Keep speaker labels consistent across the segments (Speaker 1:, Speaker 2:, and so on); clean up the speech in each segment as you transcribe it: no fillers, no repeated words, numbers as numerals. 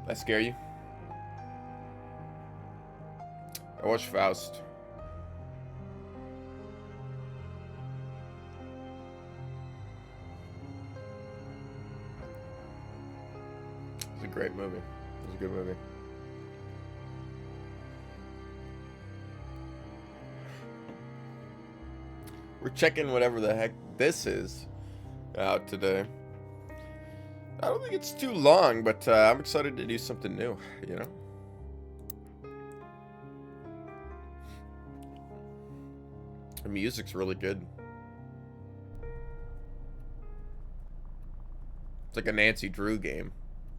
Speaker 1: That scare you? I watched Faust. It's a great movie. It was a good movie. We're checking whatever the heck this is out today. I don't think it's too long, but I'm excited to do something new, you know? The music's really good. It's like a Nancy Drew game.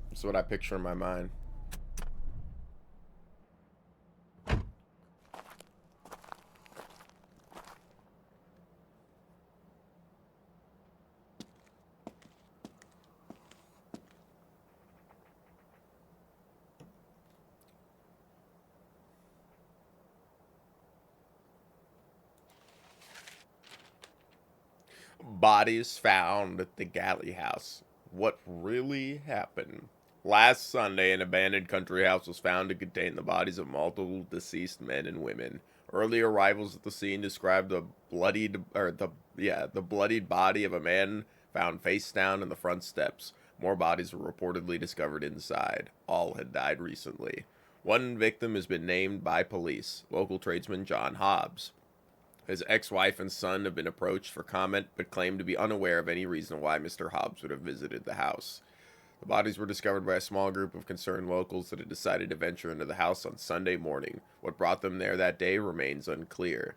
Speaker 1: That's what I picture in my mind. Bodies found at the Galley House. What really happened? Last Sunday, an abandoned country house was found to contain the bodies of multiple deceased men and women. Early arrivals at the scene described the bloodied body of a man found face down in the front steps. More bodies were reportedly discovered inside. All had died recently. One victim has been named by police, local tradesman John Hobbs. His ex-wife and son have been approached for comment, but claim to be unaware of any reason why Mr. Hobbs would have visited the house. The bodies were discovered by a small group of concerned locals that had decided to venture into the house on Sunday morning. What brought them there that day remains unclear.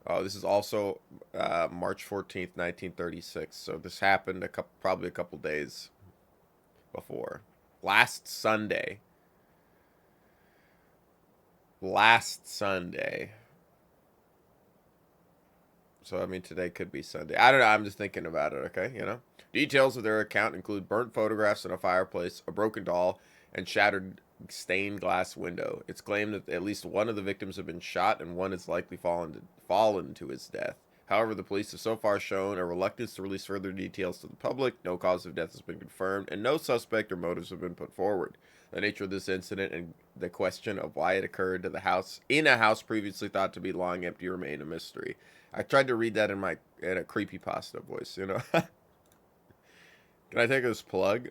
Speaker 1: Oh, this is also March 14th, 1936, so this happened probably a couple days before. Last Sunday. So, I mean, today could be Sunday. I don't know. I'm just thinking about it, okay? You know? Details of their account include burnt photographs in a fireplace, a broken doll, and shattered stained glass window. It's claimed that at least one of the victims have been shot and one has likely fallen to his death. However, the police have so far shown a reluctance to release further details to the public. No cause of death has been confirmed, and no suspect or motives have been put forward. The nature of this incident and the question of why it occurred to the house in a house previously thought to be long empty remain a mystery. I tried to read that in a creepypasta voice, you know. Can I take this plug?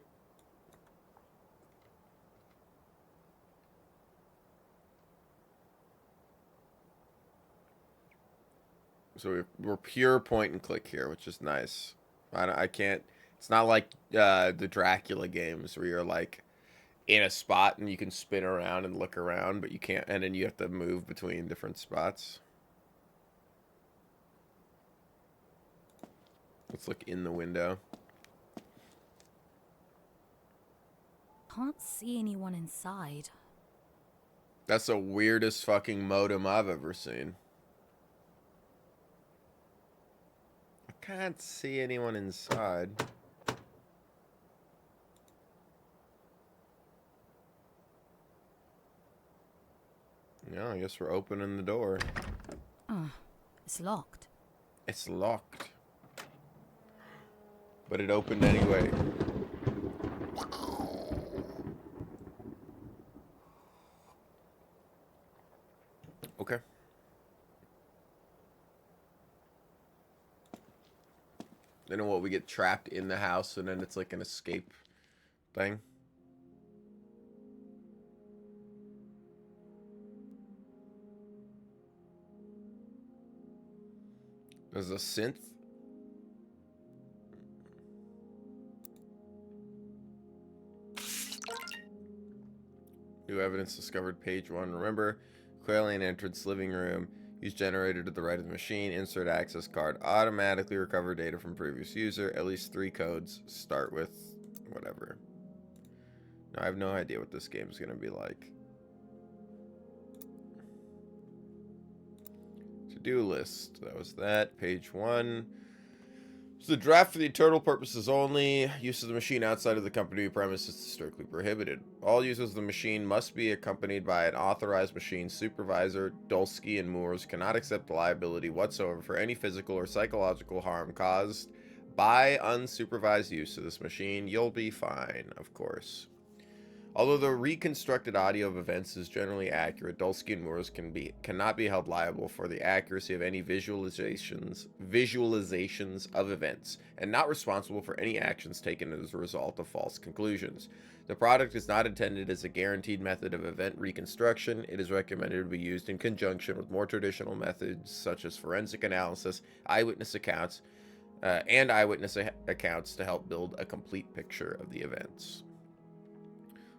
Speaker 1: So we're pure point and click here, which is nice. I can't. It's not like the Dracula games where you're like in a spot and you can spin around and look around, but you can't, and then you have to move between different spots. Let's look in the window.
Speaker 2: Can't see anyone inside.
Speaker 1: That's the weirdest fucking modem I've ever seen. I can't see anyone inside. Yeah, I guess we're opening the door.
Speaker 2: Oh, it's locked.
Speaker 1: It's locked. But it opened anyway. Okay. Then what, we get trapped in the house and then it's like an escape thing? There's a synth? New evidence discovered, page 1. Remember, Quailian entrance, living room. Use generator to the right of the machine. Insert access card. Automatically recover data from previous user. At least 3 codes. Start with whatever. Now, I have no idea what this game is going to be like. To-do list. That was that. Page 1. So the draft for the internal purposes only. Use of the machine outside of the company premises is strictly prohibited. All use of the machine must be accompanied by an authorized machine supervisor. Dulski and Moores cannot accept liability whatsoever for any physical or psychological harm caused by unsupervised use of this machine. You'll be fine, of course. Although the reconstructed audio of events is generally accurate, Dulski and Moores cannot be held liable for the accuracy of any visualizations of events, and not responsible for any actions taken as a result of false conclusions. The product is not intended as a guaranteed method of event reconstruction. It is recommended to be used in conjunction with more traditional methods such as forensic analysis, eyewitness accounts, accounts to help build a complete picture of the events.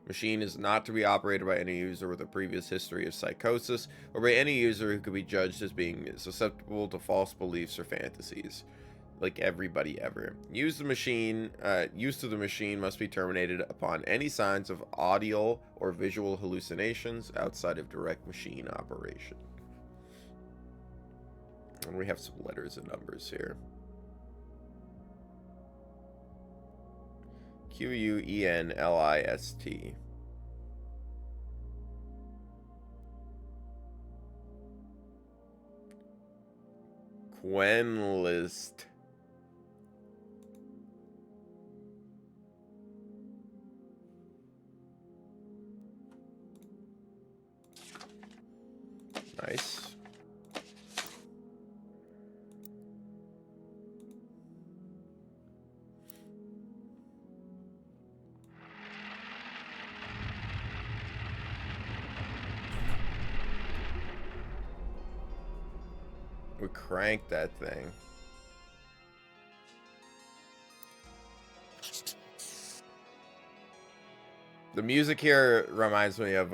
Speaker 1: Machine is not to be operated by any user with a previous history of psychosis, or by any user who could be judged as being susceptible to false beliefs or fantasies. Like everybody ever. Use of the machine must be terminated upon any signs of audio or visual hallucinations outside of direct machine operation. And we have some letters and numbers here. Quenlist. Quenlist. Nice. We cranked that thing. The music here reminds me of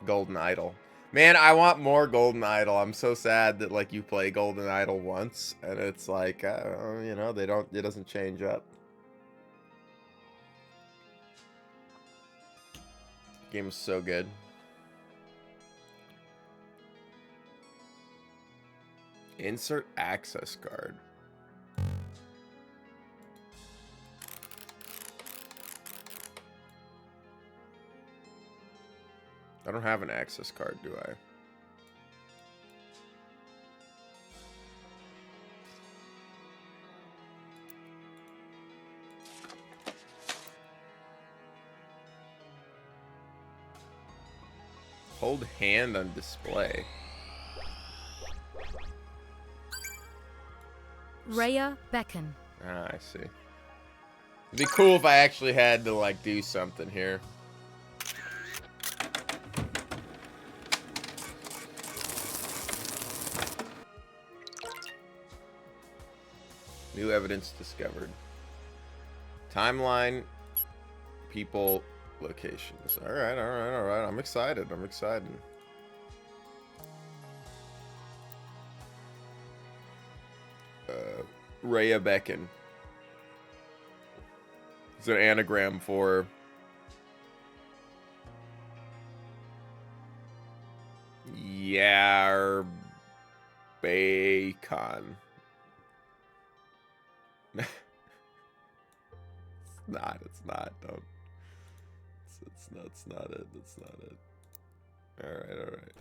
Speaker 1: Golden Idol. Man, I want more Golden Idol. I'm so sad that like you play Golden Idol once and it's like you know, it doesn't change up. Game is so good. Insert access card. I don't have an access card, do I? Hold hand on display.
Speaker 2: Rhea beckon.
Speaker 1: Ah, I see. It'd be cool if I actually had to like do something here. New evidence discovered. Timeline, people, locations. All right, all right, all right. I'm excited. I'm excited. Rhea Beckon. It's an anagram for Yarbacon. It's not. It's not. Don't. It's not it. It's not it. All right. All right.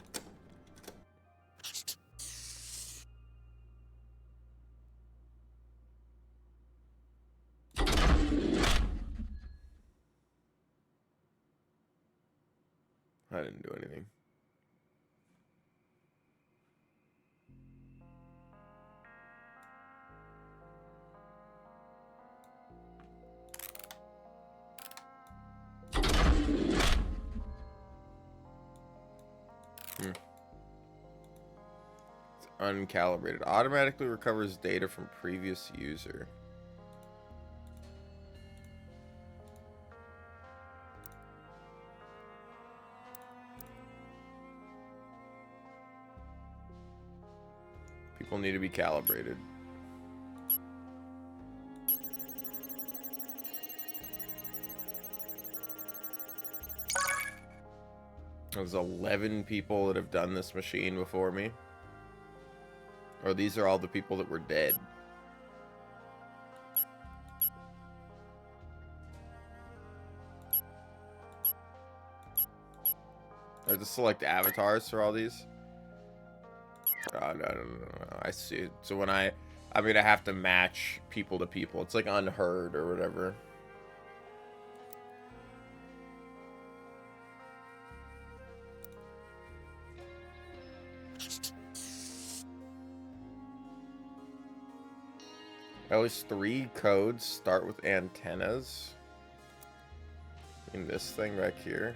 Speaker 1: I didn't do anything. It's uncalibrated. Automatically recovers data from previous user. People need to be calibrated. There's 11 people that have done this machine before me. Or these are all the people that were dead. Or to select avatars for all these? Oh, no. I see. So when I'm gonna have to match people to people. It's like unheard or whatever. At least 3 codes start with antennas. In this thing right here.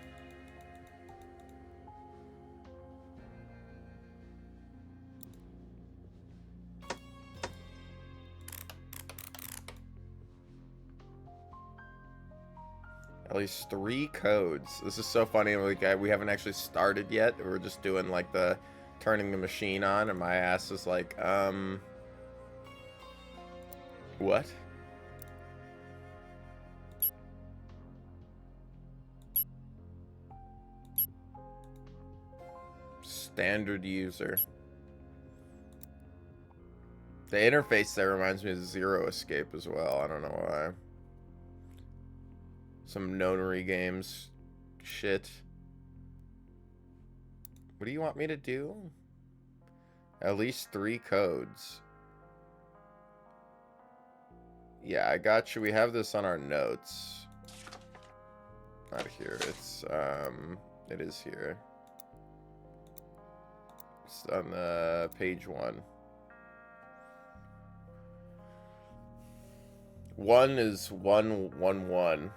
Speaker 1: At least 3 codes. This is so funny. Like, we haven't actually started yet. We're just doing like the turning the machine on, and my ass is like, what? Standard user. The interface there reminds me of Zero Escape as well. I don't know why. Some nonary games shit. What do you want me to do? At least 3 codes. Yeah, I got you. We have this on our notes. Not here. It is here. It's on the page 1. 1 is 111.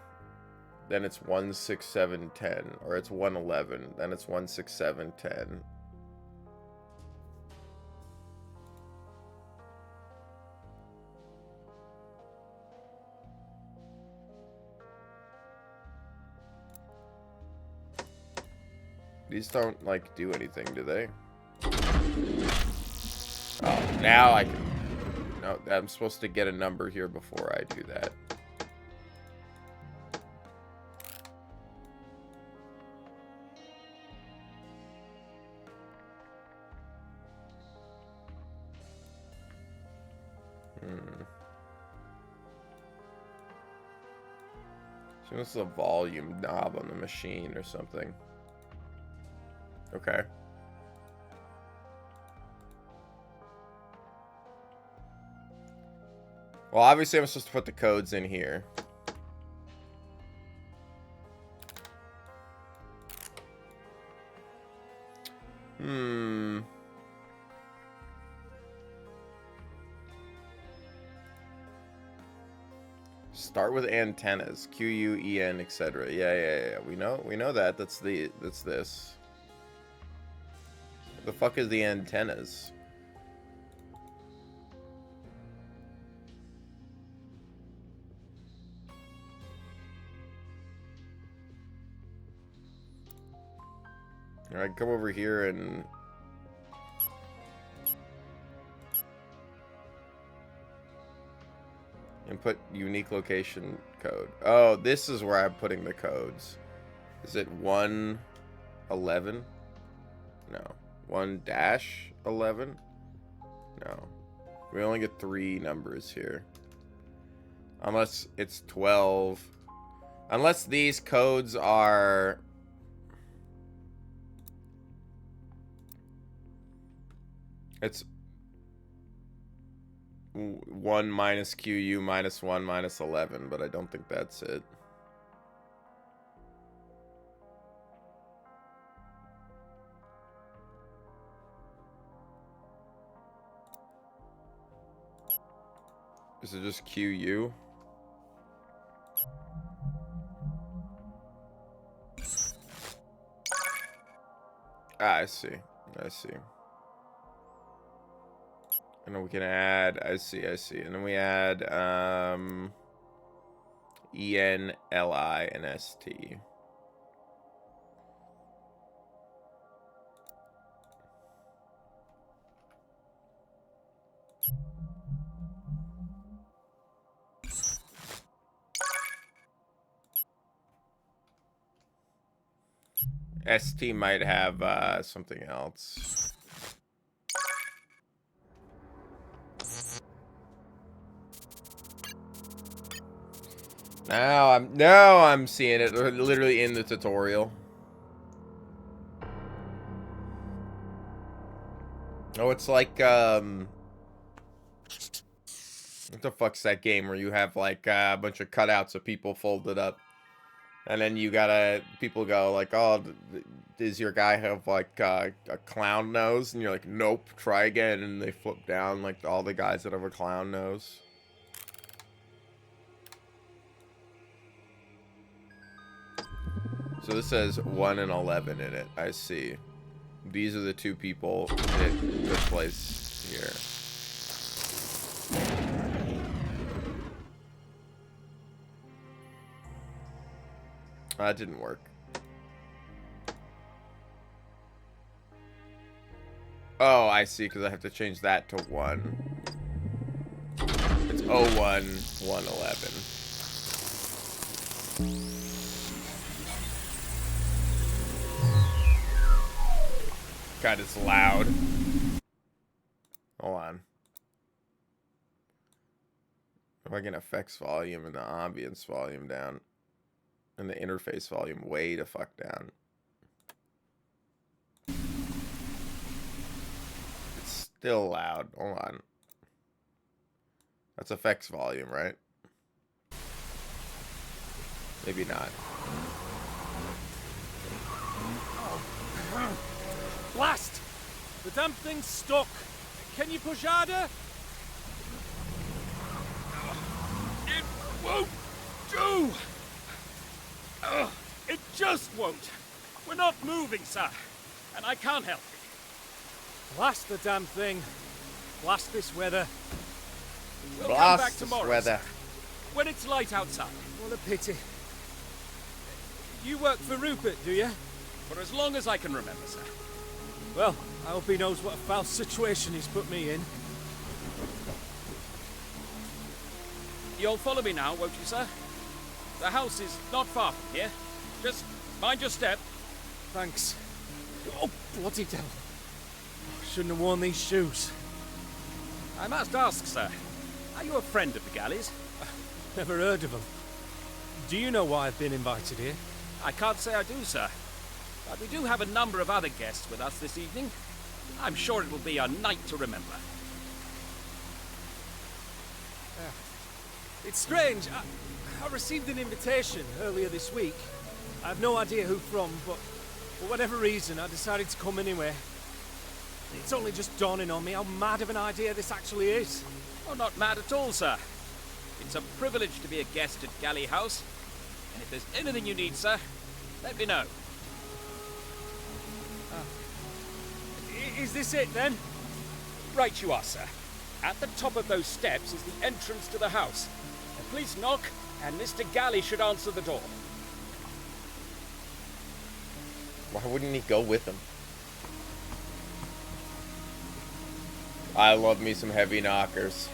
Speaker 1: Then it's 16710, or it's 111. Then it's 16710. These don't like do anything, do they? Oh, now I can. No, I'm supposed to get a number here before I do that. So this is a volume knob on the machine or something. Okay. Well, obviously I'm supposed to put the codes in here. Start with antennas. QUEN, etc. Yeah. We know that. That's this. What the fuck is the antennas? Alright, come over here and put unique location code. Oh, this is where I'm putting the codes. Is it 111? No. 1-11? No. We only get 3 numbers here. Unless it's 12. Unless these codes are... It's 1 minus QU minus 1 minus 11, but I don't think that's it. Is it just QU? Ah, I see. And then we can add, I see. And then we add EN, LI, and ST. ST might have something else. Now I'm seeing it literally in the tutorial. Oh, it's like what the fuck's that game where you have like a bunch of cutouts of people folded up, and then you gotta people go like, oh, does your guy have like a clown nose? And you're like, nope, try again, and they flip down like all the guys that have a clown nose. So this says 1 and 11 in it. I see. These are the two people that took place here. That didn't work. Oh, I see, because I have to change that to 1. It's 01, 111. God, it's loud. Hold on. If I can effects volume and the ambience volume down. And the interface volume way to fuck down. It's still loud. Hold on. That's effects volume, right? Maybe not.
Speaker 3: Blast! The damn thing's stuck. Can you push harder? It won't do! It just won't. We're not moving, sir. And I can't help it. Blast the damn thing. Blast this weather. We'll come back tomorrow,
Speaker 1: weather.
Speaker 3: Sir, when it's light outside. What a pity. You work for Rupert, do you? For as long as I can remember, sir. Well, I hope he knows what a foul situation he's put me in. You'll follow me now, won't you, sir? The house is not far from here. Just mind your step. Thanks. Oh, bloody devil. Shouldn't have worn these shoes. I must ask, sir, are you a friend of the Galleys? Never heard of them. Do you know why I've been invited here? I can't say I do, sir. But we do have a number of other guests with us this evening. I'm sure it will be a night to remember. It's strange. I received an invitation earlier this week. I have no idea who from, but for whatever reason, I decided to come anyway. It's only just dawning on me how mad of an idea this actually is. Oh, not mad at all, sir. It's a privilege to be a guest at Galley House. And if there's anything you need, sir, let me know. Is this it, then? Right you are, sir. At the top of those steps is the entrance to the house. Please knock, and Mr. Galley should answer the door.
Speaker 1: Why wouldn't he go with him? I love me some heavy knockers.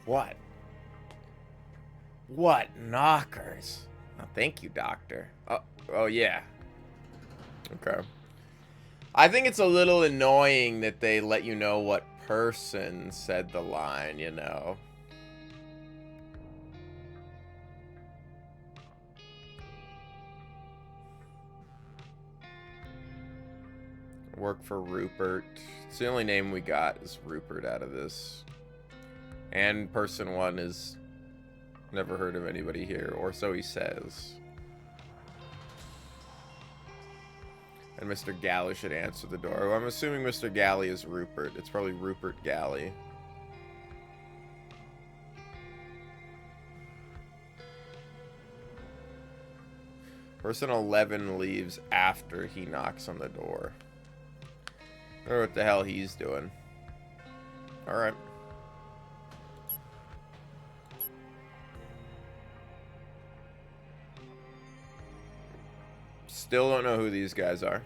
Speaker 1: What? What knockers? Oh, thank you, Doctor. Oh yeah. Okay. I think it's a little annoying that they let you know what person said the line, you know. Work for Rupert. It's the only name we got is Rupert out of this. And person 1 is never heard of anybody here, or so he says. And Mr. Galley should answer the door. Well, I'm assuming Mr. Galley is Rupert. It's probably Rupert Galley. Person 11 leaves after he knocks on the door. I don't know what the hell he's doing. Alright. Still don't know who these guys are.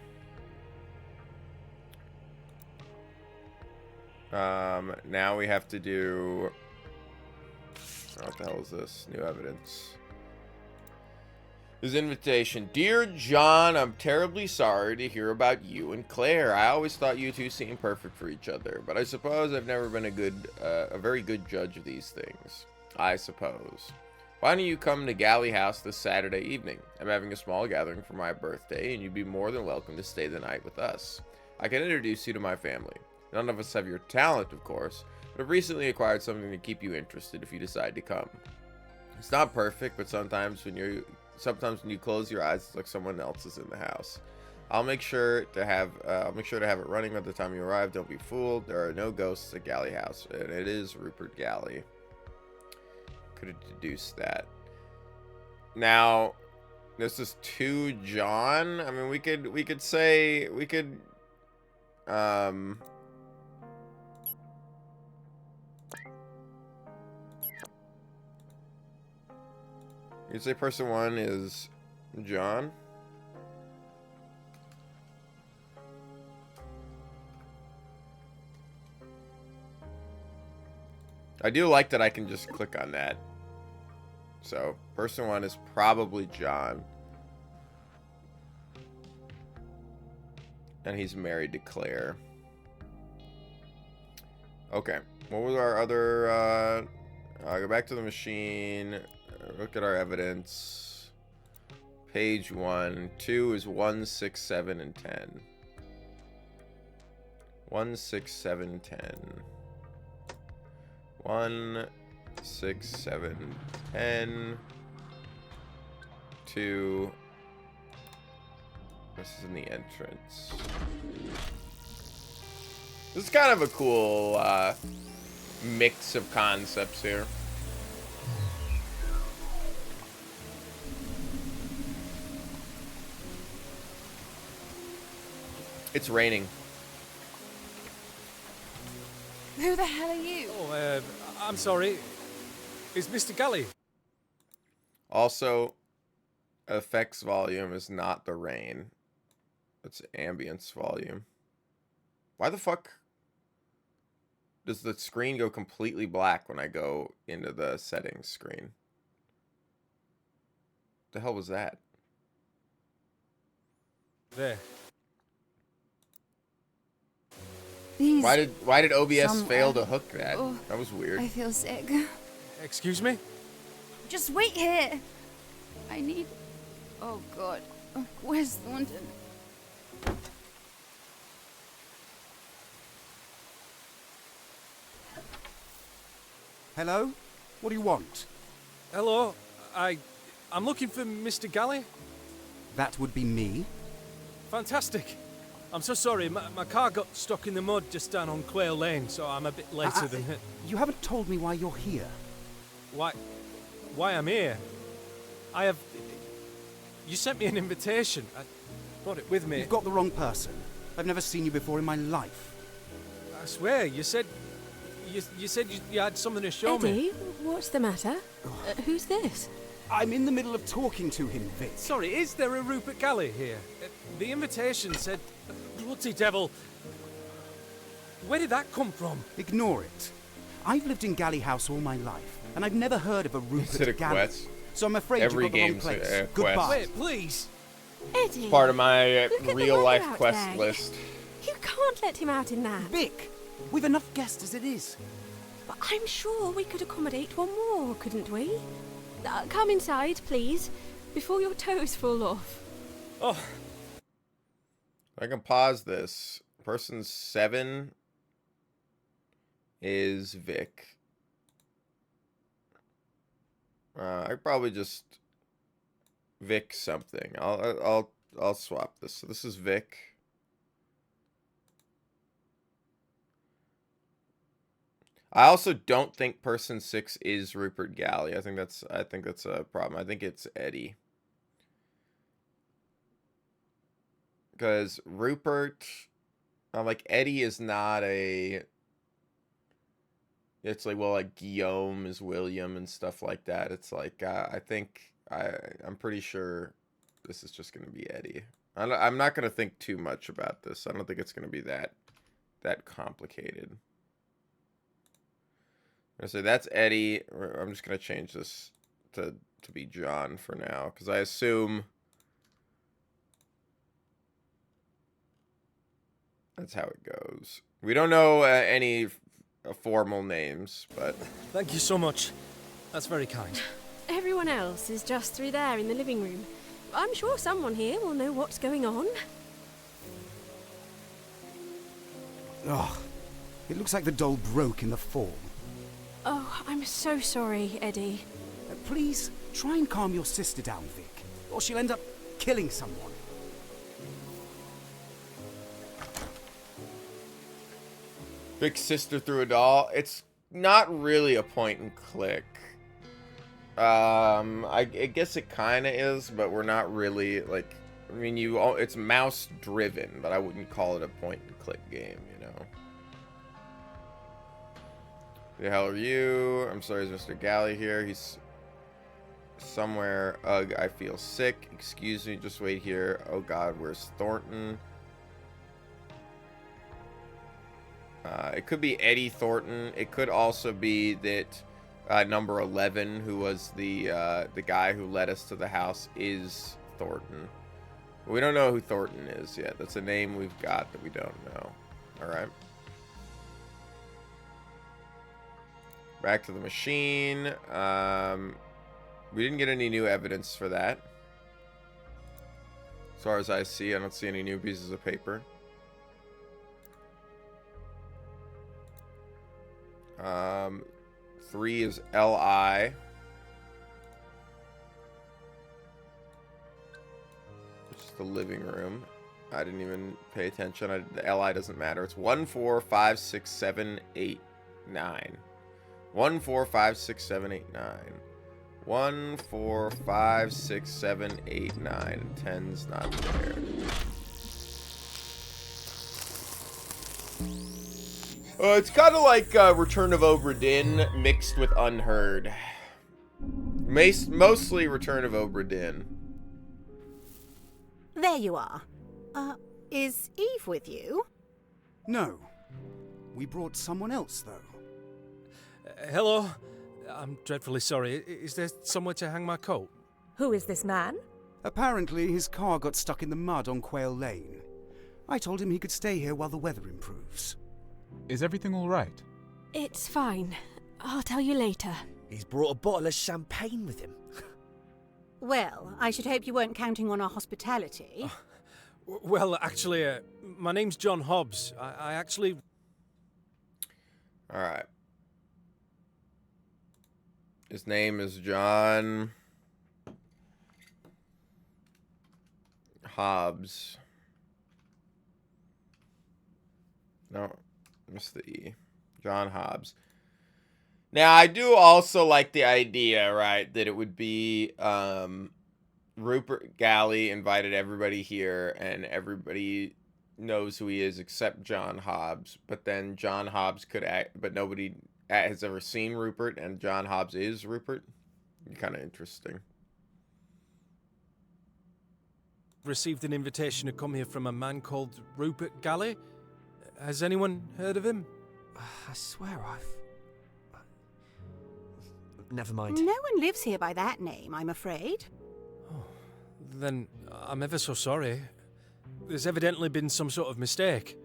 Speaker 1: Now we have to do... What the hell is this? New evidence. His invitation. Dear John, I'm terribly sorry to hear about you and Claire. I always thought you two seemed perfect for each other, but I suppose I've never been a very good judge of these things. I suppose. Why don't you come to Galley House this Saturday evening? I'm having a small gathering for my birthday, and you'd be more than welcome to stay the night with us. I can introduce you to my family. None of us have your talent, of course, but I've recently acquired something to keep you interested if you decide to come. It's not perfect, but sometimes when you close your eyes, it's like someone else is in the house. I'll make sure to have it running by the time you arrive. Don't be fooled. There are no ghosts at Galley House, and it is Rupert Galley. Could have deduced that. Now, this is to John. I mean, we could you say person one is John. I do like that I can just click on that. So, person one is probably John. And he's married to Claire. Okay. What was our other, go back to the machine. Look at our evidence. Page 1. 2 is 1, 6, 7, and 10. 1, 6, 7, 10. 1, 6, 7, 10. 2. This is in the entrance. This is kind of a cool mix of concepts here. It's raining.
Speaker 4: Who the hell are you?
Speaker 3: Oh, I'm sorry. Is Mr. Galley?
Speaker 1: Also, effects volume is not the rain. It's ambience volume. Why the fuck does the screen go completely black when I go into the settings screen? The hell was that?
Speaker 3: There.
Speaker 4: These
Speaker 1: Why did OBS
Speaker 4: somewhere.
Speaker 1: fail to hook that?
Speaker 4: Oh,
Speaker 1: That was weird.
Speaker 4: I feel sick.
Speaker 3: Excuse me?
Speaker 4: Just wait here. I need... Oh, God. Oh, where's Thornton?
Speaker 5: Hello? What do you want?
Speaker 3: Hello. I'm looking for Mr. Galley.
Speaker 5: That would be me.
Speaker 3: Fantastic. I'm so sorry. My car got stuck in the mud just down on Quail Lane, so I'm a bit later than...
Speaker 5: You haven't told me why you're here.
Speaker 3: Why I'm here? I have... You sent me an invitation. I brought it with me.
Speaker 5: You've got the wrong person. I've never seen you before in my life.
Speaker 3: I swear, you said you had something to show me.
Speaker 2: Eddie, what's the matter? Who's this?
Speaker 5: I'm in the middle of talking to him, Vic.
Speaker 3: Sorry, is there a Rupert Galley here? The invitation said... Bloody devil. Where did that come from?
Speaker 5: Ignore it. I've lived in Galley House all my life, and I've never heard of a
Speaker 1: Is it
Speaker 5: Rupert
Speaker 1: a
Speaker 5: Galley.
Speaker 1: quest?
Speaker 5: So I'm afraid
Speaker 1: Every
Speaker 5: you've got the wrong
Speaker 1: game's
Speaker 5: place.
Speaker 1: a quest.
Speaker 5: Goodbye.
Speaker 3: Wait, please.
Speaker 2: Eddie!
Speaker 1: Part of my
Speaker 2: Look at the
Speaker 1: real life
Speaker 2: weather out
Speaker 1: quest
Speaker 2: there.
Speaker 1: list.
Speaker 2: You can't let him out in that.
Speaker 5: Vic, we've enough guests as it is.
Speaker 2: But I'm sure we could accommodate one more, couldn't we? Come inside, please, before your toes fall off.
Speaker 3: Oh,
Speaker 1: I can pause this. Person 7 is Vic. I probably just Vic something. I'll swap this. So this is Vic. I also don't think person 6 is Rupert Galley. I think that's a problem. I think it's Eddie. Because Rupert, like Eddie is not a. It's like, well, like Guillaume is William and stuff like that. It's like I'm pretty sure this is just gonna be Eddie. I'm not gonna think too much about this. I don't think it's gonna be that complicated. So that's Eddie. I'm just gonna change this to to be John for now, because I assume that's how it goes. We don't know any formal names, but...
Speaker 3: Thank you so much. That's very kind.
Speaker 2: Everyone else is just through there in the living room. I'm sure someone here will know what's going on.
Speaker 5: Ugh. It looks like the doll broke in the fall.
Speaker 2: Oh, I'm so sorry, Eddie.
Speaker 5: Please, try and calm your sister down, Vic, or she'll end up killing someone.
Speaker 1: Vic's sister threw a doll. It's not really a point and click. I guess it kind of is, but we're not really, like... I mean, it's mouse-driven, but I wouldn't call it a point-and-click game, you know? The hell are you? I'm sorry, is Mr. Galley here? He's somewhere. Ugh, I feel sick. Excuse me, just wait here. Oh god, where's Thornton? It could be Eddie Thornton. It could also be that number 11, who was the guy who led us to the house, is Thornton. We don't know who Thornton is yet. That's a name we've got that we don't know. Alright. Back to the machine. We didn't get any new evidence for that. As far as I see, I don't see any new pieces of paper. 3 is LI. Just the living room. I didn't even pay attention. The LI doesn't matter. It's 1, 4, 5, 6, 7, 8, 9. 1, 4, 5, 6, 7, 8, 9. 1, 4, 5, 6, 7, 8, 9. And 10's not there. It's kind of like Return of Obra Dinn mixed with Unheard. Mostly Return of Obra Dinn.
Speaker 6: There you are. Is Eve with you?
Speaker 5: No. We brought someone else, though.
Speaker 3: Hello. I'm dreadfully sorry. Is there somewhere to hang my coat?
Speaker 7: Who is this man?
Speaker 5: Apparently, his car got stuck in the mud on Quail Lane. I told him he could stay here while the weather improves.
Speaker 8: Is everything all right?
Speaker 2: It's fine. I'll tell you later.
Speaker 9: He's brought a bottle of champagne with him.
Speaker 6: Well, I should hope you weren't counting on our hospitality.
Speaker 3: Well, actually, my name's John Hobbs. I actually...
Speaker 1: Alright. His name is John Hobbs. No, missed the E. John Hobbs. Now, I do also like the idea, right, that it would be Rupert Galley invited everybody here, and everybody knows who he is except John Hobbs. But then John Hobbs could act, but nobody has ever seen Rupert, and John Hobbs is Rupert. Kind of interesting.
Speaker 3: Received an invitation to come here from a man called Rupert Galley. Has anyone heard of him?
Speaker 9: I swear I've... Never mind.
Speaker 6: No one lives here by that name, I'm afraid.
Speaker 3: Oh, then I'm ever so sorry. There's evidently been some sort of mistake.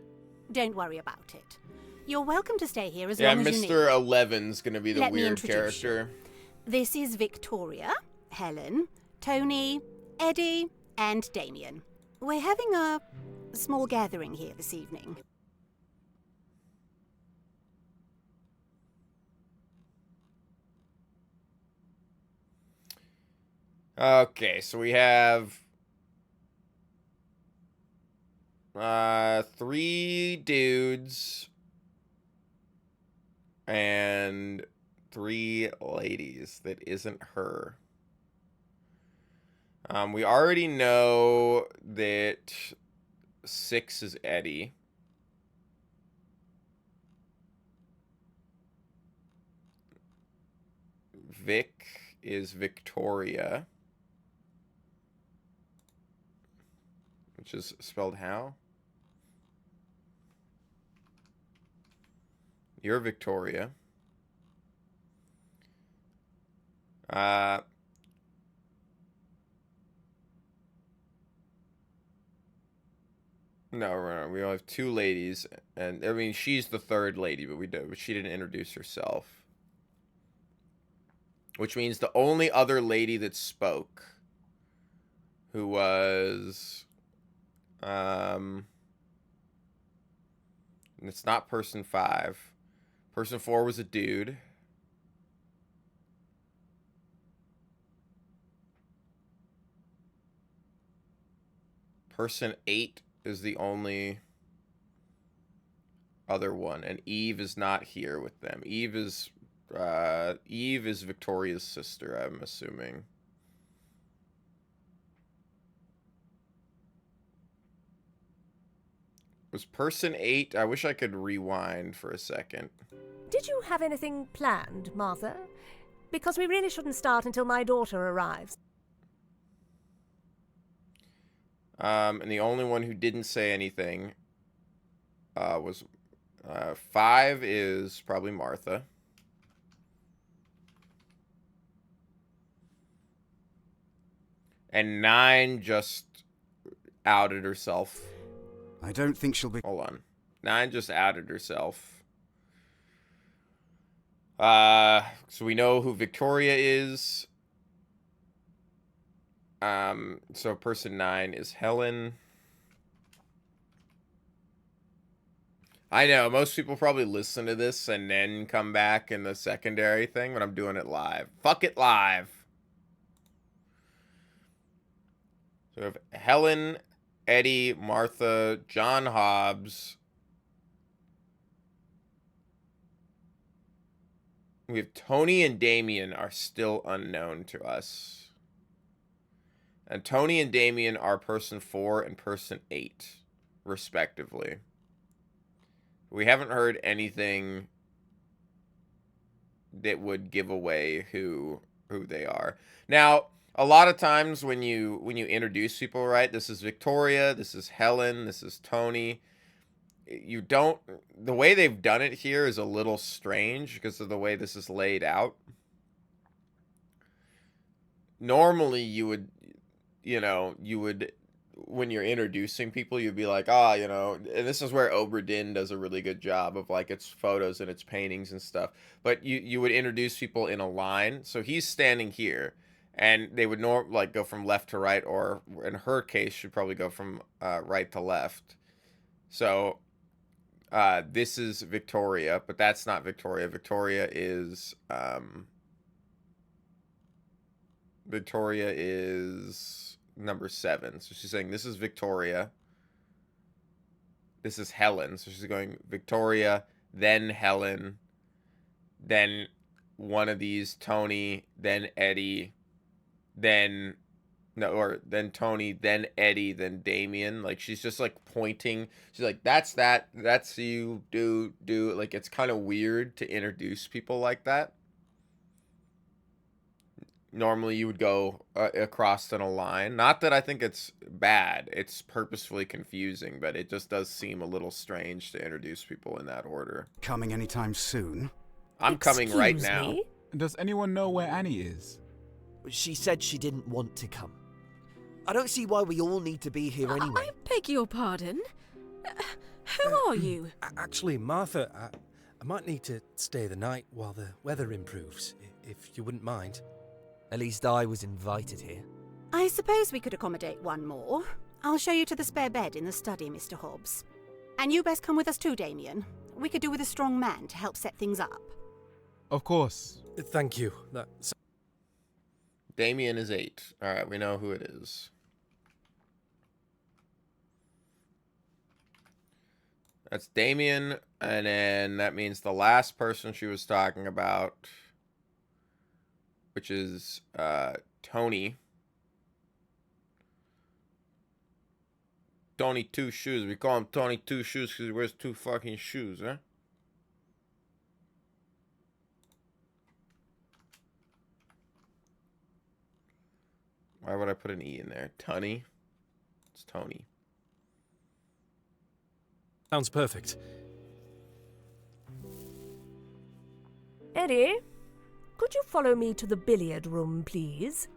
Speaker 6: Don't worry about it. You're welcome to stay here as long as you need.
Speaker 1: Mr. 11's gonna be the
Speaker 6: Let me
Speaker 1: weird
Speaker 6: introduce
Speaker 1: character.
Speaker 6: This is Victoria, Helen, Tony, Eddie, and Damien. We're having a small gathering here this evening.
Speaker 1: Okay, so we have 3 dudes and 3 ladies that isn't her. We already know that 6 is Eddie. Vic is Victoria. Which is spelled how? You're Victoria. No, we only have 2 ladies, and I mean she's the 3rd lady, but she didn't introduce herself. Which means the only other lady that spoke, who was, it's not person 5. Person 4 was a dude. Person 8 is the only other one, and Eve is not here with them. Eve is Victoria's sister, I'm assuming. Was person 8? I wish I could rewind for a second.
Speaker 7: Did you have anything planned, Martha? Because we really shouldn't start until my daughter arrives.
Speaker 1: And the only one who didn't say anything was 5 is probably Martha. And 9 just outed herself.
Speaker 5: I don't think she'll be...
Speaker 1: Hold on. 9 just outed herself. So we know who Victoria is. So person 9 is Helen. I know, most people probably listen to this and then come back in the secondary thing, but I'm doing it live. Fuck it live. So we have Helen, Eddie, Martha, John Hobbs. We have Tony and Damien are still unknown to us. And Tony and Damien are person 4 and person 8, respectively. We haven't heard anything that would give away who they are. Now, a lot of times when you introduce people, right? This is Victoria, this is Helen, this is Tony. You don't... The way they've done it here is a little strange because of the way this is laid out. Normally, you would, when you're introducing people, you'd be like, and this is where Obra Dinn does a really good job of, like, its photos and its paintings and stuff. But you would introduce people in a line. So he's standing here, and they would go from left to right, or in her case, should probably go from right to left. So this is Victoria, but that's not Victoria. Victoria is number 7. So she's saying this is Victoria. This is Helen. So she's going Victoria, then Helen, then one of these, Tony, then Eddie, then Tony, then Eddie, then Damien. Like, she's just like pointing. She's like, that's you, do. Like, it's kind of weird to introduce people like that. Normally you would go across in a line. Not that I think it's bad. It's purposefully confusing, but it just does seem a little strange to introduce people in that order.
Speaker 5: Coming anytime soon?
Speaker 1: I'm coming right now.
Speaker 7: Me?
Speaker 8: Does anyone know where Annie is?
Speaker 9: She said she didn't want to come. I don't see why we all need to be here anyway.
Speaker 2: I beg your pardon. Who are you?
Speaker 10: Actually, Martha, I might need to stay the night while the weather improves, if you wouldn't mind.
Speaker 9: At least I was invited here.
Speaker 6: I suppose we could accommodate one more. I'll show you to the spare bed in the study, Mr. Hobbs. And you best come with us too, Damien. We could do with a strong man to help set things up.
Speaker 8: Of course.
Speaker 10: Thank you. That's...
Speaker 1: Damien is 8. Alright, we know who it is. That's Damien, and then that means the last person she was talking about, which is Tony. Tony Two Shoes. We call him Tony Two Shoes because he wears 2 fucking shoes, huh? Why would I put an E in there? Tony? It's Tony.
Speaker 10: Sounds perfect.
Speaker 7: Eddie, could you follow me to the billiard room, please?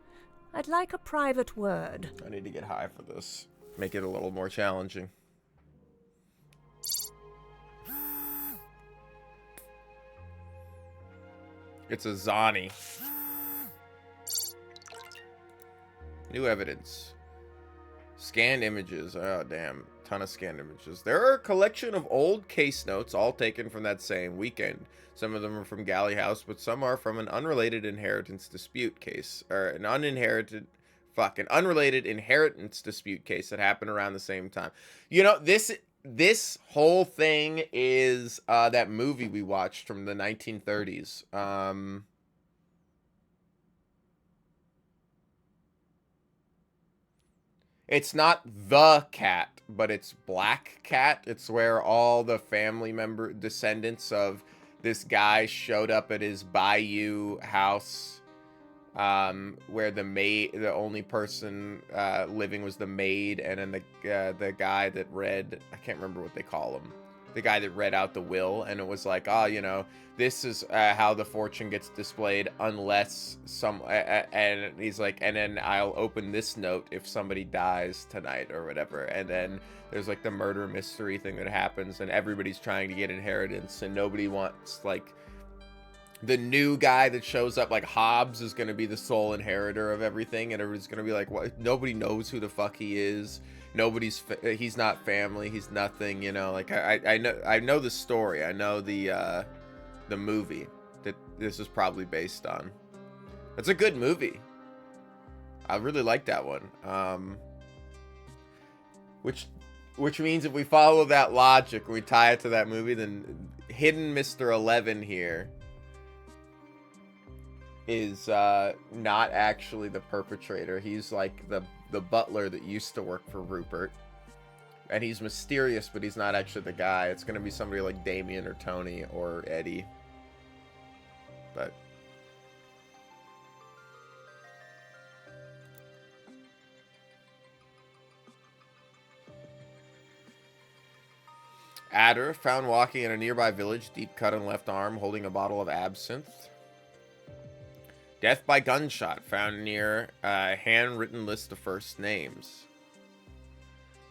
Speaker 7: I'd like a private word.
Speaker 1: I need to get high for this. Make it a little more challenging. It's a Zani. New evidence. Scanned images. Oh, damn. Ton of scanned images. There are a collection of old case notes, all taken from that same weekend. Some of them are from Galley House, but some are from an unrelated inheritance dispute case. Or an unrelated inheritance dispute case that happened around the same time. You know, this whole thing is that movie we watched from the 1930s. It's not The Cat, but it's Black Cat. It's where all the family member descendants of this guy showed up at his bayou house, where the only person living was the maid, and then the guy that read, I can't remember what they call him, the guy that read out the will, and it was like, oh, you know, this is how the fortune gets displayed unless and he's like, and then I'll open this note if somebody dies tonight or whatever. And then there's like the murder mystery thing that happens, and everybody's trying to get inheritance, and nobody wants, like, the new guy that shows up, like Hobbs, is going to be the sole inheritor of everything, and everybody's going to be like, what? Nobody knows who the fuck he is. He's not family. He's nothing, you know. Like, I know the story. I know the movie that this is probably based on. It's a good movie. I really like that one. Which means if we follow that logic, we tie it to that movie, then hidden Mr. 11 here is not actually the perpetrator. He's like the butler that used to work for Rupert, and he's mysterious, but he's not actually the guy. It's gonna be somebody like Damien or Tony or Eddie. But Adder found walking in a nearby village, deep cut on left arm, holding a bottle of absinthe. Death by gunshot found near a handwritten list of first names.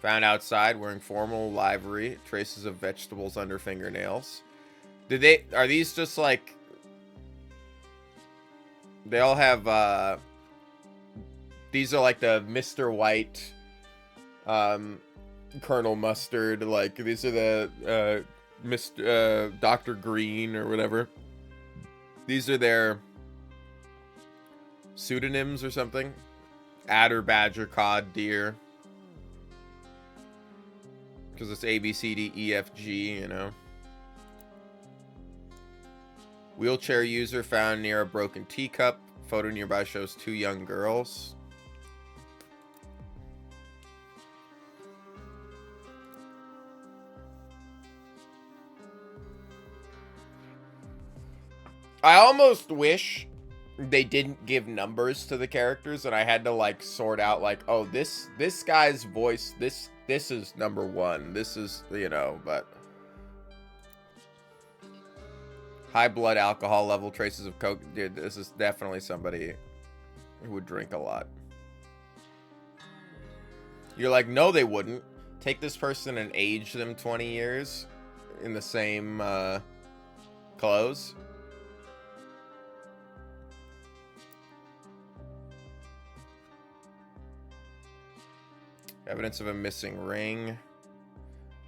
Speaker 1: Found outside wearing formal livery, traces of vegetables under fingernails. Are these just like, they all have, these are like the Mr. White, Colonel Mustard, like these are the, Dr. Green or whatever. These are their pseudonyms or something. Adder, badger, cod, deer. Because it's A, B, C, D, E, F, G, you know. Wheelchair user found near a broken teacup. Photo nearby shows two young girls. I almost wish they didn't give numbers to the characters, and I had to like sort out like, oh, this guy's voice, this is number one, this is, you know. But high blood alcohol level, traces of coke. Dude, this is definitely somebody who would drink a lot. You're like, no, they wouldn't. Take this person and age them 20 years in the same clothes. Evidence of a missing ring.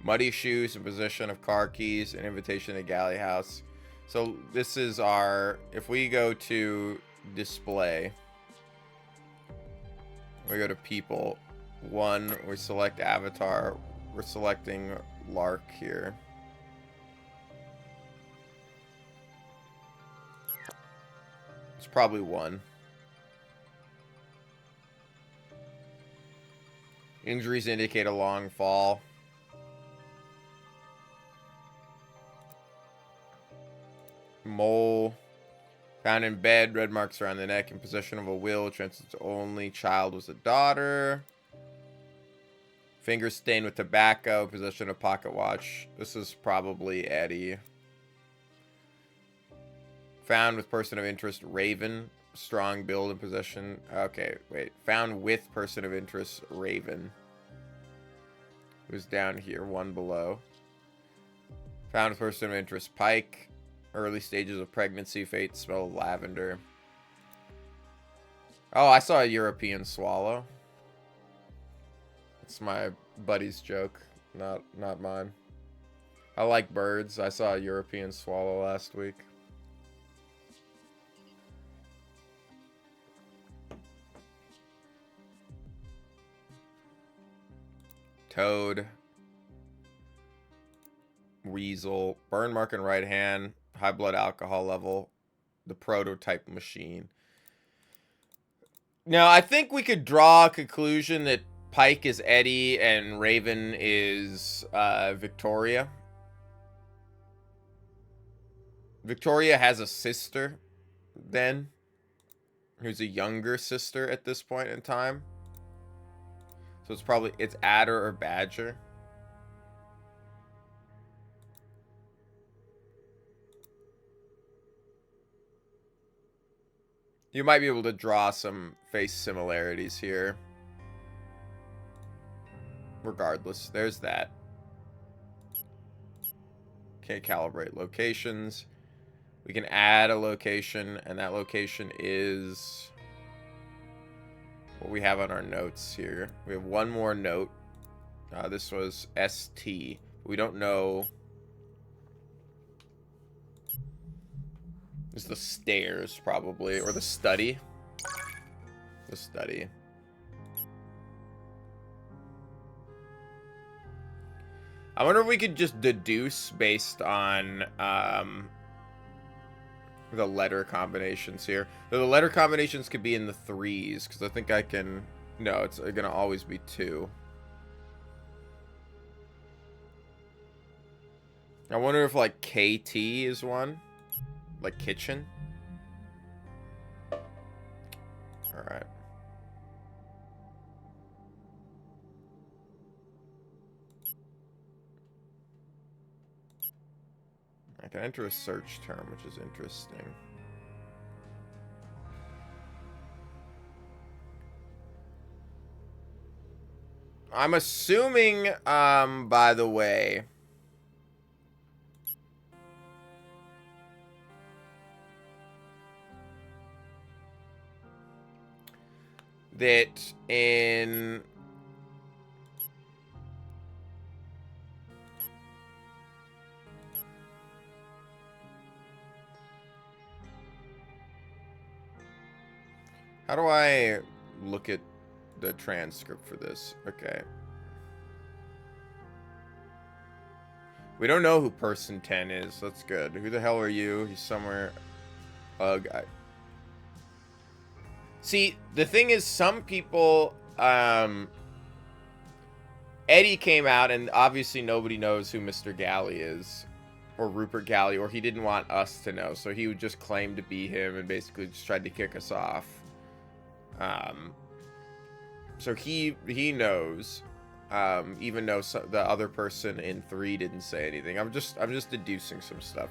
Speaker 1: Muddy shoes in possession of car keys. An invitation to Galley House. So this is our... If we go to display. We go to people. One, we select avatar. We're selecting Lark here. It's probably one. Injuries indicate a long fall. Mole. Found in bed, red marks around the neck, in possession of a will. Chances only child was a daughter. Fingers stained with tobacco, possession of pocket watch. This is probably Eddie. Found with person of interest, Raven. Strong build and possession. Okay, wait. Found with person of interest, Raven. Who's down here, one below. Found with person of interest, Pike. Early stages of pregnancy, fate, smell of lavender. Oh, I saw a European swallow. It's my buddy's joke, not mine. I like birds. I saw a European swallow last week. Toad. Weasel. Burn mark in right hand. High blood alcohol level. The prototype machine. Now, I think we could draw a conclusion that Pike is Eddie and Raven is Victoria. Victoria has a sister then, who's a younger sister at this point in time. So it's Adder or Badger. You might be able to draw some face similarities here. Regardless, there's that. Can't calibrate locations. We can add a location, and that location is what we have on our notes here. We have one more note. This was ST. We don't know. It's the stairs, probably, or the study. The study. I wonder if we could just deduce based on the letter combinations here. The letter combinations could be in the 3s, because I think I can... No, it's going to always be 2. I wonder if, like, KT is one. Like, kitchen. Alright. I can enter a search term, which is interesting. I'm assuming, by the way, that in how do I look at the transcript for this? Okay. We don't know who person 10 is. That's good. Who the hell are you? He's somewhere. Ugh. See, the thing is, some people, Eddie came out, and obviously nobody knows who Mr. Galley is, or Rupert Galley, or he didn't want us to know, so he would just claim to be him and basically just tried to kick us off. So he knows, even though the other person in 3 didn't say anything. I'm just deducing some stuff.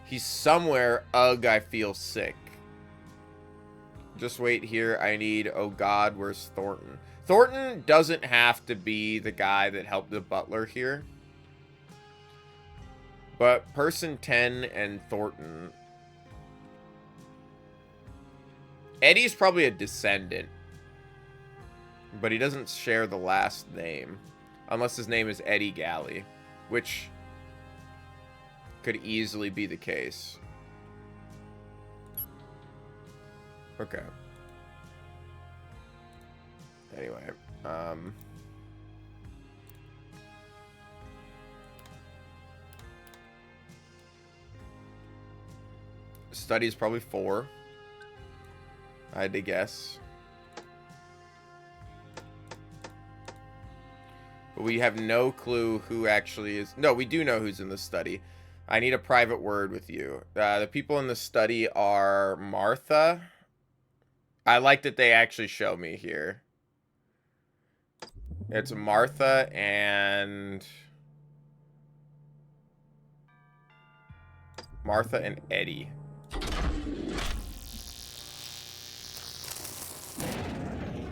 Speaker 1: He's somewhere. Ugh, I feel sick. Just wait here. I need... Oh God, where's Thornton? Thornton doesn't have to be the guy that helped the butler here. But person 10 and Thornton... Eddie's probably a descendant. But he doesn't share the last name. Unless his name is Eddie Galley. Which could easily be the case. Okay. Anyway, study's probably 4. I had to guess. But we have no clue who actually is... No, we do know who's in the study. I need a private word with you. The people in the study are Martha. I like that they actually show me here. It's Martha and... Martha and Eddie.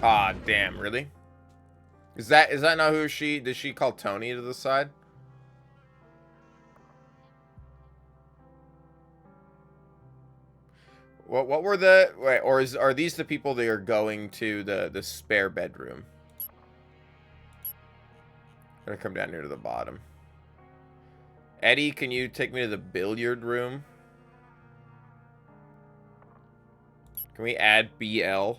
Speaker 1: Ah, damn, really? Is that not who she... Did she call Tony to the side? What were the wait, or are these the people that are going to the spare bedroom? I'm gonna come down here to the bottom. Eddie, can you take me to the billiard room? Can we add BL?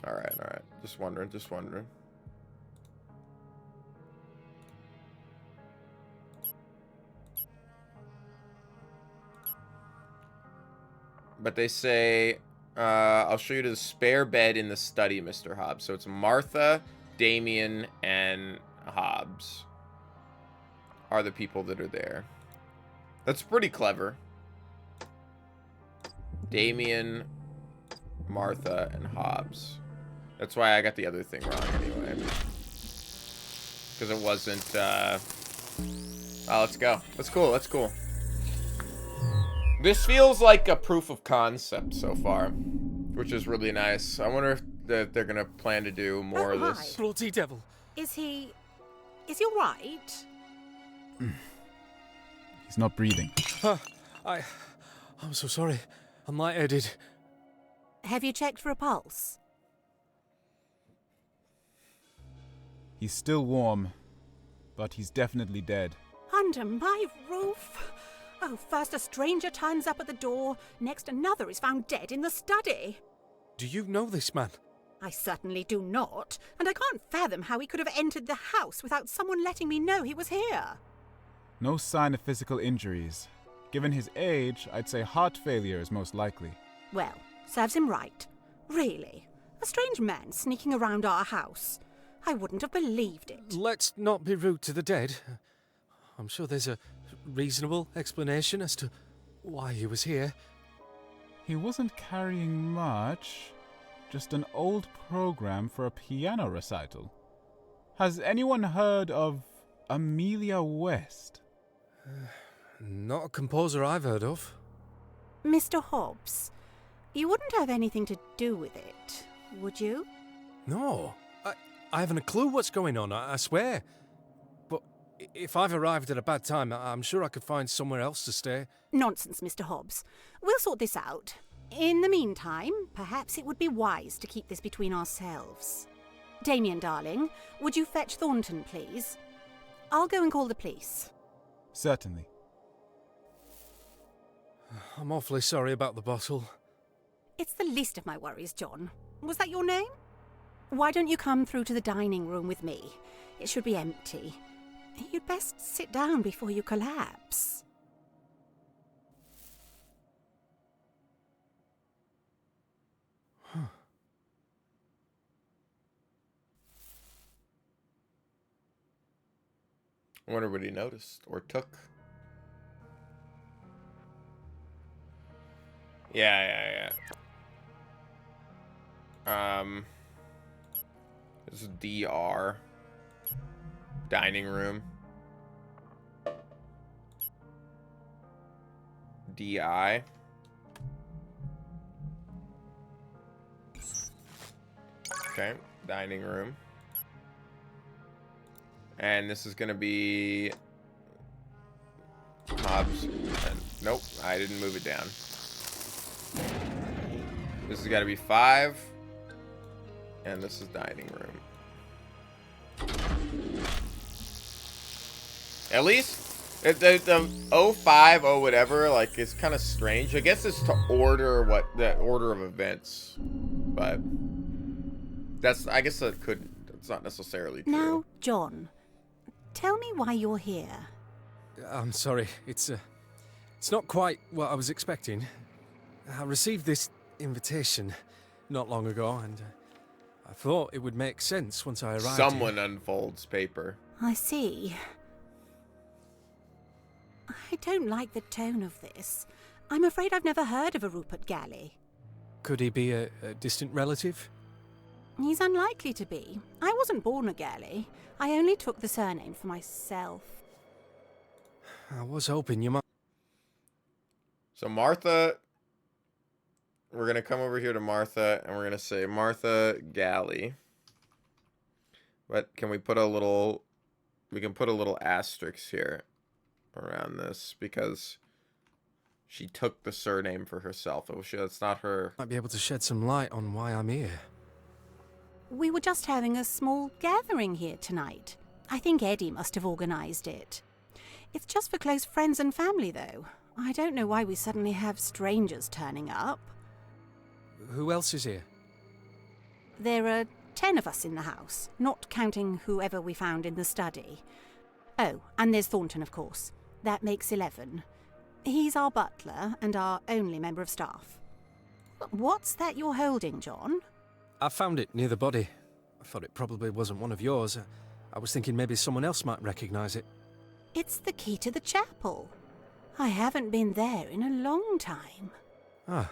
Speaker 1: Alright, alright. Just wondering, just wondering. But they say, I'll show you to the spare bed in the study, Mr. Hobbs. So it's Martha, Damien, and Hobbs are the people that are there. That's pretty clever. Damien, Martha, and Hobbs. That's why I got the other thing wrong anyway. Because it wasn't, oh, let's go. That's cool, that's cool. This feels like a proof of concept so far, which is really nice. I wonder if they're gonna plan to do more of this.
Speaker 10: Bloody devil.
Speaker 6: Is he all right?
Speaker 8: He's not breathing.
Speaker 10: I'm so sorry. I'm lightheaded.
Speaker 6: Have you checked for a pulse?
Speaker 8: He's still warm, but he's definitely dead.
Speaker 6: Under my roof? Oh, first a stranger turns up at the door, next another is found dead in the study.
Speaker 10: Do you know this man?
Speaker 6: I certainly do not, and I can't fathom how he could have entered the house without someone letting me know he was here.
Speaker 8: No sign of physical injuries. Given his age, I'd say heart failure is most likely.
Speaker 6: Well, serves him right. Really. A strange man sneaking around our house. I wouldn't have believed it.
Speaker 10: Let's not be rude to the dead. I'm sure there's a reasonable explanation as to why he was here.
Speaker 8: He wasn't carrying much. Just an old program for a piano recital. Has anyone heard of Amelia West?
Speaker 10: Not a composer I've heard of.
Speaker 6: Mr. Hobbs, you wouldn't have anything to do with it, would you?
Speaker 10: No. I haven't a clue what's going on, I swear. But if I've arrived at a bad time, I'm sure I could find somewhere else to stay.
Speaker 6: Nonsense, Mr. Hobbs. We'll sort this out. In the meantime, perhaps it would be wise to keep this between ourselves. Damien, darling, would you fetch Thornton, please? I'll go and call the police.
Speaker 8: Certainly.
Speaker 10: I'm awfully sorry about the bottle.
Speaker 6: It's the least of my worries, John. Was that your name? Why don't you come through to the dining room with me? It should be empty. You'd best sit down before you collapse.
Speaker 1: I wonder what he noticed or took. Yeah. This is DR. Dining room. DI. Okay, dining room. And this is gonna be Hobbs. Nope, I didn't move it down. This has got to be 5. And this is dining room. At least the 05, whatever, like, it's kind of strange. I guess it's to order what the order of events, but that's, I guess that could, it's not necessarily true.
Speaker 6: Now, John, tell me why you're here.
Speaker 10: I'm sorry, it's not quite what I was expecting. I received this invitation not long ago, and I thought it would make sense once I arrived.
Speaker 1: Someone unfolds paper.
Speaker 6: I see. I don't like the tone of this. I'm afraid I've never heard of a Rupert Galley.
Speaker 10: Could he be a distant relative?
Speaker 6: He's unlikely to be. I wasn't born a Galley. I only took the surname for myself.
Speaker 10: I was hoping you might.
Speaker 1: So Martha, we're going to come over here to Martha, and we're going to say Martha Galley. But can we put a little, we can put a little asterisk here. around this because she took the surname for herself. It's not her.
Speaker 10: Might be able to shed some light on why I'm here.
Speaker 6: We were just having a small gathering here tonight. I think Eddie must have organised it. It's just for close friends and family, though. I don't know why we suddenly have strangers turning up.
Speaker 10: Who else is here?
Speaker 6: There are 10 of us in the house, not counting whoever we found in the study. Oh, and there's Thornton, of course. That makes 11. He's our butler and our only member of staff. What's that you're holding, John?
Speaker 10: I found it near the body. I thought it probably wasn't one of yours. I was thinking maybe someone else might recognise it.
Speaker 6: It's the key to the chapel. I haven't been there in a long time.
Speaker 10: Ah.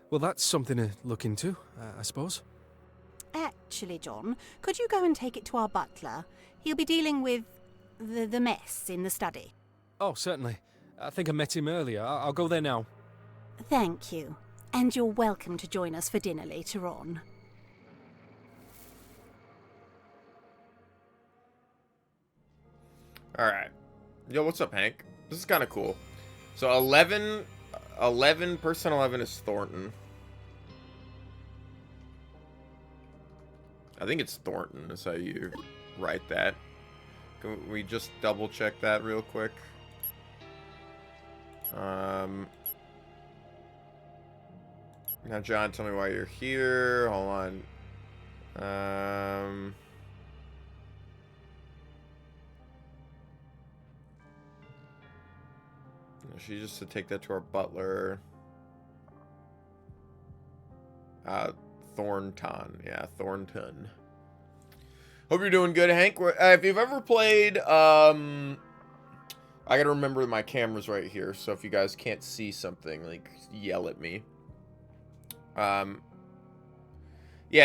Speaker 10: Well, that's something to look into, I suppose.
Speaker 6: Actually, John, could you go and take it to our butler? He'll be dealing with the mess in the study.
Speaker 10: Oh, certainly. I think I met him earlier. I'll go there now.
Speaker 6: Thank you. And you're welcome to join us for dinner later on.
Speaker 1: Alright. Yo, what's up, Hank? This is kind of cool. So 11, person 11 is Thornton. I think it's Thornton is how you write that. Can we just double check that real quick? Now, John, tell me why you're here. Hold on. She just to take that to our butler. Thornton. Yeah, Thornton. Hope you're doing good, Hank. If you've ever played, I gotta remember my camera's right here, so if you guys can't see something, like, yell at me. Yeah,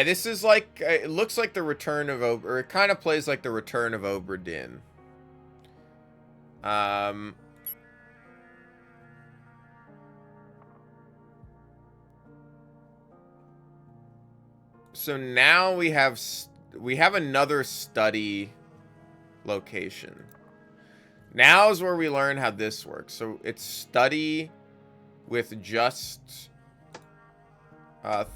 Speaker 1: this is like, it looks like the return of or it kind of plays like the return of Obra Dinn. So now we have another study location. Now is where we learn how this works. So it's study with just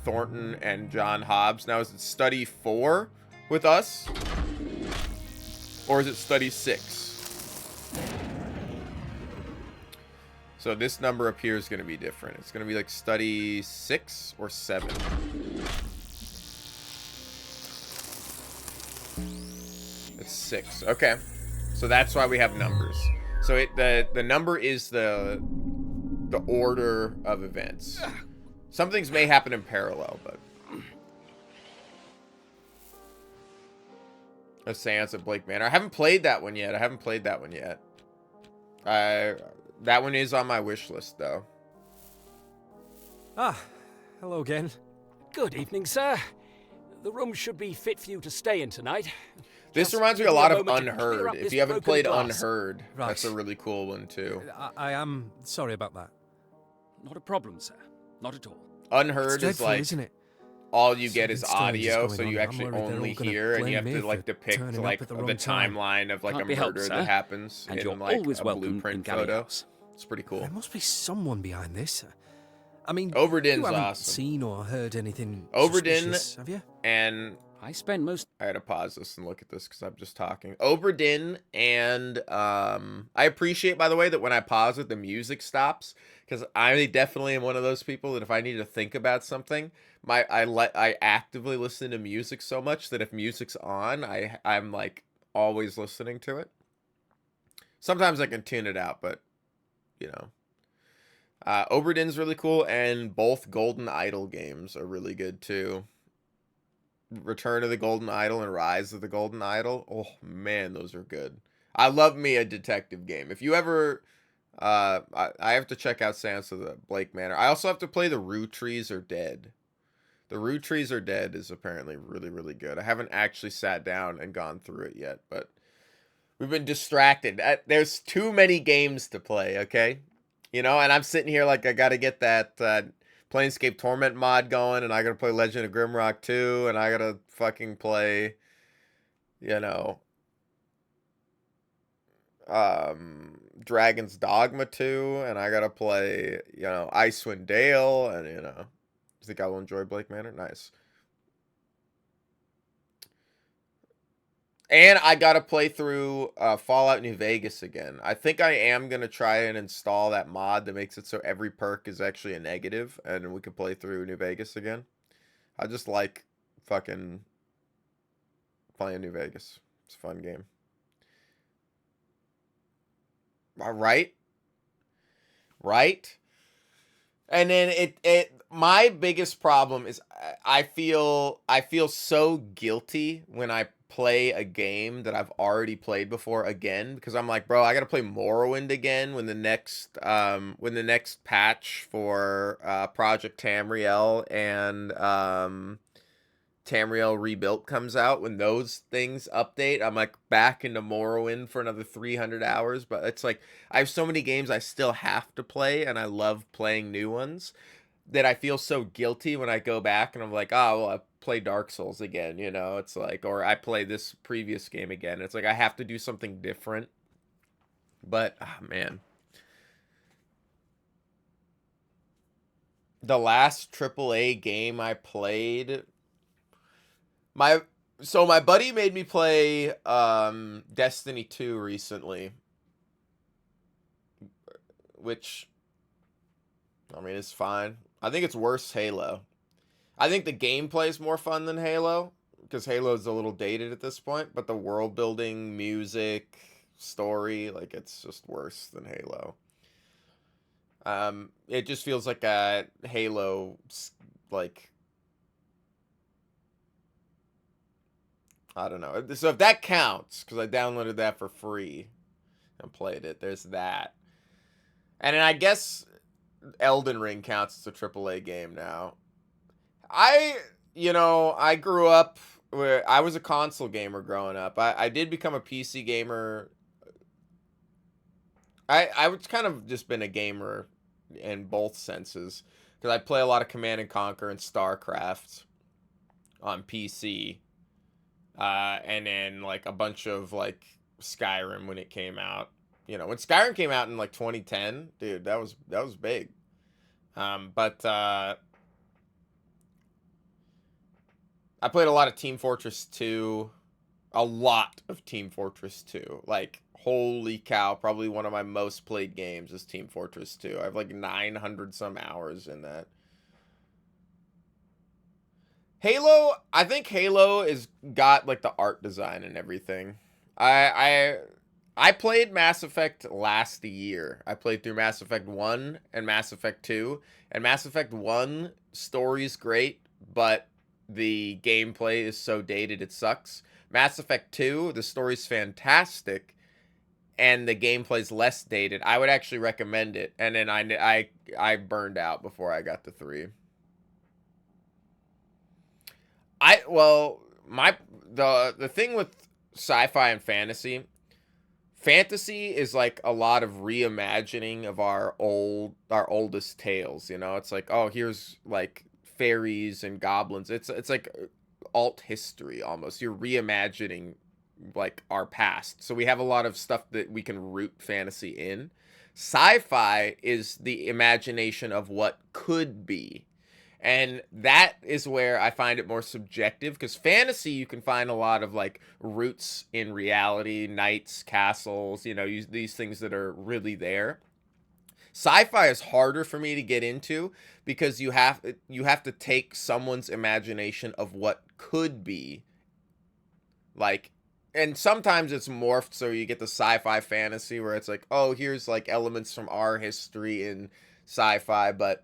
Speaker 1: Thornton and John Hobbs. Now is it study 4 with us? Or is it study 6? So this number up here is going to be different. It's going to be like study 6 or 7. It's 6. Okay. So that's why we have numbers. So the number is the order of events. Some things may happen in parallel, but a seance at Blake Manor. I haven't played that one yet. That one is on my wish list, though.
Speaker 10: Ah, hello again.
Speaker 3: Good evening, sir. The room should be fit for you to stay in tonight.
Speaker 1: This reminds me a lot of Unheard. If you haven't played Unheard, that's a really cool one, too.
Speaker 10: I am sorry about that.
Speaker 3: Not a problem, sir. Not at all.
Speaker 1: Unheard is like,
Speaker 10: isn't it?
Speaker 1: All you get is audio, so you actually only hear, and you have to like depict like the timeline of like a murder that happens in like a blueprint photo. It's pretty cool.
Speaker 10: There must be someone behind this. I mean,
Speaker 1: Obra Dinn's
Speaker 10: you haven't
Speaker 1: awesome.
Speaker 10: Seen or heard anything
Speaker 1: Obra Dinn,
Speaker 10: suspicious, have you?
Speaker 1: And
Speaker 3: I spend most.
Speaker 1: I had to pause this and look at this because I'm just talking. Obra Dinn, and I appreciate, by the way, that when I pause it, the music stops, because I definitely am one of those people that if I need to think about something, I actively listen to music so much that if music's on, I'm like always listening to it. Sometimes I can tune it out, but you know. Obra Dinn's really cool, and both Golden Idol games are really good too. Return of the Golden Idol and Rise of the Golden Idol. Oh man, those are good. I love me a detective game. If you ever, I have to check out Seance of the Blake Manor. I also have to play The Rue Trees Are Dead. The Rue Trees Are Dead is apparently really, really good. I haven't actually sat down and gone through it yet, but we've been distracted. There's too many games to play, okay? You know, and I'm sitting here like I got to get that Planescape Torment mod going, and I got to play Legend of Grimrock 2, and I got to fucking play, you know, Dragon's Dogma 2, and I gotta play, Icewind Dale, and, you think I will enjoy Blake Manor? Nice. And I gotta play through Fallout New Vegas again. I think I am gonna try and install that mod that makes it so every perk is actually a negative, and we can play through New Vegas again. I just like fucking playing New Vegas. It's a fun game. Right? Right? And then my biggest problem is I feel so guilty when I play a game that I've already played before again, because I'm like, bro, I gotta play Morrowind again when the next patch for Project Tamriel and Tamriel Rebuilt comes out. When those things update, I'm like back into Morrowind for another 300 hours. But it's like I have so many games I still have to play, and I love playing new ones, that I feel so guilty when I go back and I'm like, oh, well, I play Dark Souls again, it's like, or I play this previous game again. It's like I have to do something different. But, man. The last AAA game I played, my buddy made me play Destiny 2 recently, which, I mean, it's fine. I think it's worse Halo. I think the gameplay is more fun than Halo, because Halo is a little dated at this point, but the world building, music, story, like, it's just worse than Halo. It just feels like a Halo, like, I don't know. So if that counts, because I downloaded that for free and played it, there's that. And then I guess Elden Ring counts as a AAA game now. I grew up where I was a console gamer growing up. I did become a PC gamer. I was kind of just been a gamer in both senses, because I play a lot of Command and Conquer and StarCraft on PC. And then like a bunch of like Skyrim when it came out. When Skyrim came out in like 2010, dude, that was big. But I played a lot of Team Fortress 2. A lot of Team Fortress 2. Like, holy cow, probably one of my most played games is Team Fortress 2. I have like 900 some hours in that. Halo, I think Halo is got like the art design and everything. I played Mass Effect last year. I played through Mass Effect 1 and Mass Effect 2. And Mass Effect 1 story's great, but the gameplay is so dated it sucks. Mass Effect 2, the story's fantastic, and the gameplay's less dated. I would actually recommend it. And then I burned out before I got to 3. The thing with sci-fi and fantasy is like a lot of reimagining of our oldest tales. It's like, oh, here's like fairies and goblins. It's like alt history almost. You're reimagining like our past. So we have a lot of stuff that we can root fantasy in. Sci-fi is the imagination of what could be. And that is where I find it more subjective, because fantasy, you can find a lot of like roots in reality, knights, castles, these things that are really there. Sci-fi is harder for me to get into, because you have to take someone's imagination of what could be, like, and sometimes it's morphed, so you get the sci-fi fantasy where it's like, oh, here's like elements from our history in sci-fi, but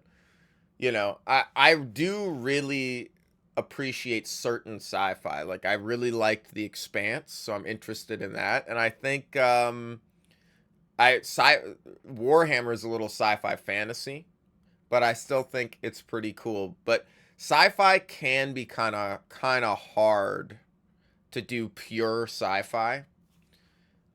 Speaker 1: I do really appreciate certain sci-fi. Like, I really liked The Expanse, so I'm interested in that. And I think Warhammer is a little sci-fi fantasy, but I still think it's pretty cool. But sci-fi can be kind of hard to do pure sci-fi.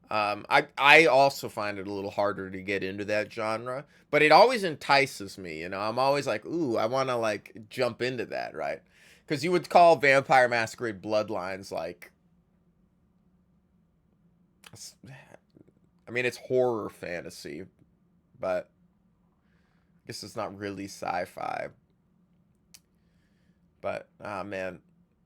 Speaker 1: I also find it a little harder to get into that genre, but it always entices me. I'm always like, ooh, I want to like jump into that, right? Because you would call Vampire Masquerade Bloodlines like I mean, it's horror fantasy, but I guess it's not really sci-fi. But, man,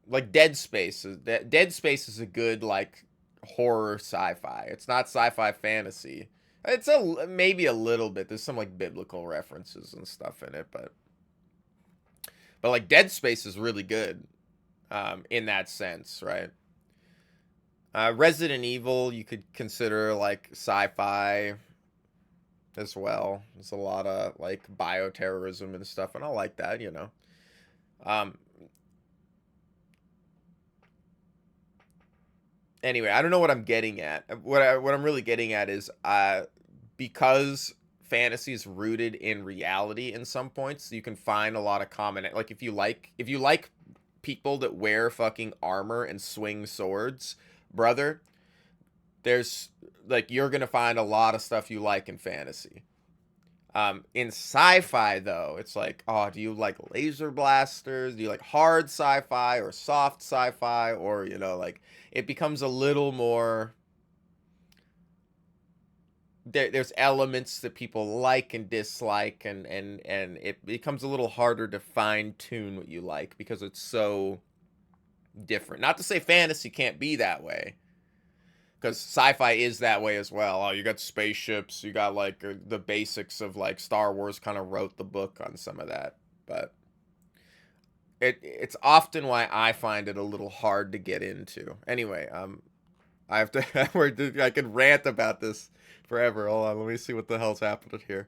Speaker 1: like Dead Space is a good, like, horror sci-fi. It's not sci-fi fantasy. It's maybe a little bit. There's some, like, biblical references and stuff in it, but like Dead Space is really good, in that sense, right? Resident Evil you could consider like sci-fi as well. There's a lot of like bioterrorism and stuff, and I like that, you know. Anyway, I don't know what I'm getting at. What I'm really getting at is because fantasy is rooted in reality in some points, you can find a lot of common, like if you like people that wear fucking armor and swing swords, brother, there's like you're going to find a lot of stuff you like in fantasy. In sci-fi though, it's like, oh, do you like laser blasters? Do you like hard sci-fi or soft sci-fi, or you know, like it becomes a little more there's elements that people like and dislike, and it becomes a little harder to fine tune what you like because it's so different. Not to say fantasy can't be that way, because sci-fi is that way as well. Oh, you got spaceships, you got like the basics of like Star Wars kind of wrote the book on some of that, but it's often why I find it a little hard to get into. Anyway, I have to I could rant about this forever. Hold on, let me see what the hell's happening here.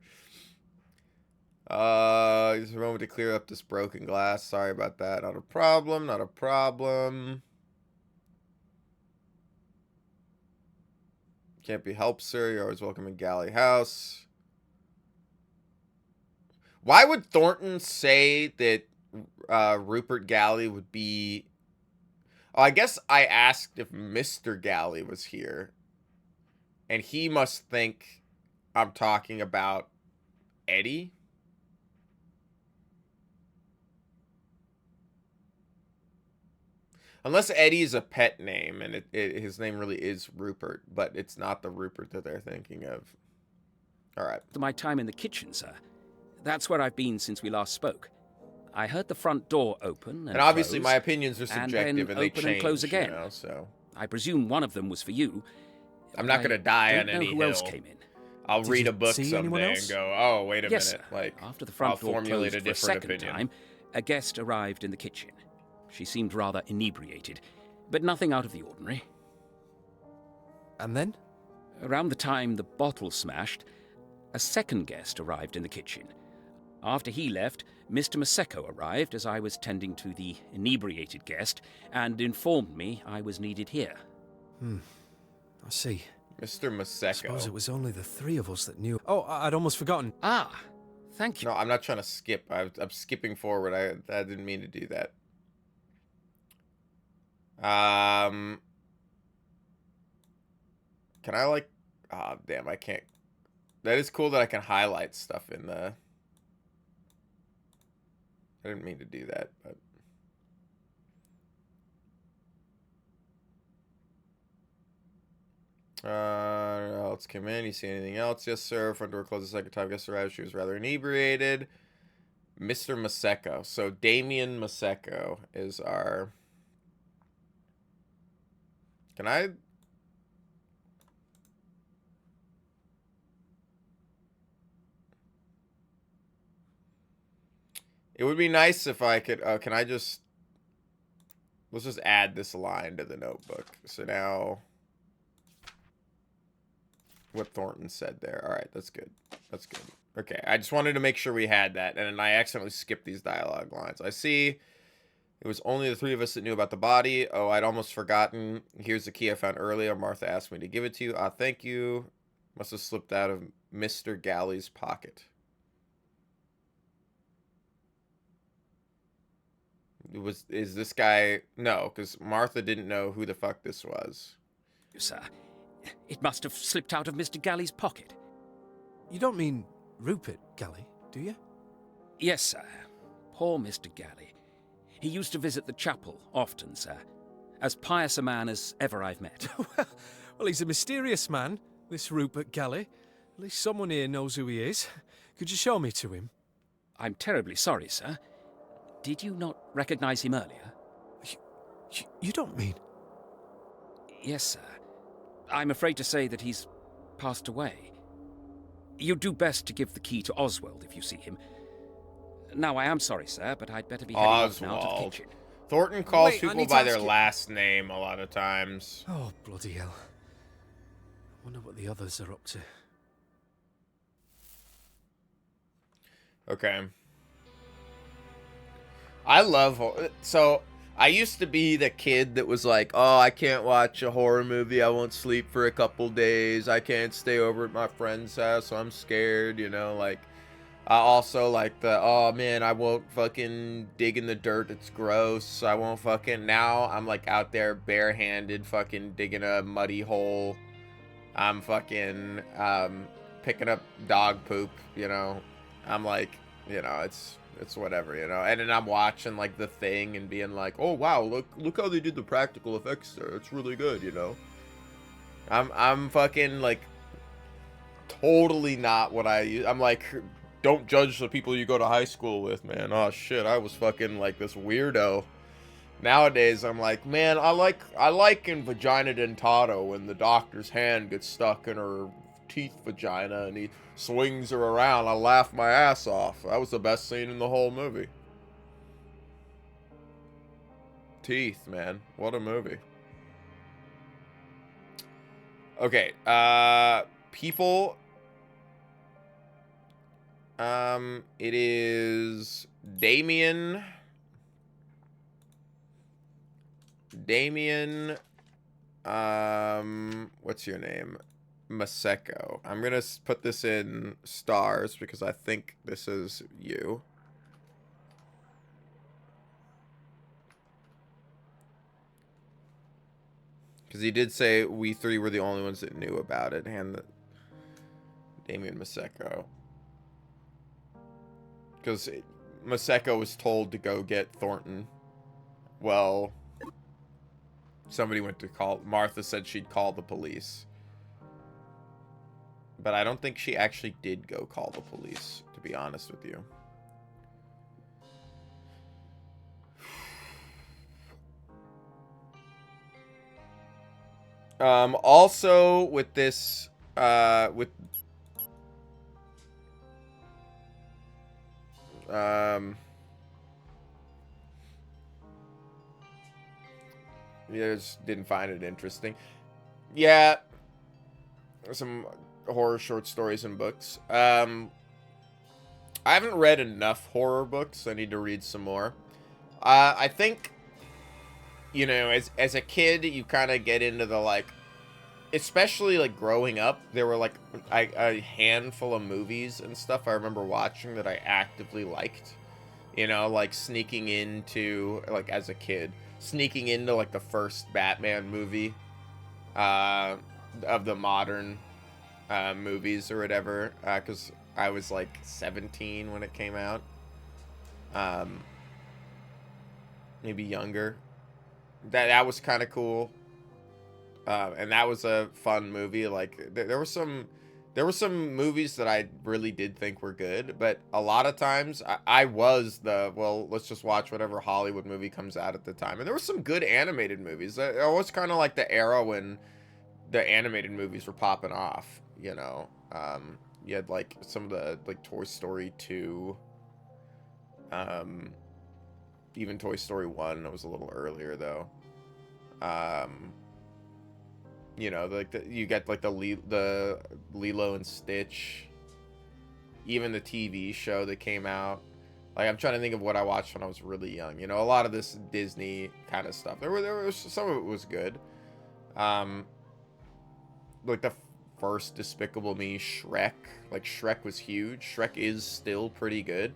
Speaker 1: Just a moment to clear up this broken glass. Sorry about that. Not a problem, not a problem. Can't be helped, sir. You're always welcome in Galley House. Why would Thornton say that Rupert Galley would be... Oh, I guess I asked if Mr. Galley was here. And he must think I'm talking about Eddie. Unless Eddie is a pet name, and his name really is Rupert, but it's not the Rupert that they're thinking of. All right.
Speaker 3: My time in the kitchen, sir. That's where I've been since we last spoke. I heard the front door open and
Speaker 1: obviously
Speaker 3: close,
Speaker 1: my opinions are subjective, and they
Speaker 3: open
Speaker 1: change,
Speaker 3: and close again.
Speaker 1: You know, so
Speaker 3: I presume one of them was for you.
Speaker 1: I'm not going to die on
Speaker 3: don't know
Speaker 1: any
Speaker 3: who
Speaker 1: hill.
Speaker 3: else came in.
Speaker 1: I'll read a book
Speaker 10: see anyone
Speaker 1: someday
Speaker 10: else?
Speaker 1: and go, oh, wait a
Speaker 3: Yes,
Speaker 1: minute.
Speaker 3: sir.
Speaker 1: Like,
Speaker 3: After the front
Speaker 1: I'll
Speaker 3: door
Speaker 1: formulate
Speaker 3: closed
Speaker 1: a
Speaker 3: for a
Speaker 1: different
Speaker 3: second
Speaker 1: opinion.
Speaker 3: time, a guest arrived in the kitchen. She seemed rather inebriated, but nothing out of the ordinary.
Speaker 10: And then?
Speaker 3: Around the time the bottle smashed, a second guest arrived in the kitchen. After he left, Mr. Maseko arrived as I was tending to the inebriated guest and informed me I was needed here.
Speaker 10: I see.
Speaker 1: Mr. Maseko.
Speaker 10: I suppose it was only the three of us that knew. Oh, I'd almost forgotten.
Speaker 3: Ah, thank you.
Speaker 1: No, I'm not trying to skip. I'm skipping forward. I didn't mean to do that. Can I like... Ah, damn, I can't... That is cool that I can highlight stuff in the... I didn't mean to do that, but... Else came in. You see anything else? Yes, sir. Front door closed the second time guest arrived. She was rather inebriated. Mr. Maseko. So Damien Maseko is our... Can I... It would be nice if I could... can I just... Let's just add this line to the notebook. So now... What Thornton said there. Alright, that's good. That's good. Okay, I just wanted to make sure we had that. And I accidentally skipped these dialogue lines. I see... It was only the three of us that knew about the body. Oh, I'd almost forgotten. Here's the key I found earlier. Martha asked me to give it to you. Thank you. Must have slipped out of Mr. Galley's pocket. Is this guy... No, because Martha didn't know who the fuck this was.
Speaker 3: Sir, it must have slipped out of Mr. Galley's pocket.
Speaker 10: You don't mean Rupert Galley, do you?
Speaker 3: Yes, sir. Poor Mr. Galley. He used to visit the chapel often, sir. As pious a man as ever I've met.
Speaker 10: Well, he's a mysterious man This Rupert Galley. At least someone here knows who he is. Could you show me to him?
Speaker 3: I'm terribly sorry, sir. Did you not recognize him earlier?
Speaker 10: You don't mean...
Speaker 3: Yes, sir. I'm afraid to say that he's passed away. You'd do best to give the key to Oswald if you see him. Now, I am sorry, sir, but I'd better be heading off now to the
Speaker 1: Oswald.
Speaker 3: kitchen.
Speaker 1: Thornton calls
Speaker 10: Wait, I
Speaker 1: people
Speaker 10: need to
Speaker 1: by their
Speaker 10: ask you-
Speaker 1: last name a lot of times.
Speaker 10: Oh, bloody hell. I wonder what the others are up to.
Speaker 1: Okay. I love... So, I used to be the kid that was like, oh, I can't watch a horror movie. I won't sleep for a couple days. I can't stay over at my friend's house, so I'm scared, you know, like... I also like the, oh man, I won't fucking dig in the dirt. It's gross. I won't fucking... Now, I'm like out there barehanded fucking digging a muddy hole. I'm fucking picking up dog poop, you know. I'm like, you know, it's whatever, you know. And then I'm watching like The Thing and being like, oh wow, look how they did the practical effects there. It's really good, you know. I'm fucking like totally not what I use. I'm like, don't judge the people you go to high school with, man. Oh shit, I was fucking like this weirdo. Nowadays, I'm like, man, I like in Vagina Dentata when the doctor's hand gets stuck in her teeth vagina and he swings her around. I laugh my ass off. That was the best scene in the whole movie. Teeth, man. What a movie. Okay, people... it is Damien, what's your name? Maseko. I'm gonna put this in stars because I think this is you. Because he did say we three were the only ones that knew about it, and Damien Maseko. Because Maseko was told to go get Thornton. Well, somebody went to call... Martha said she'd call the police. But I don't think she actually did go call the police, to be honest with you. Also, with this... Yeah, just didn't find it interesting. Yeah, some horror short stories and books. I haven't read enough horror books. I need to read some more. I think, you know, as a kid, you kind of get into the, like, especially, like, growing up, there were, like, a handful of movies and stuff I remember watching that I actively liked. You know, like, sneaking into, like, as a kid, sneaking into, like, the first Batman movie of the modern movies or whatever, because I was, like, 17 when it came out. Maybe younger. That was kind of cool. And that was a fun movie. Like, there were some movies that I really did think were good, but a lot of times I was well, let's just watch whatever Hollywood movie comes out at the time. And there were some good animated movies. It was kind of like the era when the animated movies were popping off, you know. You had, like, some of the, like, Toy Story 2, even Toy Story 1. It was a little earlier, though. You know, like, you get, like, the Lilo and Stitch, even the TV show that came out. Like, I'm trying to think of what I watched when I was really young. You know, a lot of this Disney kind of stuff. There was some of it was good. Like the first Despicable Me, Shrek. Like, Shrek was huge. Shrek is still pretty good.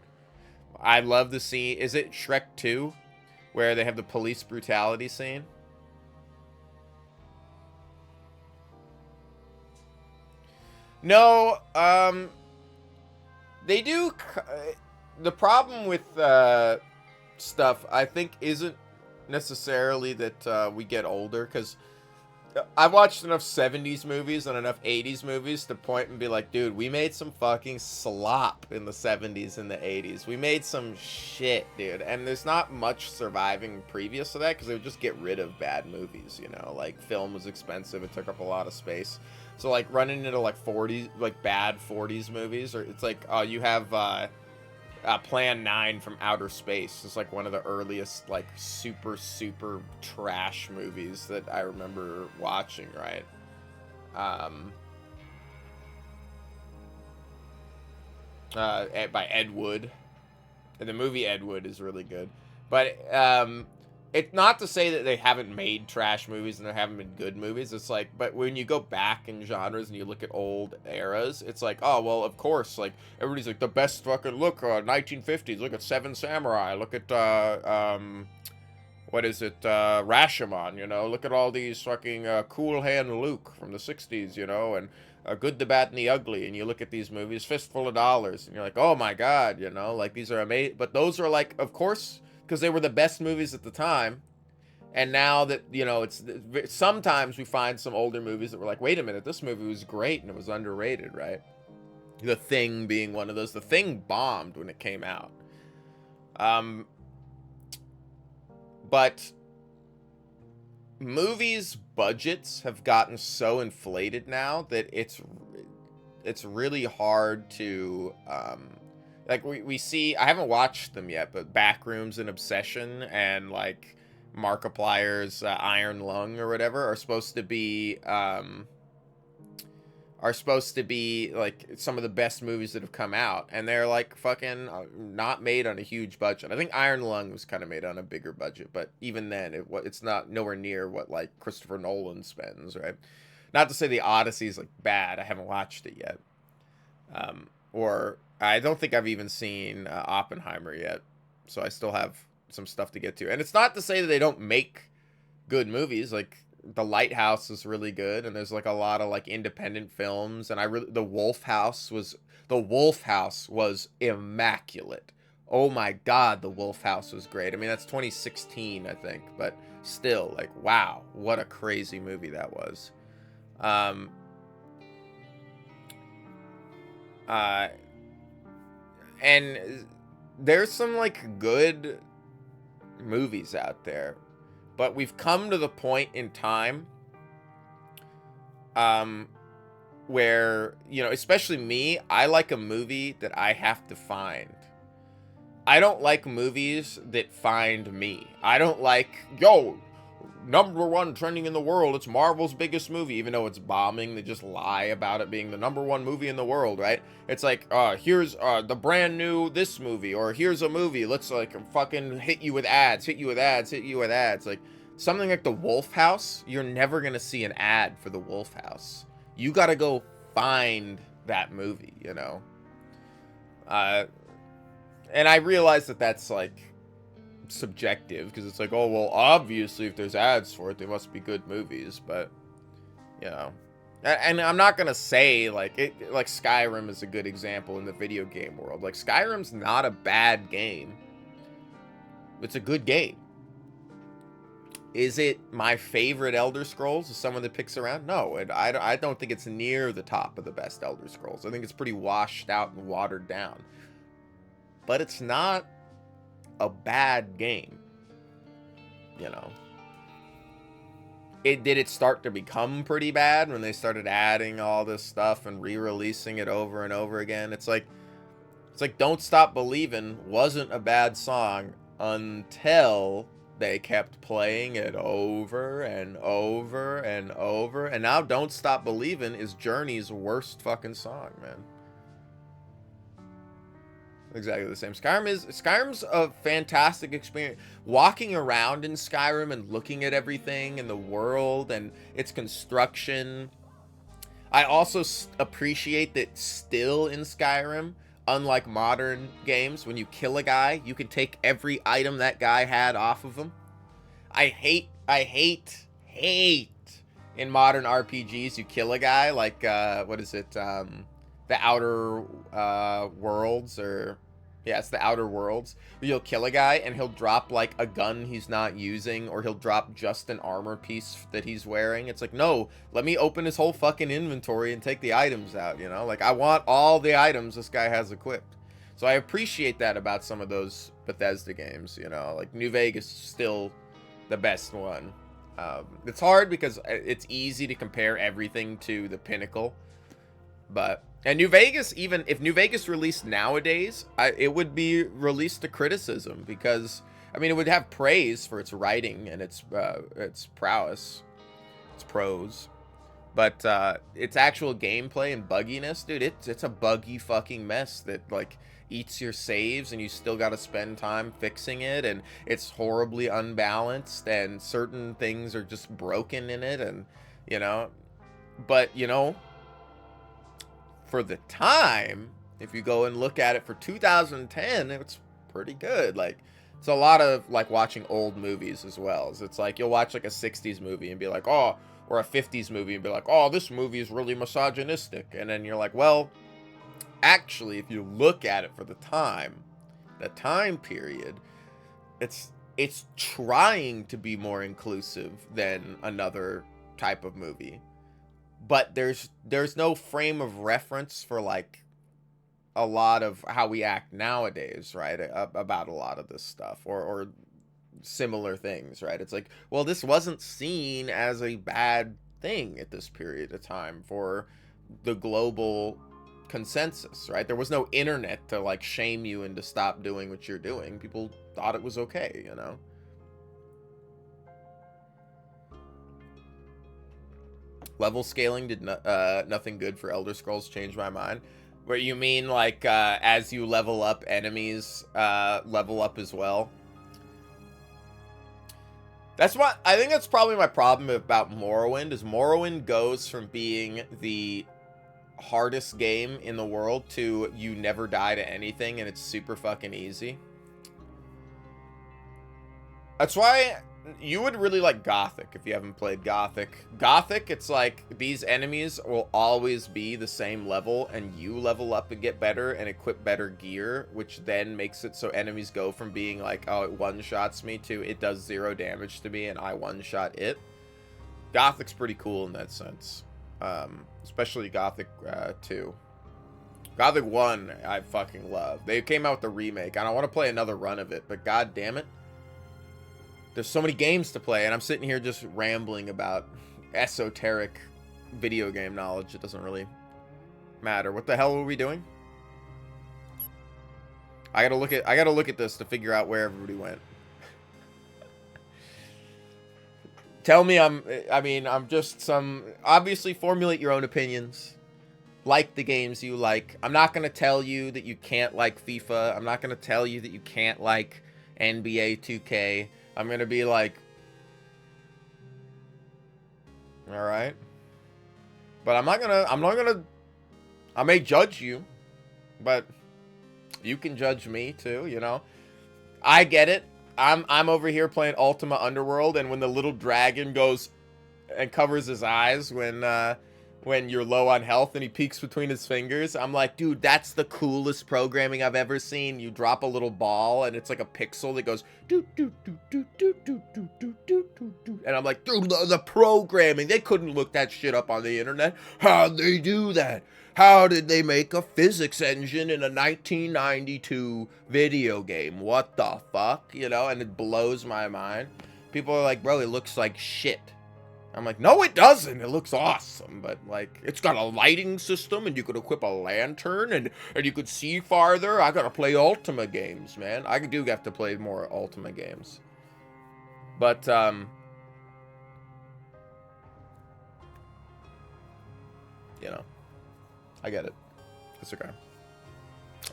Speaker 1: I love the scene. Is it Shrek 2? Where they have the police brutality scene? No, they do... The problem with stuff, I think, isn't necessarily that we get older, because I've watched enough 70s movies and enough 80s movies to point and be like, dude, we made some fucking slop in the 70s and the 80s. We made some shit, dude. And there's not much surviving previous to that because they would just get rid of bad movies, you know? Like, film was expensive. It took up a lot of space. So, like, running into, like, 40s, like, bad 40s movies, or it's like, you have, Plan 9 from Outer Space is like one of the earliest like super trash movies that I remember watching, right? By Ed Wood. And the movie Ed Wood is really good. But it's not to say that they haven't made trash movies and there haven't been good movies. It's like, but when you go back in genres and you look at old eras, it's like, oh, well, of course, like, everybody's like, the best fucking, look, 1950s, look at Seven Samurai, look at, what is it, Rashomon, you know, look at all these fucking, Cool Hand Luke from the 60s, you know, and Good, the Bad, and the Ugly, and you look at these movies, Fistful of Dollars, and you're like, oh my god, you know, like, these are amazing, but those are like, of course, because they were the best movies at the time. And now that, you know, it's sometimes we find some older movies that we're like, wait a minute, this movie was great and it was underrated, right? The Thing being one of those. The Thing bombed when it came out. But movies' budgets have gotten so inflated now that it's really hard to like we see, I haven't watched them yet, but Backrooms and Obsession and like Markiplier's Iron Lung or whatever are supposed to be like some of the best movies that have come out, and they're like fucking not made on a huge budget. I think Iron Lung was kind of made on a bigger budget, but even then it's not nowhere near what like Christopher Nolan spends, right? Not to say the Odyssey is like bad. I haven't watched it yet. Or I don't think I've even seen Oppenheimer yet, so I still have some stuff to get to. And it's not to say that they don't make good movies. Like The Lighthouse is really good, and there's like a lot of like independent films. And The Wolf House was immaculate. Oh my god, The Wolf House was great. I mean, that's 2016, I think, but still, like, wow, what a crazy movie that was. And there's some like good movies out there, but we've come to the point in time where, you know, especially me, I like a movie that I have to find. I don't like movies that find me. I don't like, yo, #1 trending in the world, it's Marvel's biggest movie, even though it's bombing. They just lie about it being the #1 movie in the world, right? It's like, here's the brand new this movie, or here's a movie, let's like fucking hit you with ads. Like something like The Wolf House, you're never gonna see an ad for The Wolf House. You gotta go find that movie, you know? And I realize that that's like subjective, because it's like, oh, well, obviously if there's ads for it, they must be good movies, but, you know. And I'm not gonna say, like, Skyrim is a good example in the video game world. Like, Skyrim's not a bad game. It's a good game. Is it my favorite Elder Scrolls? Is someone that picks around? No, I don't think it's near the top of the best Elder Scrolls. I think it's pretty washed out and watered down. But it's not a bad game, you know. Did it start to become pretty bad when they started adding all this stuff and re-releasing it over and over again? It's like Don't Stop Believin' wasn't a bad song until they kept playing it over and over and over, and now Don't Stop Believin' is Journey's worst fucking song, man. Exactly the same. Skyrim's a fantastic experience. Walking around in Skyrim and looking at everything in the world and its construction. I also appreciate that still in Skyrim, unlike modern games, when you kill a guy, you can take every item that guy had off of him. I hate in modern RPGs, you kill a guy, like, what is it, the Outer Worlds, or Yeah, it's the Outer Worlds. Where you'll kill a guy and he'll drop like a gun he's not using, or he'll drop just an armor piece that he's wearing. It's like, no, let me open his whole fucking inventory and take the items out, you know? Like, I want all the items this guy has equipped. So I appreciate that about some of those Bethesda games, you know? Like, New Vegas is still the best one. It's hard because it's easy to compare everything to the pinnacle. But... And New Vegas, even if New Vegas released nowadays, it would be released to criticism because, I mean, it would have praise for its writing and its prowess, its prose, but its actual gameplay and bugginess, dude, it's a buggy fucking mess that like eats your saves and you still got to spend time fixing it, and it's horribly unbalanced and certain things are just broken in it, and you know, but you know. For the time, if you go and look at it for 2010, it's pretty good. Like, it's a lot of like watching old movies as well. So it's like you'll watch like a 60s movie and be like, oh, or a 50s movie and be like, oh, this movie is really misogynistic. And then you're like, well, actually, if you look at it for the time period, it's trying to be more inclusive than another type of movie. But there's no frame of reference for like a lot of how we act nowadays, right? About a lot of this stuff or similar things, right? It's like, well, this wasn't seen as a bad thing at this period of time for the global consensus, right? There was no internet to like shame you into stop doing what you're doing. People thought it was okay, you know? Level scaling did nothing good for Elder Scrolls. Changed my mind. Where you mean like as you level up, enemies level up as well? That's what I think. That's probably my problem about Morrowind. Is Morrowind goes from being the hardest game in the world to you never die to anything and it's super fucking easy. That's why you would really like Gothic if you haven't played Gothic. Gothic, it's like these enemies will always be the same level and you level up and get better and equip better gear, which then makes it so enemies go from being like, oh, it one-shots me to it does 0 damage to me and I one-shot it. Gothic's pretty cool in that sense. Especially Gothic 2. Gothic 1, I fucking love. They came out with the remake. I don't want to play another run of it, but god damn it. There's so many games to play, and I'm sitting here just rambling about esoteric video game knowledge. It doesn't really matter. What the hell were we doing? I gotta look at this to figure out where everybody went. Tell me I'm just some... Obviously, formulate your own opinions. Like the games you like. I'm not gonna tell you that you can't like FIFA. I'm not gonna tell you that you can't like NBA 2K. I'm gonna be like, all right, but I'm not gonna, I may judge you, but you can judge me too, you know? I get it. I'm over here playing Ultima Underworld, and when the little dragon goes and covers his eyes when you're low on health and he peeks between his fingers, I'm like, dude, that's the coolest programming I've ever seen. You drop a little ball and it's like a pixel that goes do do do do do do do do do do do, and I'm like, dude, the programming, they couldn't look that shit up on the internet. How'd they do that? How did they make a physics engine in a 1992 video game? What the fuck? You know, and it blows my mind. People are like, bro, it looks like shit. I'm like, no, it doesn't. It looks awesome, but like, it's got a lighting system, and you could equip a lantern, and you could see farther. I gotta play Ultima games, man. I do have to play more Ultima games, but you know, I get it. It's okay.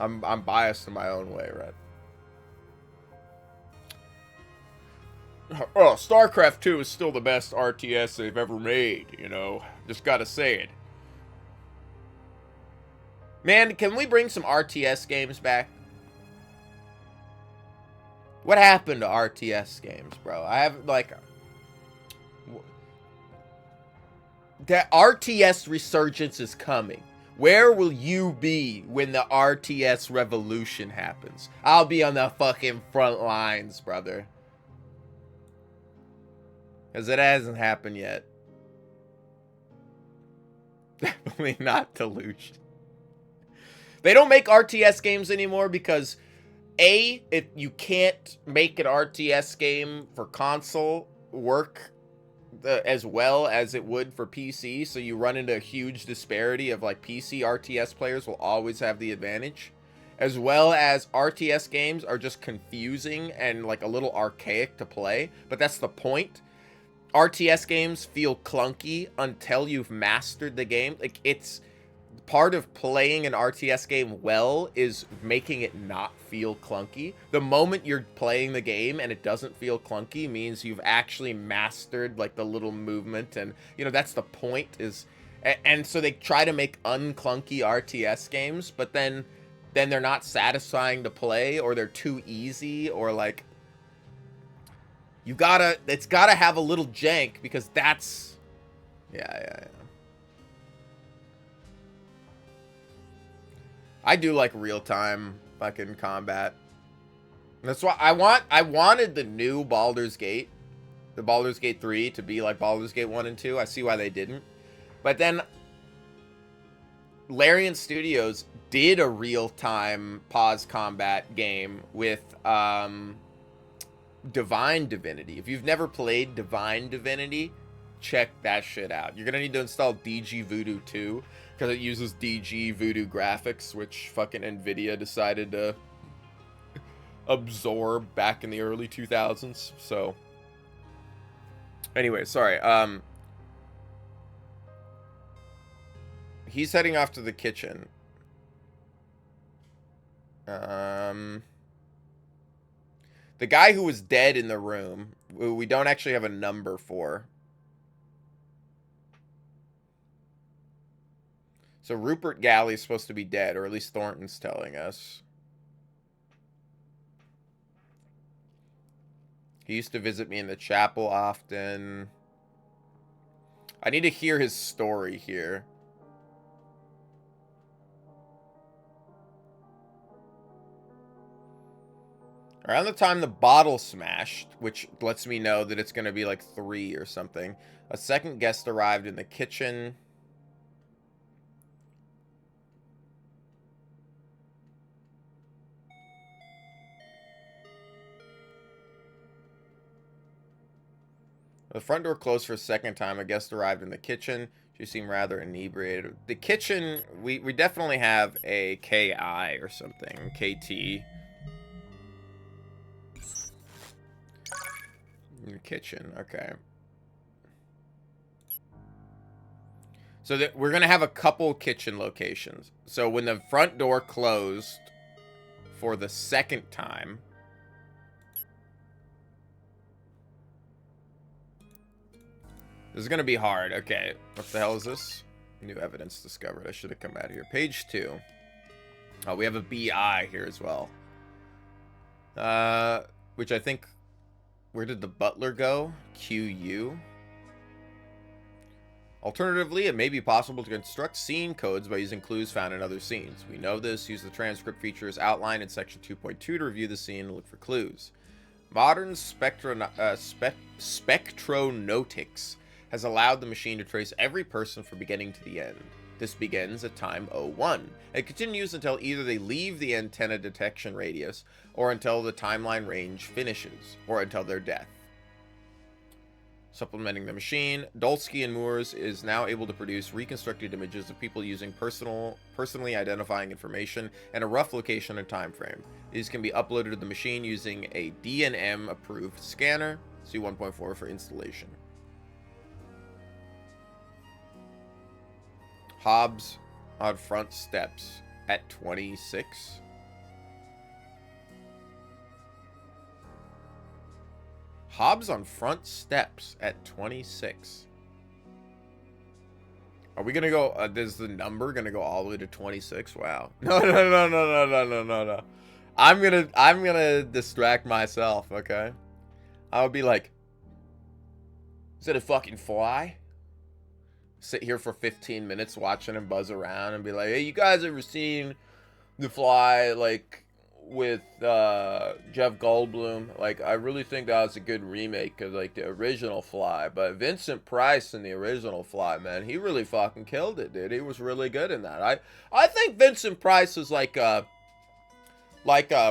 Speaker 1: I'm biased in my own way, right? Oh, StarCraft 2 is still the best RTS they've ever made, you know? Just gotta say it. Man, can we bring some RTS games back? What happened to RTS games, bro? I have, like... The RTS resurgence is coming. Where will you be when the RTS revolution happens? I'll be on the fucking front lines, brother. Because it hasn't happened yet. Definitely not Delusion. They don't make RTS games anymore because if you can't make an RTS game for console work as well as it would for PC, so you run into a huge disparity of like PC RTS players will always have the advantage, as well as RTS games are just confusing and like a little archaic to play, but that's the point. RTS games feel clunky until you've mastered the game. Like, it's part of playing an RTS game well is making it not feel clunky. The moment you're playing the game and it doesn't feel clunky means you've actually mastered like the little movement, and you know that's the point. And so they try to make unclunky RTS games, but then they're not satisfying to play, or they're too easy, or like it's gotta have a little jank, because that's yeah. I do like real-time fucking combat. That's why I wanted the new Baldur's Gate, the Baldur's Gate 3 to be like Baldur's Gate 1 and 2. I see why they didn't. But then Larian Studios did a real-time pause combat game with Divine Divinity. If you've never played Divine Divinity, check that shit out. You're gonna need to install DG Voodoo 2 because it uses DG Voodoo graphics, which fucking Nvidia decided to absorb back in the early 2000s. So anyway, sorry. He's heading off to the kitchen. The guy who was dead in the room, who we don't actually have a number for. So Rupert Galley is supposed to be dead, or at least Thornton's telling us. He used to visit me in the chapel often. I need to hear his story here. Around the time the bottle smashed, which lets me know that it's going to be like 3 or something, a second guest arrived in the kitchen. The front door closed for a second time. A guest arrived in the kitchen. She seemed rather inebriated. The kitchen, we definitely have a KI or something. KT. In the kitchen, okay. So that we're gonna have a couple kitchen locations. So when the front door closed for the second time, this is gonna be hard. Okay, what the hell is this? New evidence discovered. I should have come out of here. Page 2. Oh, we have a BI here as well. Which I think, where did the butler go? QU. Alternatively, it may be possible to construct scene codes by using clues found in other scenes. We know this. Use the transcript features outlined in section 2.2 to review the scene and look for clues. Modern spectronotics has allowed the machine to trace every person from beginning to the end. This begins at time 01. It continues until either they leave the antenna detection radius, or until the timeline range finishes, or until their death. Supplementing the machine, Dolsky and Moores is now able to produce reconstructed images of people using personally identifying information and a rough location and time frame. These can be uploaded to the machine using a DNM approved scanner. See 1.4 for installation. Hobbs on front steps at 26. Hobbs on front steps at 26. Are we gonna go? Is the number gonna go all the way to 26? Wow. No. I'm gonna distract myself. Okay. I would be like, is it a fucking fly? sit here for 15 minutes watching him buzz around and be like, hey, you guys ever seen The Fly, like, with Jeff Goldblum? Like, I really think that was a good remake of, like, the original Fly. But Vincent Price in the original Fly, man, he really fucking killed it, dude. He was really good in that. I think Vincent Price is like a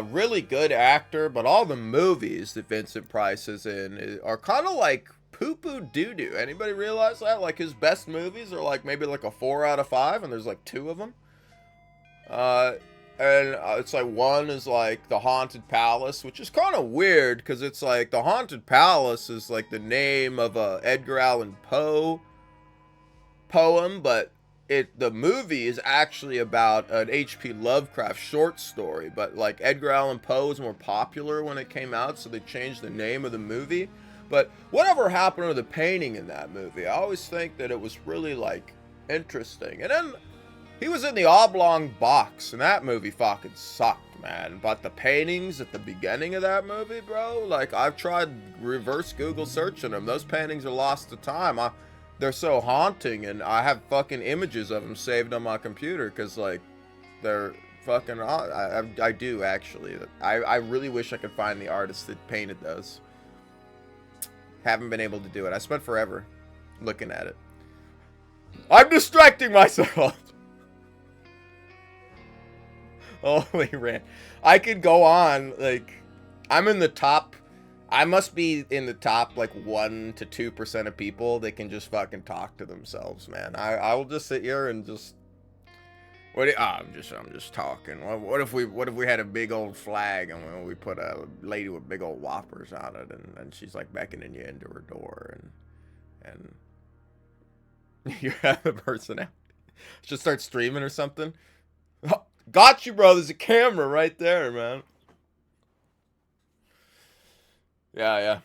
Speaker 1: really good actor, but all the movies that Vincent Price is in are kind of like poo-poo doo-doo. Anybody realize that? Like, his best movies are like maybe like a 4 out of 5, and there's like 2 of them. It's like one is like The Haunted Palace, which is kind of weird because it's like The Haunted Palace is like the name of a Edgar Allan Poe poem, but the movie is actually about an H.P. Lovecraft short story, but like Edgar Allan Poe was more popular when it came out, so they changed the name of the movie. But whatever happened to the painting in that movie? I always think that it was really like interesting. And then he was in The Oblong Box, and that movie fucking sucked, man. But the paintings at the beginning of that movie, bro, like I've tried reverse Google searching them. Those paintings are lost to time. They're so haunting, and I have fucking images of them saved on my computer because, like, they're fucking... I do, actually. I really wish I could find the artist that painted those. Haven't been able to do it. I spent forever looking at it. I'm distracting myself! Holy rant. I could go on, like... I'm in the top... I must be in the top, like, 1 to 2% of people that can just fucking talk to themselves, man. I will just sit here and just... I'm just talking. What if we had a big old flag and we put a lady with big old whoppers on it, and she's, like, beckoning you into her door, and you have the personality. Just start streaming or something. Oh, got you, bro. There's a camera right there, man. Yeah.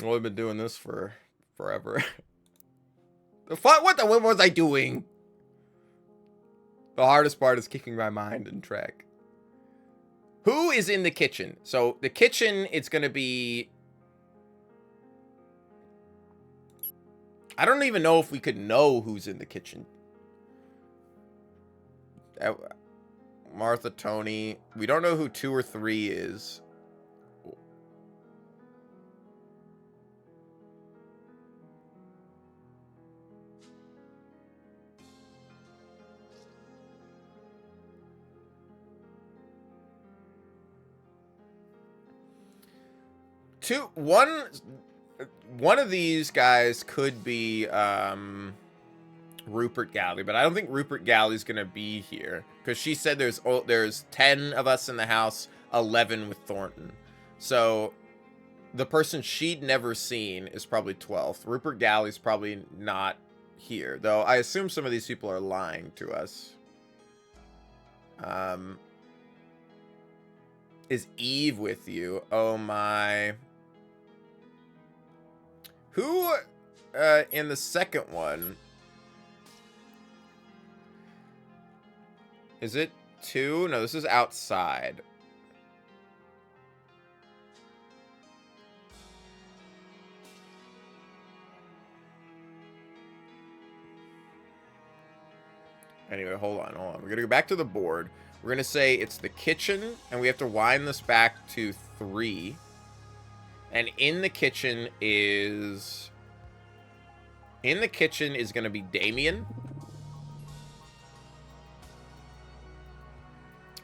Speaker 1: Well, we've been doing this for forever. What was I doing? The hardest part is keeping my mind in track. Who is in the kitchen? So, the kitchen, it's going to be... I don't even know if we could know who's in the kitchen. Martha, Tony. We don't know who 2 or 3 is. One of these guys could be Rupert Galley, but I don't think Rupert Galley's gonna be here because she said there's 10 of us in the house, 11 with Thornton. So the person she'd never seen is probably 12th. Rupert Galley's probably not here, though. I assume some of these people are lying to us. Is Eve with you? Oh my. Who, in the second one, is it 2? No, this is outside. Anyway, hold on. We're going to go back to the board. We're going to say it's the kitchen, and we have to wind this back to 3. And in the kitchen is going to be Damien.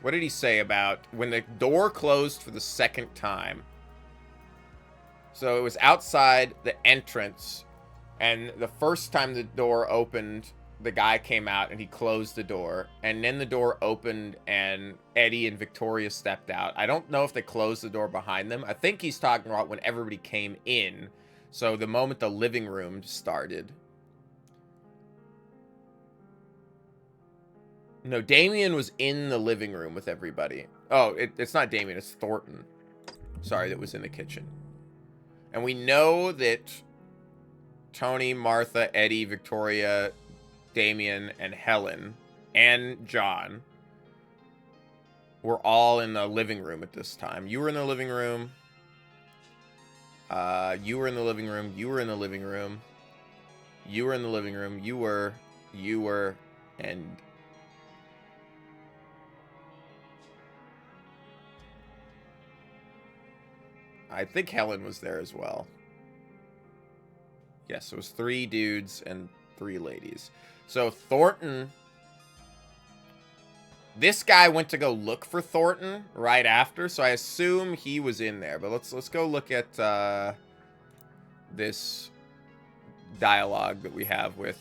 Speaker 1: What did he say about when the door closed for the second time? So it was outside the entrance, and the first time the door opened, the guy came out and he closed the door, and then the door opened and Eddie and Victoria stepped out. I don't know if they closed the door behind them. I think he's talking about when everybody came in. So the moment the living room started. No, Damien was in the living room with everybody. Oh, it's not Damien, it's Thornton. Sorry, that was in the kitchen. And we know that Tony, Martha, Eddie, Victoria, Damien, and Helen, and John were all in the living room at this time. You were in the living room. You were in the living room. You were in the living room. You were in the living room. You were, and I think Helen was there as well. Yes, it was 3 dudes and 3 ladies. So Thornton, this guy went to go look for Thornton right after, so I assume he was in there. But let's go look at this dialogue that we have with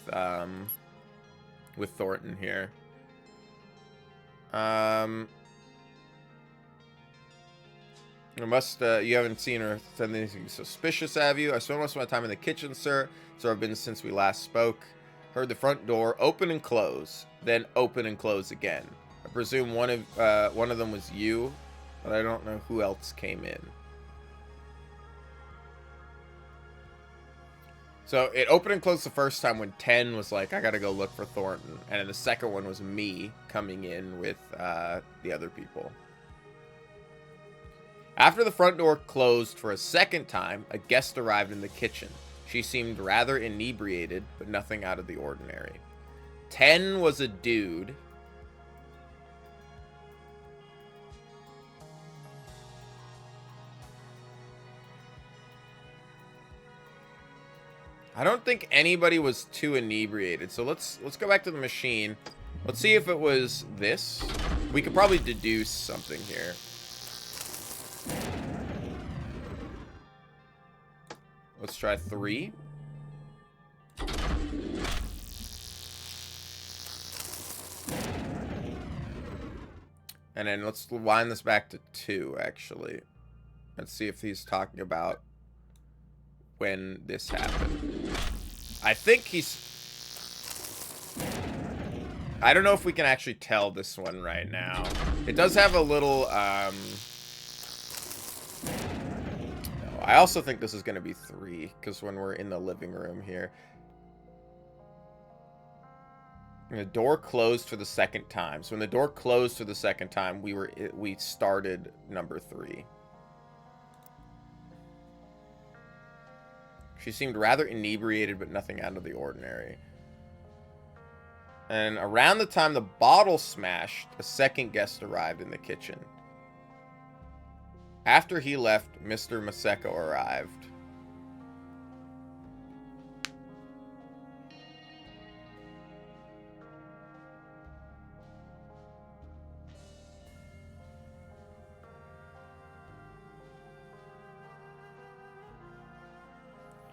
Speaker 1: Thornton here. You haven't seen or said anything suspicious, have you? I spent most of my time in the kitchen, sir. So I've been since we last spoke. Heard the front door open and close, then open and close again. I presume one of them was you, but I don't know who else came in. So it opened and closed the first time when 10 was like, I gotta go look for Thornton. And then the second one was me coming in with the other people. After the front door closed for a second time, a guest arrived in the kitchen. She seemed rather inebriated, but nothing out of the ordinary. 10 was a dude. I don't think anybody was too inebriated. So let's go back to the machine. Let's see if it was this. We could probably deduce something here. Let's try 3. And then let's wind this back to 2, actually. Let's see if he's talking about when this happened. I think he's... I don't know if we can actually tell this one right now. It does have a little... I also think this is going to be 3, because when we're in the living room here. And the door closed for the second time. So when the door closed for the second time, we started number 3. She seemed rather inebriated, but nothing out of the ordinary. And around the time the bottle smashed, a second guest arrived in the kitchen. After he left, Mr. Maseko arrived.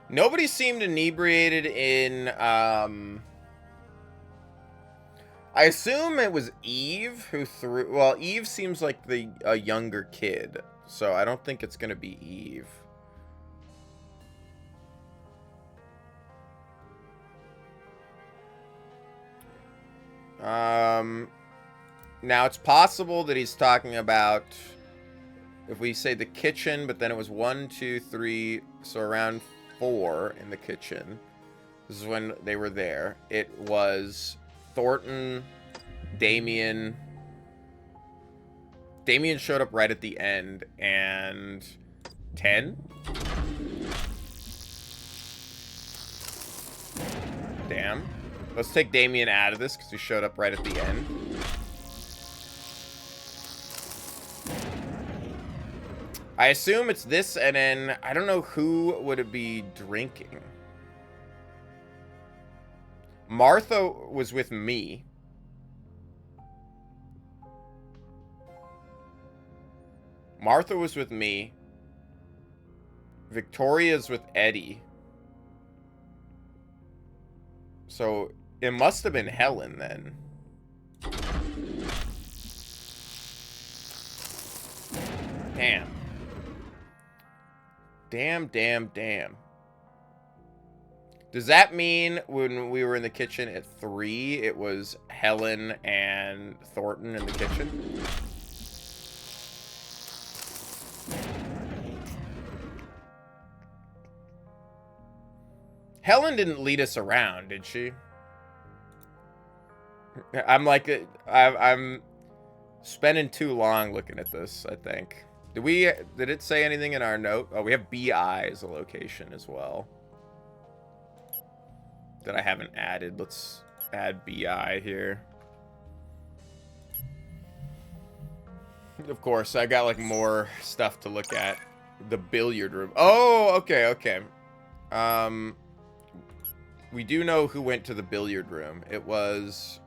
Speaker 1: Nobody seemed inebriated in, I assume it was Eve who threw... Well, Eve seems like a younger kid, so I don't think it's going to be Eve. Now, it's possible that he's talking about... If we say the kitchen, but then it was 1, 2, 3, so around 4 in the kitchen. This is when they were there. It was Thornton, Damien. Damien showed up right at the end, and 10? Damn. Let's take Damien out of this because he showed up right at the end. I assume it's this, and then I don't know who would it be drinking. Martha was with me. Martha was with me. Victoria's with Eddie. So it must have been Helen then. Damn. Damn. Does that mean when we were in the kitchen at 3, it was Helen and Thornton in the kitchen? Helen didn't lead us around, did she? I'm spending too long looking at this, I think. Did it say anything in our note? Oh, we have BI as a location as well. that I haven't added. Let's add BI here. Of course, I got like more stuff to look at. The billiard room. Oh, okay, okay. We do know who went to the billiard room. It was...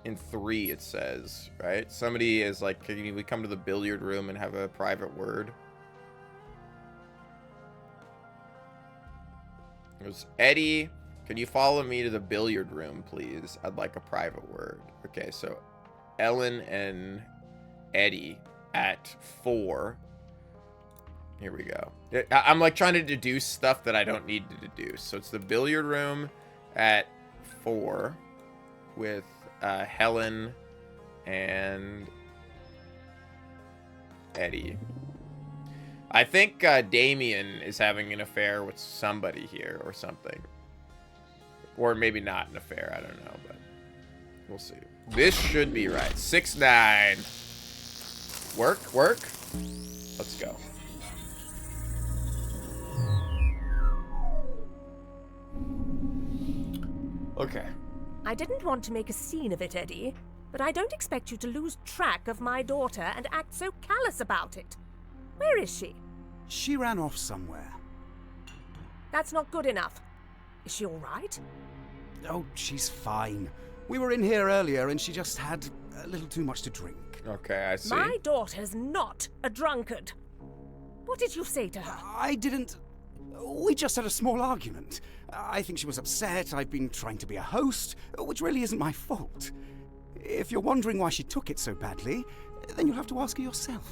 Speaker 1: in 3, it says, right? Somebody is like, can we come to the billiard room and have a private word? It was Eddie... Can you follow me to the billiard room, please? I'd like a private word. Okay, so Ellen and Eddie at 4. Here we go. I'm like trying to deduce stuff that I don't need to deduce. So it's the billiard room at 4 with Helen and Eddie. I think Damien is having an affair with somebody here or something. Or maybe not an affair, I don't know, but we'll see. This should be right. 6-9. Work, work. Let's go. Okay.
Speaker 7: I didn't want to make a scene of it, Eddie, but I don't expect you to lose track of my daughter and act so callous about it. Where is she?
Speaker 5: She ran off somewhere.
Speaker 7: That's not good enough. Is she all right?
Speaker 5: Oh, she's fine. We were in here earlier and she just had a little too much to drink.
Speaker 1: Okay, I see.
Speaker 7: My daughter's not a drunkard. What did you say to her?
Speaker 5: I didn't... We just had a small argument. I think she was upset. I've been trying to be a host, which really isn't my fault. If you're wondering why she took it so badly, then you'll have to ask her yourself.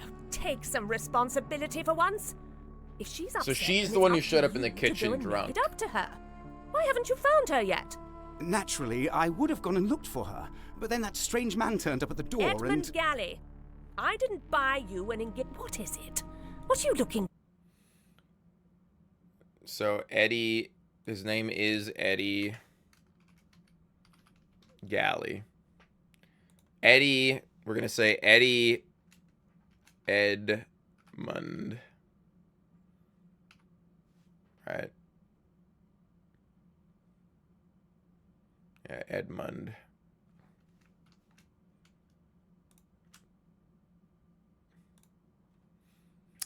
Speaker 7: Oh, take some responsibility for once. If she's upset,
Speaker 1: so she's
Speaker 7: then
Speaker 1: the one who
Speaker 7: it's
Speaker 1: showed
Speaker 7: up
Speaker 1: up in the
Speaker 7: to you to go
Speaker 1: kitchen
Speaker 7: and
Speaker 1: drunk.
Speaker 7: make it up to her. Why haven't you found her yet?
Speaker 5: Naturally, I would have gone and looked for her, but then that strange man turned up at the door
Speaker 7: Edmund Galley. I didn't buy you an engagement. What is it? What are you looking?
Speaker 1: So Eddie, his name is Eddie Galley. Eddie, we're gonna say Eddie Edmund. Right. Yeah, Edmund.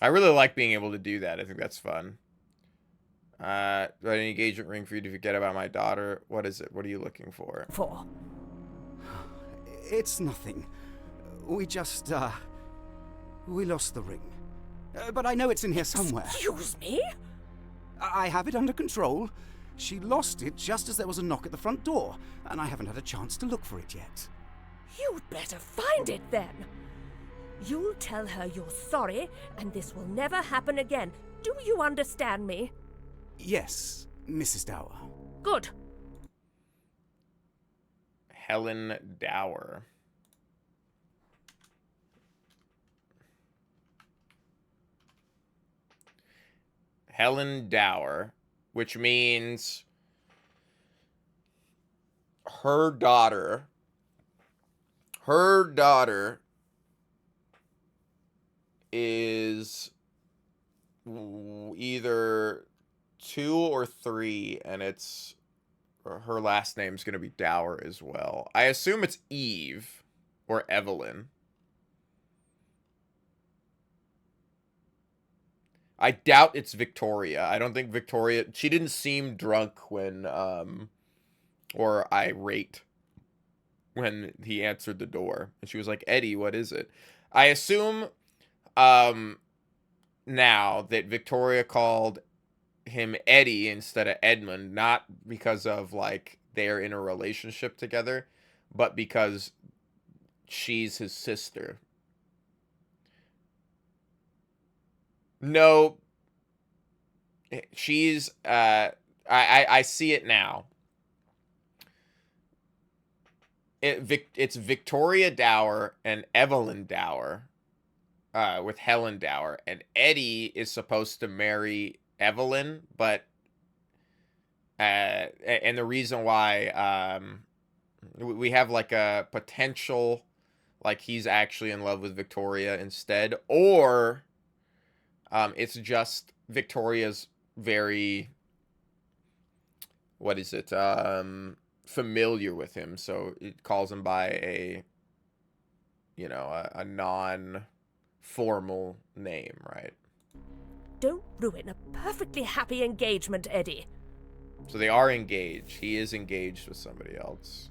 Speaker 1: I really like being able to do that. I think that's fun. An engagement ring for you to forget about my daughter. What is it? What are you looking for?
Speaker 5: It's nothing. We just, we lost the ring. But I know it's in here somewhere.
Speaker 7: Excuse me?
Speaker 5: I have it under control. She lost it just as there was a knock at the front door, and I haven't had a chance to look for it yet.
Speaker 7: You'd better find it then. You'll tell her you're sorry, and this will never happen again. Do you understand me?
Speaker 5: Yes, Mrs. Dower.
Speaker 7: Good.
Speaker 1: Helen Dower. Helen Dower, which means her daughter is either 2 or 3, and it's her last name's gonna be Dower as well. I assume it's Eve or Evelyn. I doubt it's Victoria. I don't think Victoria... She didn't seem drunk when, or irate when he answered the door. And she was like, Eddie, what is it? I assume, now that Victoria called him Eddie instead of Edmund, not because of, like, they're in a relationship together, but because she's his sister. No, she's, I see it now. It's Victoria Dower and Evelyn Dower, with Helen Dower, and Eddie is supposed to marry Evelyn, but, and the reason why, we have, like, a potential, like, he's actually in love with Victoria instead, or It's just Victoria's very, what is it, familiar with him, so it calls him by a, you know, a non-formal name, right?
Speaker 7: Don't ruin a perfectly happy engagement, Eddie.
Speaker 1: So they are engaged. He is engaged with somebody else.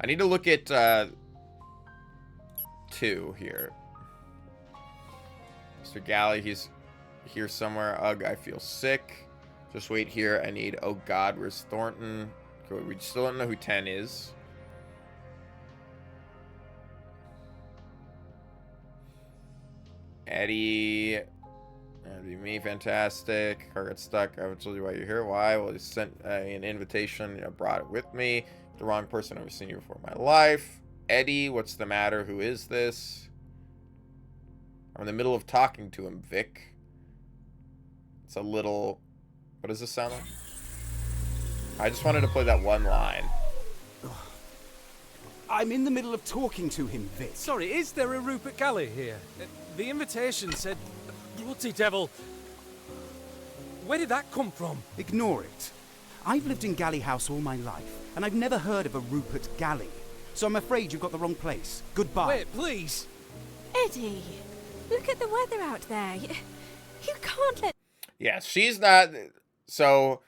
Speaker 1: I need to look at 2 here. Mr. Galley, he's here somewhere. Ugh, I feel sick. Just wait here. I need... Oh, God, where's Thornton? Okay, we still don't know who 10 is. Eddie... That'd be me. Fantastic. Car got stuck. I haven't told you why you're here. Why? Well, he sent an invitation. I brought it with me. The wrong person. I've ever seen you before in my life. Eddie, what's the matter? Who is this? I'm in the middle of talking to him, Vic. It's a little... What does this sound like? I just wanted to play that one line.
Speaker 5: I'm in the middle of talking to him, Vic.
Speaker 10: Sorry, is there a Rupert Galley here? The invitation said... Bloody devil! Where did that come from?
Speaker 5: Ignore it. I've lived in Galley House all my life, and I've never heard of a Rupert Galley. So I'm afraid you've got the wrong place. Goodbye.
Speaker 10: Wait, please!
Speaker 2: Eddie, look at the weather out there. You can't let...
Speaker 1: Yeah, she's not... So...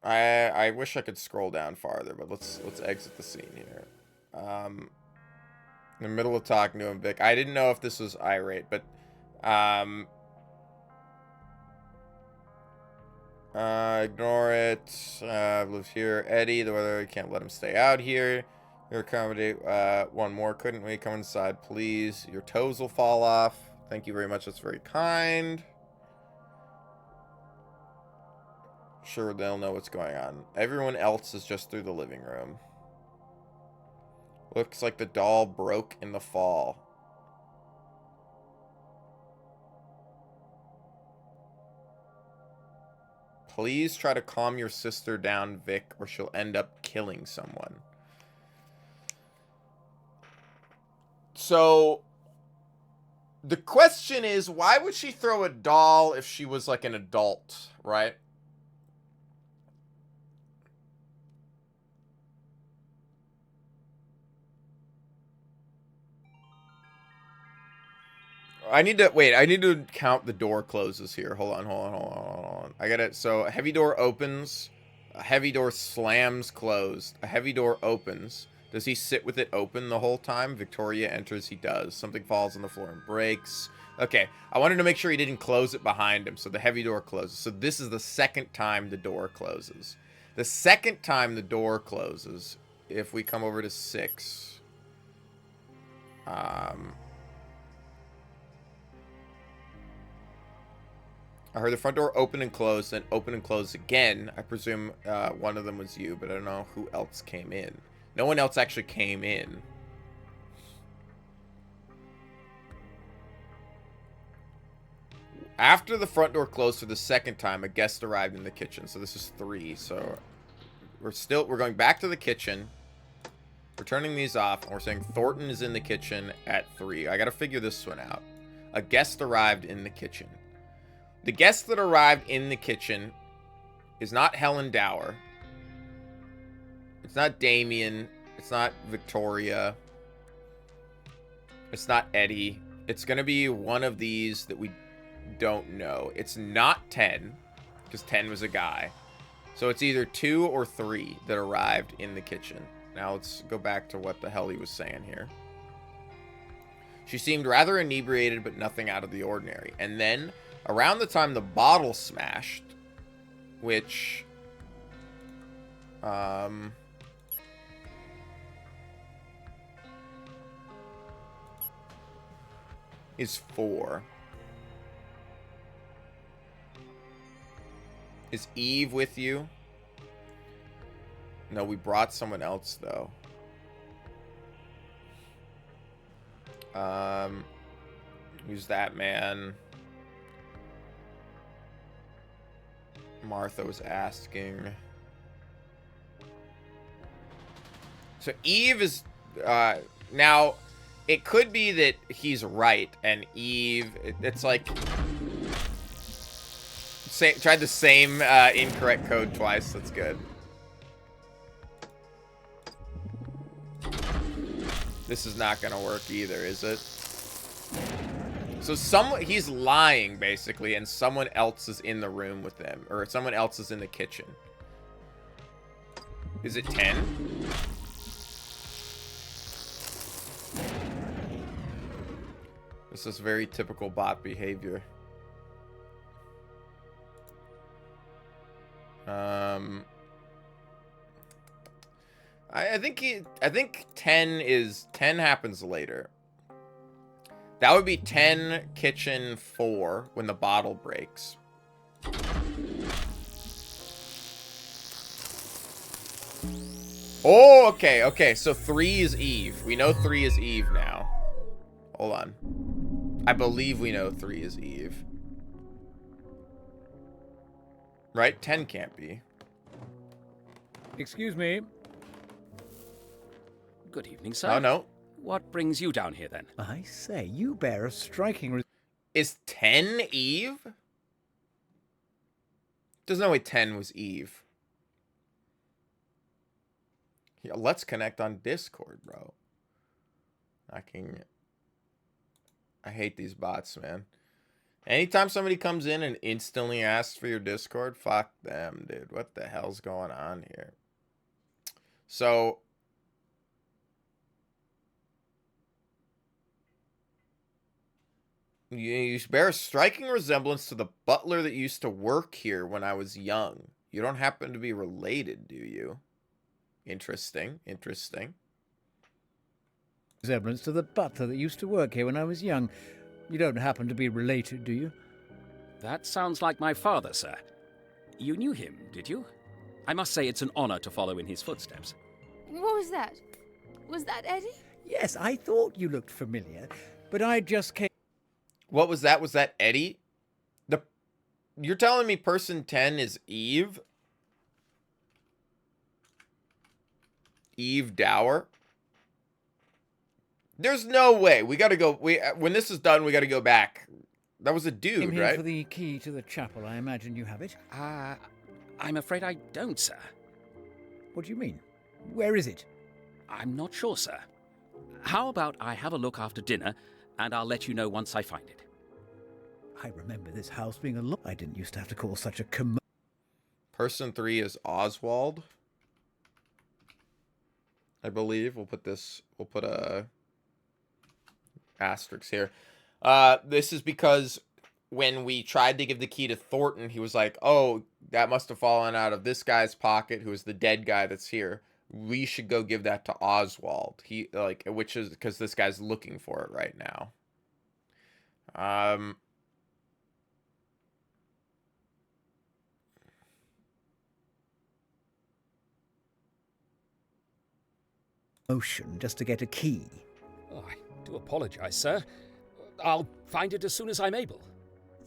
Speaker 1: I wish I could scroll down farther, but let's exit the scene here. In the middle of talking to him, Vic. I didn't know if this was irate, but ignore it. Lives here. Eddie, the weather, can't let him stay out here. You're accommodate one more, couldn't we? Come inside, please. Your toes will fall off. Thank you very much. That's very kind. Sure, they'll know what's going on. Everyone else is just through the living room. Looks like the doll broke in the fall. Please try to calm your sister down, Vic, or she'll end up killing someone. So, the question is, why would she throw a doll if she was like an adult, right? I need to count the door closes here. Hold on. I got it. So, a heavy door opens. A heavy door slams closed. A heavy door opens. Does he sit with it open the whole time? Victoria enters. He does. Something falls on the floor and breaks. Okay. I wanted to make sure he didn't close it behind him. So, the heavy door closes. So, this is the second time the door closes. The second time the door closes, if we come over to 6... I heard the front door open and close, then open and close again. I presume one of them was you, but I don't know who else came in. No one else actually came in. After the front door closed for the second time, a guest arrived in the kitchen. So this is 3. So we're going back to the kitchen. We're turning these off, and we're saying Thornton is in the kitchen at 3. I got to figure this one out. A guest arrived in the kitchen. The guest that arrived in the kitchen is not Helen Dower. It's not Damien. It's not Victoria. It's not Eddie. It's going to be one of these that we don't know. It's not 10, because 10 was a guy. So it's either 2 or 3 that arrived in the kitchen. Now let's go back to what the hell he was saying here. She seemed rather inebriated, but nothing out of the ordinary. And then... around the time the bottle smashed, which, is 4. Is Eve with you? No, we brought someone else, though. Who's that man? Martha was asking. So Eve is now. It could be that he's right, and Eve. It's like tried the same incorrect code twice. That's good. This is not gonna work either, is it? So he's lying basically, and someone else is in the room with them, or someone else is in the kitchen. Is it 10? This is very typical bot behavior. I think 10 happens later. That would be 10 kitchen 4 when the bottle breaks. Oh, okay. So 3 is Eve. We know 3 is Eve now. Hold on. I believe we know 3 is Eve. Right? 10 can't be.
Speaker 11: Excuse me.
Speaker 3: Good evening, sir.
Speaker 1: Oh, no.
Speaker 3: What brings you down here, then?
Speaker 11: I say, you bear a striking...
Speaker 1: Is 10 Eve? There's no way 10 was Eve. Yeah, let's connect on Discord, bro. I hate these bots, man. Anytime somebody comes in and instantly asks for your Discord, fuck them, dude. What the hell's going on here? So... You bear a striking resemblance to the butler that used to work here when I was young. You don't happen to be related, do you? Interesting.
Speaker 11: Resemblance to the butler that used to work here when I was young. You don't happen to be related, do you?
Speaker 3: That sounds like my father, sir. You knew him, did you? I must say it's an honor to follow in his footsteps.
Speaker 4: What was that? Was that Eddie?
Speaker 11: Yes, I thought you looked familiar, but I just came...
Speaker 1: What was that? Was that Eddie? You're telling me person 10 is Eve? Eve Dower? There's no way. We gotta go. When this is done, we gotta go back. That was a dude,
Speaker 11: Came here
Speaker 1: right?
Speaker 11: for the key to the chapel. I imagine you have it.
Speaker 3: I'm afraid I don't, sir.
Speaker 11: What do you mean? Where is it?
Speaker 3: I'm not sure, sir. How about I have a look after dinner, and I'll let you know once I find it.
Speaker 11: I remember this house being a lot. I didn't used to have to call such a
Speaker 1: Person 3 is Oswald. I believe. We'll put a asterisk here. This is because when we tried to give the key to Thornton, he was like, oh, that must have fallen out of this guy's pocket, who is the dead guy that's here. We should go give that to Oswald. Which is because this guy's looking for it right now.
Speaker 11: Motion just to get a key.
Speaker 3: Oh, I do apologize, sir. I'll find it as soon as I'm able.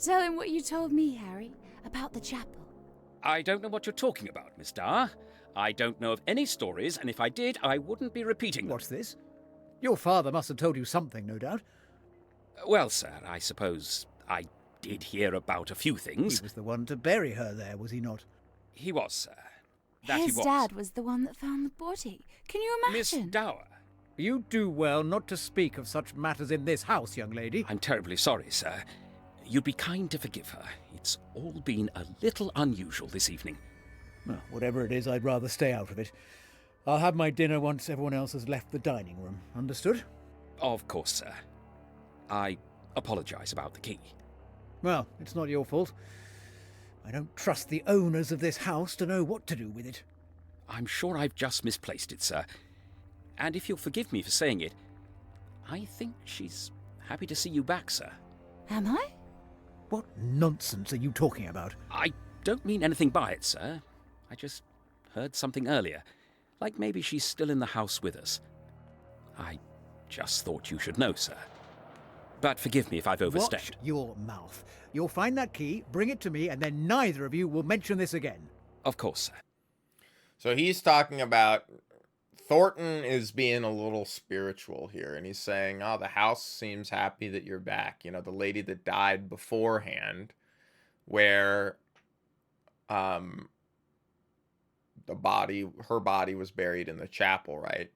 Speaker 4: Tell him what you told me, Harry, about the chapel.
Speaker 3: I don't know what you're talking about, Miss Dar. I don't know of any stories, and if I did, I wouldn't be repeating them.
Speaker 11: What's this? Your father must have told you something, no doubt.
Speaker 3: Well, sir, I suppose I did hear about a few things.
Speaker 11: He was the one to bury her there, was he not?
Speaker 3: He was, sir.
Speaker 4: His dad was the one that found the body. Can you imagine?
Speaker 3: Miss Dower.
Speaker 11: You do well not to speak of such matters in this house, young lady.
Speaker 3: I'm terribly sorry, sir. You'd be kind to forgive her. It's all been a little unusual this evening.
Speaker 11: Well, whatever it is, I'd rather stay out of it. I'll have my dinner once everyone else has left the dining room. Understood?
Speaker 3: Of course, sir. I apologize about the key.
Speaker 11: Well, it's not your fault. I don't trust the owners of this house to know what to do with it.
Speaker 3: I'm sure I've just misplaced it, sir. And if you'll forgive me for saying it, I think she's happy to see you back, sir.
Speaker 4: Am I?
Speaker 11: What nonsense are you talking about?
Speaker 3: I don't mean anything by it, sir. I just heard something earlier. Like maybe she's still in the house with us. I just thought you should know, sir. But forgive me if I've overstepped.
Speaker 11: Watch your mouth. You'll find that key, bring it to me, and then neither of you will mention this again.
Speaker 3: Of course, sir.
Speaker 1: So he's talking about Thornton is being a little spiritual here, and he's saying, "Oh, the house seems happy that you're back." You know, the lady that died beforehand, where her body was buried in the chapel, right?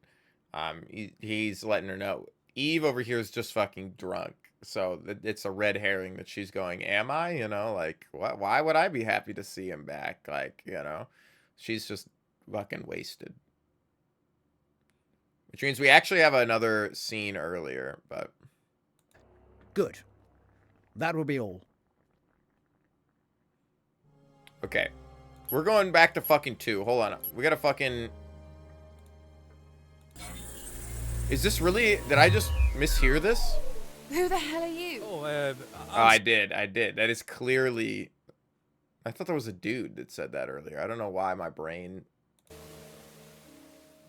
Speaker 1: He's letting her know. Eve over here is just fucking drunk, so it's a red herring that she's going, "Am I?" You know, like, why would I be happy to see him back? Like, you know, she's just fucking wasted. Which means we actually have another scene earlier, but...
Speaker 11: Good. That will be all.
Speaker 1: Okay. We're going back to fucking 2. Hold on. We gotta fucking... Is this really... Did I just mishear this?
Speaker 4: Who the hell are you?
Speaker 1: Oh, I did. That is clearly... I thought there was a dude that said that earlier. I don't know why my brain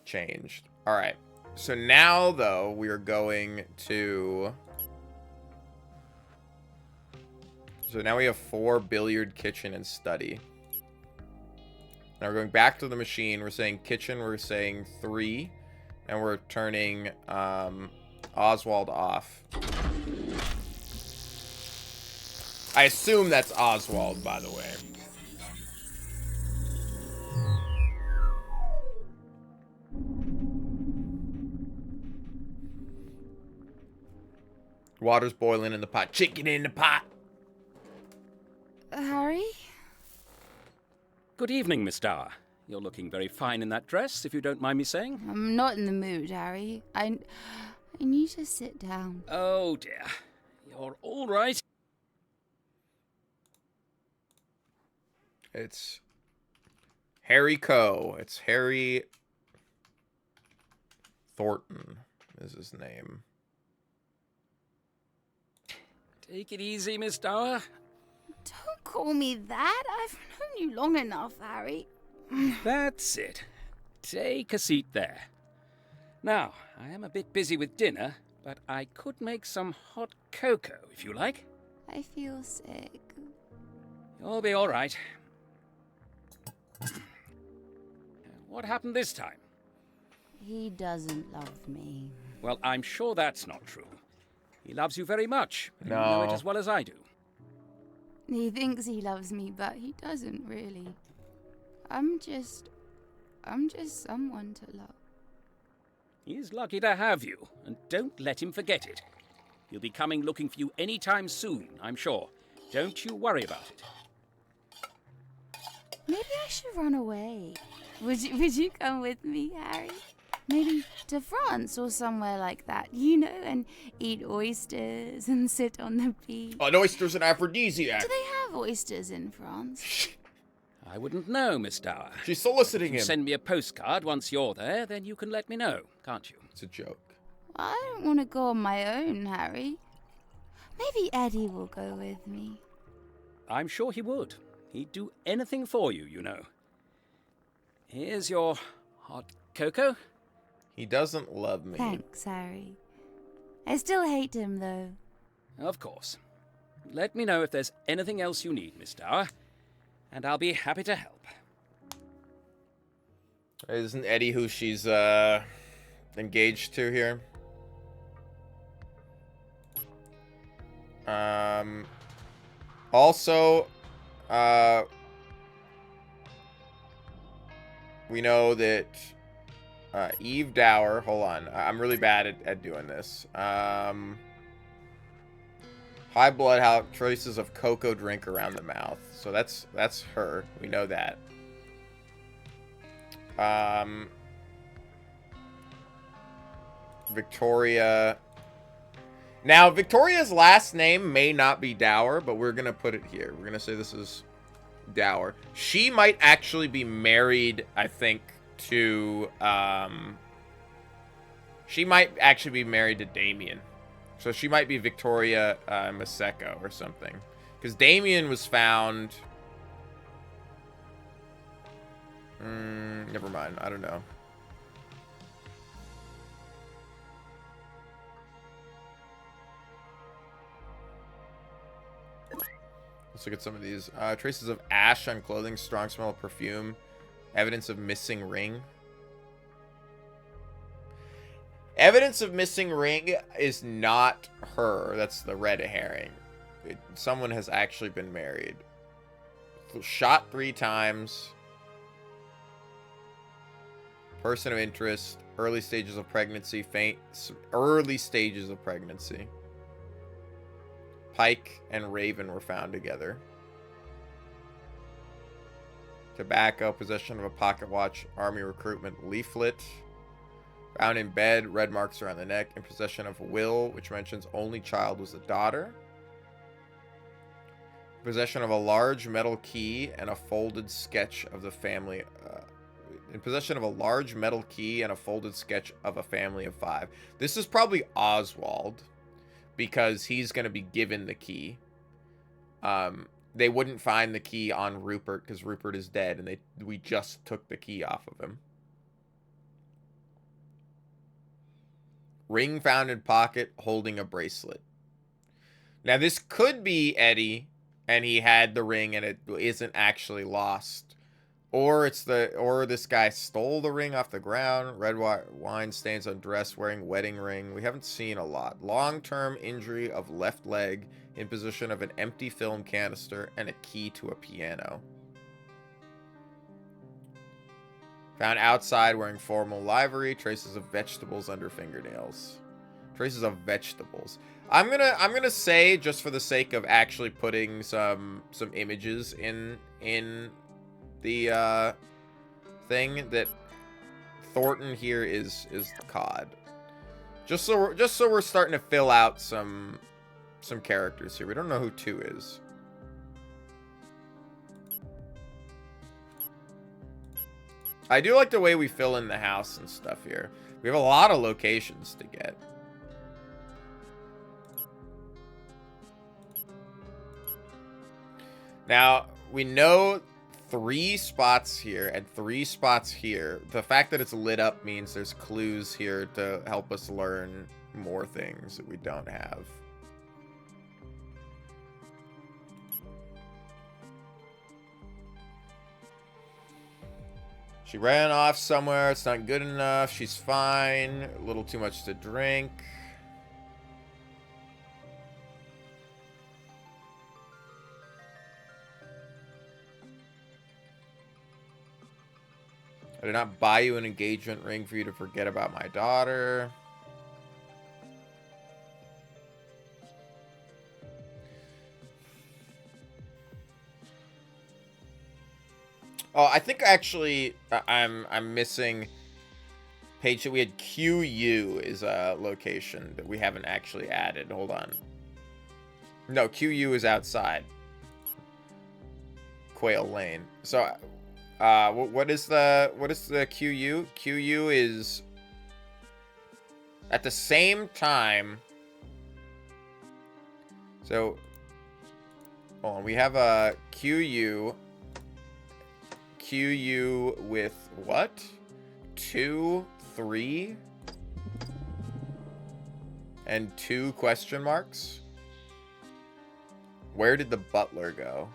Speaker 1: changed. Alright. So now, though, we are going to... So now we have 4 billiard, kitchen, and study. Now we're going back to the machine. We're saying kitchen. We're saying 3. And we're turning Oswald off. I assume that's Oswald, by the way. Water's boiling in the pot. Chicken in the pot.
Speaker 4: Harry?
Speaker 3: Good evening, Miss Dower. You're looking very fine in that dress, if you don't mind me saying.
Speaker 4: I'm not in the mood, Harry. I need to sit down.
Speaker 3: Oh, dear. You're all right.
Speaker 1: It's Harry Coe. It's Harry Thornton is his name.
Speaker 3: Take it easy, Miss Dower.
Speaker 4: Don't call me that. I've known you long enough, Harry.
Speaker 3: That's it. Take a seat there. Now, I am a bit busy with dinner, but I could make some hot cocoa, if you like.
Speaker 4: I feel sick.
Speaker 3: You'll be all right. What happened this time?
Speaker 4: He doesn't love me.
Speaker 3: Well, I'm sure that's not true. He loves you very much.
Speaker 1: No.
Speaker 3: You know it as well as I do.
Speaker 4: He thinks he loves me, but he doesn't really. I'm just someone to love.
Speaker 3: He's lucky to have you, and don't let him forget it. He'll be coming looking for you any time soon, I'm sure. Don't you worry about it.
Speaker 4: Maybe I should run away. Would you come with me, Harry? Maybe to France or somewhere like that, you know, and eat oysters and sit on the beach.
Speaker 1: An oyster's an aphrodisiac.
Speaker 4: Do they have oysters in France?
Speaker 3: I wouldn't know, Miss Dower.
Speaker 1: She's soliciting
Speaker 3: If you
Speaker 1: him.
Speaker 3: send me a postcard once you're there, then you can let me know, can't you?
Speaker 1: It's a joke.
Speaker 4: I don't want to go on my own, Harry. Maybe Eddie will go with me.
Speaker 3: I'm sure he would. He'd do anything for you, you know. Here's your hot cocoa.
Speaker 1: He doesn't love me.
Speaker 4: Thanks, Harry. I still hate him, though.
Speaker 3: Of course. Let me know if there's anything else you need, Miss Dower, and I'll be happy to help.
Speaker 1: Isn't Eddie who she's engaged to here? Also, we know that Eve Dower, hold on, I'm really bad at doing this. High blood, how traces of cocoa drink around the mouth. So that's her. We know that. Victoria. Now, Victoria's last name may not be Dower, but we're going to put it here. We're going to say this is Dower. She might actually be married, I think, to... she might actually be married to Damien. So she might be Victoria Maseko or something. Because Damien was found... never mind. I don't know. Let's look at some of these. Traces of ash on clothing, strong smell of perfume, evidence of missing ring. Evidence of missing ring is not her. That's the red herring. Someone has actually been married. Shot 3 times. Person of interest. Early stages of pregnancy. Early stages of pregnancy. Pike and Raven were found together. Tobacco. Possession of a pocket watch. Army recruitment leaflet. Found in bed. Red marks around the neck. In possession of a will, which mentions only child was a daughter. Possession of a large metal key and a folded sketch of the family. In possession of a large metal key and a folded sketch of a family of 5. This is probably Oswald, because he's going to be given the key. They wouldn't find the key on Rupert because Rupert is dead, and we just took the key off of him. Ring found in pocket holding a bracelet. Now this could be Eddie, and he had the ring and it isn't actually lost. Or this guy stole the ring off the ground. Red wine stains on dress, wearing wedding ring. We haven't seen a lot. Long-term injury of left leg, in position of an empty film canister and a key to a piano. Found outside wearing formal livery. Traces of vegetables under fingernails. Traces of vegetables. I'm gonna say, just for the sake of actually putting some images in the thing, that Thornton here is cod. Just so we're starting to fill out some characters here. We don't know who 2 is. I do like the way we fill in the house and stuff here. We have a lot of locations to get. Now, we know 3 spots here and 3 spots here. The fact that it's lit up means there's clues here to help us learn more things that we don't have. She ran off somewhere. It's not good enough. She's fine. A little too much to drink. I did not buy you an engagement ring for you to forget about my daughter. Oh, I think actually I'm missing page. We had QU is a location that we haven't actually added. Hold on. No, QU is outside Quail Lane. So what is the QU? QU is at the same time. So hold on, we have a QU with what? 2, 3, and 2 question marks. Where did the butler go?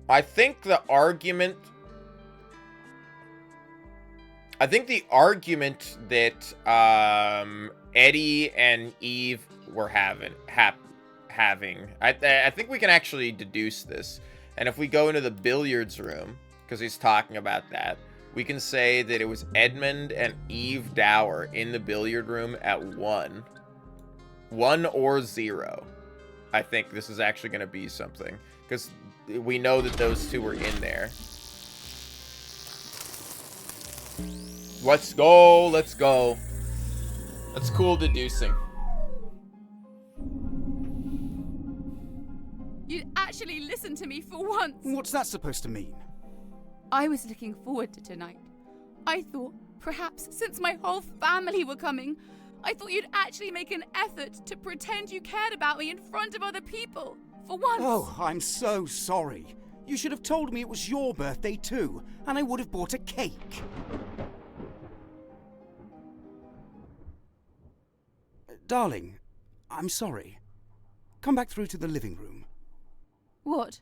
Speaker 1: I think the argument that Eddie and Eve were having, I think we can actually deduce this. And if we go into the billiards room, because he's talking about that, we can say that it was Edmund and Eve Dower in the billiard room at 1 or 0. I think this is actually going to be something, because we know that those 2 were in there. Let's go. Let's go. That's cool deducing.
Speaker 4: You'd actually listen to me for once.
Speaker 5: What's that supposed to mean?
Speaker 4: I was looking forward to tonight. I thought, perhaps, since my whole family were coming, I thought you'd actually make an effort to pretend you cared about me in front of other people. For once.
Speaker 5: Oh, I'm so sorry. You should have told me it was your birthday too, and I would have bought a cake. Darling, I'm sorry. Come back through to the living room.
Speaker 4: What?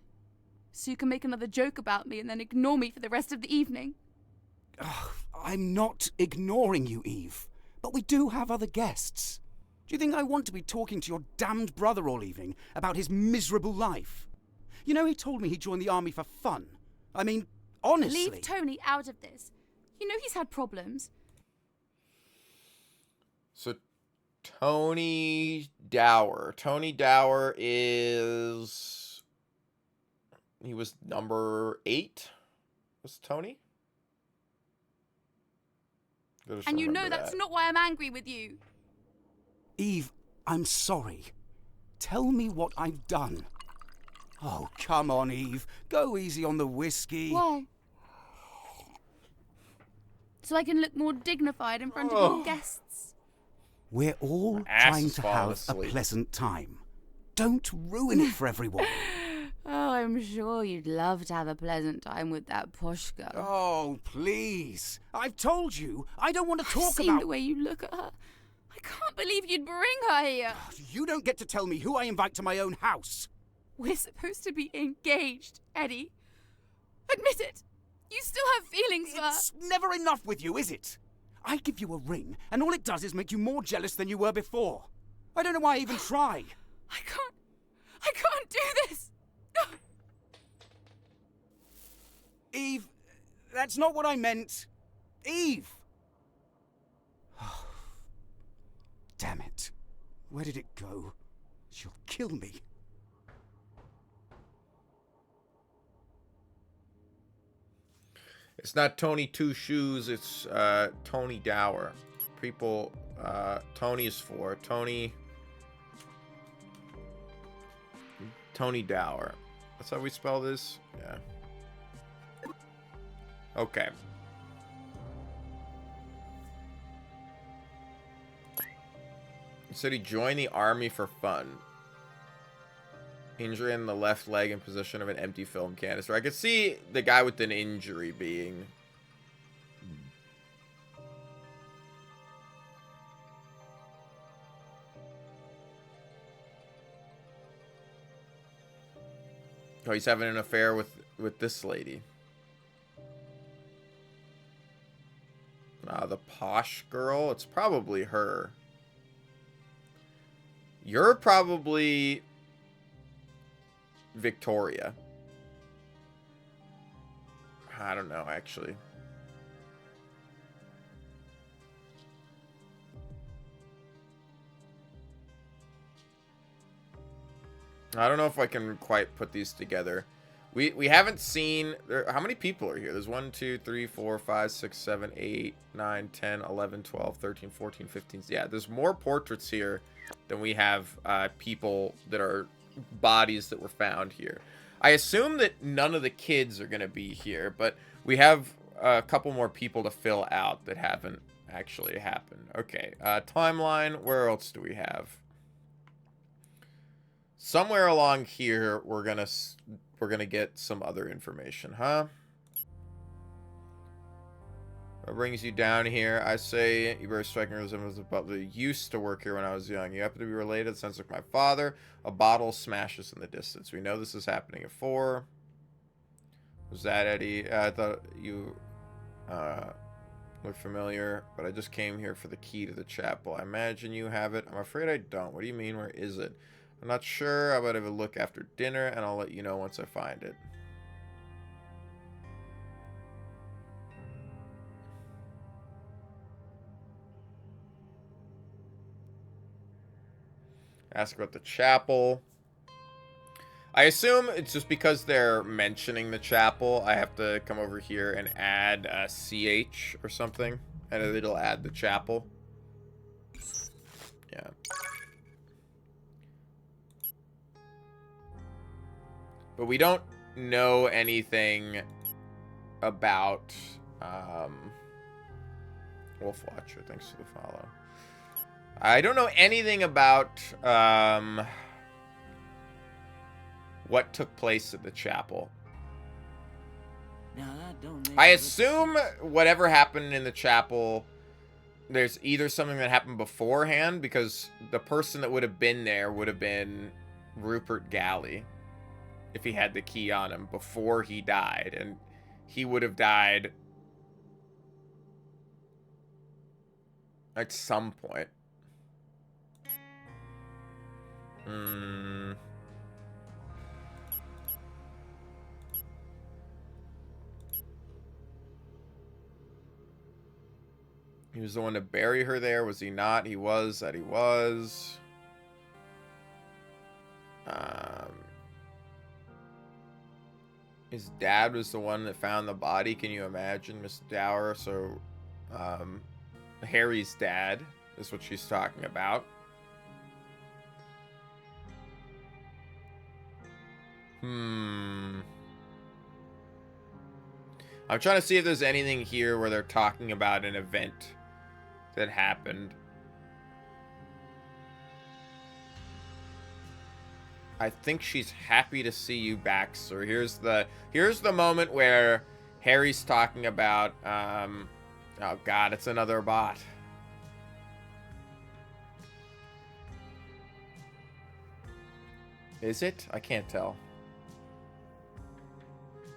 Speaker 4: So you can make another joke about me and then ignore me for the rest of the evening?
Speaker 5: I'm not ignoring you, Eve. But we do have other guests. Do you think I want to be talking to your damned brother all evening about his miserable life? You know, he told me he joined the army for fun. I mean, honestly...
Speaker 4: Leave Tony out of this. You know he's had problems.
Speaker 1: So, Tony Dower. Tony Dower is... He was number 8? Was Tony?
Speaker 4: And you know that's not why I'm angry with you.
Speaker 5: Eve, I'm sorry. Tell me what I've done. Oh, come on, Eve. Go easy on the whiskey.
Speaker 4: Why? So I can look more dignified in front of your guests.
Speaker 5: We're all trying to have a pleasant time. Don't ruin it for everyone.
Speaker 4: Oh, I'm sure you'd love to have a pleasant time with that posh girl.
Speaker 5: Oh, please. I've told you, I don't want to talk
Speaker 4: I've seen the way you look at her. I can't believe you'd bring her here.
Speaker 5: You don't get to tell me who I invite to my own house.
Speaker 4: We're supposed to be engaged, Eddie. Admit it. You still have feelings for her.
Speaker 5: It's never enough with you, is it? I give you a ring, and all it does is make you more jealous than you were before. I don't know why I even try.
Speaker 4: I can't do this.
Speaker 5: Eve, that's not what I meant. Eve! Damn it. Where did it go? She'll kill me.
Speaker 1: It's not Tony Two Shoes, it's Tony Dower. People, Tony is for Tony Dower. That's how we spell this? Yeah. Okay. He said he joined the army for fun. Injury in the left leg in possession of an empty film canister. I could see the guy with an injury being... Oh, he's having an affair with this lady. The posh girl? It's probably her. You're probably Victoria. I don't know, actually. I don't know if I can quite put these together. We haven't seen... how many people are here? There's 1, 2, 3, 4, 5, 6, 7, 8, 9, 10, 11, 12, 13, 14, 15. Yeah, there's more portraits here than we have people that are bodies that were found here. I assume that none of the kids are going to be here, but we have a couple more people to fill out that haven't actually happened. Okay, timeline. Where else do we have? Somewhere along here, we're gonna get some other information, huh? What brings you down here? I say you bear striking resemblance to Butler. Used to work here when I was young. You happen to be related. Sounds like my father. A bottle smashes in the distance. We know this is happening at 4. Was that Eddie? I thought you look familiar, but I just came here for the key to the chapel. I imagine you have it. I'm afraid I don't. What do you mean? Where is it? I'm not sure. How about have a look after dinner, and I'll let you know once I find it. Ask about the chapel. I assume it's just because they're mentioning the chapel, I have to come over here and add a CH or something, and it'll add the chapel. Yeah. But we don't know anything about Wolfwatcher. Thanks for the follow. I don't know anything about what took place at the chapel. I assume whatever happened in the chapel there's either something that happened beforehand, because the person that would have been there would have been Rupert Galley if he had the key on him before he died, and he would have died at some point. He was the one to bury her there, was he not? He was, that he was. His dad was the one that found the body. Can you imagine, Miss Dower? So, Harry's dad is what she's talking about. I'm trying to see if there's anything here where they're talking about an event that happened. I think she's happy to see you back, sir. Here's the moment where Harry's talking about oh god, it's another bot. Is it? I can't tell.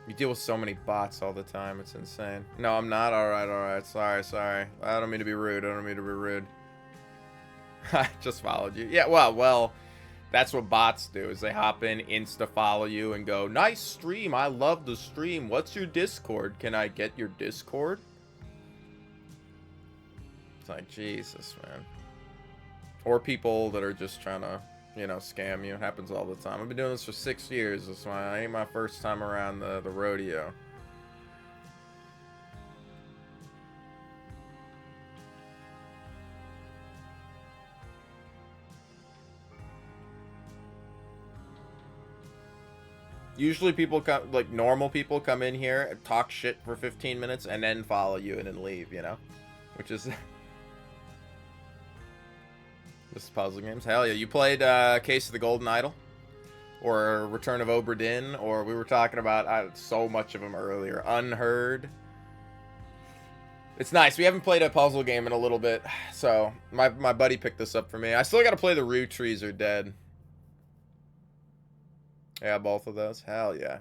Speaker 1: You deal with so many bots all the time. It's insane. No, I'm not. Alright. Sorry. I don't mean to be rude. I just followed you. Yeah, well, that's what bots do, is they hop in, insta-follow you, and go, nice stream, I love the stream. What's your Discord? Can I get your Discord? It's like, Jesus, man. Or people that are just trying to, you know, scam you. It happens all the time. I've been doing this for 6 years. This ain't my first time around the rodeo. Usually people come, like normal people come in here, talk shit for 15 minutes, and then follow you and then leave, you know? Which is... This is puzzle games. Hell yeah. You played Case of the Golden Idol? Or Return of Obra Dinn? Or we were talking about so much of them earlier. Unheard. It's nice. We haven't played a puzzle game in a little bit. So, my buddy picked this up for me. I still got to play the Rue Trees Are Dead. Yeah, both of those. Hell yeah.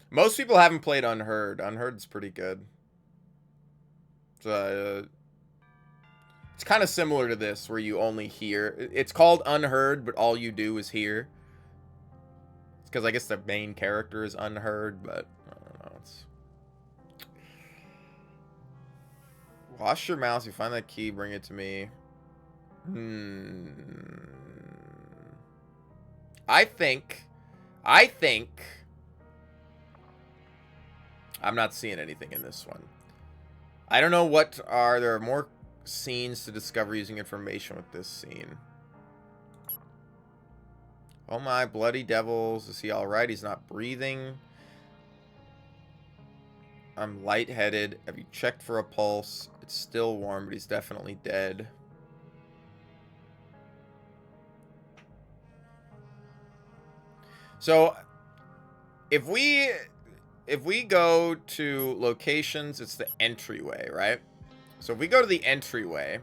Speaker 1: Most people haven't played Unheard. Unheard's pretty good. It's kind of similar to this, where you only hear. It's called Unheard, but all you do is hear. It's because I guess the main character is Unheard, but I don't know. It's... Wash your mouse. You find that key, bring it to me. I think I'm not seeing anything in this one. I don't know what there are more scenes to discover using information with this scene. Oh my bloody devils. Is he alright? He's not breathing. I'm lightheaded. Have you checked for a pulse? It's still warm, but he's definitely dead. So, if we go to locations, it's the entryway, right? So if we go to the entryway,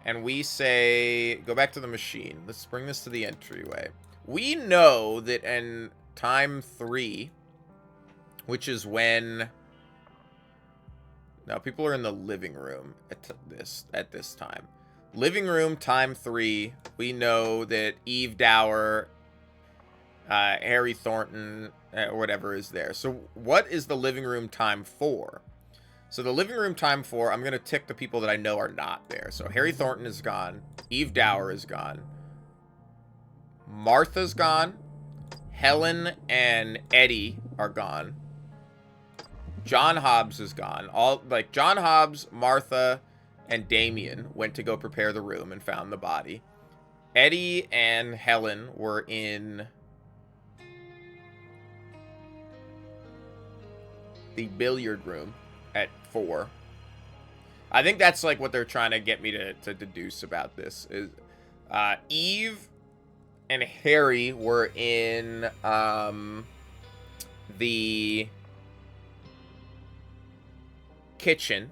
Speaker 1: and we say, go back to the machine. Let's bring this to the entryway. We know that in time 3, which is when... Now, people are in the living room at this time. Living room, time 3, we know that Eve Dower, Harry Thornton, whatever is there. So what is the living room time 4? So the living room time 4, I'm going to tick the people that I know are not there. So Harry Thornton is gone. Eve Dower is gone. Martha's gone. Helen and Eddie are gone. John Hobbs is gone. John Hobbs, Martha, and Damien went to go prepare the room and found the body. Eddie and Helen were in the billiard room at 4. I think that's like what they're trying to get me to deduce about this is Eve and Harry were in the kitchen.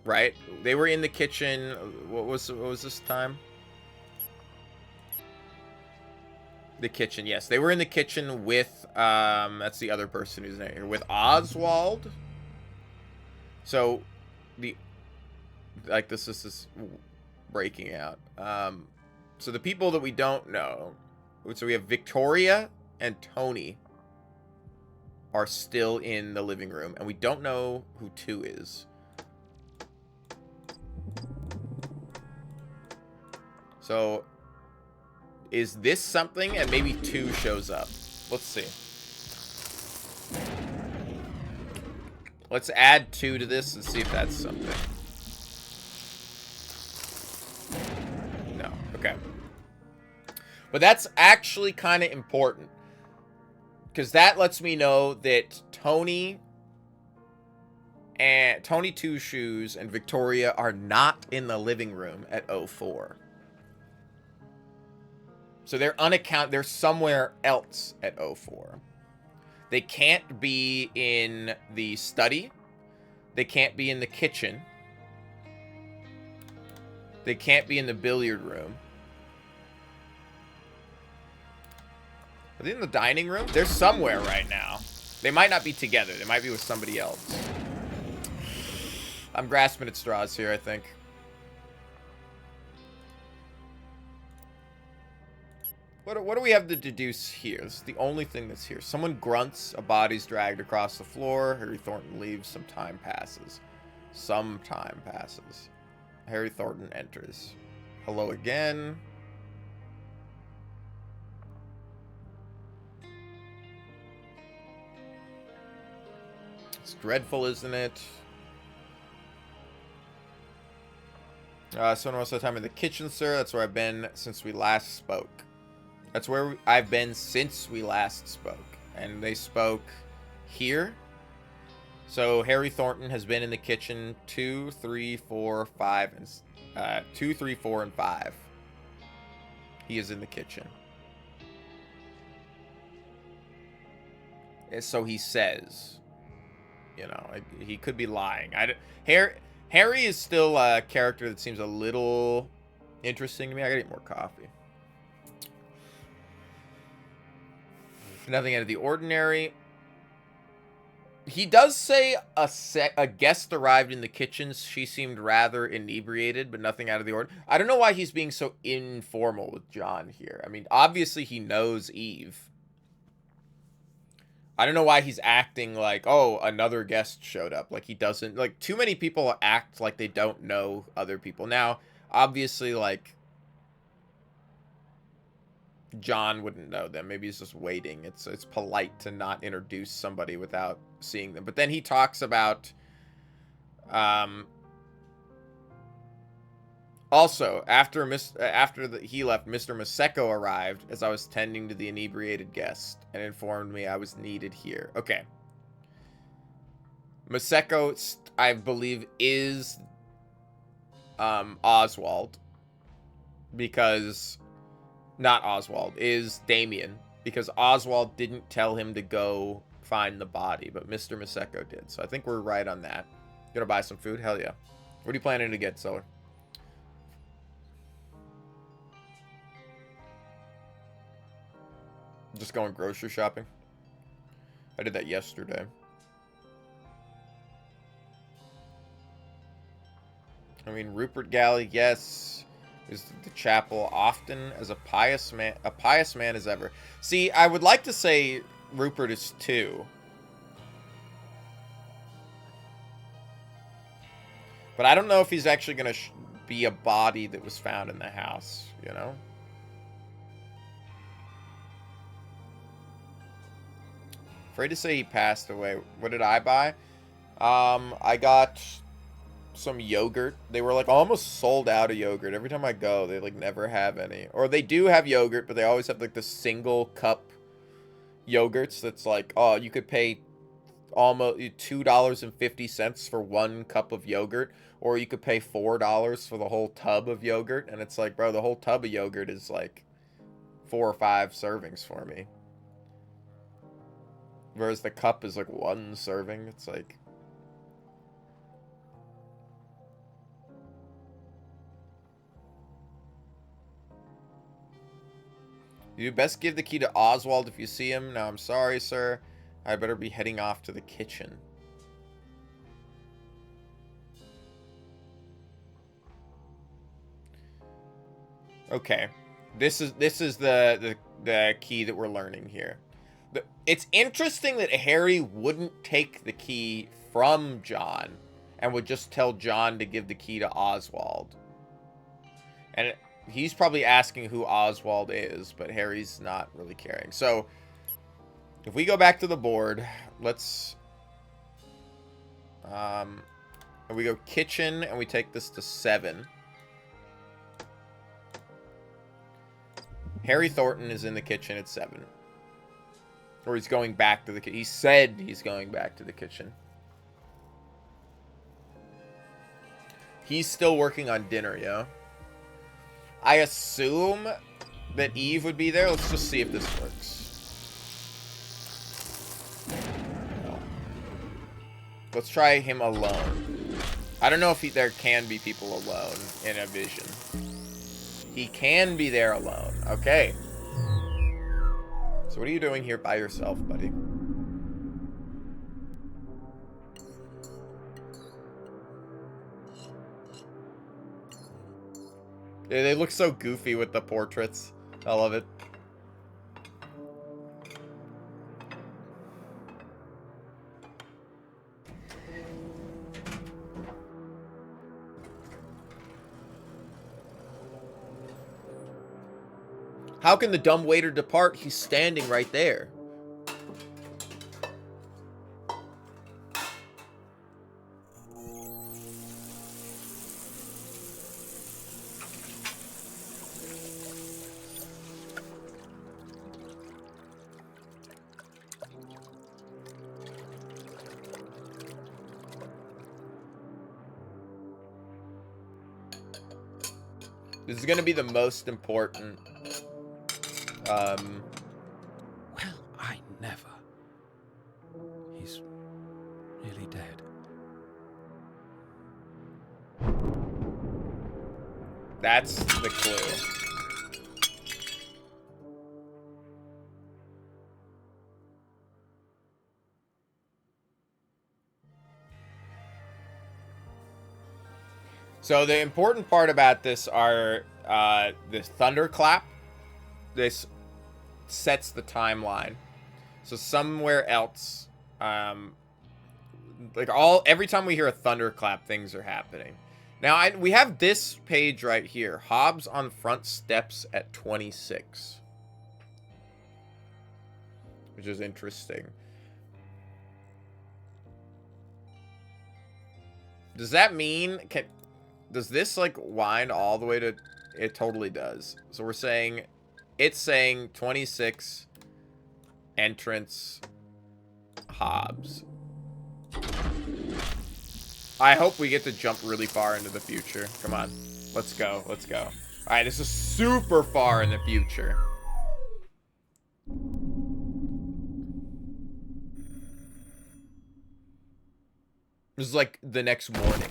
Speaker 1: Right? They were in the kitchen. What was this time? The kitchen, yes. They were in the kitchen with, that's the other person who's in here. With Oswald. So, this is breaking out. So the people that we don't know. So we have Victoria and Tony are still in the living room. And we don't know who 2 is. So, is this something? And maybe 2 shows up. Let's see. Let's add 2 to this and see if that's something. No. Okay. But that's actually kind of important. Because that lets me know that Tony Two Shoes and Victoria are not in the living room at 04. So they're somewhere else at 04. They can't be in the study. They can't be in the kitchen. They can't be in the billiard room. Are they in the dining room? They're somewhere right now. They might not be together. They might be with somebody else. I'm grasping at straws here, I think. What do we have to deduce here? This is the only thing that's here. Someone grunts, a body's dragged across the floor. Harry Thornton leaves, some time passes. Some time passes. Harry Thornton enters. Hello again. It's dreadful, isn't it? Spent most of the time in the kitchen, sir. That's where I've been since we last spoke. That's where I've been since we last spoke. And they spoke here. So Harry Thornton has been in the kitchen 2, 3, 4, 5, and 2, 3, 4, and 5. He is in the kitchen. So he says. You know, he could be lying. Harry is still a character that seems a little interesting to me. I gotta eat more coffee. Nothing out of the ordinary. He does say a guest arrived in the kitchen. She seemed rather inebriated, but nothing out of the ordinary. I don't know why he's being so informal with John here. I mean, obviously he knows Eve. I don't know why he's acting like, oh, another guest showed up. Like, he doesn't... Like, too many people act like they don't know other people. Now, obviously, like... John wouldn't know them. Maybe he's just waiting. It's polite to not introduce somebody without seeing them. But then he talks about... Also, after he left, Mr. Maseko arrived as I was tending to the inebriated guest and informed me I was needed here. Okay. Maseko, I believe, is Oswald. Because... Not Oswald, is Damien. Because Oswald didn't tell him to go find the body, but Mr. Maseko did. So I think we're right on that. Gonna buy some food? Hell yeah. What are you planning to get, Solar? Just going grocery shopping. I did that yesterday. I mean, Rupert Galley, yes. Is the chapel often as a pious man as ever. See, I would like to say Rupert is too. But I don't know if he's actually going to be a body that was found in the house, you know? Afraid to say he passed away. What did I buy? I got some yogurt. They were like almost sold out of yogurt. Every time I go, they like never have any. Or they do have yogurt, but they always have like the single cup yogurts that's like, oh, you could pay almost $2.50 for one cup of yogurt, or you could pay $4 for the whole tub of yogurt. And it's like, bro, the whole tub of yogurt is like 4 or 5 servings for me. Whereas the cup is like 1 serving. It's like, You best give the key to Oswald if you see him. Now, I'm sorry, sir. I better be heading off to the kitchen. Okay. This is the key that we're learning here. It's interesting that Harry wouldn't take the key from John and would just tell John to give the key to Oswald. And he's probably asking who Oswald is, but Harry's not really caring. So, if we go back to the board, let's... we go kitchen, and we take this to 7. Harry Thornton is in the kitchen at 7. Or he's going back to the kitchen. He said he's going back to the kitchen. He's still working on dinner, yeah? I assume that Eve would be there. Let's just see if this works. No. Let's try him alone. I don't know if there can be people alone in a vision. He can be there alone. Okay. So what are you doing here by yourself, buddy? Yeah, they look so goofy with the portraits. I love it. How can the dumb waiter depart? He's standing right there. This is going to be the most important.
Speaker 10: Well, I never. He's really dead.
Speaker 1: That's the clue. So the important part about this are this thunderclap. This sets the timeline. So somewhere else, every time we hear a thunderclap, things are happening. Now we have this page right here. Hobbs on front steps at 26, which is interesting. Does that mean does this like wind all the way to? It totally does. So we're saying. It's saying 26, entrance, Hobbs. I hope we get to jump really far into the future. Come on. Let's go. Let's go. Alright, this is super far in the future. This is like the next morning.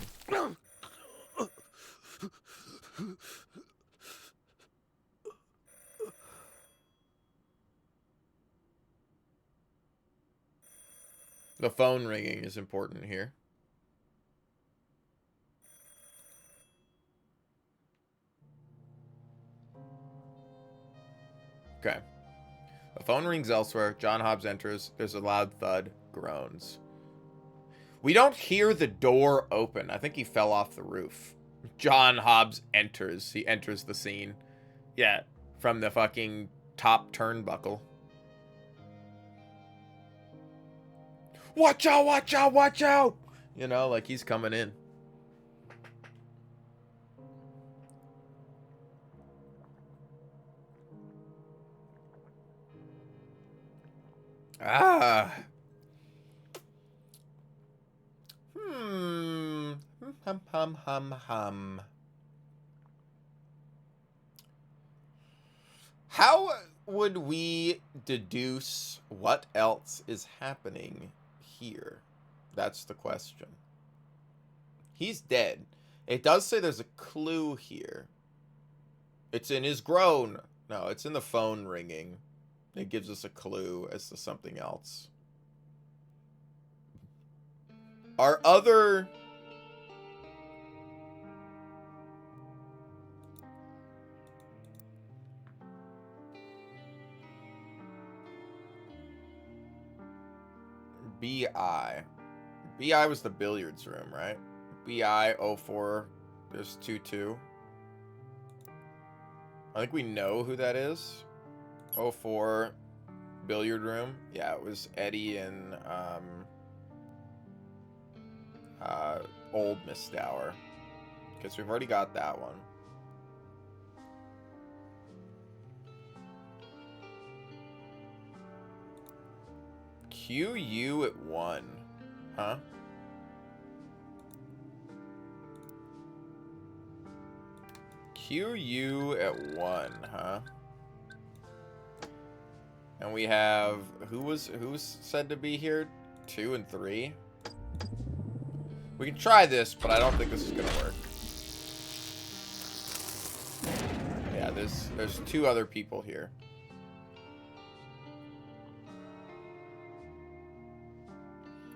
Speaker 1: The phone ringing is important here. Okay. The phone rings elsewhere. John Hobbs enters. There's a loud thud. Groans. We don't hear the door open. I think he fell off the roof. John Hobbs enters. He enters the scene. Yeah, from the fucking top turnbuckle. Watch out, watch out, watch out! You know, like he's coming in. Ah. Hum. How would we deduce what else is happening here? That's the question. He's dead. It does say there's a clue here. It's in his groan. No, it's in the phone ringing. It gives us a clue as to something else. Our other... BI. BI was the billiards room, right? BI 04. There's 22. I think we know who that is. 04 billiard room. Yeah, it was Eddie and old Miss Dower. Because we've already got that one. QU at 1. Huh? QU at 1, huh? And we have who's said to be here? 2 and 3. We can try this, but I don't think this is gonna work. Yeah, there's 2 other people here.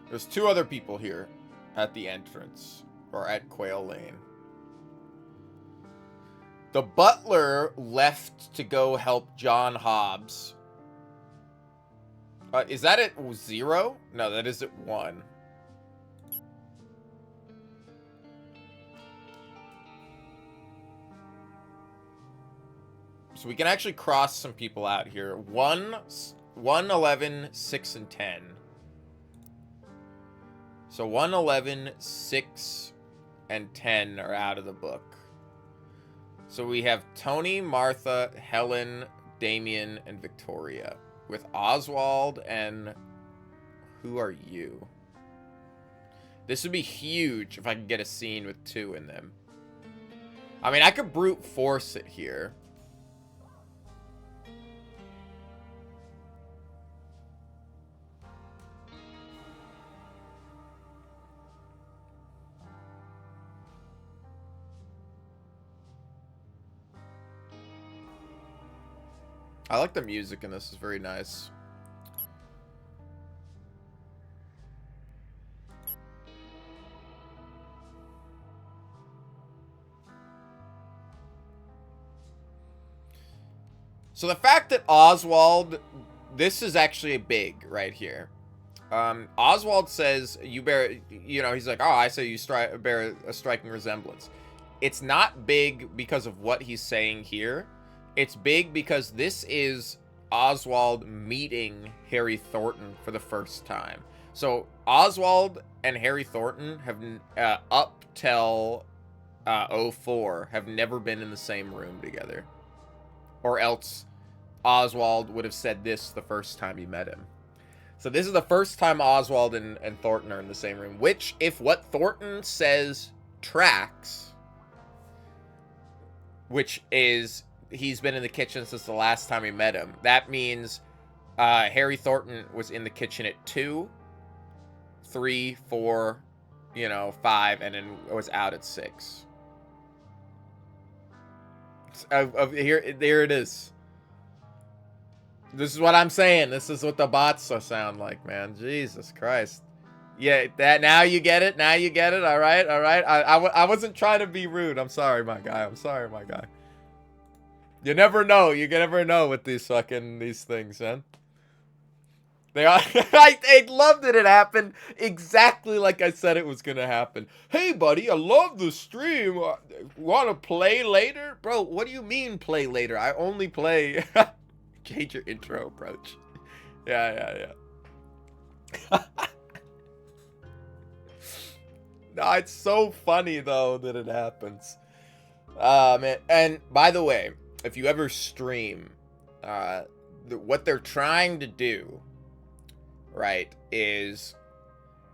Speaker 1: There's 2 other people here at the entrance, or at Quail Lane. The butler left to go help John Hobbs. Is that at 0? No, that is at 1. So we can actually cross some people out here. 1, 11, 6, and 10. So 1, 11, 6, and 10 are out of the book. So we have Tony, Martha, Helen, Damien, and Victoria. With Oswald and... Who are you? This would be huge if I could get a scene with 2 in them. I mean, I could brute force it here. I like the music in this. It's very nice. So the fact that Oswald, this is actually big right here. Oswald says you bear, he's like, oh, I say you bear a striking resemblance. It's not big because of what he's saying here. It's big because this is Oswald meeting Harry Thornton for the first time. So Oswald and Harry Thornton have, up till 04, have never been in the same room together. Or else Oswald would have said this the first time he met him. So this is the first time Oswald and Thornton are in the same room, which, if what Thornton says tracks, which is... he's been in the kitchen since the last time we met him. That means Harry Thornton was in the kitchen at 2, 3, 4, 5, and then was out at 6. There it is. This is what I'm saying. This is what the bots sound like, man. Jesus Christ. Yeah, that now you get it. Now you get it. All right, all right. I wasn't trying to be rude. I'm sorry, my guy. I'm sorry, my guy. You never know. You can never know with these things, man. They are. I love that it happened exactly like I said it was gonna happen. Hey, buddy, I love the stream. Want to play later, bro? What do you mean play later? I only play. Change your intro approach. Yeah. No, it's so funny though that it happens. Man. And by the way, if you ever stream, what they're trying to do, right, is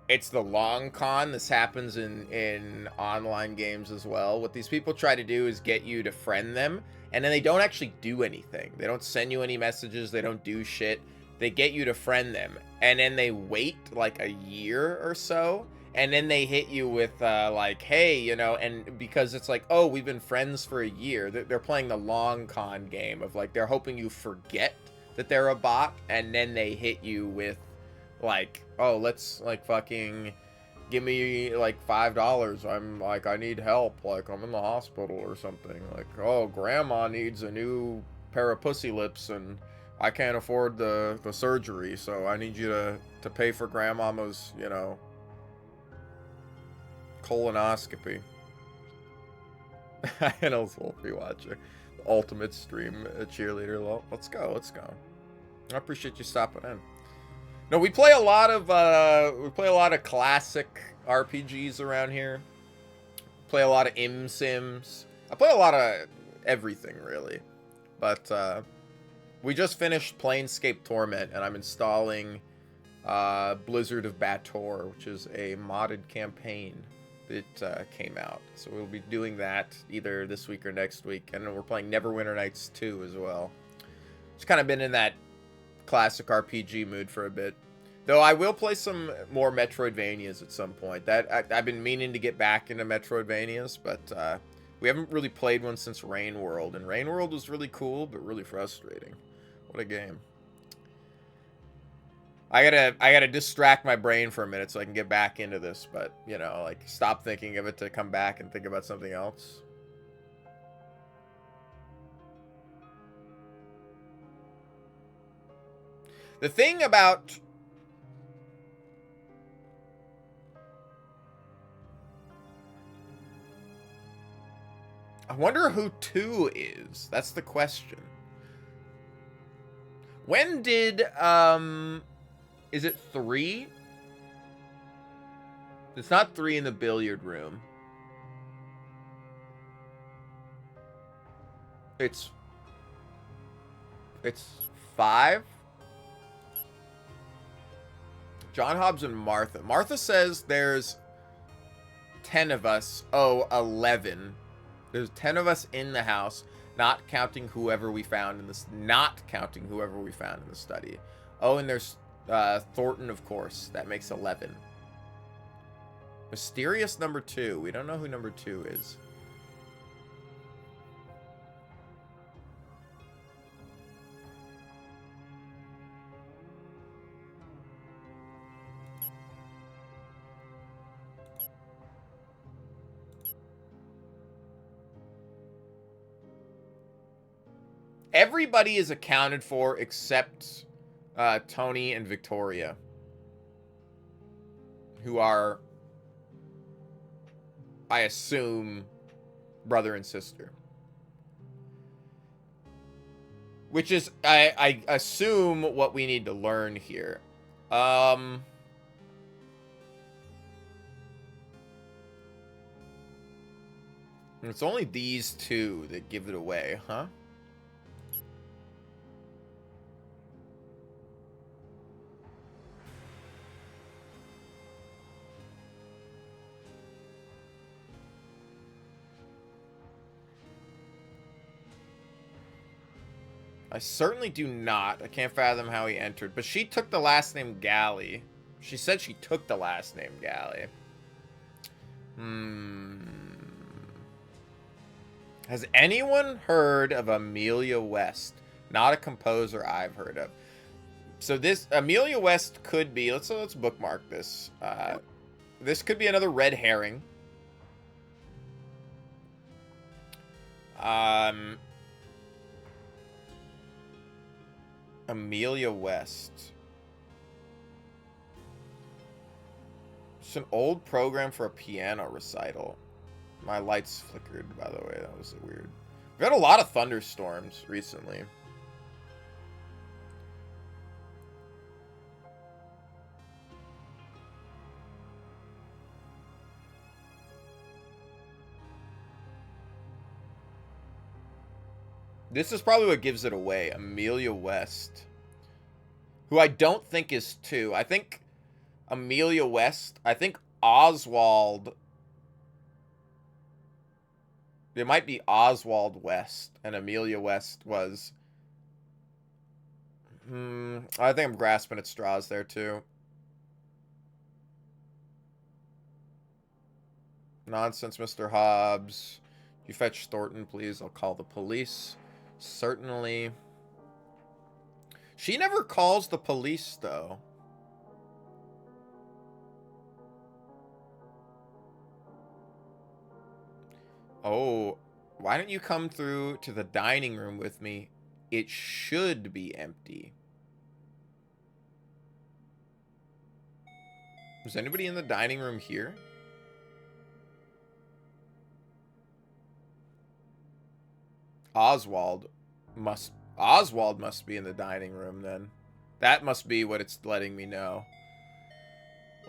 Speaker 1: it's the long con. This happens in online games as well. What these people try to do is get you to friend them, and then they don't actually do anything. They don't send you any messages. They don't do shit. They get you to friend them, and then they wait like a year or so, And then they hit you with, like, hey, you know, and because it's like, oh, we've been friends for a year. They're playing the long con game of, like, they're hoping you forget that they're a bot, and then they hit you with, like, oh, let's, like, fucking give me, like, $5. I'm, like, I need help. Like, I'm in the hospital or something. Like, oh, grandma needs a new pair of pussy lips, and I can't afford the surgery, so I need you to pay for grandmama's, you know, colonoscopy. I know Wolfie watcher. The ultimate stream cheerleader. Let's go, let's go. I appreciate you stopping in. No, we play a lot of classic RPGs around here. Play a lot of Sims. I play a lot of everything really. But we just finished Planescape Torment, and I'm installing Blizzard of Bator, which is a modded campaign that came out. So we'll be doing that either this week or next week. And then we're playing Neverwinter Nights 2 as well. Just kind of been in that classic RPG mood for a bit. Though I will play some more Metroidvanias at some point. I've been meaning to get back into Metroidvanias, but we haven't really played one since Rain World. And Rain World was really cool, but really frustrating. What a game. I gotta distract my brain for a minute so I can get back into this, but, you know, like, stop thinking of it to come back and think about something else. The thing about... I wonder who 2 is. That's the question. When did, is it 3? It's not 3 in the billiard room. It's 5? John Hobbs and Martha. Martha says there's 10 of us. Oh, 11. There's 10 of us in the house, not counting whoever we found in this. Not counting whoever we found in the study. Oh, and there's Thornton, of course. That makes 11. Mysterious number 2. We don't know who number 2 is. Everybody is accounted for except Tony and Victoria, who are, I assume, brother and sister. Which is, I assume, what we need to learn here. It's only these 2 that give it away, huh? I certainly do not. I can't fathom how he entered. But she took the last name Galley. She said she took the last name Galley. Has anyone heard of Amelia West? Not a composer I've heard of. So this Amelia West could be... Let's bookmark this. This could be another red herring. Amelia West. It's an old program for a piano recital. My lights flickered, by the way. That was weird. We've had a lot of thunderstorms recently. This is probably what gives it away. Amelia West. Who I don't think is 2. I think Amelia West. I think Oswald. It might be Oswald West. And Amelia West was... I think I'm grasping at straws there too. Nonsense, Mr. Hobbs. You fetch Thornton, please. I'll call the police. Certainly. She never calls the police, though. Oh, why don't you come through to the dining room with me? It should be empty. Is anybody in the dining room here? Oswald must be in the dining room then. That must be what it's letting me know.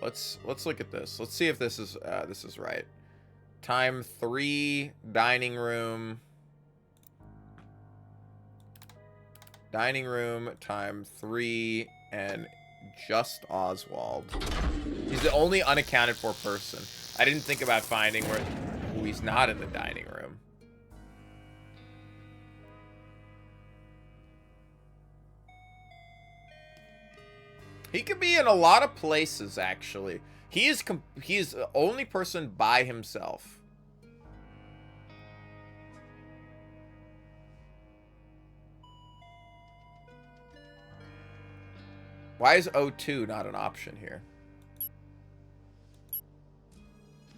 Speaker 1: Let's look at this. Let's see if this is right. Time 3, dining room. Dining room, time 3, and just Oswald. He's the only unaccounted for person. I didn't think about finding who he's not in the dining room. He could be in a lot of places, actually. He is the only person by himself. Why is O2 not an option here?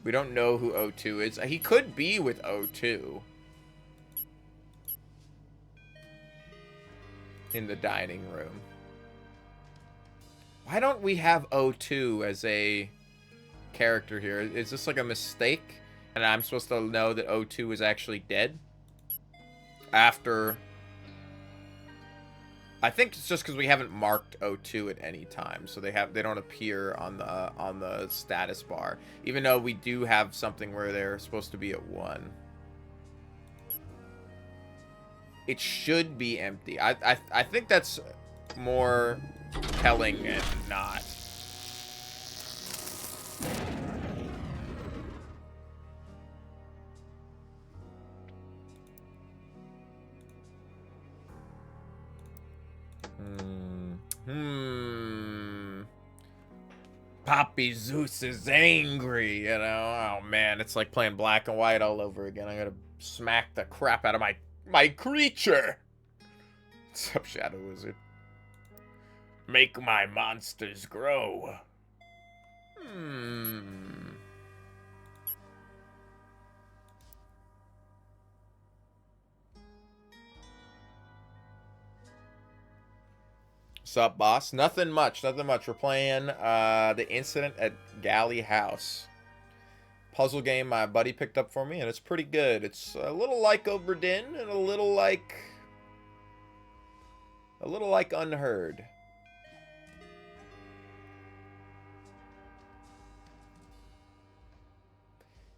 Speaker 1: We don't know who O2 is. He could be with O2. In the dining room. Why don't we have O2 as a character here? Is this like a mistake? And I'm supposed to know that O2 is actually dead? After... I think it's just because we haven't marked O2 at any time, so they don't appear on the status bar, even though we do have something where they're supposed to be at 1. It should be empty. I think that's more telling and not. Poppy Zeus is angry, you know? Oh man, it's like playing black and white all over again. I gotta smack the crap out of my creature. What's up, Shadow Wizard? Make my monsters grow. Sup, boss? Nothing much. We're playing The Incident at Galley House. Puzzle game my buddy picked up for me, and it's pretty good. It's a little like Oberdin and a little like Unheard.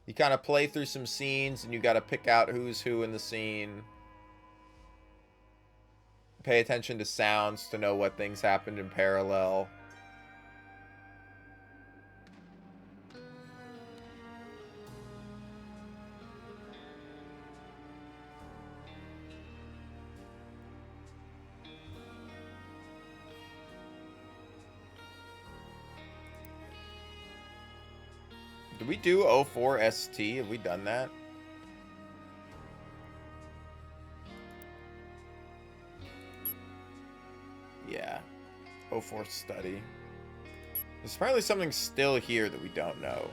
Speaker 1: You kind of play through some scenes, and you got to pick out who's who in the scene. Pay attention to sounds to know what things happened in parallel. Did we do 04 ST? Have we done that? Yeah. 04 study. There's apparently something still here that we don't know.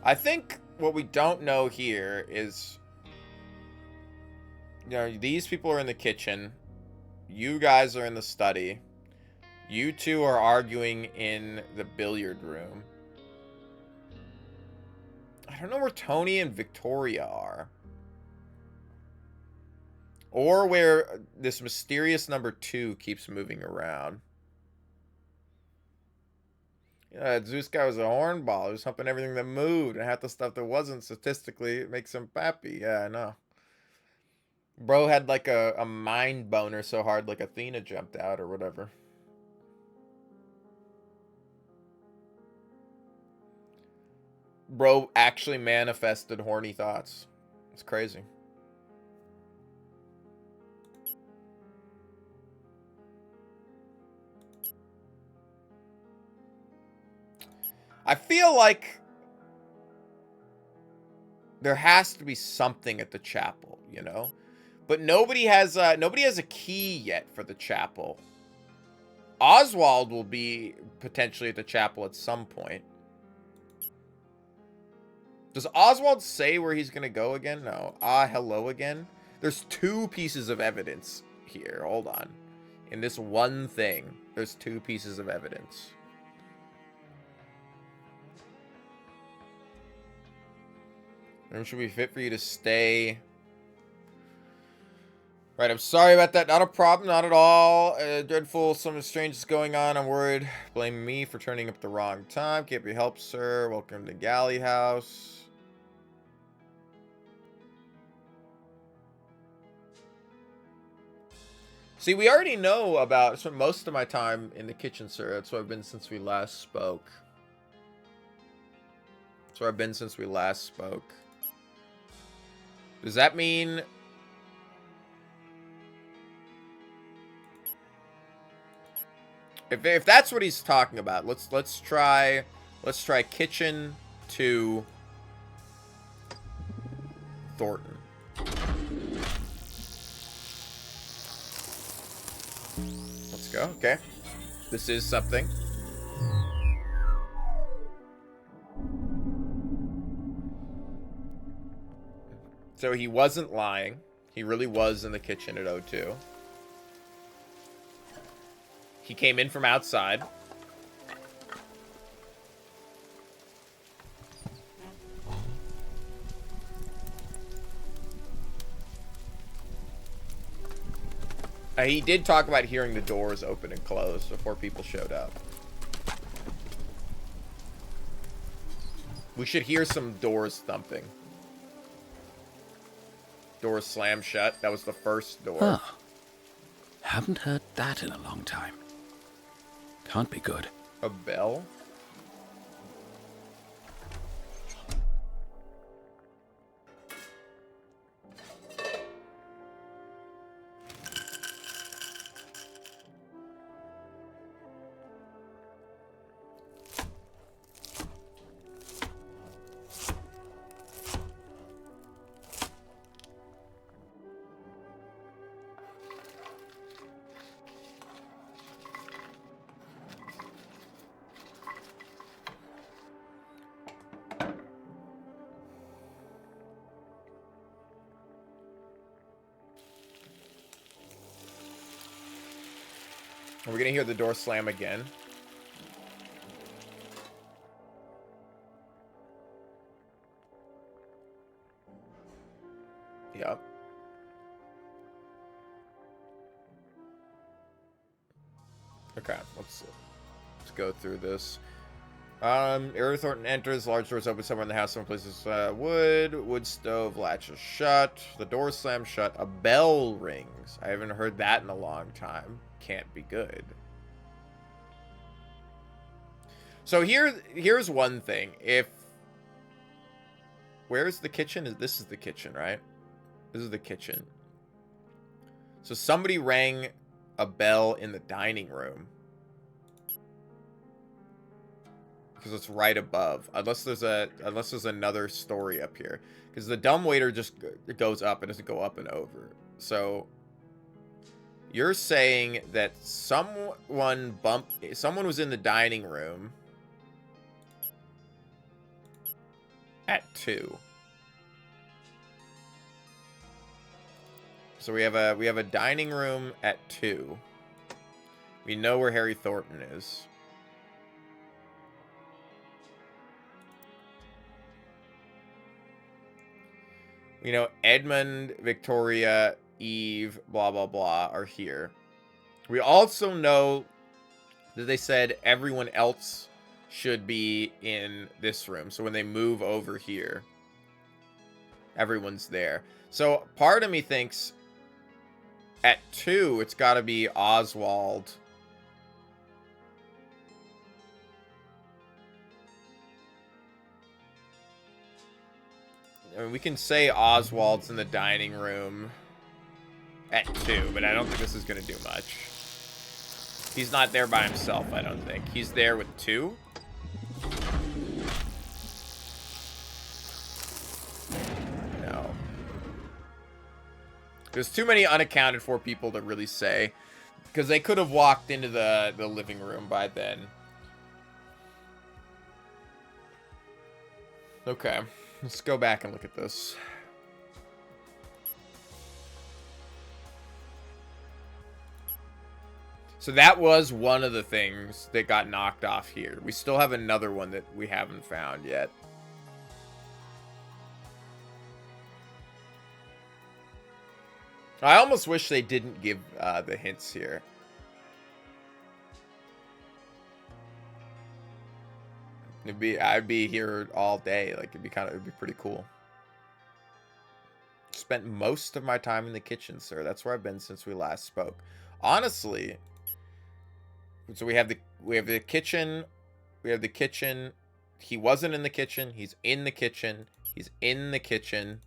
Speaker 1: I think what we don't know here is, you know, these people are in the kitchen. You guys are in the study. You two are arguing in the billiard room. I don't know where Tony and Victoria are. Or where this mysterious number 2 keeps moving around. Yeah, Zeus guy was a hornball. He was humping everything that moved, and half the stuff that wasn't, statistically, it makes him happy. Yeah, I know. Bro had like a mind boner so hard like Athena jumped out or whatever. Bro actually manifested horny thoughts. It's crazy. I feel like there has to be something at the chapel, you know? But nobody has a key yet for the chapel. Oswald will be potentially at the chapel at some point. Does Oswald say where he's gonna go again? No. Hello again? There's 2 pieces of evidence here. Hold on. In this one thing, there's 2 pieces of evidence. Room should be fit for you to stay. Right, I'm sorry about that. Not a problem, not at all. Dreadful, something strange is going on. I'm worried. Blame me for turning up the wrong time. Can't be helped, sir. Welcome to Galley House. See, we already know about... I spent most of my time in the kitchen, sir. That's where I've been since we last spoke. That's where I've been since we last spoke. Does that mean... If that's what he's talking about, let's try kitchen to Thornton. Let's go. Okay. This is something. So he wasn't lying. He really was in the kitchen at O2. He came in from outside. He did talk about hearing the doors open and close before people showed up. We should hear some doors thumping. Doors slam shut. That was the first door.
Speaker 12: Huh. Haven't heard that in a long time. Can't be good.
Speaker 1: A bell? Are we gonna hear the door slam again? Yep. Okay, let's go through this. Eric Thornton enters. Large doors open somewhere in the house. Some places wood stove latches shut. The door slams shut. A bell rings. I haven't heard that in a long time. Can't be good. So here's one thing. Where's the kitchen? This is the kitchen, right? This is the kitchen. So somebody rang a bell in the dining room. Because it's right above. Unless there's another story up here. Because the dumbwaiter just goes up and doesn't go up and over. So you're saying that someone was in the dining room at 2. So we have a dining room at 2. We know where Harry Thornton is. You know, Edmund, Victoria, Eve, blah, blah, blah, are here. We also know that they said everyone else should be in this room. So when they move over here, everyone's there. So part of me thinks at 2, it's got to be Oswald. I mean, we can say Oswald's in the dining room at 2, but I don't think this is going to do much. He's not there by himself, I don't think. He's there with 2. No. There's too many unaccounted for people to really say. Because they could have walked into the living room by then. Okay. Let's go back and look at this. So that was one of the things that got knocked off here. We still have another one that we haven't found yet. I almost wish they didn't give the hints here. I'd be here all day. Like it'd be pretty cool. Spent most of my time in the kitchen, sir. That's where I've been since we last spoke. Honestly, so we have the kitchen. We have the kitchen. He wasn't in the kitchen. He's in the kitchen. He's in the kitchen.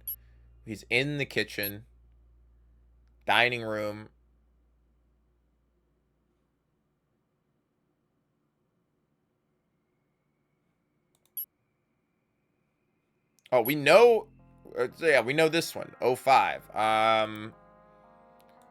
Speaker 1: He's in the kitchen. Dining room. Oh, we know. Yeah, we know this one. 05.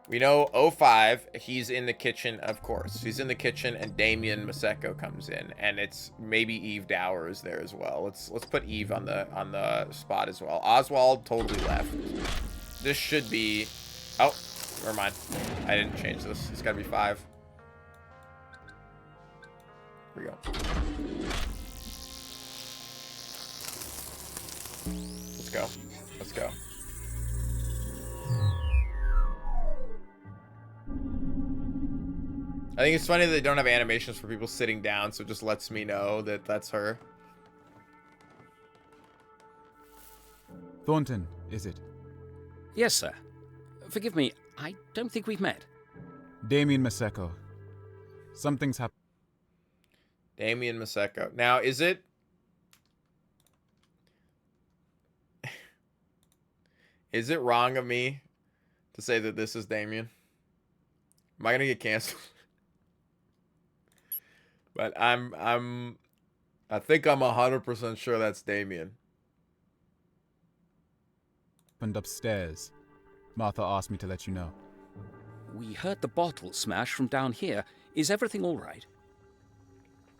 Speaker 1: We know 05. He's in the kitchen, of course. He's in the kitchen, and Damien Maseko comes in, and it's maybe Eve Dower is there as well. Let's put Eve on the spot as well. Oswald totally left. This should be. Oh, never mind. I didn't change this. It's gotta be 5. Here we go. Let's go. Let's go. I think it's funny that they don't have animations for people sitting down, so it just lets me know that that's her.
Speaker 8: Thornton, is it?
Speaker 12: Yes, sir. Forgive me, I don't think we've met.
Speaker 8: Damien Maseko. Something's happened.
Speaker 1: Damien Maseko. Now, is it... Is it wrong of me to say that this is Damien? Am I gonna get canceled? But I think I'm 100% sure that's Damien.
Speaker 8: Happened upstairs. Martha asked me to let you know.
Speaker 12: We heard the bottle smash from down here. Is everything all right?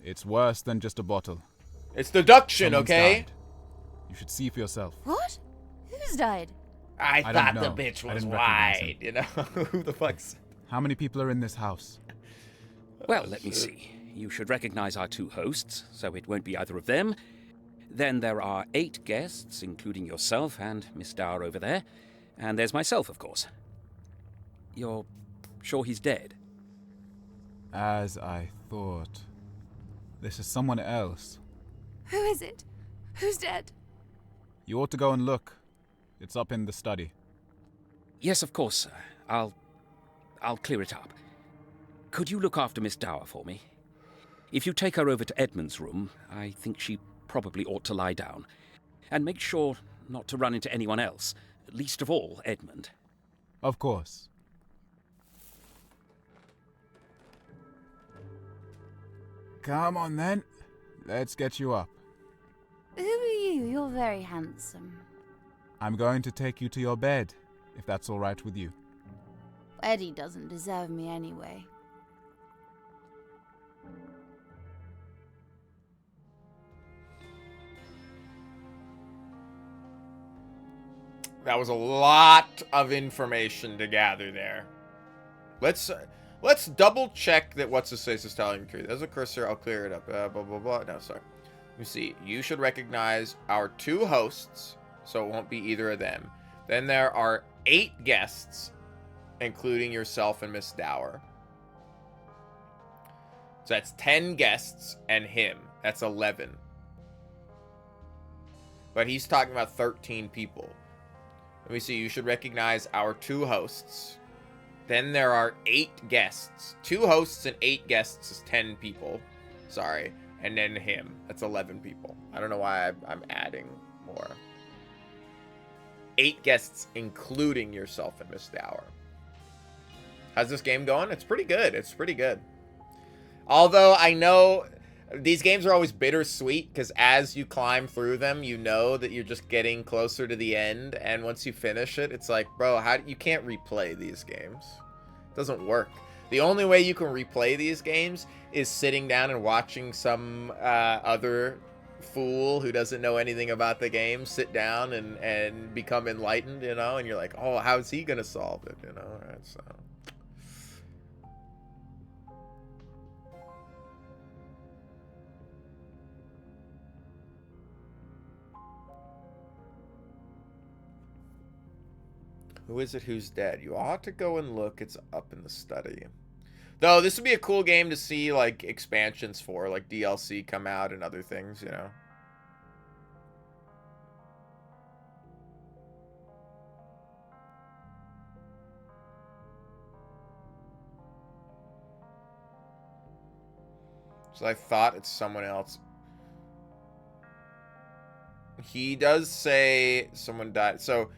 Speaker 8: It's worse than just a bottle.
Speaker 1: It's deduction,
Speaker 8: Someone's
Speaker 1: okay?
Speaker 8: died. You should see for yourself.
Speaker 4: What? Who's died?
Speaker 1: I
Speaker 8: don't
Speaker 1: thought
Speaker 8: know.
Speaker 1: the bitch
Speaker 8: I
Speaker 1: was
Speaker 8: didn't recognize
Speaker 1: white,
Speaker 8: him.
Speaker 1: you know? Who the fuck's...
Speaker 8: How many people are in this house?
Speaker 12: Well, let me see. You should recognize our 2 hosts, so it won't be either of them. Then there are 8 guests, including yourself and Miss Dower over there. And there's myself, of course. You're sure he's dead?
Speaker 8: As I thought. This is someone else.
Speaker 4: Who is it? Who's dead?
Speaker 8: You ought to go and look. It's up in the study.
Speaker 12: Yes, of course, sir. I'll clear it up. Could you look after Miss Dower for me? If you take her over to Edmund's room, I think she probably ought to lie down. And make sure not to run into anyone else, least of all Edmund.
Speaker 8: Of course. Come on then. Let's get you up.
Speaker 4: Who are you? You're very handsome.
Speaker 8: I'm going to take you to your bed, if that's all right with you.
Speaker 4: Eddie doesn't deserve me anyway.
Speaker 1: That was a lot of information to gather there. Let's double check that what's his face is telling the truth. As a cursor, I'll clear it up. Blah blah blah. No, sorry. Let me see. You should recognize our 2 hosts, so it won't be either of them. Then there are 8 guests, including yourself and Miss Dower. So that's 10 guests and him. That's 11. But he's talking about 13 people. Let me see. You should recognize our 2 hosts. Then there are 8 guests. 2 hosts and 8 guests is 10 people. Sorry. And then him. That's 11 people. I don't know why I'm adding more. 8 guests, including yourself and Miss Dower. How's this game going? It's pretty good. It's pretty good. Although I know these games are always bittersweet because as you climb through them, you know that you're just getting closer to the end. And once you finish it, it's like, bro, you can't replay these games. It doesn't work. The only way you can replay these games is sitting down and watching some other fool who doesn't know anything about the game sit down and become enlightened, you know? And you're like, oh, how's he going to solve it, you know? Right, so... Who is it who's dead? You ought to go and look. It's up in the study. Though, this would be a cool game to see, like, expansions for. Like, DLC come out and other things, you know? So I thought it's someone else. He does say someone died. So,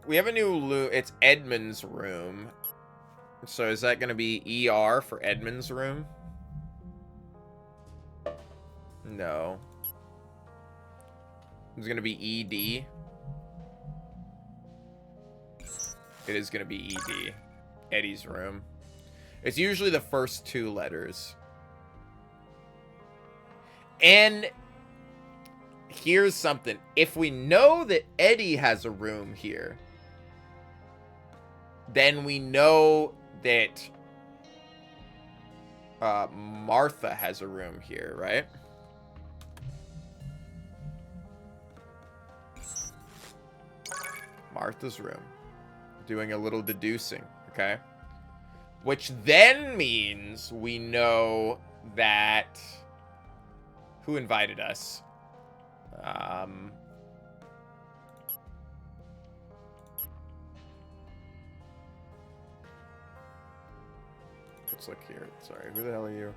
Speaker 1: we have a new it's Edmund's room. So is that going to be ER for Edmund's room? No. It's going to be ED. It is going to be ED. Eddie's room. It's usually the first 2 letters. And here's something. If we know that Eddie has a room here, then we know that Martha has a room here, right? Martha's room. Doing a little deducing, okay? Which then means we know that... Who invited us? Let's look here. Sorry, who the hell are you?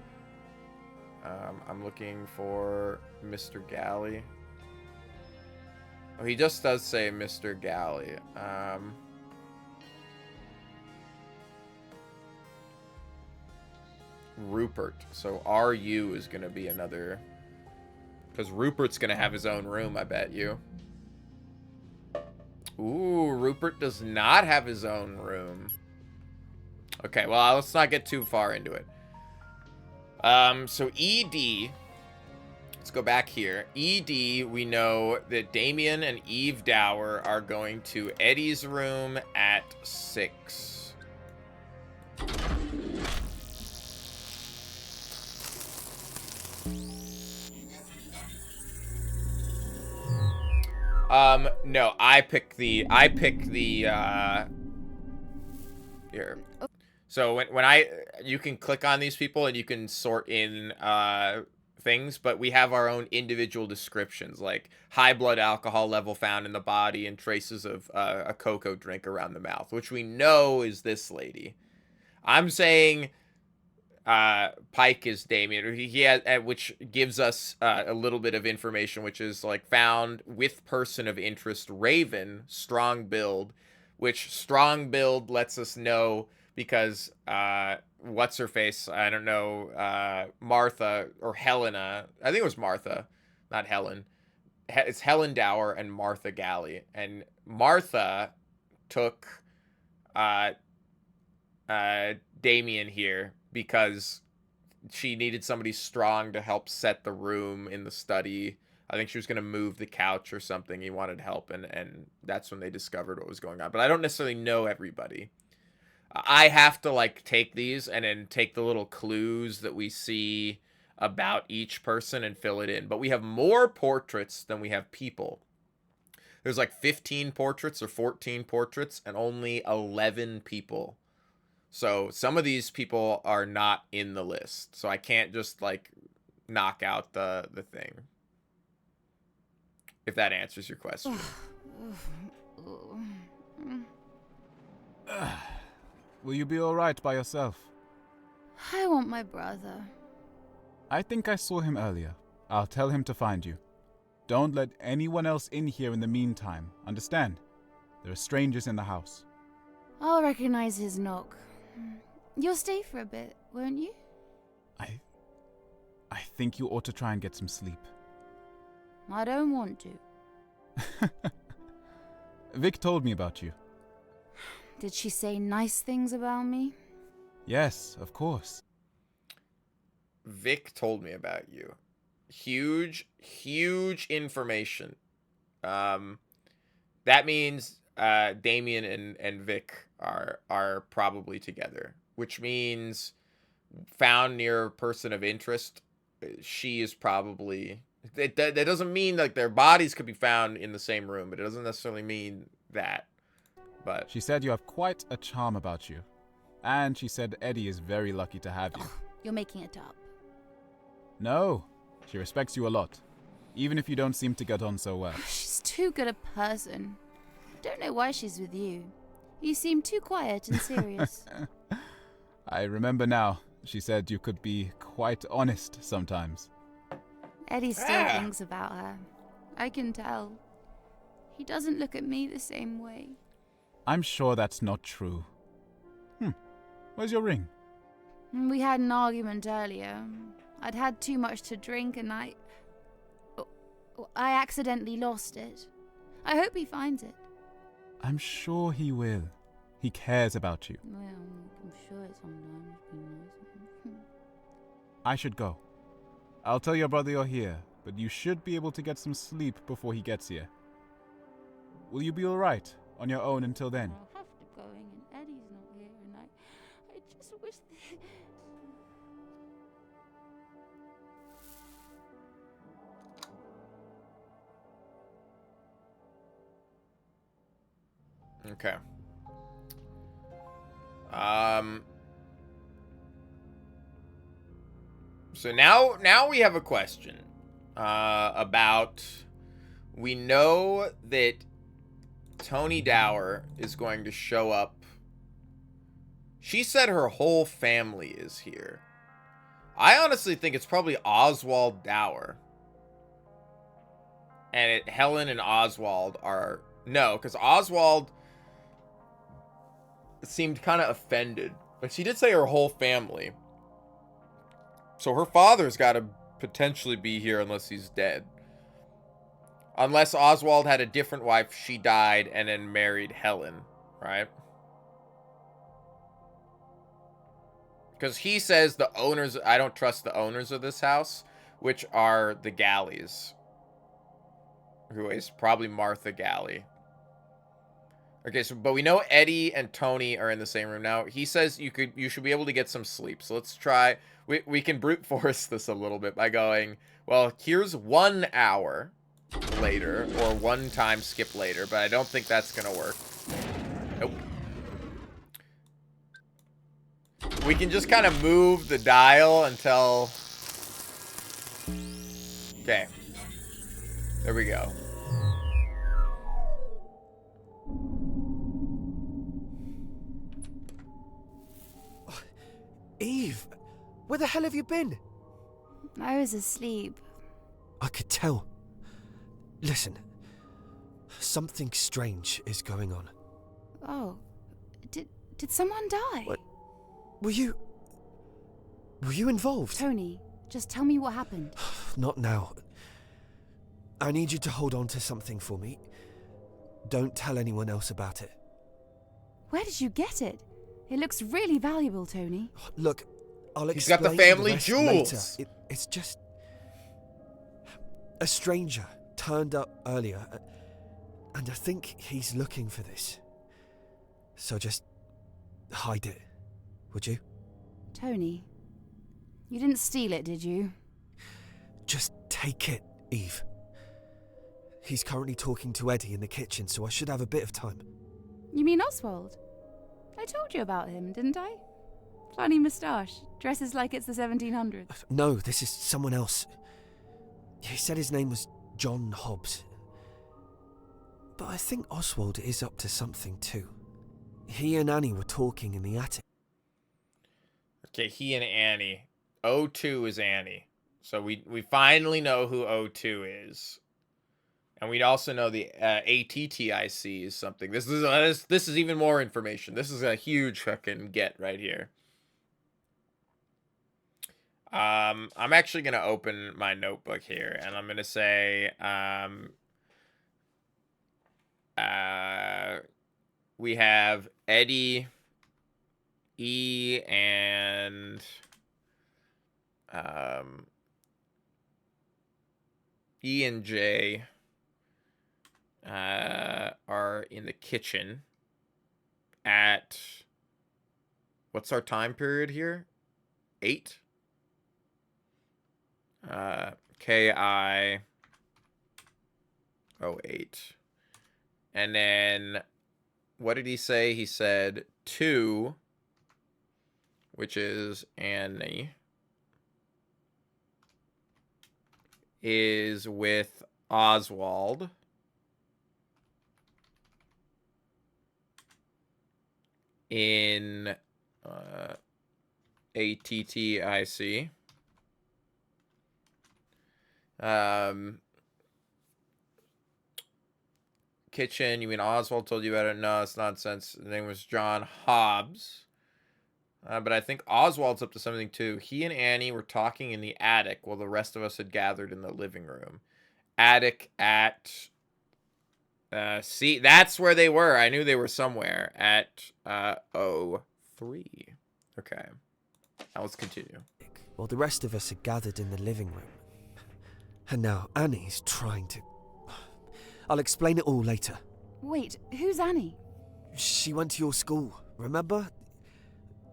Speaker 1: I'm looking for Mr. Galley. Oh, he just does say Mr. Galley. Rupert. So RU is going to be another... Because Rupert's going to have his own room, I bet you. Ooh, Rupert does not have his own room. Okay, well, let's not get too far into it. So ED... Let's go back here. ED, we know that Damien and Eve Dower are going to Eddie's room at 6. No, I pick the, here. So when you can click on these people and you can sort in, things, but we have our own individual descriptions, like high blood alcohol level found in the body and traces of a cocoa drink around the mouth, which we know is this lady. I'm saying Pike is Damien. He has, which gives us a little bit of information, which is like found with person of interest Raven, strong build, which strong build lets us know because what's her face? I don't know. Martha or Helena. I think it was Martha, not Helen. It's Helen Dower and Martha Galley. And Martha took Damien here because she needed somebody strong to help set the room in the study. I think she was going to move the couch or something. He wanted help, and that's when they discovered what was going on. But I don't necessarily know everybody. I have to, like, take these and then take the little clues that we see about each person and fill it in. But we have more portraits than we have people. There's, like, 15 portraits or 14 portraits and only 11 people. So some of these people are not in the list. So I can't just, like, knock out the thing. If that answers your question.
Speaker 8: Will you be alright by yourself?
Speaker 4: I want my brother.
Speaker 8: I think I saw him earlier. I'll tell him to find you. don't let anyone else in here in the meantime. Understand? There are strangers in the house.
Speaker 4: I'll recognize his knock. You'll stay for a bit, won't you?
Speaker 8: I think you ought to try and get some sleep.
Speaker 4: I don't want to.
Speaker 8: Vic told me about you.
Speaker 4: Did she say nice things about me?
Speaker 8: Yes, of course.
Speaker 1: Vic told me about you. Huge information. That means Damien and Vic are probably together, which means found near a person of interest. She is probably... That doesn't mean like their bodies could be found in the same room, but it doesn't necessarily mean that. But
Speaker 8: she said you have quite a charm about you. And she said Eddie is very lucky to have you.
Speaker 4: You're making it up.
Speaker 8: No, she respects you a lot, even if you don't seem to get on so well.
Speaker 4: She's too good a person. Don't know why she's with you. You seem too quiet and serious.
Speaker 8: I remember now. She said you could be quite honest sometimes.
Speaker 4: Eddie still thinks about her. I can tell. He doesn't look at me the same way.
Speaker 8: I'm sure that's not true. Where's your ring?
Speaker 4: We had an argument earlier. I'd had too much to drink and I accidentally lost it. I hope he finds it.
Speaker 8: I'm sure he will. He cares about you.
Speaker 4: Well, I'm sure it sometimes be nice.
Speaker 8: I should go. I'll tell your brother you're here, but you should be able to get some sleep before he gets here. Will you be alright on your own until then?
Speaker 4: I'll have to go in and Eddie's not here and I just wish
Speaker 1: Okay. So now we have a question about, we know that Tony Dower is going to show up. She said her whole family is here. I honestly think it's probably Oswald Dower. And Helen and Oswald are... No, because Oswald seemed kind of offended. But she did say her whole family. So her father's got to potentially be here unless he's dead. Unless Oswald had a different wife, she died, and then married Helen, right? Because he says the owners... I don't trust the owners of this house, which are the Galleys. Who is probably Martha Galley. Okay, so but we know Eddie and Tony are in the same room now. He says you should be able to get some sleep. So let's try. We can brute force this a little bit by going, well, here's 1 hour later, or 1 time skip later, but I don't think that's gonna work. Nope. We can just kind of move the dial until... Okay. There we go.
Speaker 9: Eve, where the hell have you been?
Speaker 4: I was asleep.
Speaker 9: I could tell. Listen, something strange is going on.
Speaker 4: Oh, did someone die?
Speaker 9: What? Were you involved?
Speaker 4: Tony, just tell me what happened.
Speaker 9: Not now. I need you to hold on to something for me. Don't tell anyone else about it.
Speaker 4: Where did you get it? It looks really valuable, Tony.
Speaker 9: Look, I'll explain.
Speaker 1: He's got the family jewels.
Speaker 9: Later. It's just... A stranger turned up earlier, and I think he's looking for this. So just hide it, would you?
Speaker 4: Tony, you didn't steal it, did you?
Speaker 9: Just take it, Eve. He's currently talking to Eddie in the kitchen, so I should have a bit of time.
Speaker 4: You mean Oswald? I told you about him, didn't I? Funny moustache, dresses like it's the 1700s.
Speaker 9: No, this is someone else. He said his name was John Hobbs. But I think Oswald is up to something too. He and Annie were talking in the attic.
Speaker 1: Okay, he and Annie. O2 is Annie. So we finally know who O2 is. And we also know the ATTIC is something. This is even more information. This is a huge fucking get right here. I'm actually gonna open my notebook here, and I'm gonna say we have Eddie, E, and E and J are in the kitchen at, what's our time period here? 8? KI 08. And then what did he say? He said 2, which is Annie, is with Oswald. In ATTIC. Kitchen, you mean Oswald told you about it? No, it's nonsense. The name was John Hobbs. But I think Oswald's up to something too. He and Annie were talking in the attic while the rest of us had gathered in the living room. Attic at... see, that's where they were. I knew they were somewhere at 03. Okay. Now let's continue.
Speaker 9: While the rest of us are gathered in the living room. And now Annie's trying to... I'll explain it all later.
Speaker 4: Wait, who's Annie?
Speaker 9: She went to your school, remember?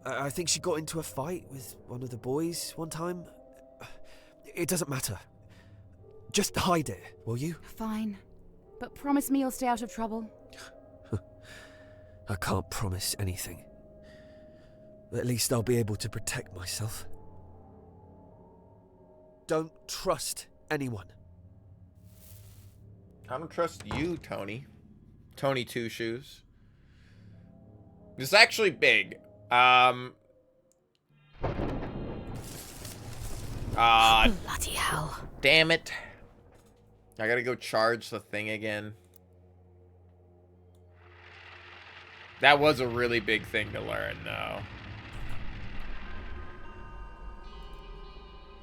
Speaker 9: I think she got into a fight with one of the boys one time. It doesn't matter. Just hide it, will you?
Speaker 4: Fine. But promise me you'll stay out of trouble.
Speaker 9: I can't promise anything. At least I'll be able to protect myself. Don't trust anyone.
Speaker 1: I don't trust you, Tony. Tony Two Shoes. This is actually big.
Speaker 6: Bloody hell.
Speaker 1: Damn it. I gotta go charge the thing again. That was a really big thing to learn, though.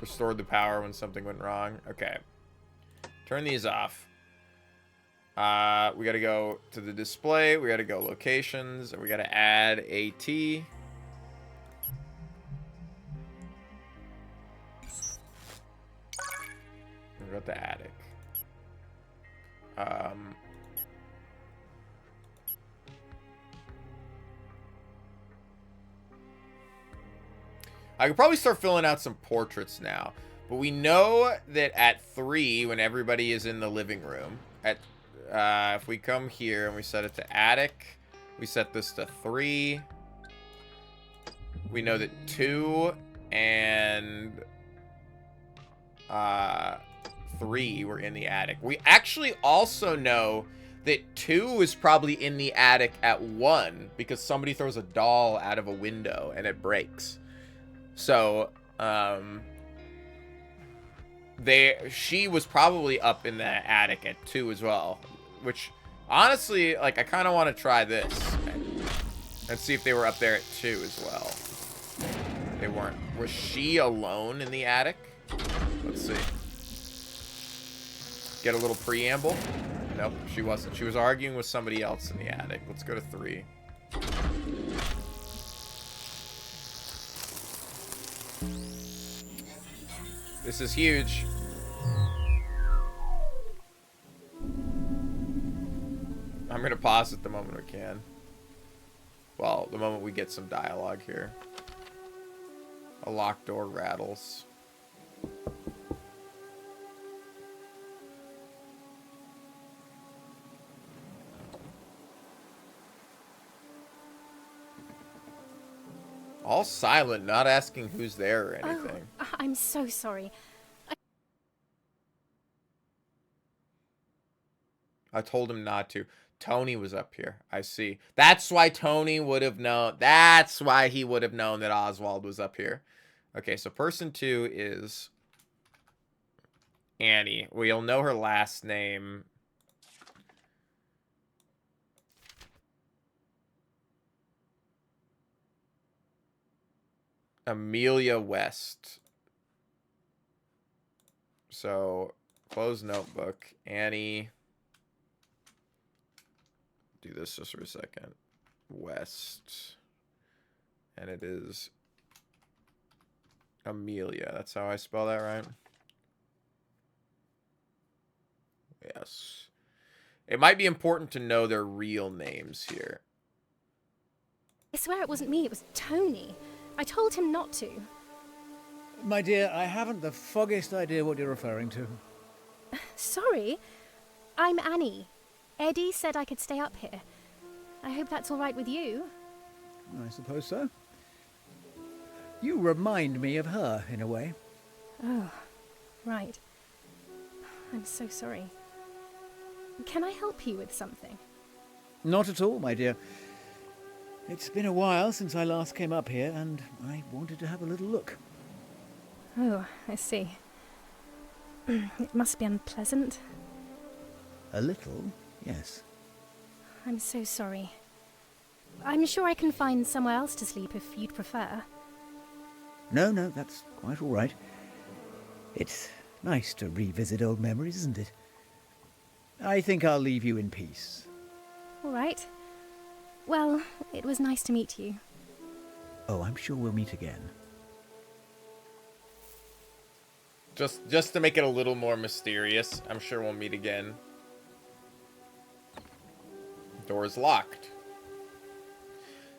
Speaker 1: Restored the power when something went wrong. Okay. Turn these off. We gotta go to the display. We gotta go locations. And we gotta add AT. We got the attic. I could probably start filling out some portraits now. But we know that at 3, when everybody is in the living room, at if we come here and we set it to attic, we set this to 3. We know that 2 and 3 were in the attic. We actually also know that 2 is probably in the attic at 1 because somebody throws a doll out of a window and it breaks. So, she was probably up in the attic at 2 as well, which honestly, like, I kind of want to try this and see if they were up there at 2 as well. They weren't. Was she alone in the attic? Let's see. Get a little preamble. Nope, she wasn't. She was arguing with somebody else in the attic. Let's go to 3. This is huge. I'm gonna pause it the moment we can. Well, the moment we get some dialogue here. A locked door rattles. All silent, not asking who's there or anything.
Speaker 2: Oh, I'm so sorry.
Speaker 1: I told him not to. Tony was up here. I see. That's why Tony would have known. That's why he would have known that Oswald was up here. Okay, so person 2 is Annie. We'll know her last name Amelia West. So, close notebook. Annie. Do this just for a second. West. And it is Amelia. That's how I spell that, right? Yes. It might be important to know their real names here.
Speaker 2: I swear it wasn't me, it was Tony. I told him not to.
Speaker 11: My dear, I haven't the foggiest idea what you're referring to.
Speaker 2: Sorry. I'm Annie. Eddie said I could stay up here. I hope that's all right with you.
Speaker 11: I suppose so. You remind me of her, in a way.
Speaker 2: Oh, right. I'm so sorry. Can I help you with something?
Speaker 11: Not at all, my dear. It's been a while since I last came up here, and I wanted to have a little look.
Speaker 2: Oh, I see. It must be unpleasant.
Speaker 11: A little, yes.
Speaker 2: I'm so sorry. I'm sure I can find somewhere else to sleep if you'd prefer.
Speaker 11: No, that's quite all right. It's nice to revisit old memories, isn't it? I think I'll leave you in peace.
Speaker 2: All right. Well, it was nice to meet you.
Speaker 11: Oh, I'm sure we'll meet again.
Speaker 1: Just to make it a little more mysterious, I'm sure we'll meet again. Door's locked.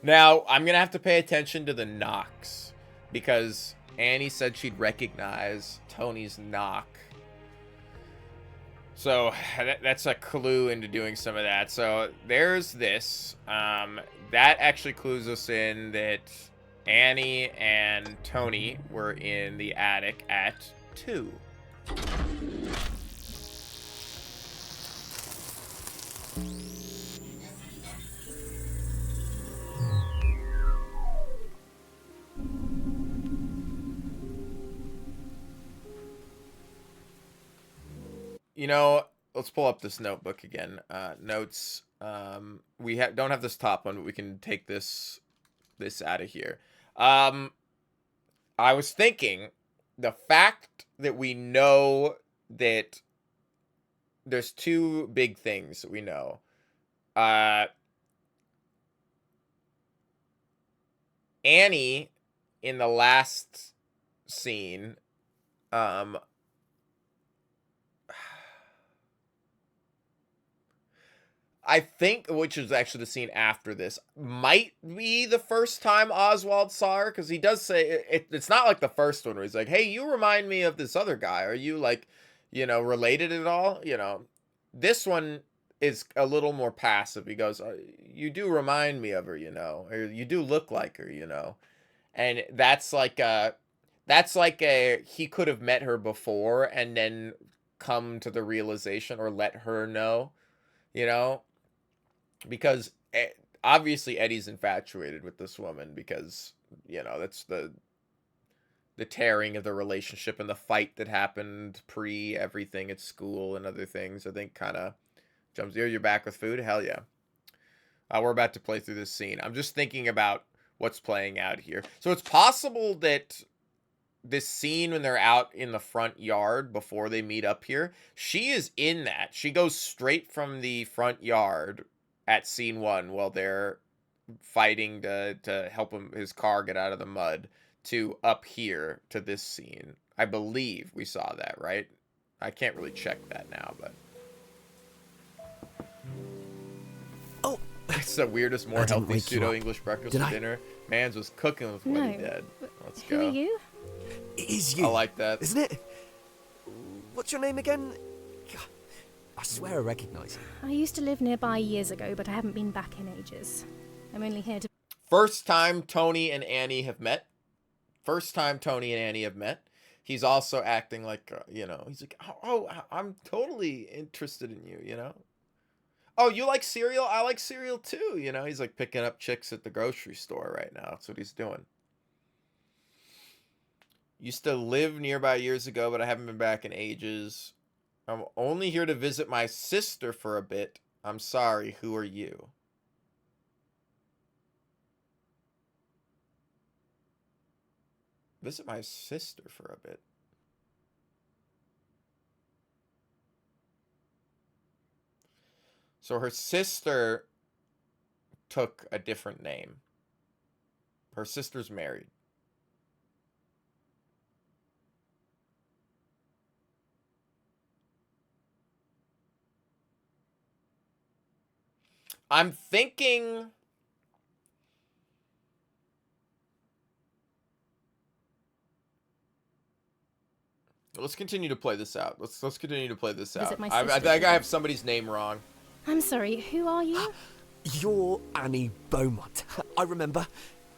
Speaker 1: Now, I'm going to have to pay attention to the knocks, because Annie said she'd recognize Tony's knock. So, that's a clue into doing some of that. So, there's this. That actually clues us in that Annie and Tony were in the attic at 2. You know, let's pull up this notebook again. Notes. We don't have this top one, but we can take this out of here. I was thinking the fact that we know that there's 2 big things that we know. Annie in the last scene, I think, which is actually the scene after this, might be the first time Oswald saw her, because he does say, it's not like the first one where he's like, hey, you remind me of this other guy. Are you, like, related at all? This one is a little more passive. He goes, you do remind me of her, or you do look like her, and that's like a, he could have met her before and then come to the realization or let her know, because obviously Eddie's infatuated with this woman because, that's the tearing of the relationship and the fight that happened pre everything at school and other things. I think kind of jumps. You're back with food? Hell yeah. We're about to play through this scene. I'm just thinking about what's playing out here. So it's possible that this scene when they're out in the front yard before they meet up here, she is in that. She goes straight from the front yard at scene 1 while they're fighting to help his car get out of the mud to up here to this scene. I believe we saw that, right? I can't really check that now, but
Speaker 9: oh,
Speaker 1: it's the weirdest, more healthy pseudo-English breakfast for dinner. Mans was cooking with what he did. Let's go.
Speaker 2: Who are you?
Speaker 9: It is you.
Speaker 1: I like that.
Speaker 9: Isn't it? What's your name again? I swear I recognise you.
Speaker 2: I used to live nearby years ago, but I haven't been back in ages. I'm only here to...
Speaker 1: First time Tony and Annie have met. He's also acting like, he's like, oh, I'm totally interested in you, Oh, you like cereal? I like cereal too, He's like picking up chicks at the grocery store right now. That's what he's doing. Used to live nearby years ago, but I haven't been back in ages. I'm only here to visit my sister for a bit. I'm sorry, who are you? Visit my sister for a bit. So her sister took a different name. Her sister's married. I'm thinking... Let's continue to play this out. Let's continue to play this out. I think I have somebody's name wrong.
Speaker 2: I'm sorry, who are you?
Speaker 9: You're Annie Beaumont. I remember.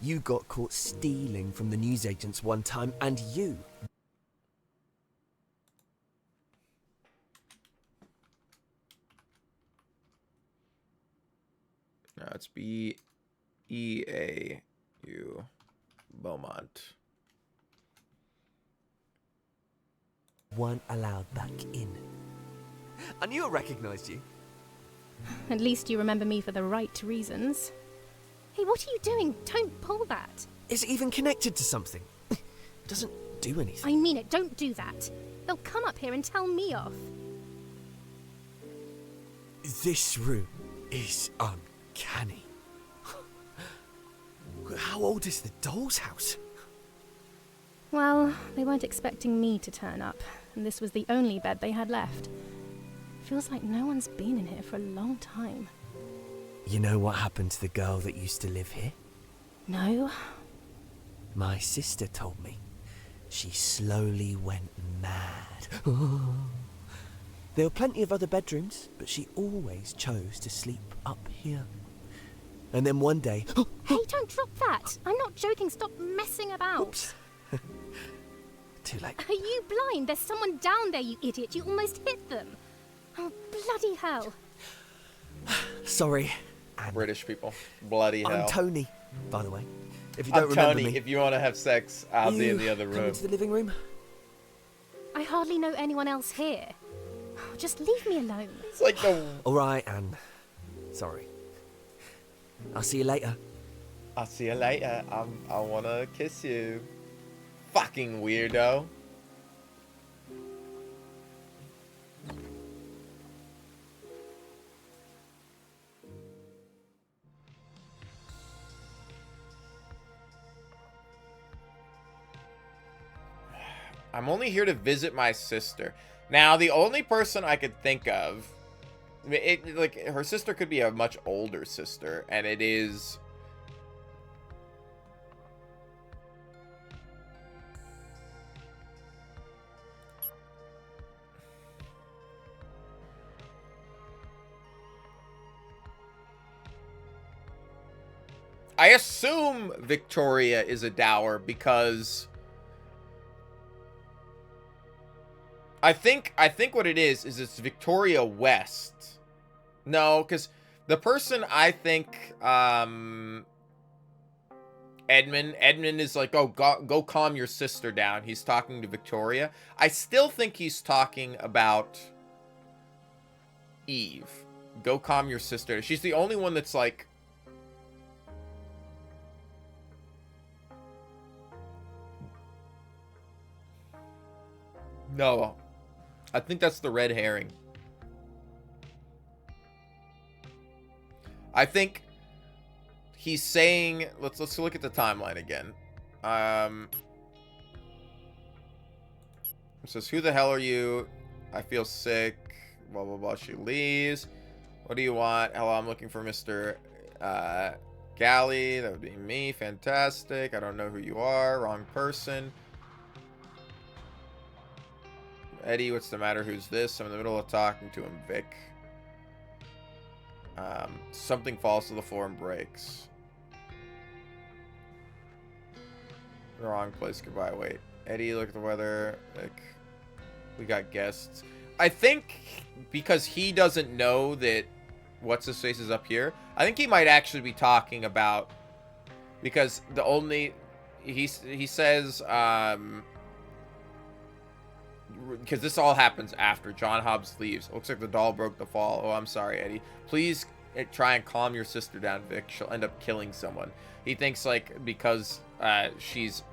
Speaker 9: You got caught stealing from the newsagents one time, and you...
Speaker 1: No, it's B-E-A-U. Beaumont.
Speaker 9: weren't allowed back in. I knew I recognised you.
Speaker 2: At least you remember me for the right reasons. Hey, what are you doing? Don't pull that.
Speaker 9: Is it even connected to something? It doesn't do anything.
Speaker 2: I mean it, don't do that. They'll come up here and tell me off.
Speaker 9: This room is uncanny. How old is the doll's house?
Speaker 2: Well, they weren't expecting me to turn up, and this was the only bed they had left. Feels like no one's been in here for a long time.
Speaker 9: You know what happened to the girl that used to live here?
Speaker 2: No.
Speaker 9: My sister told me. She slowly went mad. There were plenty of other bedrooms, but she always chose to sleep up here. And then one day...
Speaker 2: Hey, don't drop that! I'm not joking, stop messing about!
Speaker 9: Oops. Too late.
Speaker 2: Are you blind? There's someone down there, you idiot! You almost hit them! Oh, bloody hell!
Speaker 9: Sorry.
Speaker 1: British people. Bloody hell.
Speaker 9: I'm Tony, by the way. If you don't remember
Speaker 1: Tony,
Speaker 9: me.
Speaker 1: if you want to have sex, I'll be in the other
Speaker 9: Come
Speaker 1: room.
Speaker 9: into the living room?
Speaker 2: I hardly know anyone else here. Just leave me alone.
Speaker 1: It's like the...
Speaker 9: Alright, Anne. Sorry. I'll see you later.
Speaker 1: I'll see you later. I want to kiss you. Fucking weirdo. I'm only here to visit my sister. Now, the only person I could think of, like, her sister could be a much older sister, and it is... I assume Victoria is a dower because I think what it is it's Victoria West. No, because the person I think Edmund is like, oh, go calm your sister down. He's talking to Victoria. I still think he's talking about Eve. Go calm your sister. She's the only one that's like, no, I think that's the red herring. I think he's saying, let's look at the timeline again. It says, who the hell are you? I feel sick. Blah, blah, blah. She leaves. What do you want? Hello, I'm looking for Mr. Galley. That would be me. Fantastic. I don't know who you are. Wrong person. Eddie, what's the matter? Who's this? I'm in the middle of talking to him, Vic. Something falls to the floor and breaks. The wrong place. Goodbye. Wait. Eddie, look at the weather. Like, we got guests. I think because he doesn't know that what's-his-face is up here, I think he might actually be talking about... Because the only... He says... because this all happens after John Hobbs leaves. Looks like the doll broke the fall. Oh, I'm sorry, Eddie. Please try and calm your sister down, Vic. She'll end up killing someone. He thinks, like, because she's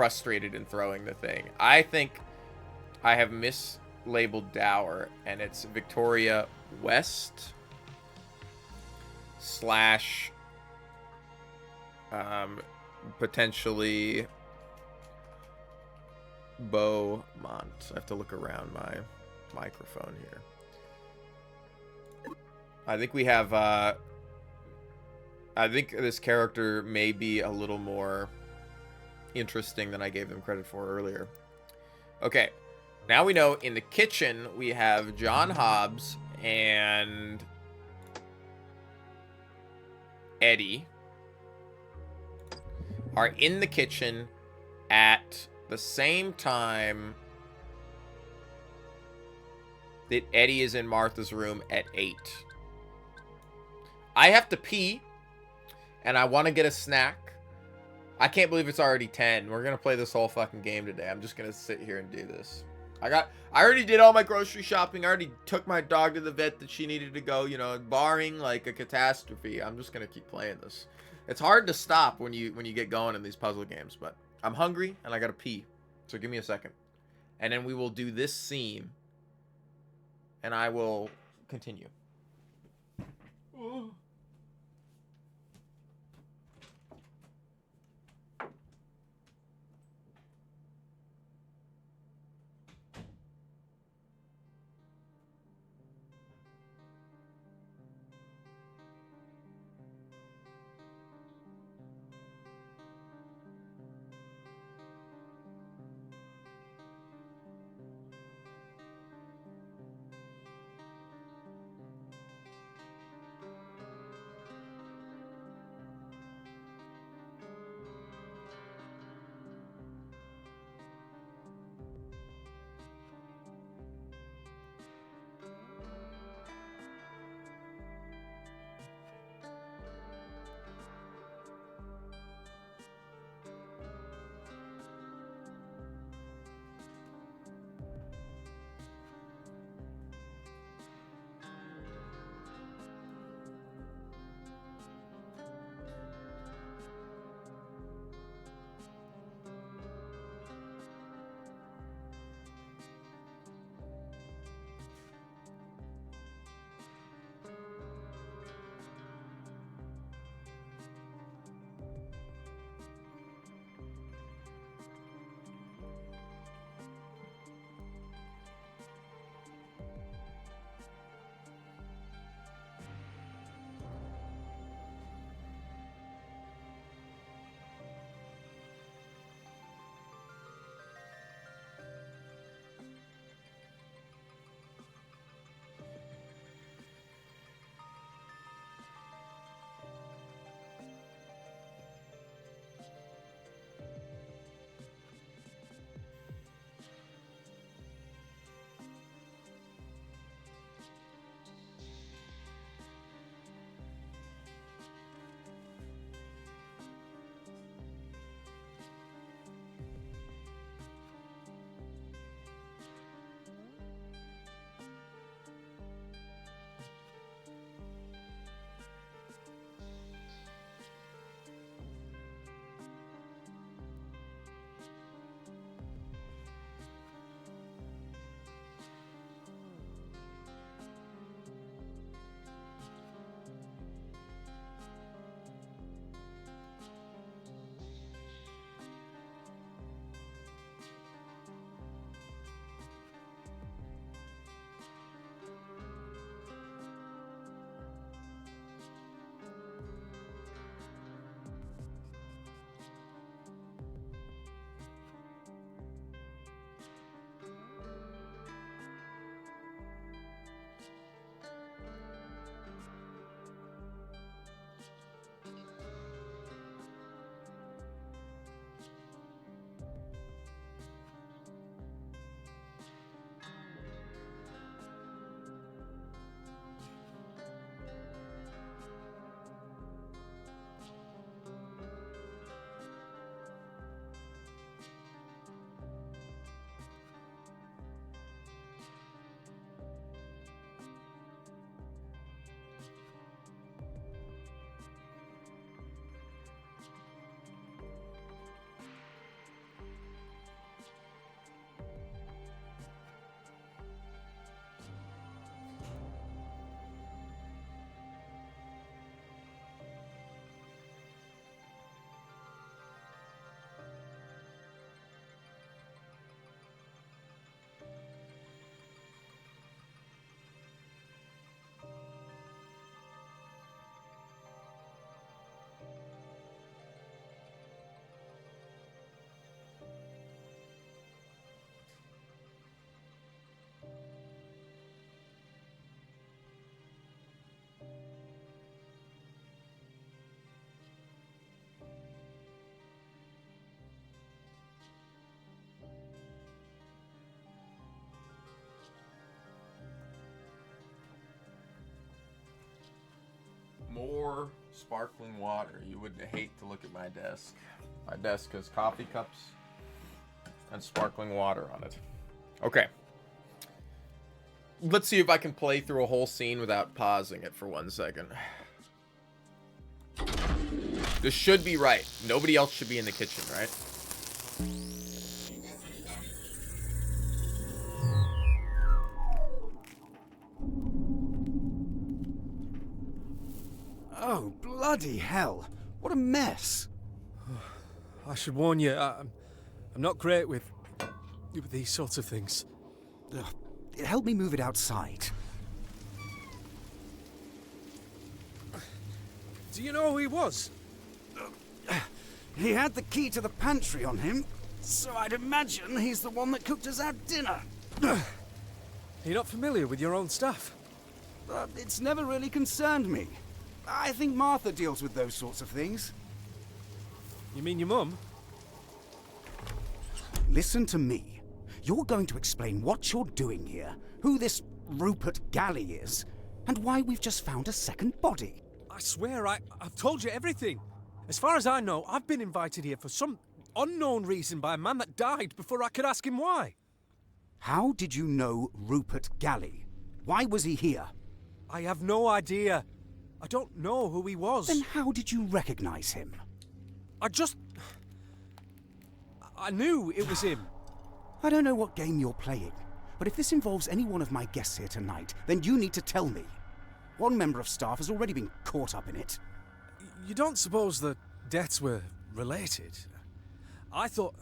Speaker 1: frustrated in throwing the thing. I think I have mislabeled Dower, and it's Victoria West slash potentially Beaumont. I have to look around my microphone here. I think we have I think this character may be a little more interesting than I gave them credit for earlier. Okay, now we know in the kitchen we have John Hobbs and Eddie are in the kitchen at the same time that Eddie is in Martha's room at 8. I have to pee, and I want to get a snack. I can't believe it's already 10. We're going to play this whole fucking game today. I'm just going to sit here and do this. I already did all my grocery shopping. I already took my dog to the vet that she needed to go, you know, barring like a catastrophe. I'm just going to keep playing this. It's hard to stop when you get going in these puzzle games, but I'm hungry and I got to pee. So give me a second. And then we will do this scene and I will continue. More sparkling water. You would hate to look at my desk. My desk has coffee cups and sparkling water on it. Okay. Let's see if I can play through a whole scene without pausing it for 1 second. This should be right. Nobody else should be in the kitchen, right?
Speaker 5: Oh, bloody hell. What a mess.
Speaker 10: I should warn you, I'm not great with these sorts of things.
Speaker 5: Help me move it outside.
Speaker 10: Do you know who he was?
Speaker 5: He had the key to the pantry on him, so I'd imagine he's the one that cooked us our dinner.
Speaker 10: You're not familiar with your own stuff?
Speaker 5: It's never really concerned me. I think Martha deals with those sorts of things.
Speaker 10: You mean your mum?
Speaker 5: Listen to me. You're going to explain what you're doing here, who this Rupert Galley is, and why we've just found a second body.
Speaker 10: I swear I've told you everything. As far as I know, I've been invited here for some unknown reason by a man that died before I could ask him why.
Speaker 5: How did you know Rupert Galley? Why was he here?
Speaker 10: I have no idea. I don't know who he was.
Speaker 5: Then how did you recognize him?
Speaker 10: I knew it was him.
Speaker 5: I don't know what game you're playing, but if this involves any one of my guests here tonight, then you need to tell me. One member of staff has already been caught up in it.
Speaker 10: You don't suppose the deaths were related? I thought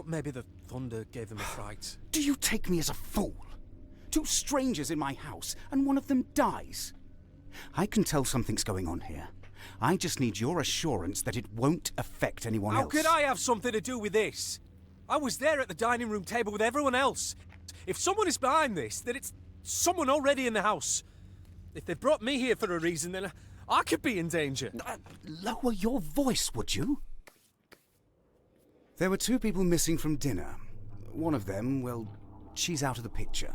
Speaker 10: maybe the thunder gave them a fright.
Speaker 5: Do you take me as a fool? Two strangers in my house, and one of them dies. I can tell something's going on here. I just need your assurance that it won't affect anyone else.
Speaker 10: How could I have something to do with this? I was there at the dining room table with everyone else. If someone is behind this, then it's someone already in the house. If they brought me here for a reason, then I could be in danger.
Speaker 5: Lower your voice, would you? There were two people missing from dinner. One of them, well, she's out of the picture.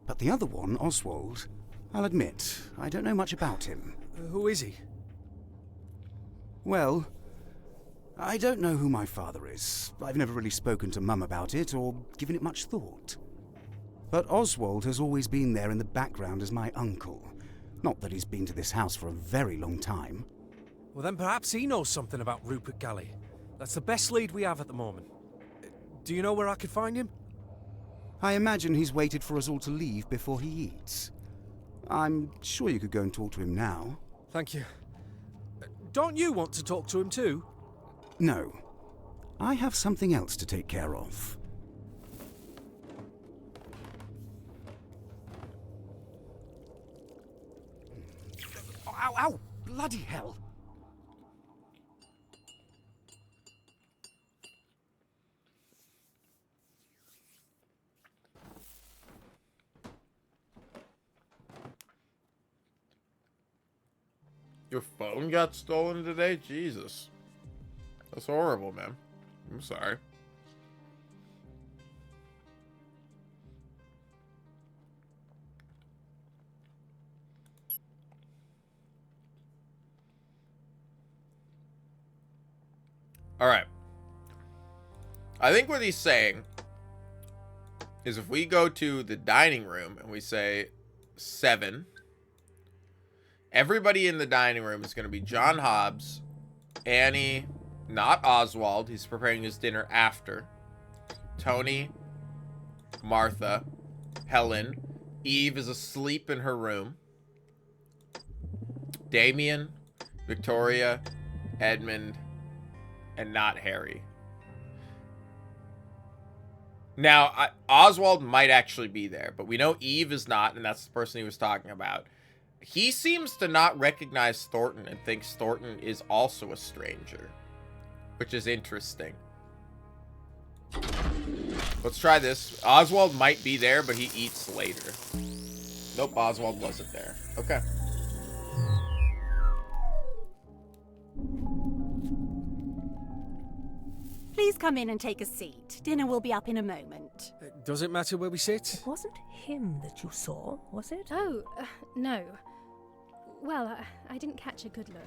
Speaker 5: But the other one, Oswald, I'll admit, I don't know much about him.
Speaker 10: Who is he?
Speaker 5: Well, I don't know who my father is. I've never really spoken to Mum about it or given it much thought. But Oswald has always been there in the background as my uncle. Not that he's been to this house for a very long time.
Speaker 10: Well, then perhaps he knows something about Rupert Galley. That's the best lead we have at the moment. Do you know where I could find him?
Speaker 5: I imagine he's waited for us all to leave before he eats. I'm sure you could go and talk to him now.
Speaker 10: Thank you. Don't you want to talk to him too?
Speaker 5: No. I have something else to take care of. Ow, ow! Bloody hell!
Speaker 1: Your phone got stolen today? Jesus. That's horrible, man. I'm sorry. Alright. I think what he's saying is if we go to the dining room and we say 7... everybody in the dining room is going to be John Hobbs, Annie, not Oswald, he's preparing his dinner after, Tony, Martha, Helen, Eve is asleep in her room, Damien, Victoria, Edmund, and not Harry. Now, Oswald might actually be there, but we know Eve is not, and that's the person he was talking about. He seems to not recognize Thornton and thinks Thornton is also a stranger, which is interesting. Let's try this. Oswald might be there, but he eats later. Nope, Oswald wasn't there. Okay.
Speaker 6: Please come in and take a seat. Dinner will be up in a moment.
Speaker 10: Does it matter where we sit?
Speaker 7: It wasn't him that you saw, was it?
Speaker 2: Oh, no. Well, I didn't catch a good look.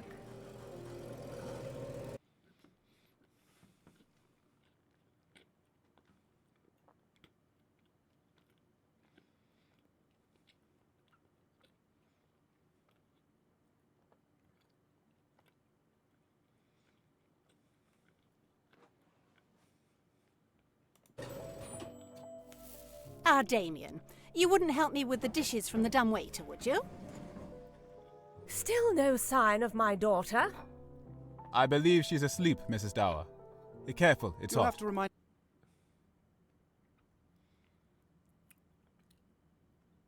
Speaker 6: Ah, Damien, you wouldn't help me with the dishes from the dumb waiter, would you?
Speaker 7: Still no sign of my daughter.
Speaker 8: I believe she's asleep, Mrs. Dower. Be careful, it's
Speaker 5: You'll
Speaker 8: hot.
Speaker 5: have to remind.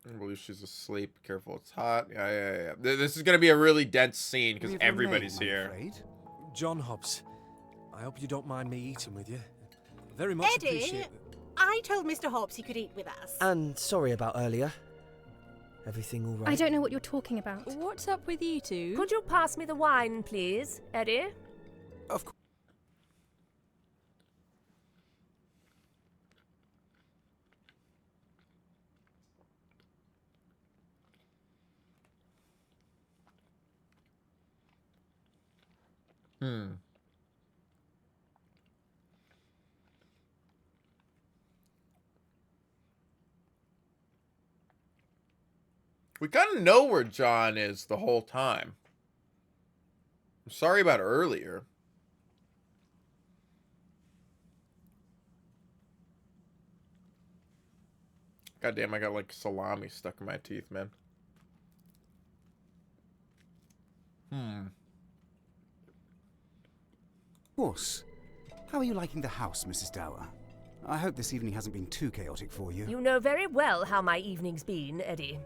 Speaker 1: I believe she's asleep. Careful, it's hot. Yeah. This is gonna be a really dense scene because
Speaker 5: Leave
Speaker 1: everybody's
Speaker 5: remain, I'm
Speaker 1: here.
Speaker 5: afraid.
Speaker 10: John Hobbs, I hope you don't mind me eating with you. Very much
Speaker 6: Eddie,
Speaker 10: appreciate it.
Speaker 6: I told Mr. Hobbs he could eat with us.
Speaker 9: And sorry about earlier. Everything all right?
Speaker 2: I don't know what you're talking about.
Speaker 4: What's up with you two?
Speaker 7: Could you pass me the wine, please, Eddie?
Speaker 5: Of course.
Speaker 1: We kind of know where John is the whole time. I'm sorry about earlier. God damn, I got like salami stuck in my teeth, man.
Speaker 5: Of course. How are you liking the house, Mrs. Dower? I hope this evening hasn't been too chaotic for you.
Speaker 7: You know very well how my evening's been, Eddie.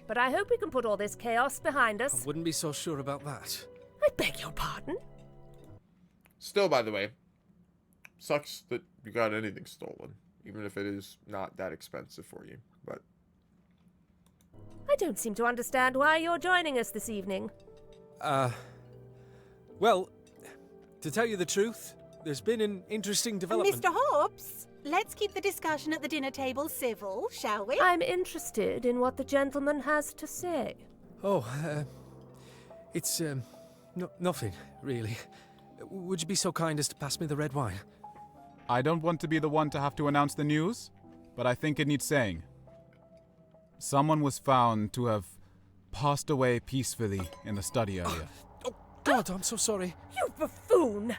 Speaker 7: But I hope we can put all this chaos behind
Speaker 10: I
Speaker 7: us.
Speaker 10: wouldn't be so sure about that.
Speaker 7: I beg your pardon?
Speaker 1: Still, by the way, sucks that you got anything stolen, even if it is not that expensive for you. But
Speaker 7: I don't seem to understand why you're joining us this evening.
Speaker 10: Well, to tell you the truth, there's been an interesting development.
Speaker 6: Mr. Hobbs, let's keep the discussion at the dinner table civil, shall we?
Speaker 7: I'm interested in what the gentleman has to say.
Speaker 10: Oh, it's, nothing, really. Would you be so kind as to pass me the red wine?
Speaker 8: I don't want to be the one to have to announce the news, but I think it needs saying. Someone was found to have passed away peacefully in the study earlier.
Speaker 10: Oh, God, I'm so sorry.
Speaker 7: You buffoon!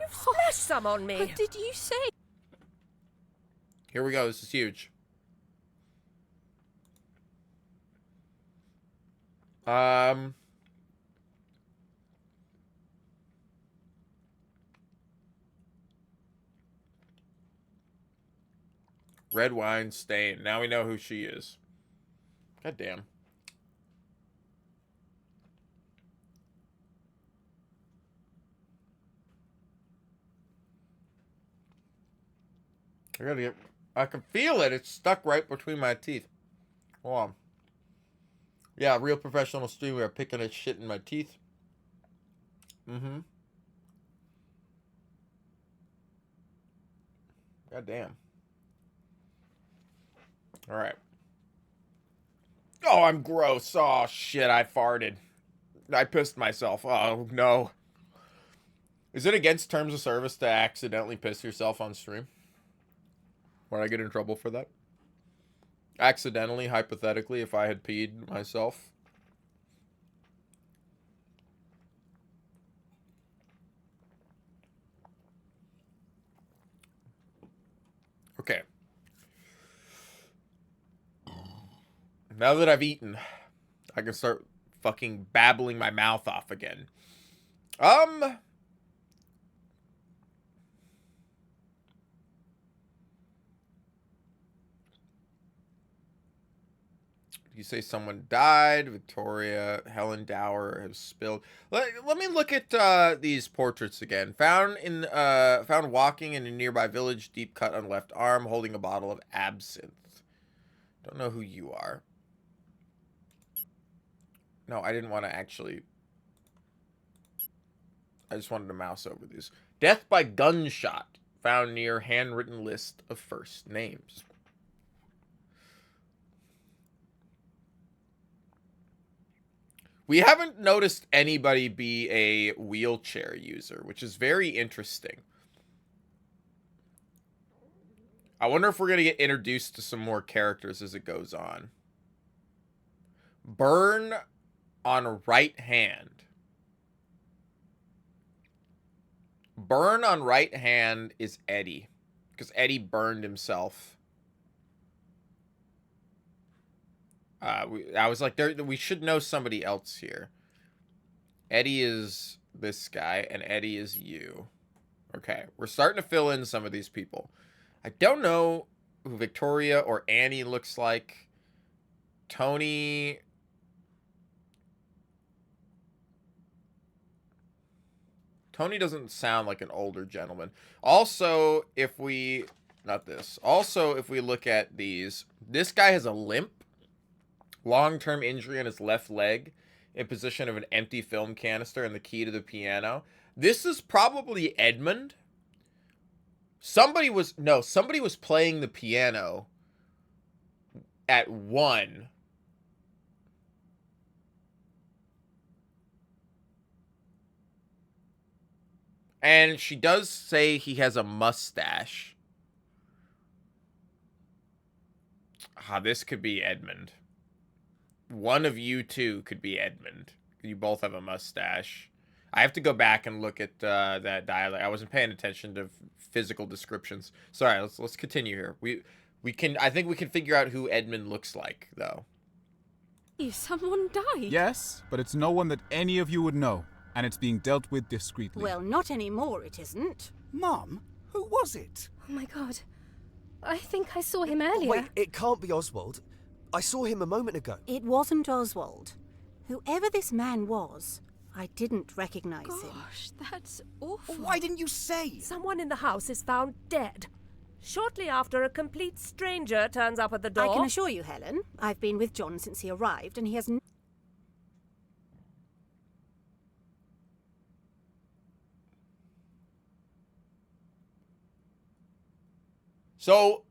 Speaker 7: You've splashed some on me!
Speaker 4: What did you say?
Speaker 1: here we go. This is huge. Red wine stain. Now we know who she is. God damn. I gotta get. I can feel it. It's stuck right between my teeth. Hold on. Yeah, real professional streamer picking at shit in my teeth. God damn. All right. Oh, I'm gross. Oh, shit. I farted. I pissed myself. Oh, no. Is it against terms of service to accidentally piss yourself on stream? Would I get in trouble for that? Accidentally, hypothetically, if I had peed myself. Okay. Now that I've eaten, I can start fucking babbling my mouth off again. You say someone died. Victoria, Helen Dower has spilled. Let me look at these portraits again. Found walking in a nearby village, deep cut on left arm, holding a bottle of absinthe. Don't know who you are. No, I didn't want to actually. I just wanted to mouse over these. Death by gunshot. Found near handwritten list of first names. We haven't noticed anybody be a wheelchair user, which is very interesting. I wonder if we're going to get introduced to some more characters as it goes on. Burn on right hand. Burn on right hand is Eddie, because Eddie burned himself. I was like, we should know somebody else here. Eddie is this guy, and Eddie is you. Okay, we're starting to fill in some of these people. I don't know who Victoria or Annie looks like. Tony... Tony doesn't sound like an older gentleman. Also, if we... Not this. Also, if we look at these, this guy has a limp. Long-term injury on his left leg. In position of an empty film canister and the key to the piano. This is probably Edmund. Somebody was playing the piano at 1. And she does say he has a mustache. This could be Edmund. One of you two could be Edmund. You both have a mustache. I have to go back and look at that dialect. I wasn't paying attention to physical descriptions. Sorry, let's continue here. I think we can figure out who Edmund looks like, though.
Speaker 4: Someone died.
Speaker 8: Yes, but it's no one that any of you would know. And it's being dealt with discreetly.
Speaker 6: Well, not anymore, it isn't.
Speaker 5: Mum, who was it?
Speaker 2: Oh my god. I think I saw him earlier.
Speaker 9: Wait, it can't be Oswald. I saw him a moment ago.
Speaker 6: It wasn't Oswald. Whoever this man was, I didn't recognize him.
Speaker 4: Gosh, that's awful.
Speaker 5: Why didn't you say?
Speaker 7: Someone in the house is found dead. Shortly after, a complete stranger turns up at the door.
Speaker 6: I can assure you, Helen, I've been with John since he arrived, and he has...
Speaker 1: So,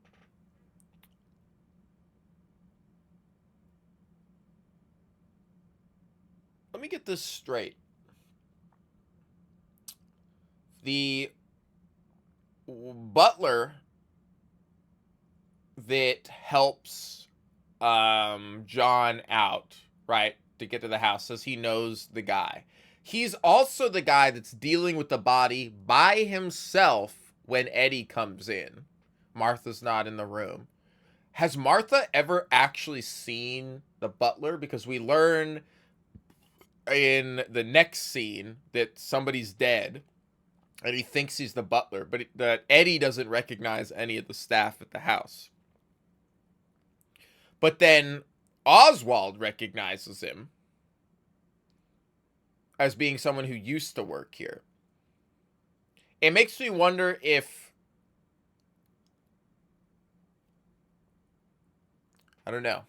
Speaker 1: let me get this straight. The butler that helps John out, right, to get to the house, says he knows the guy. He's also the guy that's dealing with the body by himself when Eddie comes in. Martha's not in the room. Has Martha ever actually seen the butler? Because we learn in the next scene that somebody's dead and he thinks he's the butler, but that Eddie doesn't recognize any of the staff at the house. But then Oswald recognizes him as being someone who used to work here. It makes me wonder if... I don't know.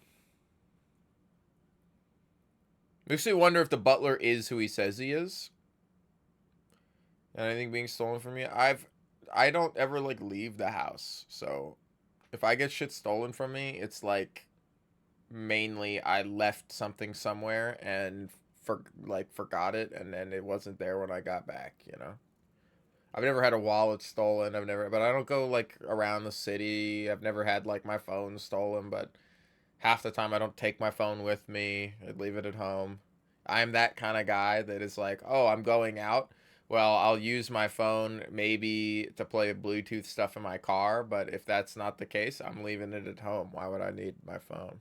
Speaker 1: Makes me wonder if the butler is who he says he is. Anything being stolen from me? I don't ever like leave the house. So if I get shit stolen from me, it's mainly I left something somewhere and forgot it, and then it wasn't there when I got back, you know. I've never had a wallet stolen. But I don't go around the city. I've never had my phone stolen, but half the time I don't take my phone with me. I'd leave it at home. I'm that kind of guy that is oh, I'm going out. Well, I'll use my phone maybe to play Bluetooth stuff in my car, but if that's not the case, I'm leaving it at home. Why would I need my phone?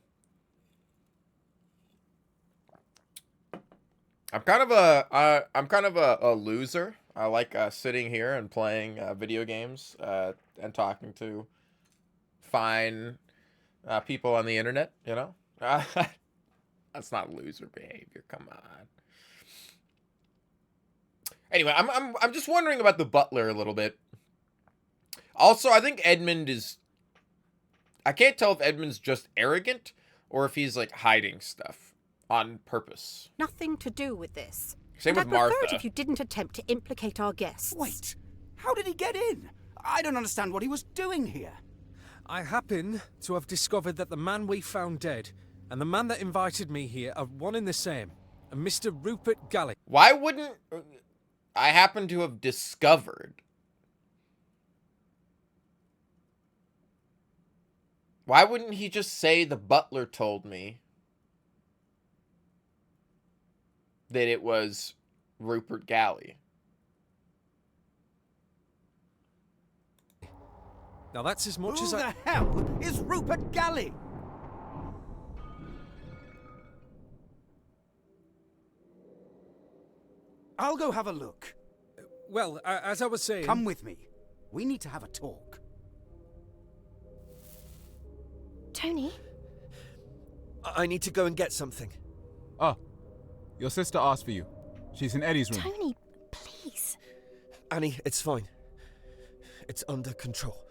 Speaker 1: I'm kind of a loser. I like sitting here and playing video games and talking to fine people on the internet, you know? That's not loser behavior, come on. Anyway, I'm just wondering about the butler a little bit. Also, I think Edmund is... I can't tell if Edmund's just arrogant or if he's hiding stuff on purpose.
Speaker 6: Nothing to do with this.
Speaker 1: Same with
Speaker 6: I'd
Speaker 1: Martha.
Speaker 6: prefer it if you didn't attempt to implicate our guests.
Speaker 5: Wait, how did he get in? I don't understand what he was doing here.
Speaker 10: I happen to have discovered that the man we found dead and the man that invited me here are one and the same. a Mr. Rupert Galley.
Speaker 1: Why wouldn't I happen to have discovered? Why wouldn't he just say the butler told me that it was Rupert Galley?
Speaker 10: Now that's as much
Speaker 5: Who
Speaker 10: as
Speaker 5: the hell is Rupert Galley? I'll go have a look.
Speaker 10: Well, as I was saying...
Speaker 5: Come with me. We need to have a talk.
Speaker 2: Tony?
Speaker 9: I need to go and get something.
Speaker 8: Oh, your sister asked for you. She's in Eddie's room.
Speaker 2: Tony, please.
Speaker 9: Annie, it's fine. It's under control.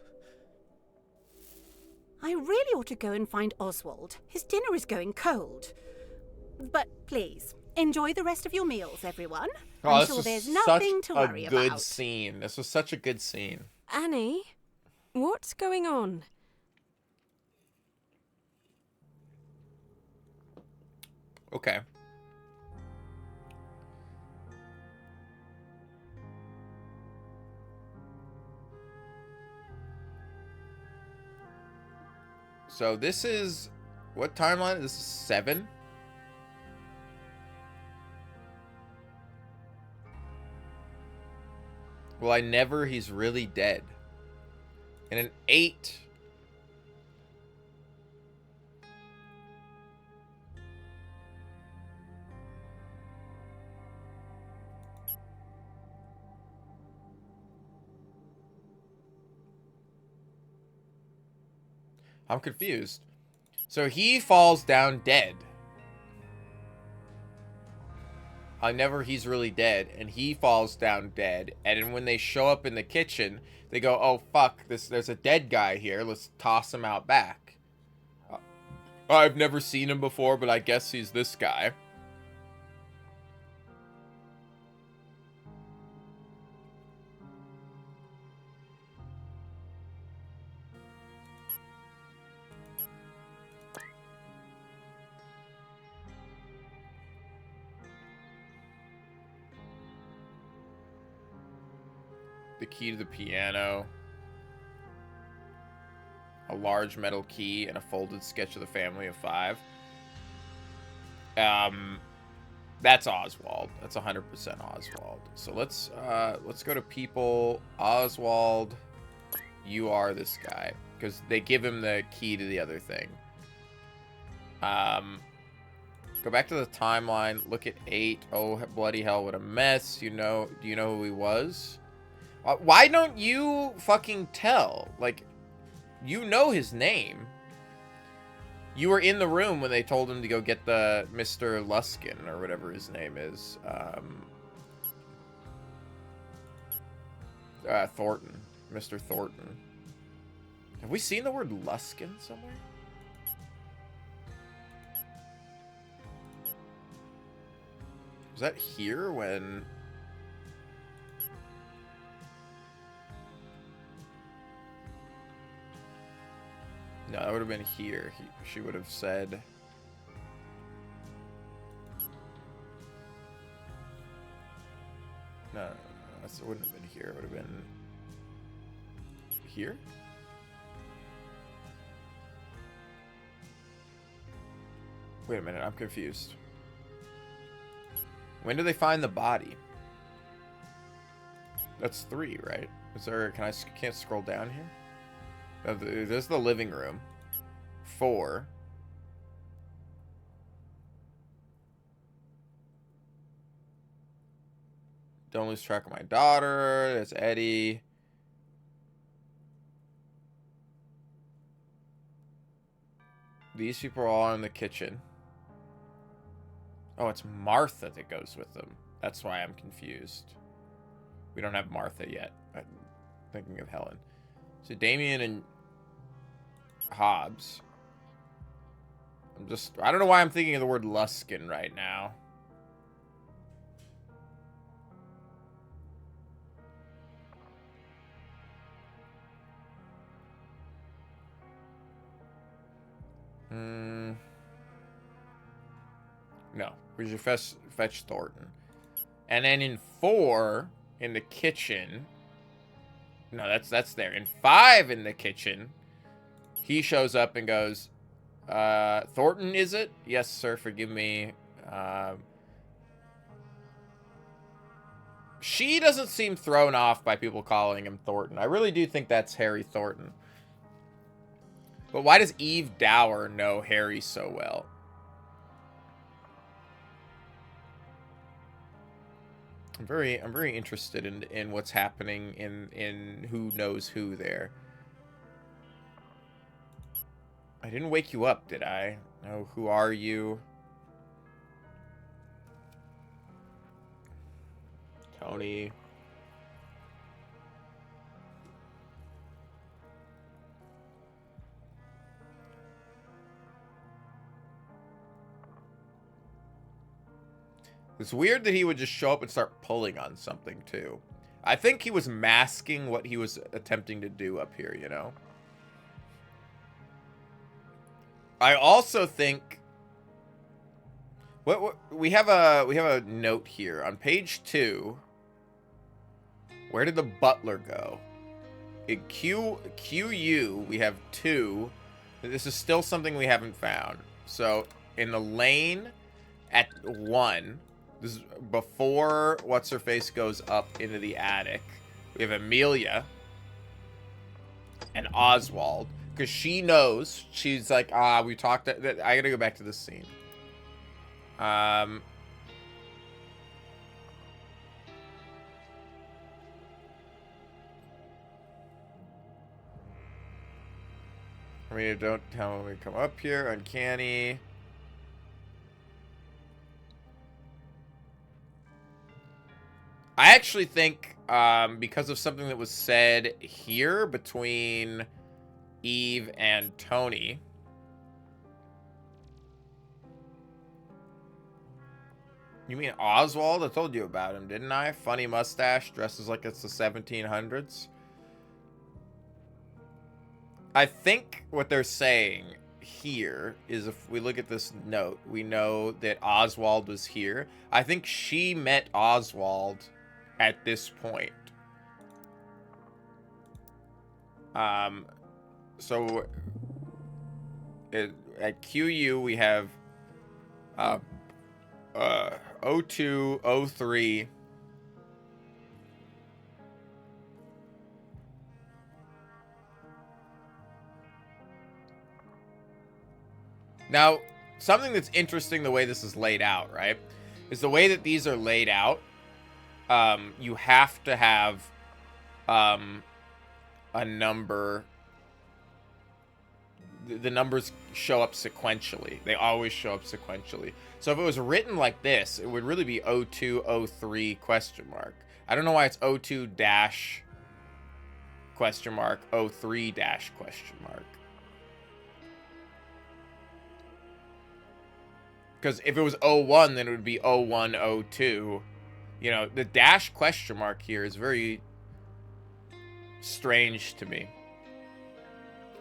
Speaker 6: I really ought to go and find Oswald. His dinner is going cold. But please, enjoy the rest of your meals, everyone. I'm sure there's nothing to worry about.
Speaker 1: Such a good scene. This was such a good scene.
Speaker 13: Annie, what's going on?
Speaker 1: Okay. So this is, what timeline? This is 7? Well, I never, he's really dead. And an 8. I'm confused. So he falls down dead. I never, he's really dead, and he falls down dead. And then when they show up in the kitchen, they go, "Oh fuck, there's a dead guy here. Let's toss him out back." I've never seen him before, but I guess he's this guy. The key to the piano, a large metal key, and a folded sketch of the family of 5. That's Oswald. That's 100% Oswald. So let's go to people. Oswald, you are this guy, because they give him the key to the other thing. Go back to the timeline. Look at 8. Oh bloody hell! What a mess. Do you know who he was? Why don't you fucking tell? Like, you know his name. You were in the room when they told him to go get the Mr. Luskin, or whatever his name is. Thornton. Mr. Thornton. Have we seen the word Luskin somewhere? Was that here when... No, that would have been here. She would have said... No, it wouldn't have been here. It would have been... Here? Wait a minute, I'm confused. When do they find the body? That's 3, right? Is there... Can't scroll down here? There's the living room. 4. Don't lose track of my daughter. There's Eddie. These people are all in the kitchen. Oh, it's Martha that goes with them. That's why I'm confused. We don't have Martha yet. I'm thinking of Helen. So Damien and Hobbs. I don't know why I'm thinking of the word Luskin right now. No, we should fetch Thornton. And then in 4, in the kitchen. No, that's there. In 5, in the kitchen, he shows up and goes, Thornton, is it? Yes, sir, forgive me. She doesn't seem thrown off by people calling him Thornton. I really do think that's Harry Thornton. But why does Eve Dower know Harry so well? I'm very interested in what's happening in who knows who there. I didn't wake you up, did I? No, who are you? Tony. It's weird that he would just show up and start pulling on something, too. I think he was masking what he was attempting to do up here, you know? I also think... What we have a note here. On page 2, where did the butler go? In QU, we have 2. This is still something we haven't found. So, in the lane at 1... This is before What's-Her-Face goes up into the attic. We have Amelia and Oswald. Because she knows. She's like, we talked... I gotta go back to this scene. I mean, don't tell me when we come up here. Uncanny. I actually think, because of something that was said here between Eve and Tony. You mean Oswald? I told you about him, didn't I? Funny mustache, dresses like it's the 1700s. I think what they're saying here is, if we look at this note, we know that Oswald was here. I think she met Oswald at this point. So at QU we have 02, 03. Now, something that's interesting the way this is laid out, right, is the way that these are laid out. You have to have a number. The numbers show up sequentially. They always show up sequentially. So if it was written like this, it would really be 02, 03 question mark. I don't know why it's 02 dash question mark, 03 dash question mark. Because if it was 01, then it would be 01, 02. You know, the dash question mark here is very strange to me.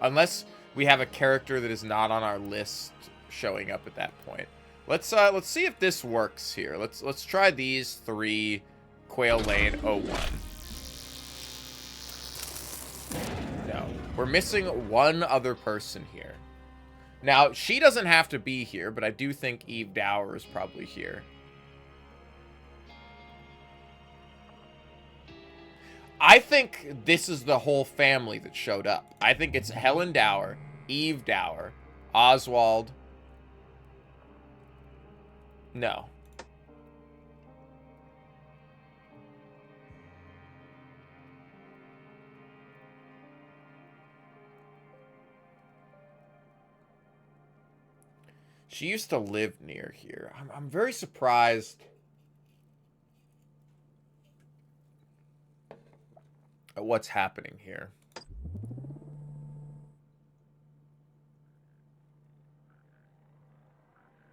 Speaker 1: Unless we have a character that is not on our list showing up at that point. Let's see if this works here. Let's try these 3. Quail Lane 01. No. We're missing one other person here. Now, she doesn't have to be here, but I do think Eve Dower is probably here. I think this is the whole family that showed up. I think it's Helen Dower, Eve Dower, Oswald. No. She used to live near here. I'm very surprised at what's happening here.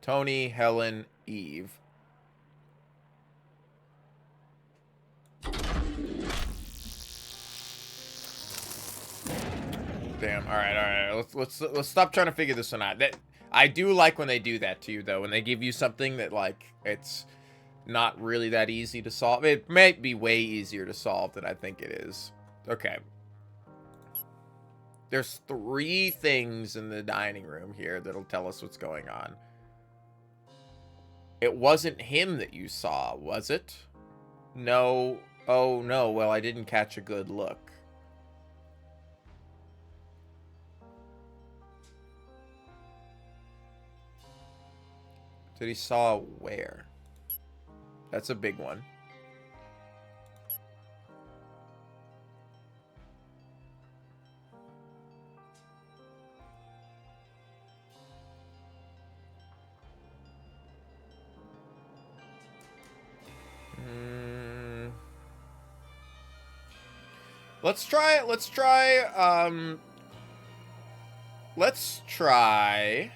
Speaker 1: Tony, Helen, Eve. Damn. All right. Let's stop trying to figure this one out. I do like when they do that to you, though. When they give you something that, like, it's not really that easy to solve. It might be way easier to solve than I think it is. Okay. There's 3 things in the dining room here that'll tell us what's going on. It wasn't him that you saw, was it? No. Oh, no. Well, I didn't catch a good look. That he saw where? That's a big one. Let's try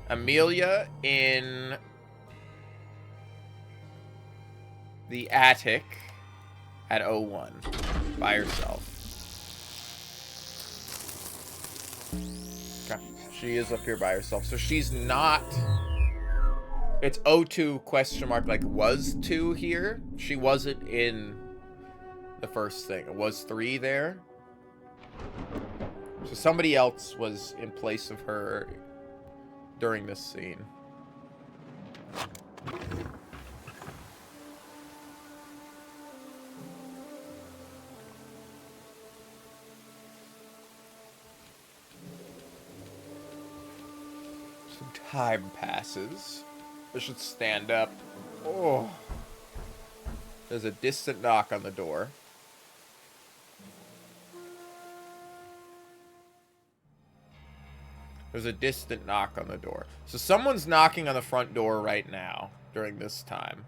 Speaker 1: Amelia in the attic at 01 by herself. Okay. She is up here by herself. So she's not... It's 02 question mark, like, was 2 here? She wasn't in the first thing. It was 3 there. So somebody else was in place of her during this scene. Some time passes. I should stand up. Oh. There's a distant knock on the door. There's a distant knock on the door. So someone's knocking on the front door right now during this time.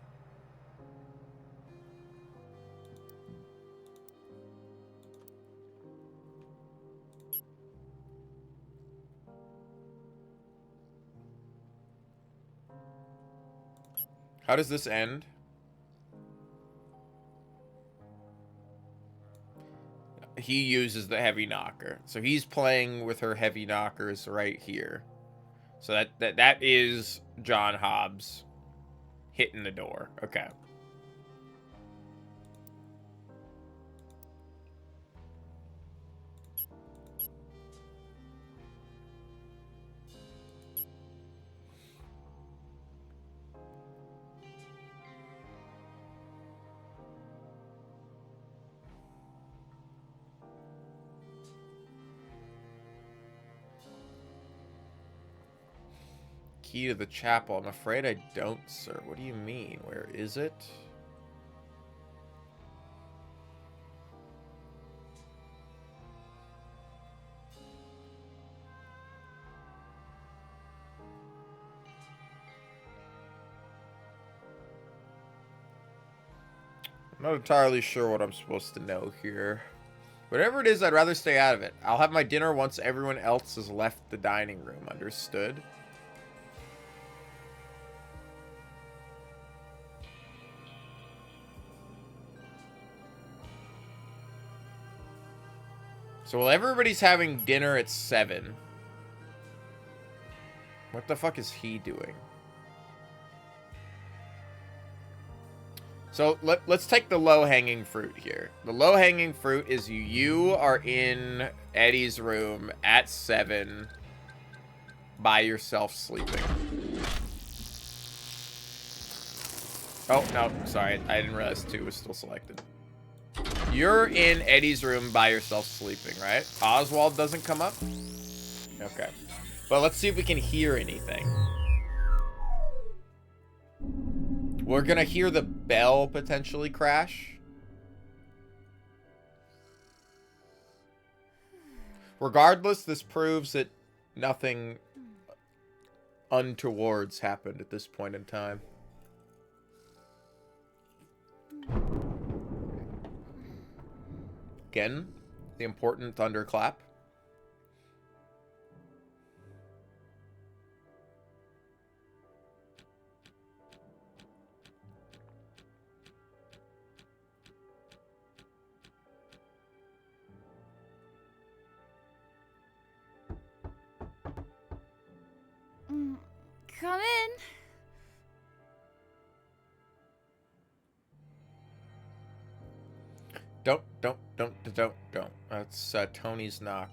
Speaker 1: How does this end? He uses the heavy knocker. So he's playing with her heavy knockers right here. So that is John Hobbs hitting the door. Okay. Key to the chapel. I'm afraid I don't, sir. What do you mean? Where is it? I'm not entirely sure what I'm supposed to know here. Whatever it is, I'd rather stay out of it. I'll have my dinner once everyone else has left the dining room. Understood? So while everybody's having dinner at 7, what the fuck is he doing? So let's take the low-hanging fruit here. The low-hanging fruit is you are in Eddie's room at 7 by yourself sleeping. Oh, no, sorry. I didn't realize 2 was still selected. You're in Eddie's room by yourself sleeping, right? Oswald doesn't come up? Okay. But let's see if we can hear anything. We're gonna hear the bell potentially crash. Regardless, this proves that nothing untowards happened at this point in time. Again, the important thunderclap.
Speaker 4: Come in.
Speaker 1: Don't. That's Tony's knock.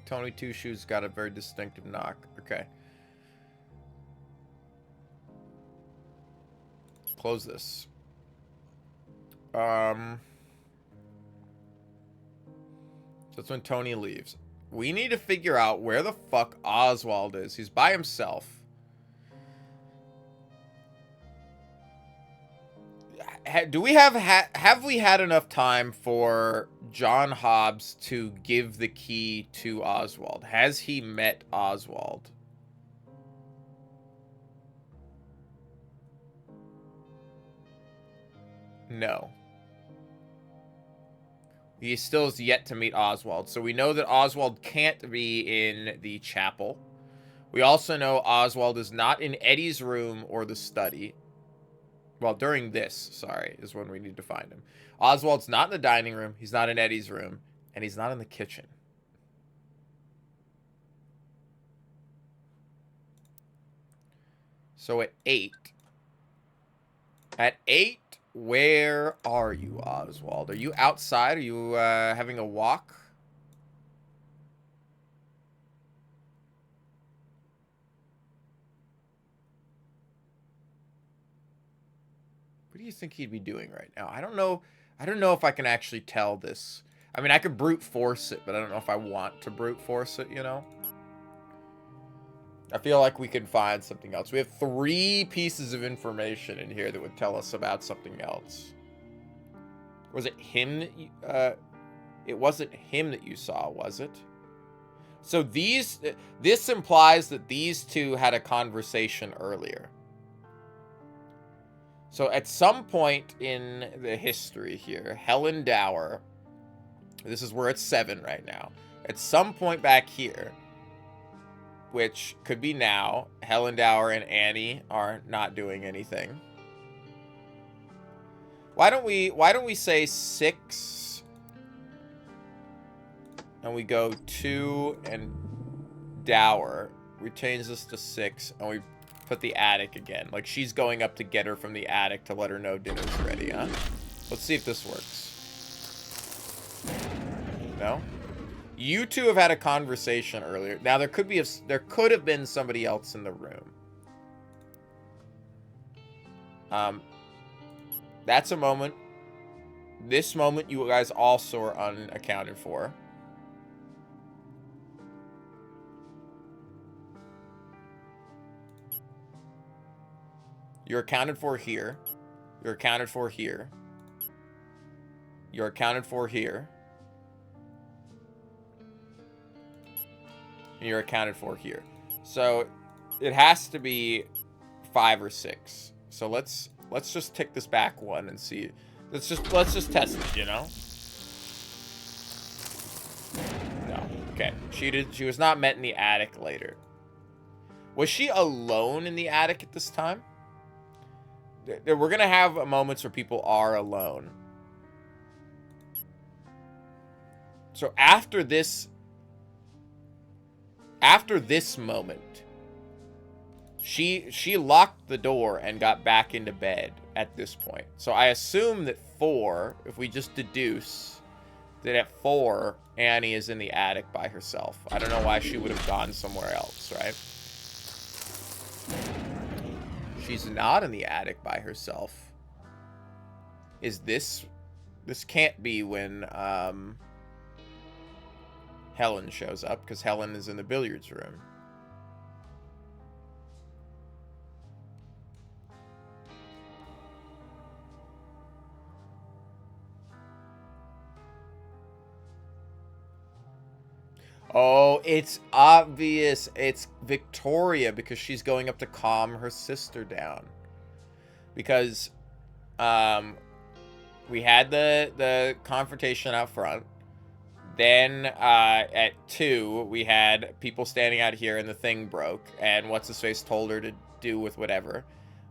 Speaker 1: Tony Two Shoes got a very distinctive knock. Okay. Close this. So that's when Tony leaves. We need to figure out where the fuck Oswald is. He's by himself. Do we have we had enough time for John Hobbs to give the key to Oswald? Has he met Oswald? No. He still is yet to meet Oswald. So we know that Oswald can't be in the chapel. We also know Oswald is not in Eddie's room or the study. Well, during this, sorry, is when we need to find him. Oswald's not in the dining room. He's not in Eddie's room. And he's not in the kitchen. So at 8. At 8, where are you, Oswald? Are you outside? Are you having a walk? What do you think he'd be doing right now? I don't know if I can actually tell this. I mean, I could brute force it, but I don't know if I want to brute force it, you know? I feel like we can find something else. We have 3 pieces of information in here that would tell us about something else. Was it him? It wasn't him that you saw, was it? So this implies that these two had a conversation earlier. So at some point in the history here, Helen Dower, this is where it's 7 right now. At some point back here, which could be now, Helen Dower and Annie are not doing anything. Why don't we say 6 and we go 2 and Dower. We change this to 6 and we put the attic again. Like she's going up to get her from the attic to let her know dinner's ready, huh? Let's see if this works. No? You two have had a conversation earlier. Now there could have been somebody else in the room. That's a moment. This moment you guys also are unaccounted for. You're accounted for here. You're accounted for here. You're accounted for here. And you're accounted for here. So it has to be 5 or 6. So let's just tick this back one and see. Let's just test it, you know? No. Okay. She was not met in the attic later. Was she alone in the attic at this time? We're gonna have moments where people are alone. So after this moment, she locked the door and got back into bed at this point. So I assume that 4, if we just deduce that at 4, Annie is in the attic by herself. I don't know why she would have gone somewhere else, right? She's not in the attic by herself. Is this can't be when Helen shows up, because Helen is in the billiards room. Oh, it's obvious. It's Victoria, because she's going up to calm her sister down. Because we had the confrontation out front. Then at 2, we had people standing out here and the thing broke. And What's-His-Face told her to do with whatever.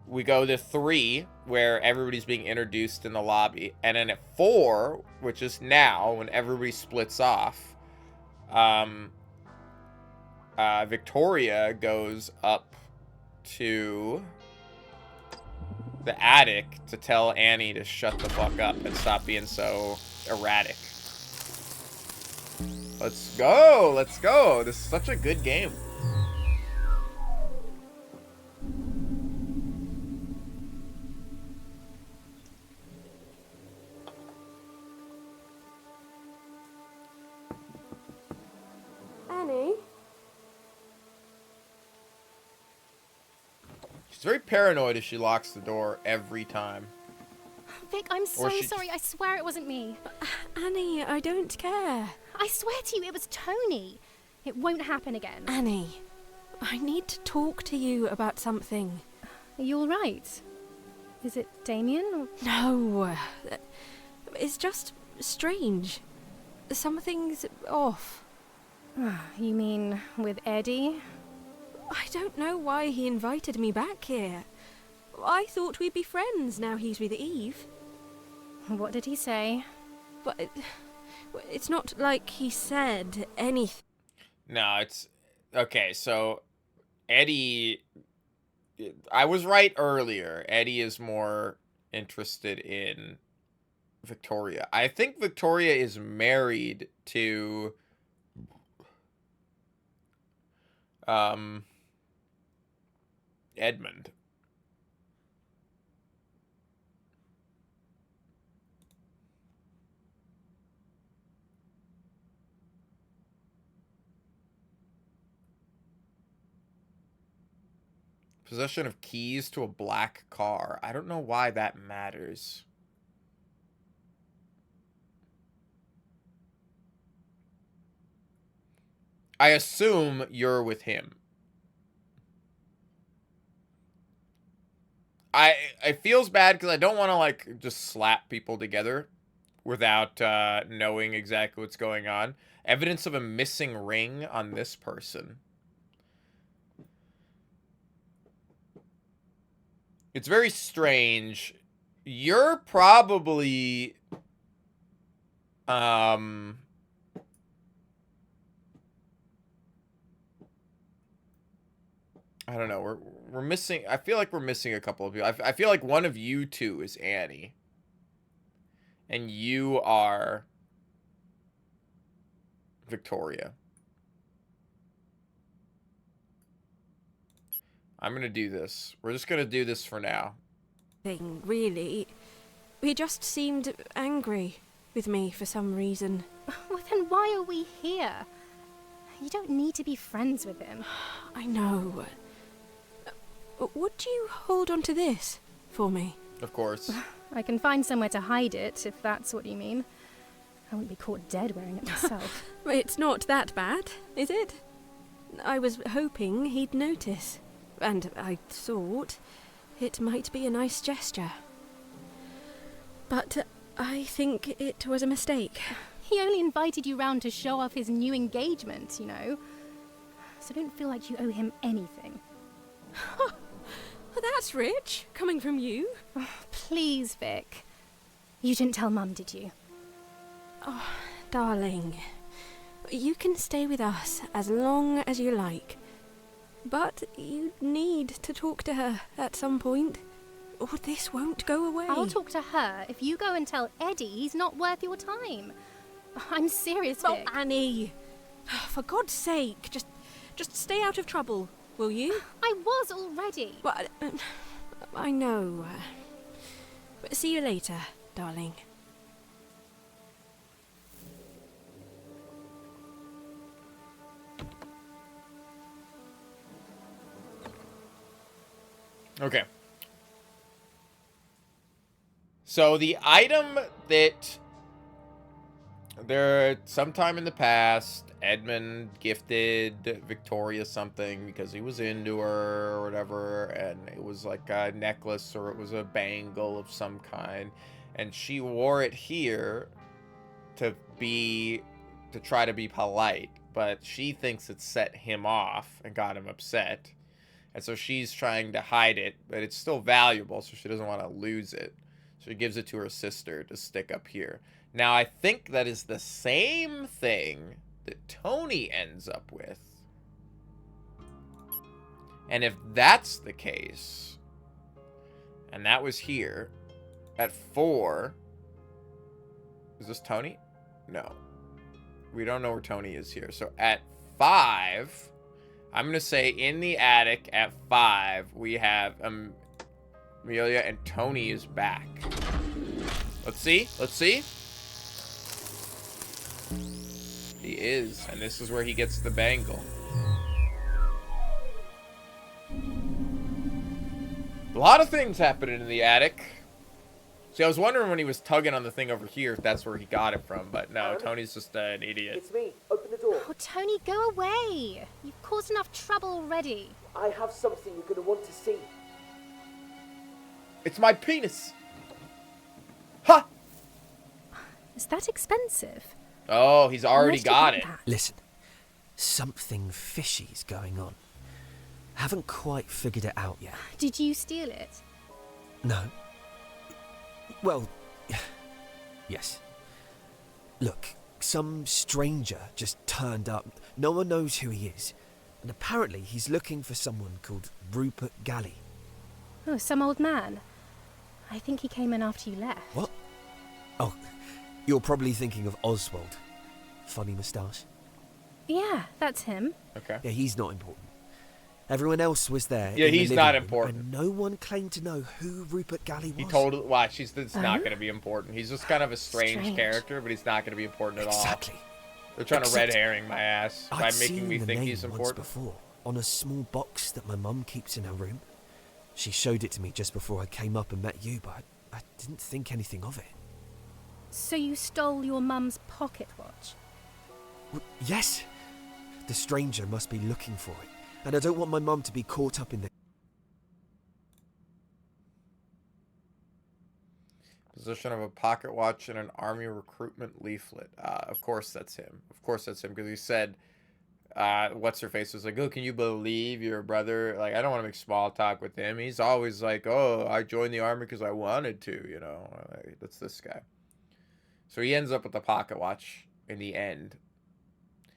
Speaker 1: We go to 3, where everybody's being introduced in the lobby. And then at 4, which is now, when everybody splits off, Victoria goes up to the attic to tell Annie to shut the fuck up and stop being so erratic. Let's go! Let's go! This is such a good game.
Speaker 13: Annie?
Speaker 1: She's very paranoid if she locks the door every time.
Speaker 2: Vic, I'm so sorry. I swear it wasn't me.
Speaker 13: Annie, I don't care.
Speaker 2: I swear to you, it was Tony. It won't happen again.
Speaker 13: Annie, I need to talk to you about something.
Speaker 2: Are you alright? Is it Damien? Or...
Speaker 13: No. It's just strange. Something's off.
Speaker 2: You mean with Eddie?
Speaker 13: I don't know why he invited me back here. I thought we'd be friends now he's with Eve.
Speaker 2: What did he say?
Speaker 13: But it's not like he said anything.
Speaker 1: No, it's... Okay, so Eddie... I was right earlier. Eddie is more interested in Victoria. I think Victoria is married to... Edmund. Possession of keys to a black car. I don't know why that matters. I assume you're with him. It feels bad because I don't want to, like, just slap people together without knowing exactly what's going on. Evidence of a missing ring on this person. It's very strange. You're probably... I don't know. We're missing... I feel like we're missing a couple of people. I feel like one of you two is Annie. And you are... Victoria. I'm gonna do this. We're just gonna do this for now.
Speaker 13: Really. He just seemed angry with me for some reason.
Speaker 2: Well, then why are we here? You don't need to be friends with him.
Speaker 13: I know. Would you hold on to this for me?
Speaker 1: Of course.
Speaker 2: I can find somewhere to hide it, if that's what you mean. I wouldn't be caught dead wearing it myself.
Speaker 13: It's not that bad, is it? I was hoping he'd notice. And I thought it might be a nice gesture. But I think it was a mistake.
Speaker 2: He only invited you round to show off his new engagement, you know. So don't feel like you owe him anything.
Speaker 13: That's rich, coming from you.
Speaker 2: Oh, please, Vic. You didn't tell Mum, did you?
Speaker 13: Oh, darling. You can stay with us as long as you like. But you need to talk to her at some point, or this won't go away.
Speaker 2: I'll talk to her if you go and tell Eddie he's not worth your time. I'm serious, Vic.
Speaker 13: Oh, Annie. For God's sake, just stay out of trouble, will you?
Speaker 2: I was already.
Speaker 13: Well, I know. See you later, darling.
Speaker 1: Okay. So the item that there sometime in the past Edmund gifted Victoria something because he was into her or whatever, and it was like a necklace or it was a bangle of some kind, and she wore it here to try to be polite, but she thinks it set him off and got him upset. And so she's trying to hide it, but it's still valuable, so she doesn't want to lose it. So she gives it to her sister to stick up here. Now, I think that is the same thing that Tony ends up with. And if that's the case, and that was here, at 4... Is this Tony? No. We don't know where Tony is here. So at 5, I'm going to say in the attic at 5, we have Amelia and Tony is back. Let's see. Let's see. He is. And this is where he gets the bangle. A lot of things happening in the attic. See, I was wondering when he was tugging on the thing over here if that's where he got it from, but no, Tony's just an idiot.
Speaker 14: It's me. Open the door.
Speaker 2: Oh, Tony, go away. You've caused enough trouble already.
Speaker 14: I have something you're going to want to see.
Speaker 1: It's my penis. Ha!
Speaker 2: Is that expensive?
Speaker 1: Oh, he's already got it.
Speaker 9: Listen, something fishy's going on. Haven't quite figured it out yet.
Speaker 2: Did you steal it?
Speaker 9: No. Well, yes. Look, some stranger just turned up. No one knows who he is. And apparently he's looking for someone called Rupert Galley.
Speaker 2: Oh, some old man. I think he came in after you left.
Speaker 9: What? Oh, you're probably thinking of Oswald. Funny moustache.
Speaker 2: Yeah, that's him.
Speaker 1: Okay.
Speaker 9: Yeah, he's not important. Everyone else was there.
Speaker 1: Yeah,
Speaker 9: in the
Speaker 1: he's
Speaker 9: living
Speaker 1: not
Speaker 9: room,
Speaker 1: important.
Speaker 9: And no one claimed to know who Rupert Galley was.
Speaker 1: He told watch, it's not going to be important. He's just kind of a strange character, but he's not going to be important at all.
Speaker 9: Exactly.
Speaker 1: They're trying to red herring my ass by
Speaker 9: I'd
Speaker 1: making
Speaker 9: seen
Speaker 1: me
Speaker 9: the
Speaker 1: think
Speaker 9: name
Speaker 1: he's
Speaker 9: once
Speaker 1: important.
Speaker 9: before, on a small box that my mum keeps in her room. She showed it to me just before I came up and met you, but I didn't think anything of it.
Speaker 2: So you stole your mum's pocket watch?
Speaker 9: Yes. The stranger must be looking for it, and I don't want my mum to be caught up in the...
Speaker 1: Position of a pocket watch in an army recruitment leaflet. Of course that's him. Of course that's him, because he said, what's her face was like, oh, can you believe your brother? Like, I don't want to make small talk with him. He's always like, oh, I joined the army because I wanted to, you know. That's this guy. So he ends up with the pocket watch in the end.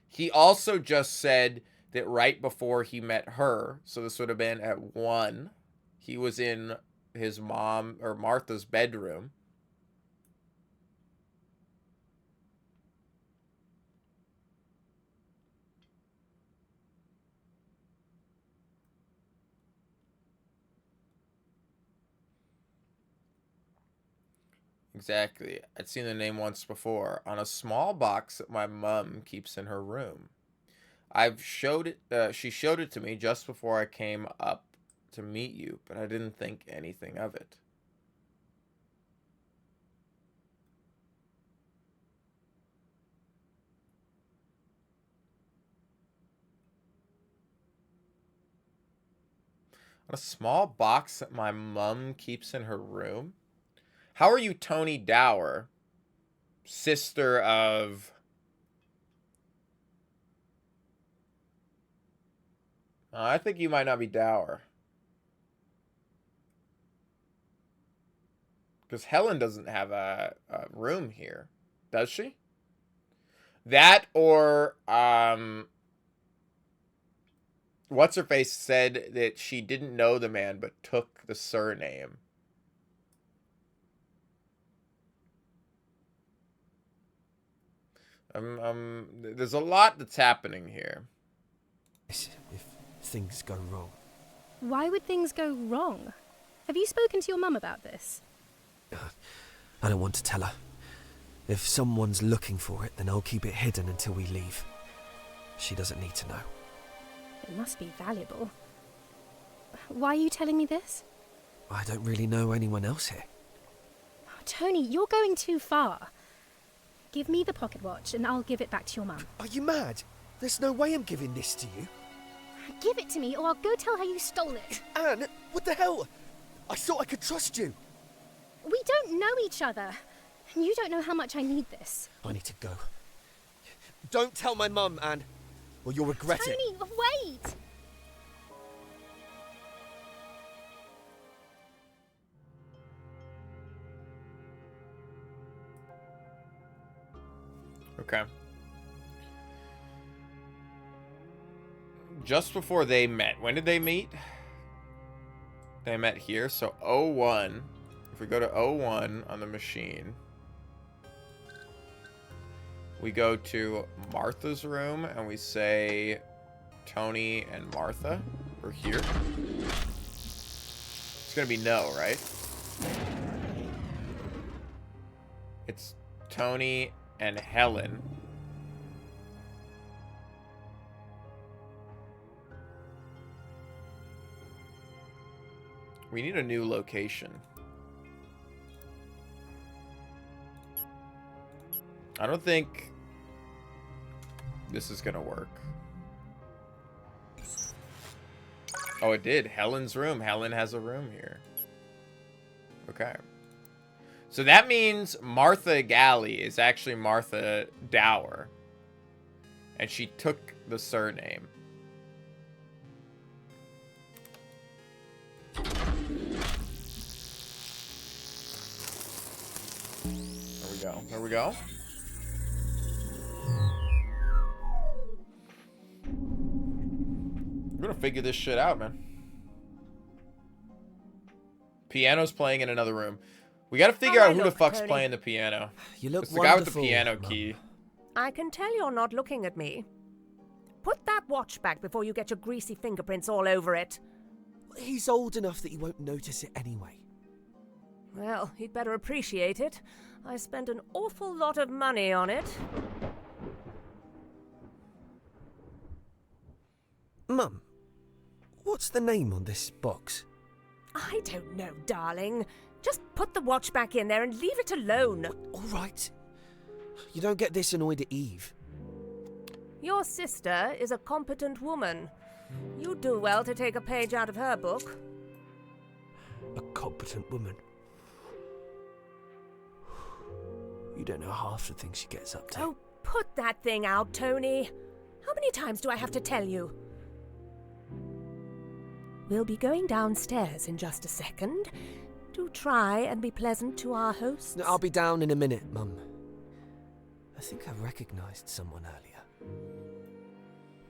Speaker 1: He also just said that right before he met her, so this would have been at 1, he was in his mom or Martha's bedroom. Exactly. I'd seen the name once before on a small box that my mum keeps in her room. She showed it to me just before I came up to meet you, but I didn't think anything of it. On a small box that my mum keeps in her room? How are you Tony Dower, sister of... I think you might not be Dower. Because Helen doesn't have a room here, does she? That or, what's-her-face said that she didn't know the man but took the surname. There's a lot that's happening here.
Speaker 9: If things go wrong.
Speaker 2: Why would things go wrong? Have you spoken to your mum about this?
Speaker 9: I don't want to tell her. If someone's looking for it, then I'll keep it hidden until we leave. She doesn't need to know.
Speaker 2: It must be valuable. Why are you telling me this?
Speaker 9: I don't really know anyone else here.
Speaker 2: Oh, Tony, you're going too far. Give me the pocket watch and I'll give it back to your mum.
Speaker 9: Are you mad? There's no way I'm giving this to you.
Speaker 2: Give it to me or I'll go tell her you stole it.
Speaker 9: Anne, what the hell? I thought I could trust you.
Speaker 2: We don't know each other. And you don't know how much I need this.
Speaker 9: I need to go. Don't tell my mum, Anne, or you'll regret it.
Speaker 2: Tony, wait!
Speaker 1: Okay. just before they met. When did they meet? They met here. So 01. If we go to 01 on the machine, we go to Martha's room and we say Tony and Martha are here. It's gonna be no, right? It's Tony and Helen. We need a new location. I don't think this is gonna work. Oh, it did. Helen's room. Helen has a room here. Okay. So that means Martha Galley is actually Martha Dower. And she took the surname. There we go. There we go. We're gonna figure this shit out, man. Piano's playing in another room. We gotta figure out who the fuck's playing the piano.
Speaker 9: You look
Speaker 1: it's the guy with the
Speaker 9: wonderful,
Speaker 1: piano
Speaker 9: Mum.
Speaker 1: key.
Speaker 7: I can tell you're not looking at me. Put that watch back before you get your greasy fingerprints all over it.
Speaker 9: He's old enough that he won't notice it anyway.
Speaker 7: Well, he'd better appreciate it. I spent an awful lot of money on it.
Speaker 9: Mum, what's the name on this box?
Speaker 7: I don't know, darling. Just put the watch back in there and leave it alone.
Speaker 9: All right. You don't get this annoyed at Eve.
Speaker 7: Your sister is a competent woman. You'd do well to take a page out of her book.
Speaker 9: A competent woman. You don't know half the things she gets up to.
Speaker 7: Oh, put that thing out, Tony. How many times do I have to tell you? We'll be going downstairs in just a second. Do try and be pleasant to our hosts.
Speaker 9: I'll be down in a minute, Mum. I think I recognized someone earlier.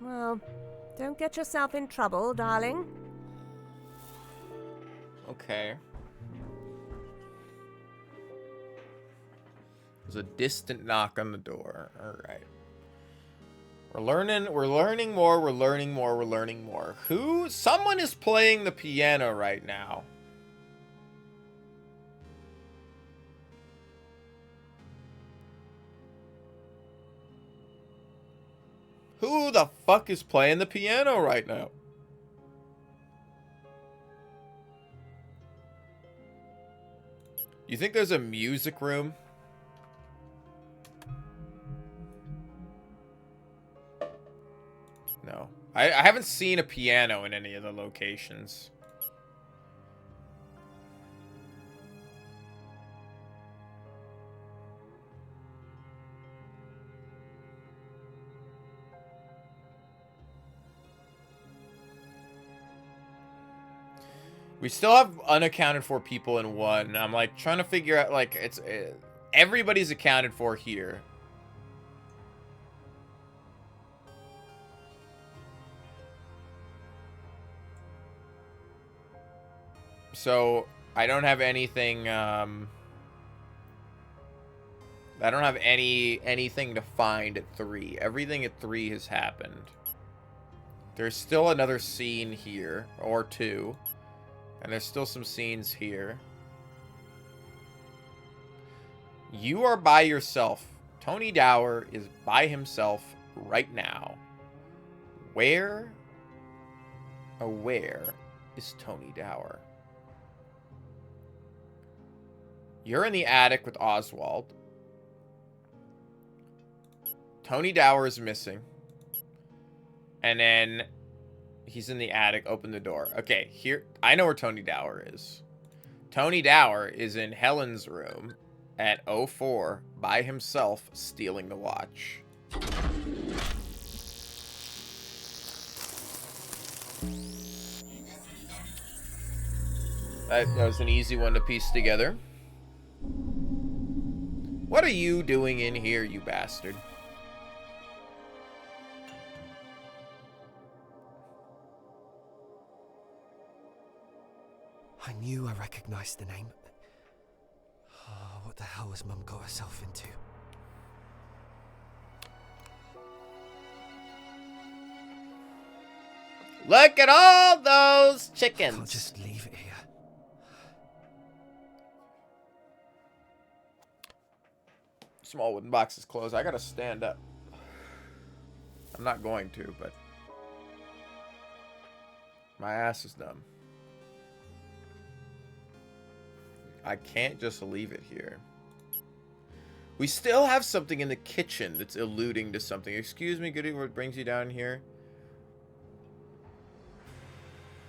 Speaker 7: Well, don't get yourself in trouble, darling.
Speaker 1: Okay. There's a distant knock on the door. Alright. We're learning more. Who? Someone is playing the piano right now. Who the fuck is playing the piano right now? You think there's a music room? No. I haven't seen a piano in any of the locations. We still have unaccounted for people in one. I'm like trying to figure out, like, it's everybody's accounted for here. So I don't have anything. I don't have anything to find at 3. Everything at 3 has happened. There's still another scene here, or 2. And there's still some scenes here. You are by yourself. Tony Dower is by himself right now. Where? Oh, where is Tony Dower? You're in the attic with Oswald. Tony Dower is missing. And then he's in the attic. Open the door. Okay, here. I know where Tony Dower is. Tony Dower is in Helen's room at 04 by himself stealing the watch. That was an easy one to piece together. What are you doing in here, you bastard?
Speaker 9: I knew I recognized the name. Oh, what the hell has Mum got herself into?
Speaker 1: Look at all those chickens.
Speaker 9: I can't just leave it here.
Speaker 1: Small wooden box is closed. I gotta stand up. I'm not going to, but my ass is numb. I can't just leave it here. We still have something in the kitchen that's alluding to something. Excuse me, Goody, what brings you down here?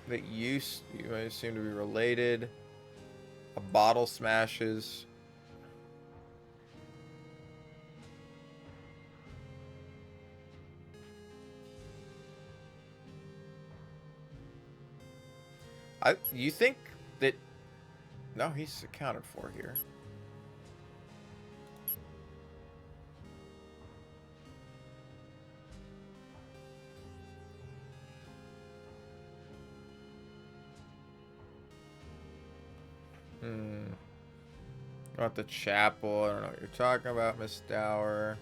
Speaker 1: That you might seem to be related. A bottle smashes. You think that... No, he's accounted for here. About the chapel. I don't know what you're talking about, Miss Dower.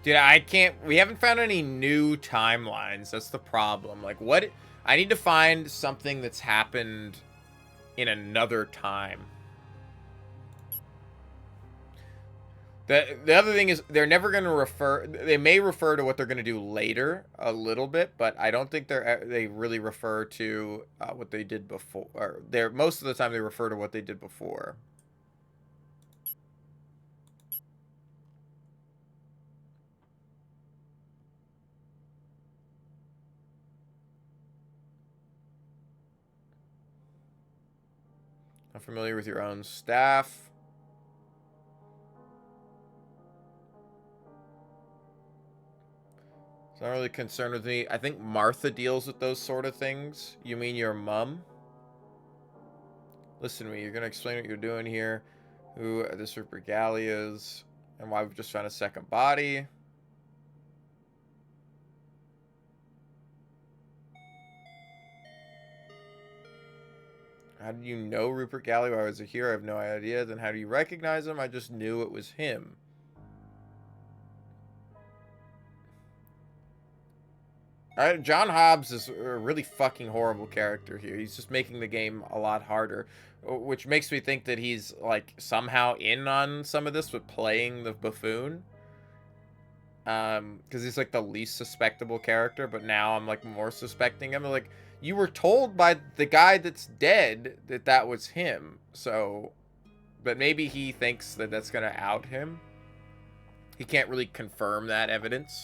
Speaker 1: Dude, I can't... We haven't found any new timelines. That's the problem. Like, what... I need to find something that's happened in another time. The other thing is, they're never going to refer... They may refer to what they're going to do later a little bit, but I don't think they really refer to what they did before. Or most of the time, they refer to what they did before. I'm familiar with your own staff. It's not really concerned with me. I think Martha deals with those sort of things. You mean your mom? Listen to me. You're going to explain what you're doing here. Who this Rupert Galley is. And why we've just found a second body. How do you know Rupert Galley? Why was he here? I have no idea. Then how do you recognize him? I just knew it was him. John Hobbs is a really fucking horrible character here. He's just making the game a lot harder. Which makes me think that he's, like, somehow in on some of this with playing the buffoon. Because he's, like, the least suspectable character. But now I'm, like, more suspecting him. Like... You were told by the guy that's dead that that was him. So, but maybe he thinks that that's going to out him. He can't really confirm that evidence.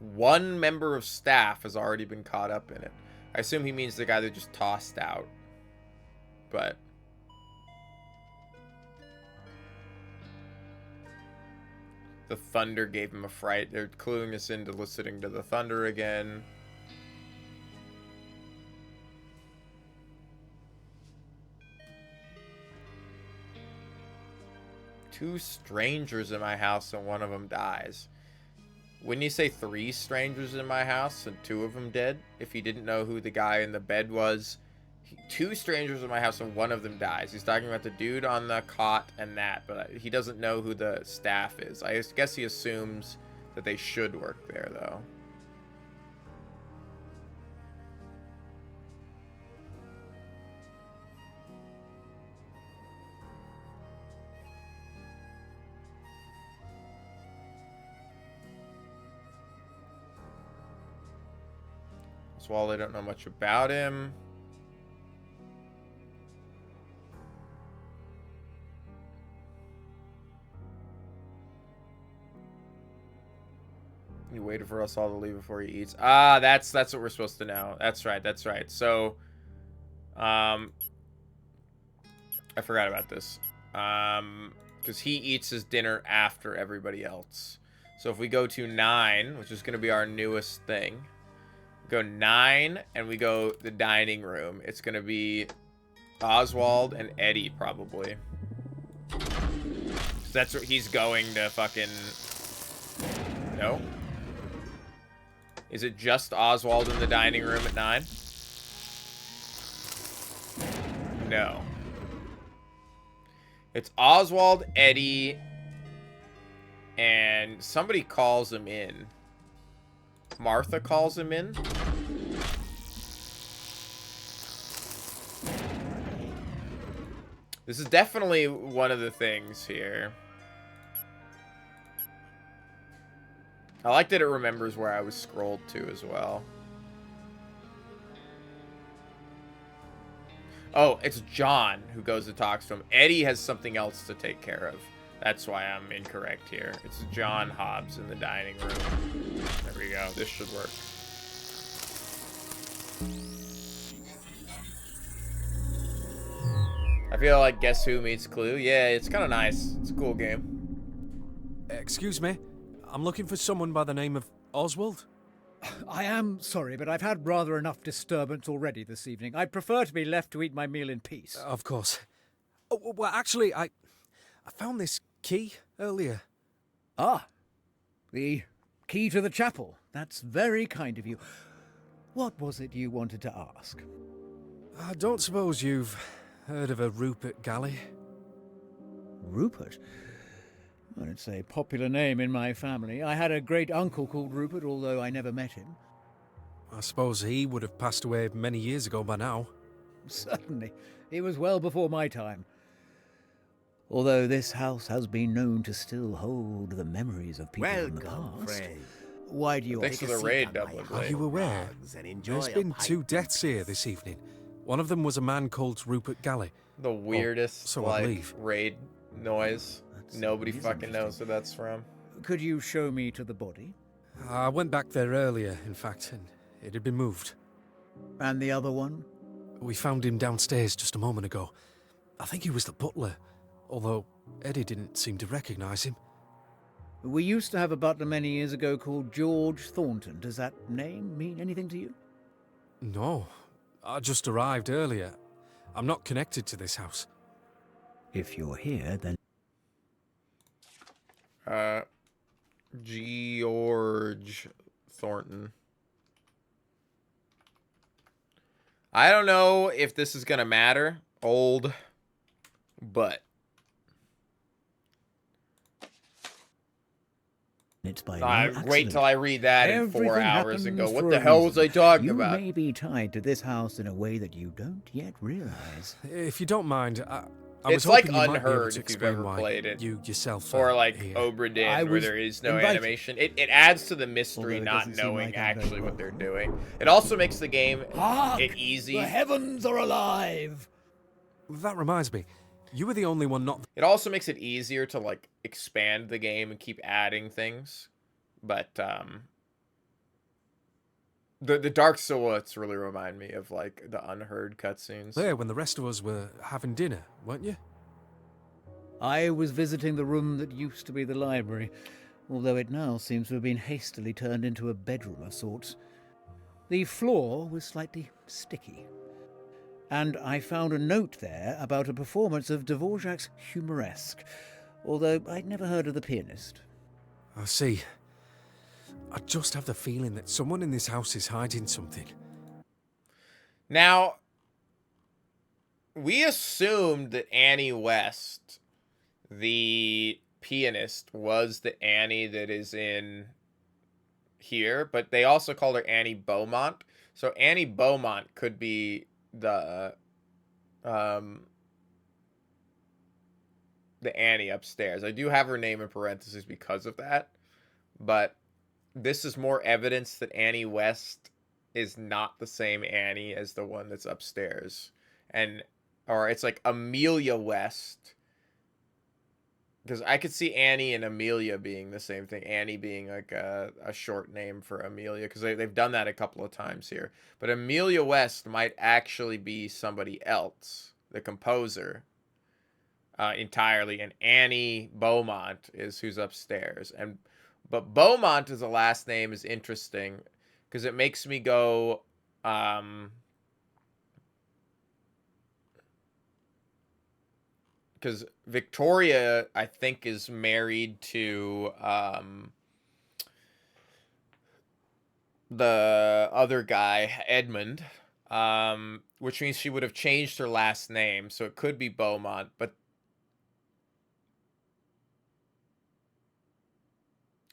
Speaker 1: One member of staff has already been caught up in it. I assume he means the guy that just tossed out. But... The thunder gave him a fright. They're cluing us into listening to the thunder again. Two strangers in my house and one of them dies. Wouldn't you say 3 strangers in my house and 2 of them dead? If you didn't know who the guy in the bed was. 2 strangers in my house and one of them dies. He's talking about the dude on the cot and that, but he doesn't know who the staff is. I guess he assumes that they should work there, though. So while they don't know much about him... He waited for us all to leave before he eats. Ah, that's what we're supposed to know. That's right, that's right. So, I forgot about this. Because he eats his dinner after everybody else. So if we go to 9, which is going to be our newest thing, go 9, and we go the dining room. It's going to be Oswald and Eddie, probably. So that's what he's going to fucking... No? Is it just Oswald in the dining room at 9? No. It's Oswald, Eddie, and somebody calls him in. Martha calls him in. This is definitely one of the things here. I like that it remembers where I was scrolled to as well. Oh, it's John who goes and talks to him. Eddie has something else to take care of. That's why I'm incorrect here. It's John Hobbs in the dining room. There we go. This should work. I feel like Guess Who meets Clue. Yeah, it's kind of nice. It's a cool game.
Speaker 10: Excuse me. I'm looking for someone by the name of Oswald.
Speaker 15: I am sorry, but I've had rather enough disturbance already this evening. I'd prefer to be left to eat my meal in peace.
Speaker 10: Of course. Oh, well, actually, I found this key earlier.
Speaker 15: Ah, the key to the chapel. That's very kind of you. What was it you wanted to ask?
Speaker 10: I don't suppose you've heard of a Rupert Galley?
Speaker 15: Rupert? Well, it's a popular name in my family. I had a great uncle called Rupert, although I never met him.
Speaker 10: I suppose he would have passed away many years ago by now.
Speaker 15: Certainly. He was well before my time. Although this house has been known to still hold the memories of people in the past.
Speaker 5: Fred.
Speaker 15: Why do you
Speaker 1: Thanks for the raid, Dublin.
Speaker 10: Are you aware? There's been 2 deaths here this evening. One of them was a man called Rupert Galley.
Speaker 1: The weirdest,
Speaker 10: so I
Speaker 1: like,
Speaker 10: believe.
Speaker 1: raid noise. Nobody fucking knows who that's from.
Speaker 15: Could you show me to the body?
Speaker 10: I went back there earlier, in fact, and it had been moved.
Speaker 15: And the other one?
Speaker 10: We found him downstairs just a moment ago. I think he was the butler, although Eddie didn't seem to recognise him.
Speaker 15: We used to have a butler many years ago called George Thornton. Does that name mean anything to you?
Speaker 10: No, I just arrived earlier. I'm not connected to this house.
Speaker 11: If you're here, then...
Speaker 1: George Thornton. I don't know if this is gonna matter. Old, but
Speaker 11: It's by
Speaker 1: wait till I read that in 4 hours and go,
Speaker 11: happens
Speaker 1: what
Speaker 11: for
Speaker 1: the
Speaker 11: a
Speaker 1: hell was I
Speaker 11: reason.
Speaker 1: talking
Speaker 11: You
Speaker 1: about?
Speaker 11: may be tied to this house in a way that you don't yet realize.
Speaker 10: If you don't mind, I
Speaker 1: It's
Speaker 10: was
Speaker 1: like
Speaker 10: hoping you might be able
Speaker 1: Unheard
Speaker 10: to
Speaker 1: if you've
Speaker 10: explain
Speaker 1: ever
Speaker 10: why
Speaker 1: played it.
Speaker 10: You yourself
Speaker 1: Or
Speaker 10: are
Speaker 1: like
Speaker 10: here.
Speaker 1: Obra Dinn,
Speaker 15: I
Speaker 1: where
Speaker 15: was
Speaker 1: there is no
Speaker 15: invited.
Speaker 1: animation. It adds to the mystery,
Speaker 15: Although it
Speaker 1: not
Speaker 15: doesn't seem
Speaker 1: knowing
Speaker 15: like I'm
Speaker 1: actually
Speaker 15: very
Speaker 1: what they're
Speaker 15: welcome.
Speaker 1: doing. It also makes the game
Speaker 15: Hark!
Speaker 1: easy.
Speaker 15: The heavens are alive!
Speaker 10: That reminds me, you were the only one not...
Speaker 1: It also makes it easier to like expand the game and keep adding things. But the dark silhouettes really remind me of like the Unheard cutscenes.
Speaker 10: there when the rest of us were having dinner, weren't you?
Speaker 15: I was visiting the room that used to be the library, although it now seems to have been hastily turned into a bedroom of sorts. The floor was slightly sticky, and I found a note there about a performance of Dvorak's Humoresque, although I'd never heard of the pianist.
Speaker 10: I see. I just have the feeling that someone in this house is hiding something.
Speaker 1: Now, we assumed that Annie West, the pianist, was the Annie that is in here, but they also called her Annie Beaumont. So Annie Beaumont could be the Annie upstairs. I do have her name in parentheses because of that, but this is more evidence that Annie West is not the same Annie as the one that's upstairs. Or it's like Amelia West. Because I could see Annie and Amelia being the same thing. Annie being like a short name for Amelia. Because they've done that a couple of times here. But Amelia West might actually be somebody else. The composer. Entirely. And Annie Beaumont is who's upstairs. And But Beaumont as a last name is interesting because it makes me go, because Victoria, I think, is married to the other guy, Edmund, which means she would have changed her last name, so it could be Beaumont, but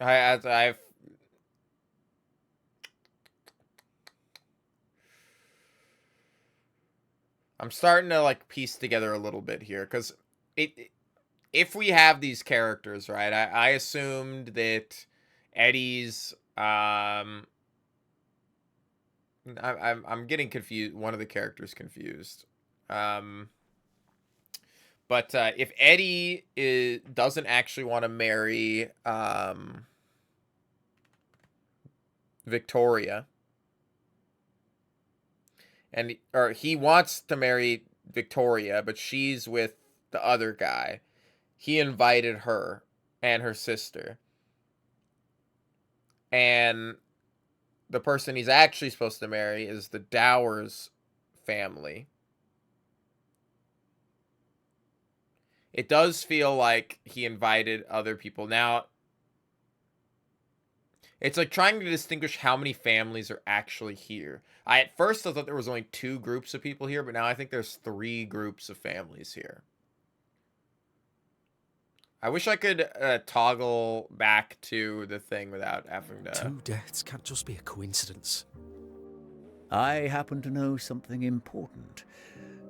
Speaker 1: I've I'm starting to like piece together a little bit here because if we have these characters, right, I assumed that Eddie's I'm getting confused, one of the characters confused, but if Eddie doesn't actually want to marry Victoria, or he wants to marry Victoria, but she's with the other guy. He invited her and her sister. And the person he's actually supposed to marry is the Dowers family. It does feel like he invited other people. Now, it's like trying to distinguish how many families are actually here. At first I thought there was only 2 groups of people here, but now I think there's 3 groups of families here. I wish I could toggle back to the thing without having to...
Speaker 10: 2 deaths can't just be a coincidence.
Speaker 15: I happen to know something important.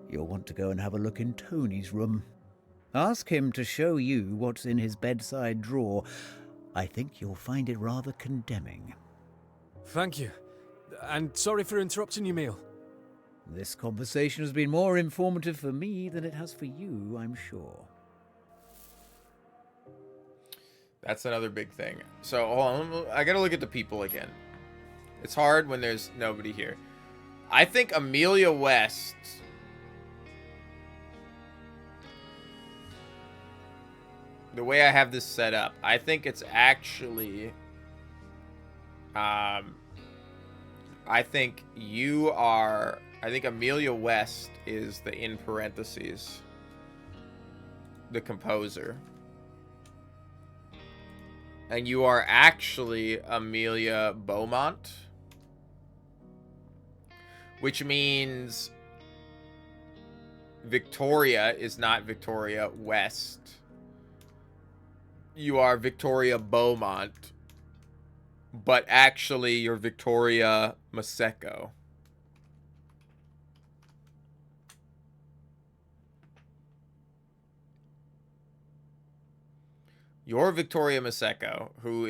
Speaker 15: You'll want to go and have a look in Tony's room. Ask him to show you what's in his bedside drawer. I think you'll find it rather condemning.
Speaker 10: Thank you. And sorry for interrupting your meal.
Speaker 15: This conversation has been more informative for me than it has for you, I'm sure.
Speaker 1: That's another big thing. So, hold on, I gotta look at the people again. It's hard when there's nobody here. I think Amelia West... The way I have this set up, I think it's actually... I think you are... I think Amelia West is the, in parentheses, the composer. And you are actually Amelia Beaumont. Which means Victoria is not Victoria West. You are Victoria Beaumont. But actually you're Victoria Maseko. You're Victoria Maseko, who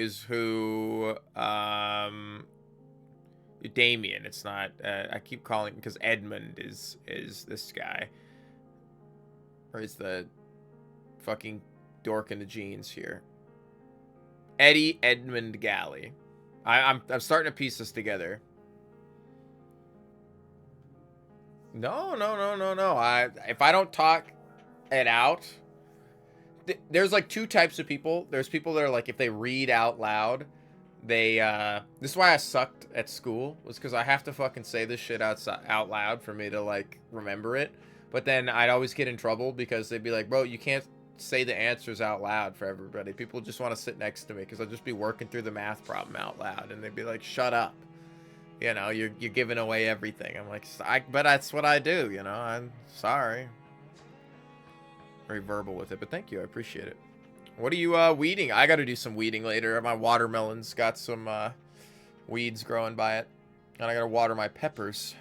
Speaker 1: Damien. It's not, I keep calling, because Edmund is this guy. Or is the fucking dork in the jeans here. Eddie Edmund Galley. I'm starting to piece this together. No. If I don't talk it out... There's like 2 types of people. There's people that are like, if they read out loud, they this is why I sucked at school, was because I have to fucking say this shit out loud for me to like remember it. But then I'd always get in trouble because they'd be like, bro, you can't say the answers out loud for everybody. People just want to sit next to me because I'll just be working through the math problem out loud, and they'd be like, shut up, you know, you're giving away everything. I'm like, but that's what I do, you know. I'm sorry. Very verbal with it, but thank you, I appreciate it. What are you weeding? I gotta do some weeding later. My watermelon's got some weeds growing by it, and I gotta water my peppers.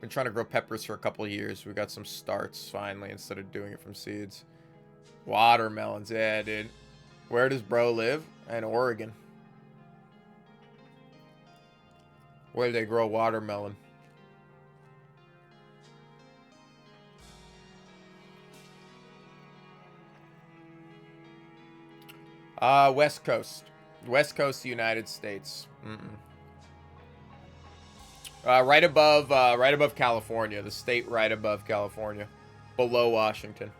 Speaker 1: Been trying to grow peppers for a couple of years. We got some starts finally instead of doing it from seeds. Watermelons, yeah, dude. Where does bro live? In Oregon. Where do they grow watermelon? West Coast. West Coast, United States. Right above California. The state right above California. Below Washington.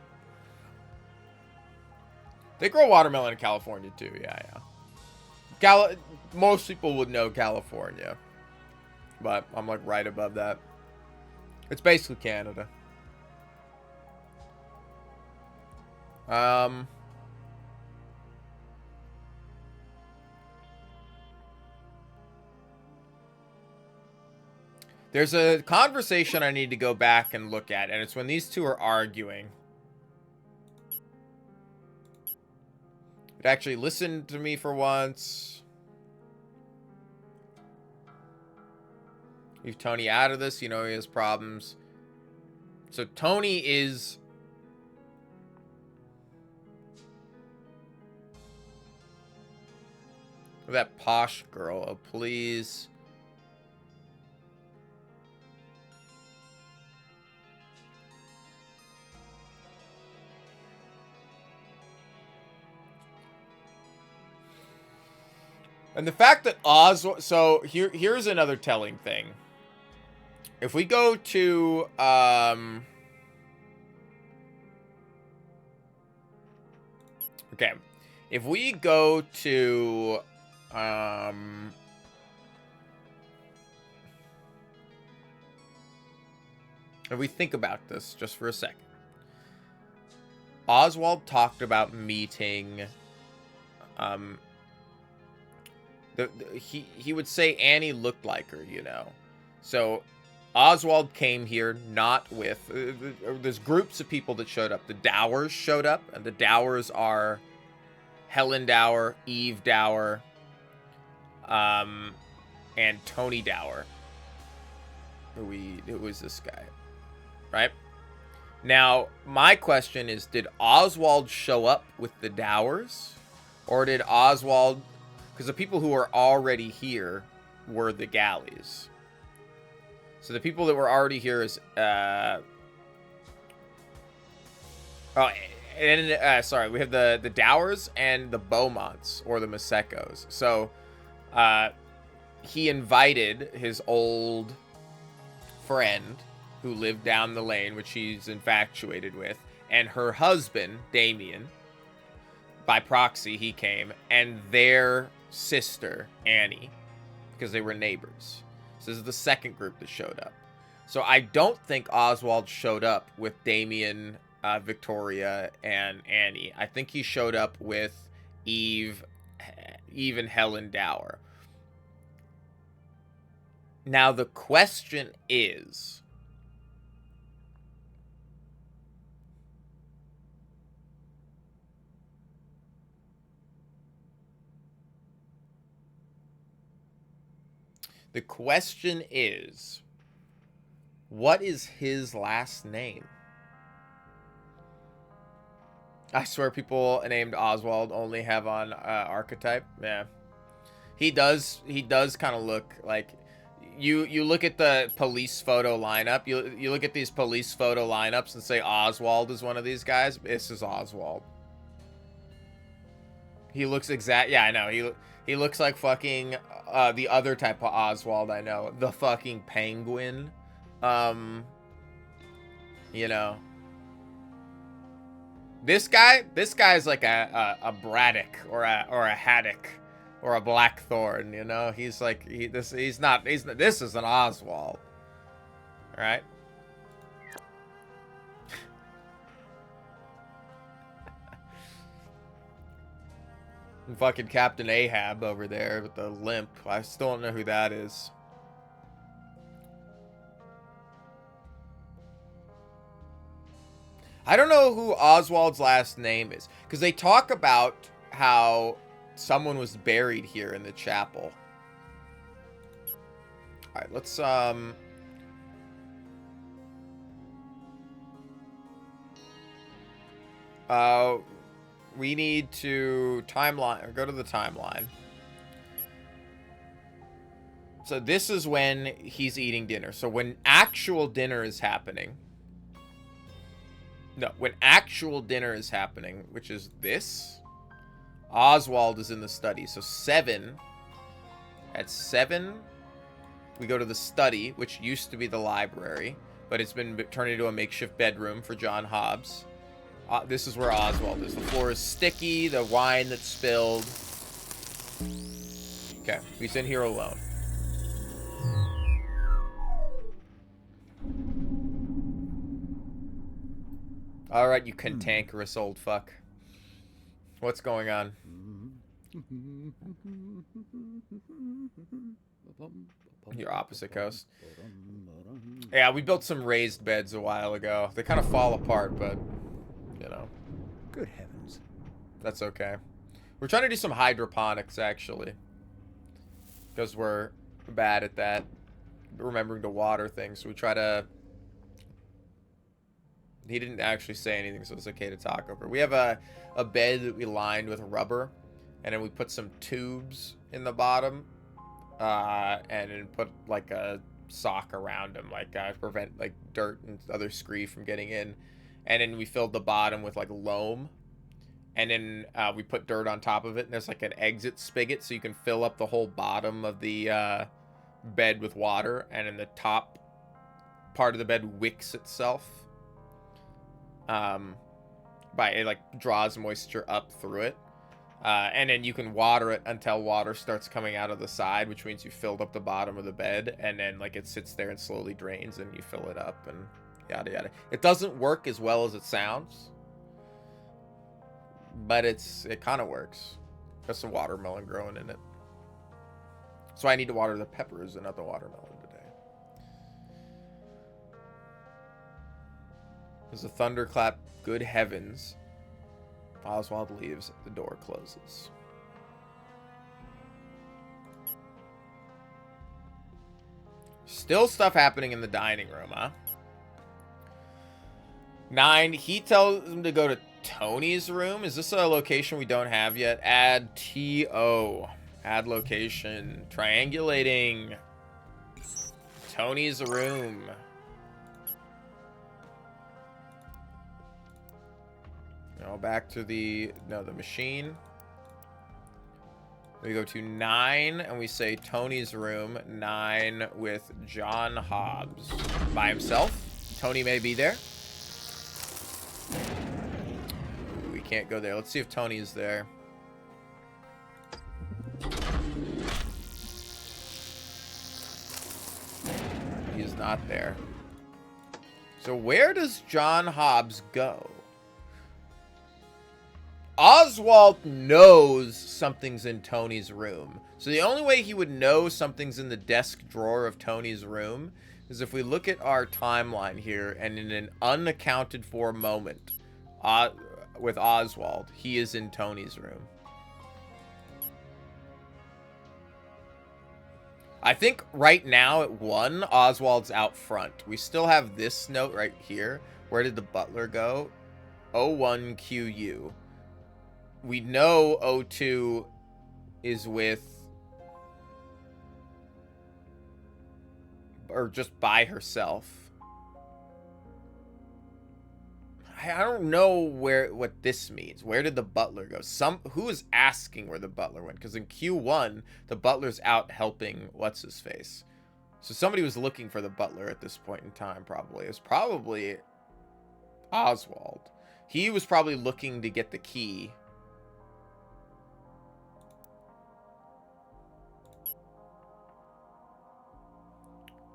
Speaker 1: They grow watermelon in California too. Yeah. Most people would know California, but I'm like right above that. It's basically Canada. There's a conversation I need to go back and look at, and it's when these two are arguing. But actually, listen to me for once. Leave Tony out of this. You know he has problems. So Tony is... that posh girl. Oh, please. And the fact that Oswald... So, here's another telling thing. If we go to... okay. If we go to... if we think about this just for a second. Oswald talked about meeting... he would say Annie looked like her, you know. So Oswald came here not with... there's groups of people that showed up. The Dowers showed up, and the Dowers are Helen Dower, Eve Dower, and Tony Dower. Who is this guy? Right? Now, my question is, did Oswald show up with the Dowers? Or did Oswald... because the people who were already here were the Galleys. So the people that were already here is... sorry, we have the Dowers and the Beaumonts, or the Masecos. So, he invited his old friend, who lived down the lane, which he's infatuated with, and her husband, Damien. By proxy, he came, and their sister, Annie, because they were neighbors. So this is the second group that showed up. So I don't think Oswald showed up with Damien, Victoria, and Annie. I think he showed up with Eve and Helen Dower. Now the question is... the question is, what is his last name? I swear people named Oswald only have on archetype. Yeah. He does kind of look like... You look at the police photo lineup. You look at these police photo lineups and say Oswald is one of these guys. This is Oswald. He looks exact... yeah, I know. He looks like fucking the other type of Oswald I know. The fucking penguin. You know. This guy's like a Braddock or a Haddock or a Blackthorn, you know? He's like this is an Oswald. All right? And fucking Captain Ahab over there with the limp. I still don't know who that is. I don't know who Oswald's last name is, because they talk about how someone was buried here in the chapel. All right, let's we need to timeline, or go to the timeline. So this is when he's eating dinner. So when actual dinner is happening. No, when actual dinner is happening, which is this, Oswald is in the study. So at 7, we go to the study, which used to be the library, but it's been turned into a makeshift bedroom for John Hobbs. This is where Oswald is. The floor is sticky, the wine that's spilled. Okay, he's in here alone. Alright, you cantankerous old fuck. What's going on? Your opposite coast. Yeah, we built some raised beds a while ago. They kind of fall apart, but, you know.
Speaker 11: Good heavens.
Speaker 1: That's okay. We're trying to do some hydroponics, actually. Because we're bad at that. Remembering to water things. So we try to... He didn't actually say anything, so it's okay to talk over. We have a bed that we lined with rubber. And then we put some tubes in the bottom. And then put, like, a sock around them. Like, prevent, like, dirt and other scree from getting in. And then we filled the bottom with, like, loam. And then we put dirt on top of it. And there's, like, an exit spigot. So you can fill up the whole bottom of the bed with water. And then the top part of the bed wicks itself. It, like, draws moisture up through it. And then you can water it until water starts coming out of the side, which means you filled up the bottom of the bed. And then, like, it sits there and slowly drains and you fill it up and yada yada. It doesn't work as well as it sounds. But it kind of works. Got some watermelon growing in it. So I need to water the peppers and not the watermelon today. There's a thunderclap. Good heavens. Oswald leaves. The door closes. Still stuff happening in the dining room, huh? 9. He tells him to go to Tony's room. Is this a location we don't have yet? Add TO. Add location. Triangulating. Tony's room. Now back to the machine. We go to 9 and we say Tony's room. 9 with John Hobbs. By himself. Tony may be there. We can't go there. Let's see if Tony's there. He is not there. So where does John Hobbs go? Oswald knows something's in Tony's room. So the only way he would know something's in the desk drawer of Tony's room is if we look at our timeline here, and in an unaccounted for moment with Oswald, he is in Tony's room. I think right now at 1, Oswald's out front. We still have this note right here. Where did the butler go? 01QU. We know O2 is with, or just by herself. I don't know what this means. Where did the butler go? Who is asking where the butler went? Because in Q1, the butler's out helping what's his face. So somebody was looking for the butler at this point in time. Probably it's probably Oswald. He was probably looking to get the key.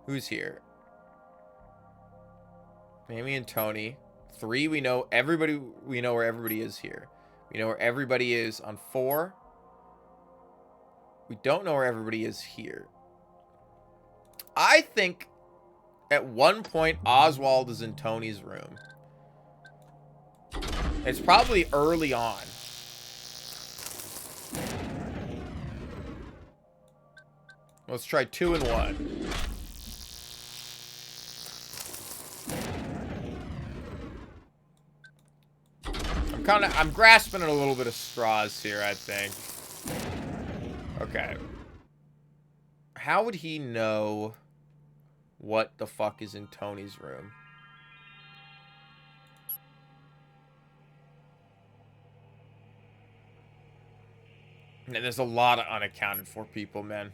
Speaker 1: Who's here? Amy and Tony. 3, we know everybody. We know where everybody is here. We know where everybody is on 4. We don't know where everybody is here. I think at one point Oswald is in Tony's room. It's probably early on. Let's try 2 and 1. I'm grasping at a little bit of straws here, I think. Okay. How would he know what the fuck is in Tony's room? And there's a lot of unaccounted for people, man.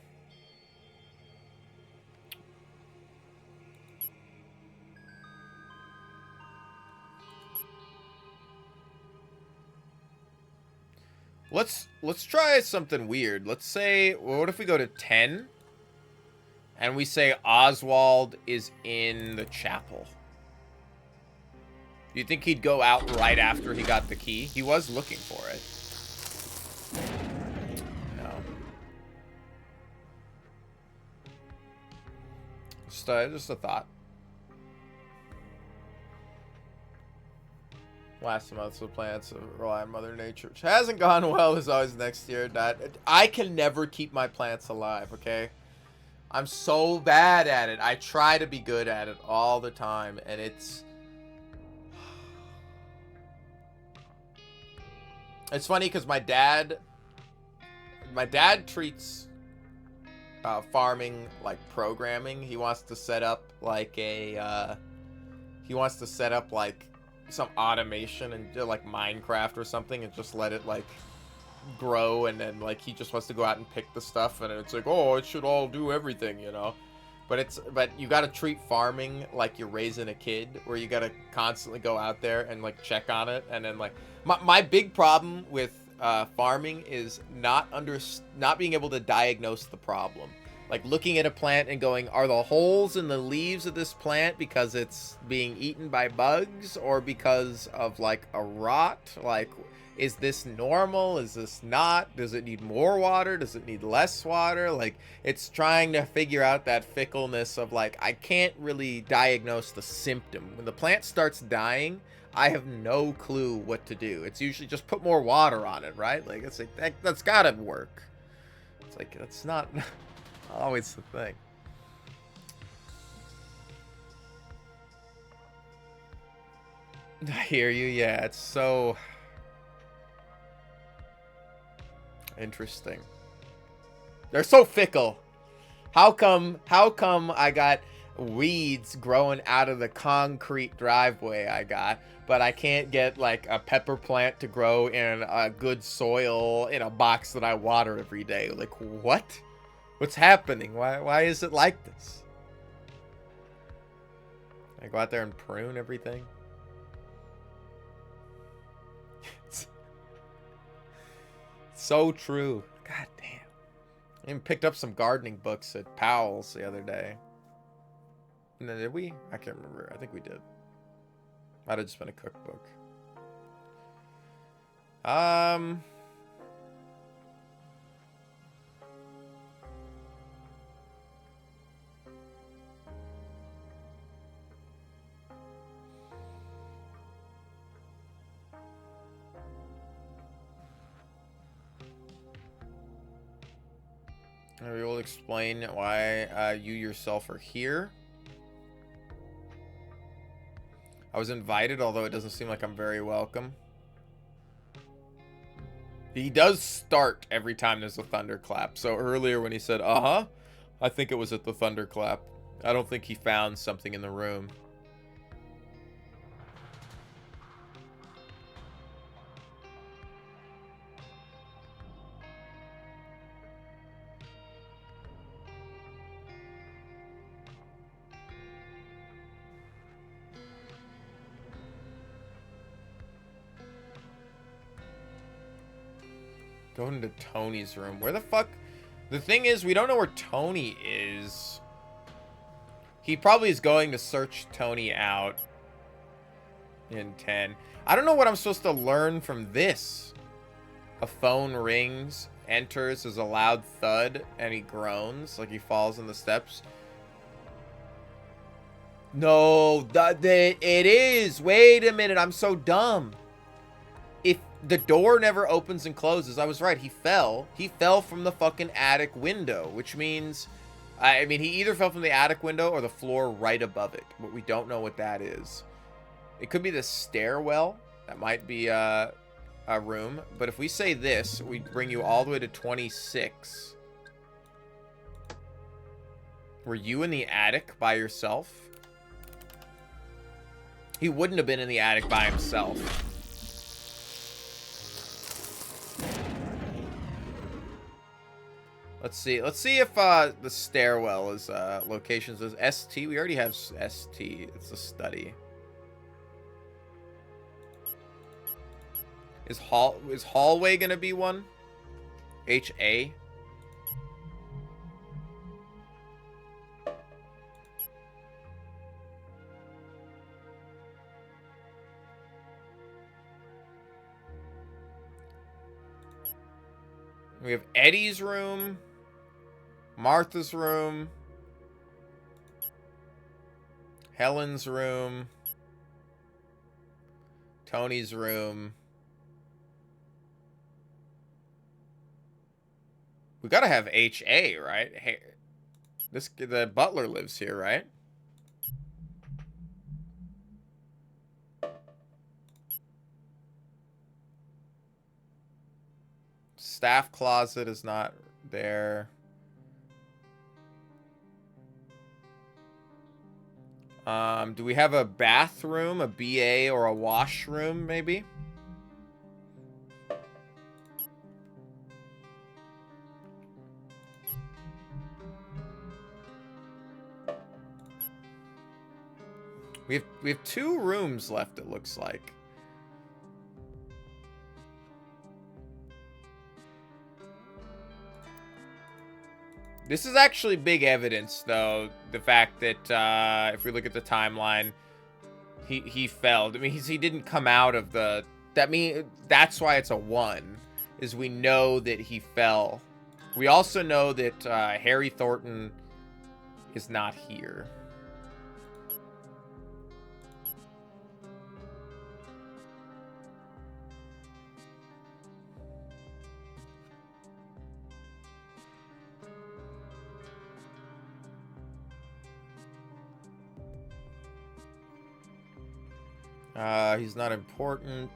Speaker 1: Let's try something weird. Let's say, what if we go to 10? And we say Oswald is in the chapel. Do you think he'd go out right after he got the key? He was looking for it. No. Just a thought. Last month's the plants rely on Mother Nature, which hasn't gone well. There's always next year. I can never keep my plants alive, okay? I'm so bad at it. I try to be good at it all the time, and it's funny because my dad treats farming like programming. He wants to set up like some automation and like Minecraft or something, and just let it like grow, and then like he just wants to go out and pick the stuff, and it's like, oh, it should all do everything, you know. But you got to treat farming like you're raising a kid, where you got to constantly go out there and like check on it. And then like my big problem with farming is not being able to diagnose the problem. Like looking at a plant and going, are the holes in the leaves of this plant because it's being eaten by bugs, or because of like a rot? Like, is this normal? Is this not? Does it need more water? Does it need less water? Like, it's trying to figure out that fickleness of like, I can't really diagnose the symptom. When the plant starts dying, I have no clue what to do. It's usually just put more water on it, right? Like, it's like that's gotta work. It's like, that's not always the thing. I hear you. Yeah, it's so interesting. They're so fickle. How come I got weeds growing out of the concrete driveway I got, but I can't get like a pepper plant to grow in a good soil in a box that I water every day? Like, what? What's happening? Why is it like this? I go out there and prune everything. It's so true. God damn. I even picked up some gardening books at Powell's the other day. No, did we? I can't remember. I think we did. Might have just been a cookbook. We will explain why you yourself are here. I was invited, although it doesn't seem like I'm very welcome. He does start every time there's a thunderclap. So earlier when he said, uh-huh, I think it was at the thunderclap. I don't think he found something in the room. Going into Tony's room. Where the fuck? The thing is, we don't know where Tony is. He probably is going to search Tony out in 10. I don't know what I'm supposed to learn from this. A phone rings, enters, there's a loud thud, and he groans like he falls in the steps. No, it is. Wait a minute, I'm so dumb. If the door never opens and closes, I was right. He fell. He fell from the fucking attic window, which means, I mean, he either fell from the attic window or the floor right above it, but we don't know what that is. It could be the stairwell. That might be a room. But if we say this, we bring you all the way to 26. Were you in the attic by yourself? He wouldn't have been in the attic by himself. Let's see if the stairwell is location says ST. We already have ST. It's a study. Is hallway gonna be one? H-A? We have Eddie's room, Martha's room, Helen's room, Tony's room. We gotta have H.A., right? Hey, the butler lives here, right? Staff closet is not there. Do we have a bathroom, a BA, or a washroom, maybe? We have 2 rooms left, it looks like. This is actually big evidence, though, the fact that if we look at the timeline, he fell. It means he didn't come out of the... that's why it's a 1, is we know that he fell. We also know that Harry Thornton is not here. He's not important.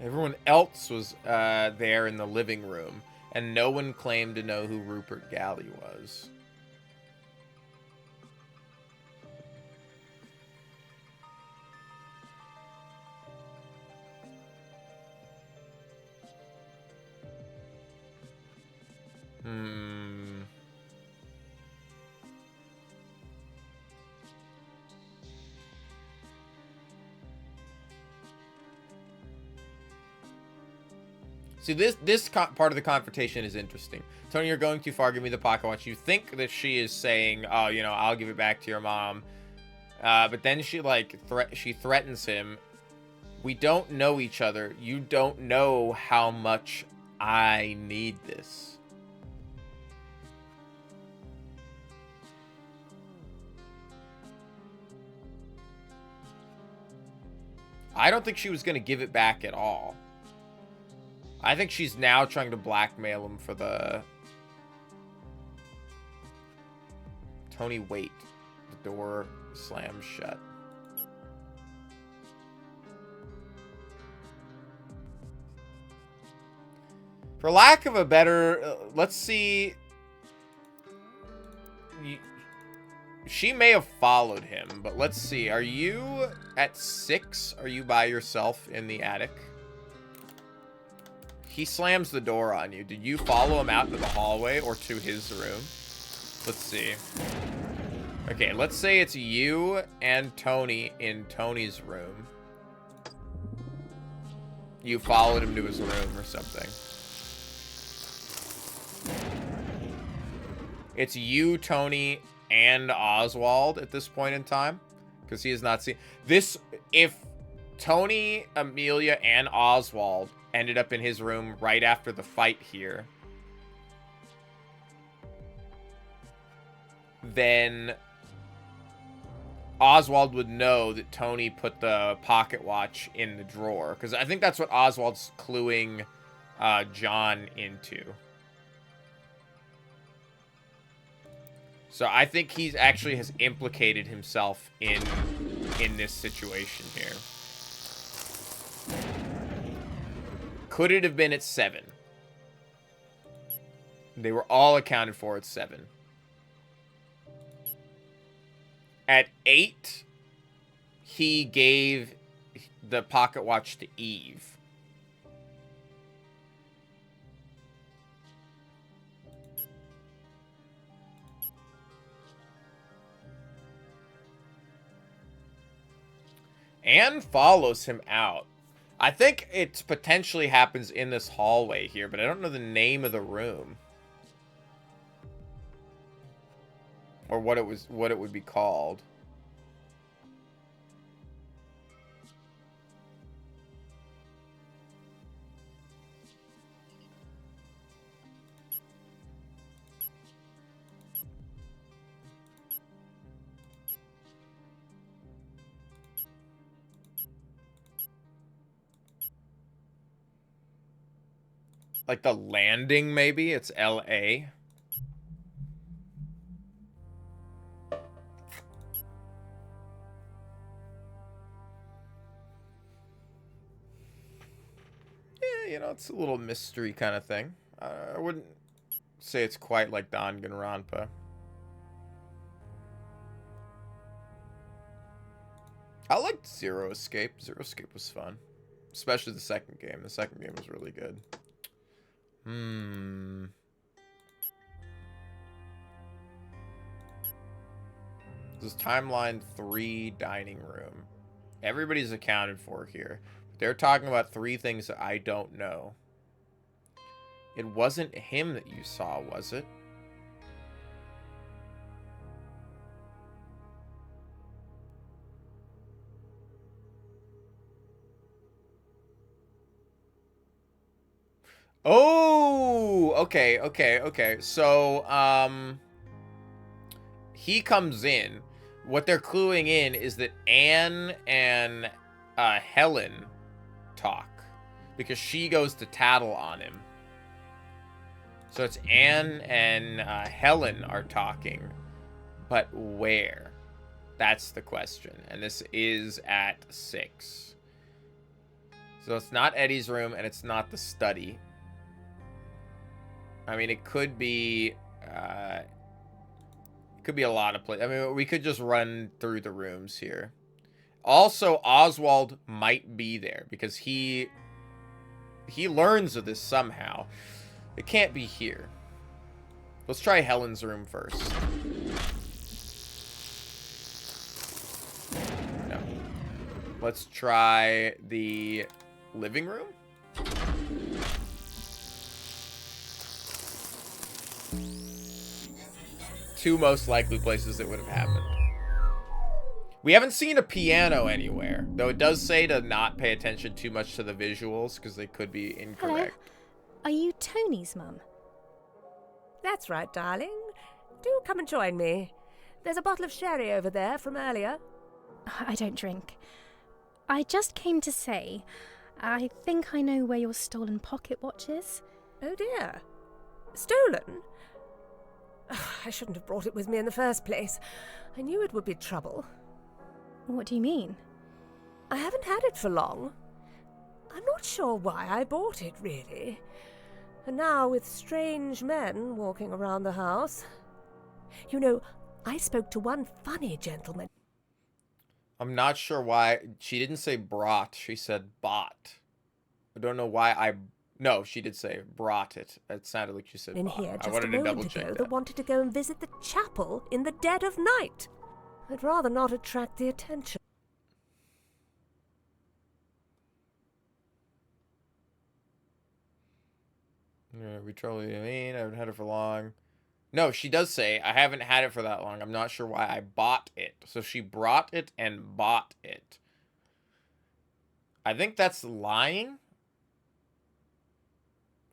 Speaker 1: Everyone else was there in the living room, and no one claimed to know who Rupert Galley was. See, this part of the confrontation is interesting. Tony, you're going too far. Give me the pocket watch. You think that she is saying, oh, you know, I'll give it back to your mom. But then she, like, she threatens him. We don't know each other. You don't know how much I need this. I don't think she was going to give it back at all. I think she's now trying to blackmail him for the... Tony, wait. The door slams shut. For lack of a better... let's see... She may have followed him, but let's see. Are you at 6? Are you by yourself in the attic? He slams the door on you. Did you follow him out to the hallway or to his room? Let's see. Okay, let's say it's you and Tony in Tony's room. You followed him to his room or something. It's you, Tony, and Oswald at this point in time. Because he has not seen... This... If Tony, Amelia, and Oswald ended up in his room right after the fight here, then Oswald would know that Tony put the pocket watch in the drawer. Because I think that's what Oswald's cluing John into. So I think he's actually has implicated himself in this situation here. Could it have been at 7? They were all accounted for at 7. At 8, he gave the pocket watch to Eve. Anne follows him out. I think it potentially happens in this hallway here, but I don't know the name of the room. Or what it would be called. Like the landing, maybe? It's L.A. Yeah, you know, it's a little mystery kind of thing. I wouldn't say it's quite like Danganronpa. I liked Zero Escape. Zero Escape was fun. Especially the second game. The second game was really good. This is timeline 3 dining room. Everybody's accounted for here. They're talking about 3 things that I don't know. It wasn't him that you saw, was it? Oh, okay. So, he comes in. What they're cluing in is that Anne and Helen talk because she goes to tattle on him. So it's Anne and Helen are talking, but where? That's the question. And this is at 6. So it's not Eddie's room and it's not the study. I mean, it could be a lot of places. I mean, we could just run through the rooms here. Also, Oswald might be there because he learns of this somehow. It can't be here. Let's try Helen's room first. No. Let's try the living room. Two most likely places that would have happened. We haven't seen a piano anywhere, though it does say to not pay attention too much to the visuals because they could be incorrect.
Speaker 2: Hello? Are you Tony's mum?
Speaker 7: That's right, darling. Do come and join me. There's a bottle of sherry over there from earlier.
Speaker 2: I don't drink. I just came to say, I think I know where your stolen pocket watch is.
Speaker 7: Oh dear. Stolen? I shouldn't have brought it with me in the first place. I knew it would be trouble.
Speaker 2: What do you mean?
Speaker 7: I haven't had it for long. I'm not sure why I bought it, really. And now with strange men walking around the house. You know, I spoke to one funny gentleman.
Speaker 1: I'm not sure why. She didn't say brought. She said bought. I don't know why No, she did say brought it. It sounded like she said
Speaker 7: in
Speaker 1: bought.
Speaker 7: here
Speaker 1: I
Speaker 7: just
Speaker 1: wanted
Speaker 7: a
Speaker 1: to double
Speaker 7: moment
Speaker 1: check
Speaker 7: ago
Speaker 1: that.
Speaker 7: that wanted to go and visit the chapel in the dead of night. I'd rather not attract the attention.
Speaker 1: Yeah, we totally mean. I haven't had it for long. No, she does say, I haven't had it for that long. I'm not sure why I bought it. So she brought it and bought it. I think that's lying.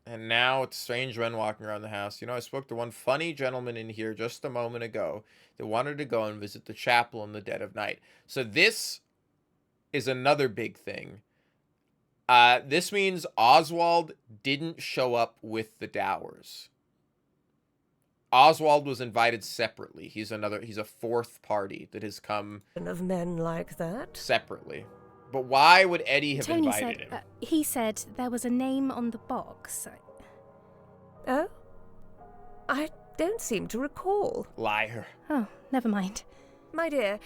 Speaker 1: And now it's strange men walking around the house. You know, I spoke to one funny gentleman in here just a moment ago that wanted to go and visit the chapel in the dead of night. So this is another big thing. This means Oswald didn't show up with the Dowers. Oswald was invited separately. He's a fourth party that has come
Speaker 7: Of men like that?
Speaker 1: separately. But why would Eddie have
Speaker 2: Tony
Speaker 1: invited
Speaker 2: said,
Speaker 1: him?
Speaker 2: he said there was a name on the box.
Speaker 7: Oh? I don't seem to recall.
Speaker 1: Liar.
Speaker 2: Oh, never mind.
Speaker 7: My dear,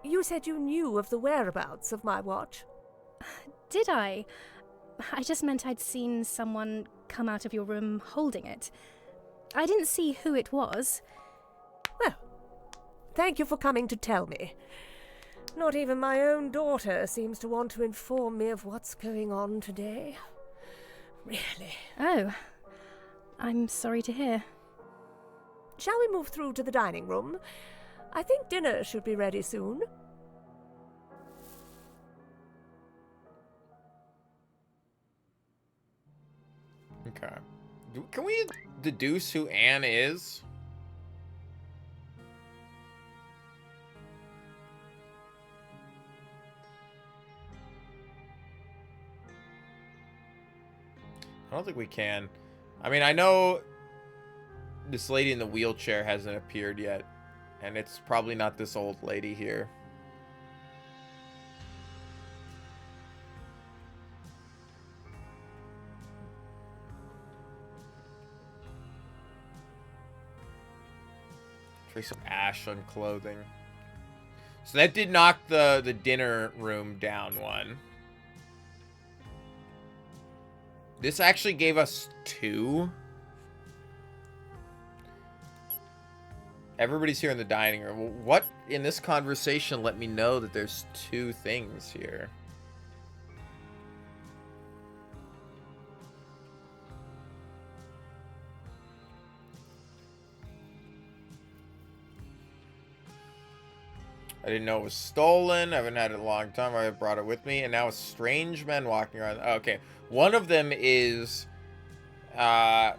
Speaker 7: you said you knew of the whereabouts of my watch.
Speaker 2: Did I? I just meant I'd seen someone come out of your room holding it. I didn't see who it was.
Speaker 7: Well, thank you for coming to tell me. Not even my own daughter seems to want to inform me of what's going on today. Really.
Speaker 2: Oh, I'm sorry to hear.
Speaker 7: Shall we move through to the dining room? I think dinner should be ready soon.
Speaker 1: Okay. Can we deduce who Anne is? I don't think we can. I mean, I know this lady in the wheelchair hasn't appeared yet, and it's probably not this old lady here. Trace of ash on clothing. So that did knock the dinner room down one. This actually gave us 2. Everybody's here in the dining room. What in this conversation let me know that there's 2 things here? I didn't know it was stolen. I haven't had it in a long time. I brought it with me. And now it's strange men walking around. Okay. One of them is a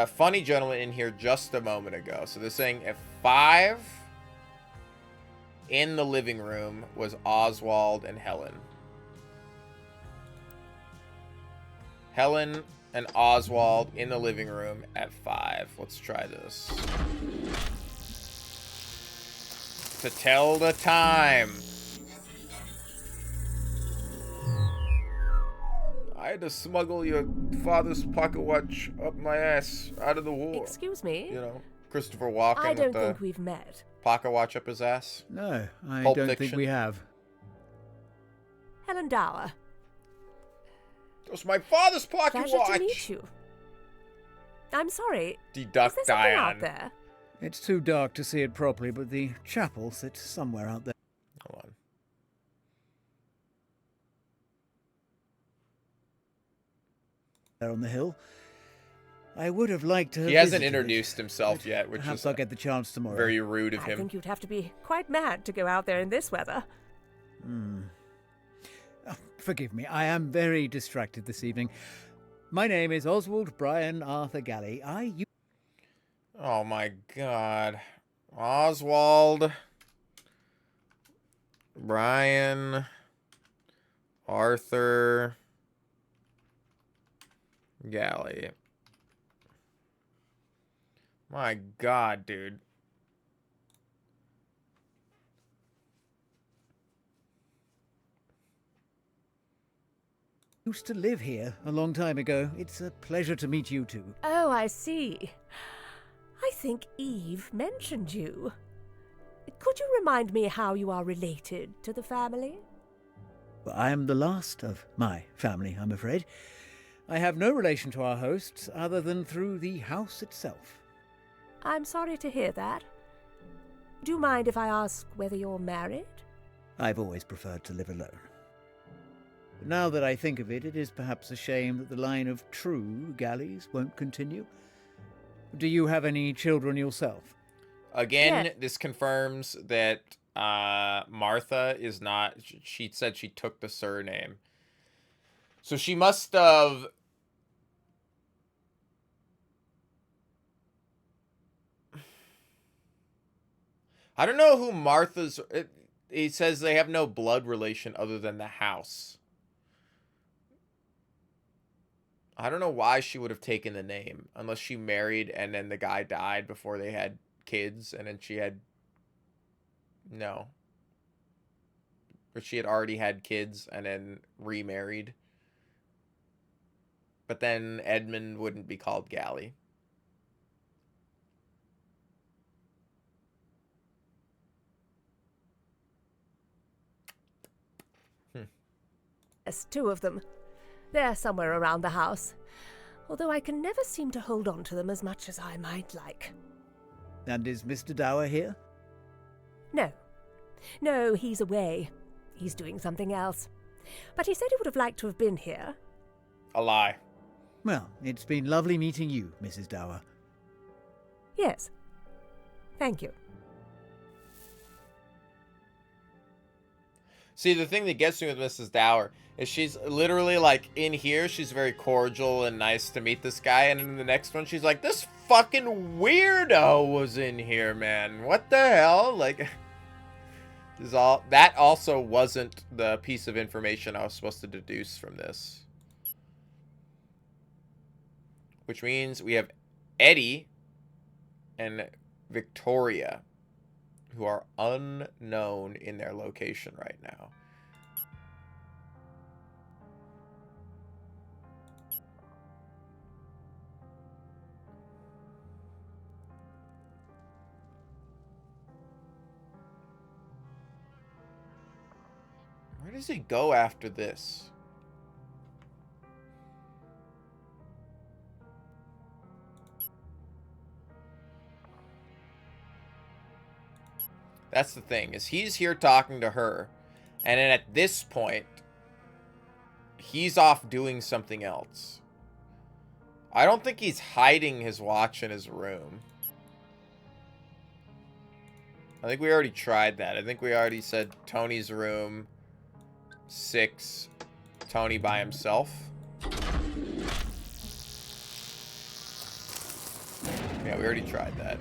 Speaker 1: funny gentleman in here just a moment ago. So they're saying if 5 in the living room was Oswald and Helen. Helen and Oswald in the living room at 5. Let's try this. To tell the time. I had to smuggle your father's pocket watch up my ass out of the war.
Speaker 7: Excuse me?
Speaker 1: You know, Christopher Walken.
Speaker 7: I don't
Speaker 1: with the
Speaker 7: think we've met.
Speaker 1: pocket watch up his ass.
Speaker 15: No, I
Speaker 1: Pulp
Speaker 15: don't
Speaker 1: Fiction.
Speaker 15: think we have.
Speaker 7: Helen Dower.
Speaker 1: It was my father's pocket
Speaker 7: Pleasure
Speaker 1: watch.
Speaker 7: to meet you. I'm sorry.
Speaker 1: Deduct
Speaker 7: Is there something out
Speaker 1: Dion.
Speaker 7: there?
Speaker 15: It's too dark to see it properly, but the chapel sits somewhere out there.
Speaker 1: Hold on.
Speaker 15: There on the hill. I would have liked to have
Speaker 1: He hasn't
Speaker 15: visited it,
Speaker 1: introduced himself
Speaker 15: but
Speaker 1: yet, which
Speaker 15: perhaps
Speaker 1: is
Speaker 15: I'll get the chance tomorrow.
Speaker 1: very rude of
Speaker 7: I
Speaker 1: him.
Speaker 7: think you'd have to be quite mad to go out there in this weather.
Speaker 15: Oh, forgive me, I am very distracted this evening. My name is Oswald Brian Arthur Galley.
Speaker 1: Oh my god. Oswald. Brian. Arthur. Galley. My god, dude.
Speaker 15: Used to live here a long time ago. It's a pleasure to meet you two.
Speaker 7: Oh, I see. I think Eve mentioned you. Could you remind me how you are related to the family?
Speaker 15: Well, I am the last of my family, I'm afraid. I have no relation to our hosts other than through the house itself.
Speaker 7: I'm sorry to hear that. Do you mind if I ask whether you're married?
Speaker 15: I've always preferred to live alone. But now that I think of it, it is perhaps a shame that the line of true Galleys won't continue. Do you have any children yourself?
Speaker 1: Again,
Speaker 7: Yeah.
Speaker 1: this confirms that Martha is not... She said she took the surname. So she must have... I don't know who Martha's... He says they have no blood relation other than the house. I don't know why she would have taken the name. Unless she married and then the guy died before they had kids. And then she had... No. Or she had already had kids and then remarried. But then Edmund wouldn't be called Galley.
Speaker 7: Yes, 2 of them. They're somewhere around the house, although I can never seem to hold on to them as much as I might like.
Speaker 15: And is Mr. Dower here?
Speaker 7: No, No, he's away. He's doing something else. But he said he would have liked to have been here.
Speaker 1: A lie.
Speaker 15: Well, it's been lovely meeting you, Mrs. Dower.
Speaker 7: Yes. Thank you.
Speaker 1: See, the thing that gets me with Mrs. Dower is she's literally like, in here, she's very cordial and nice to meet this guy, and in the next one, she's like, this fucking weirdo was in here, man. What the hell? Like, this is all. That also wasn't the piece of information I was supposed to deduce from this. Which means we have Eddie and Victoria, who are unknown in their location right now. Where does he go after this? That's the thing, is he's here talking to her, and then at this point, he's off doing something else. I don't think he's hiding his watch in his room. I think we already tried that. I think we already said Tony's room, 6, Tony by himself. Yeah, we already tried that.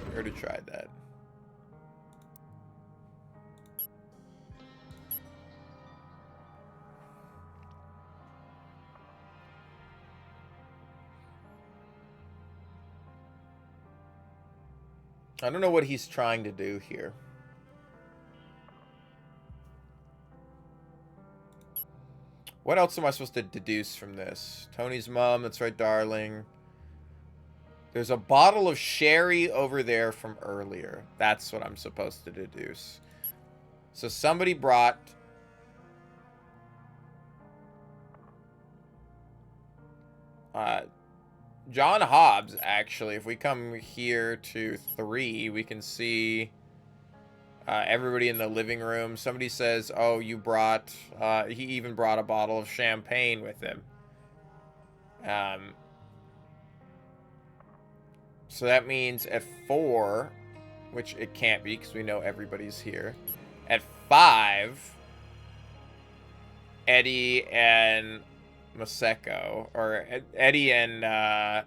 Speaker 1: I don't know what he's trying to do here. What else am I supposed to deduce from this? Tony's mom, that's right, darling. There's a bottle of sherry over there from earlier. That's what I'm supposed to deduce. So somebody brought... John Hobbs, actually. If we come here to 3, we can see everybody in the living room. Somebody says, oh, you brought... he even brought a bottle of champagne with him. So that means at 4, which it can't be because we know everybody's here. At 5, Eddie and Maseko, or Eddie and,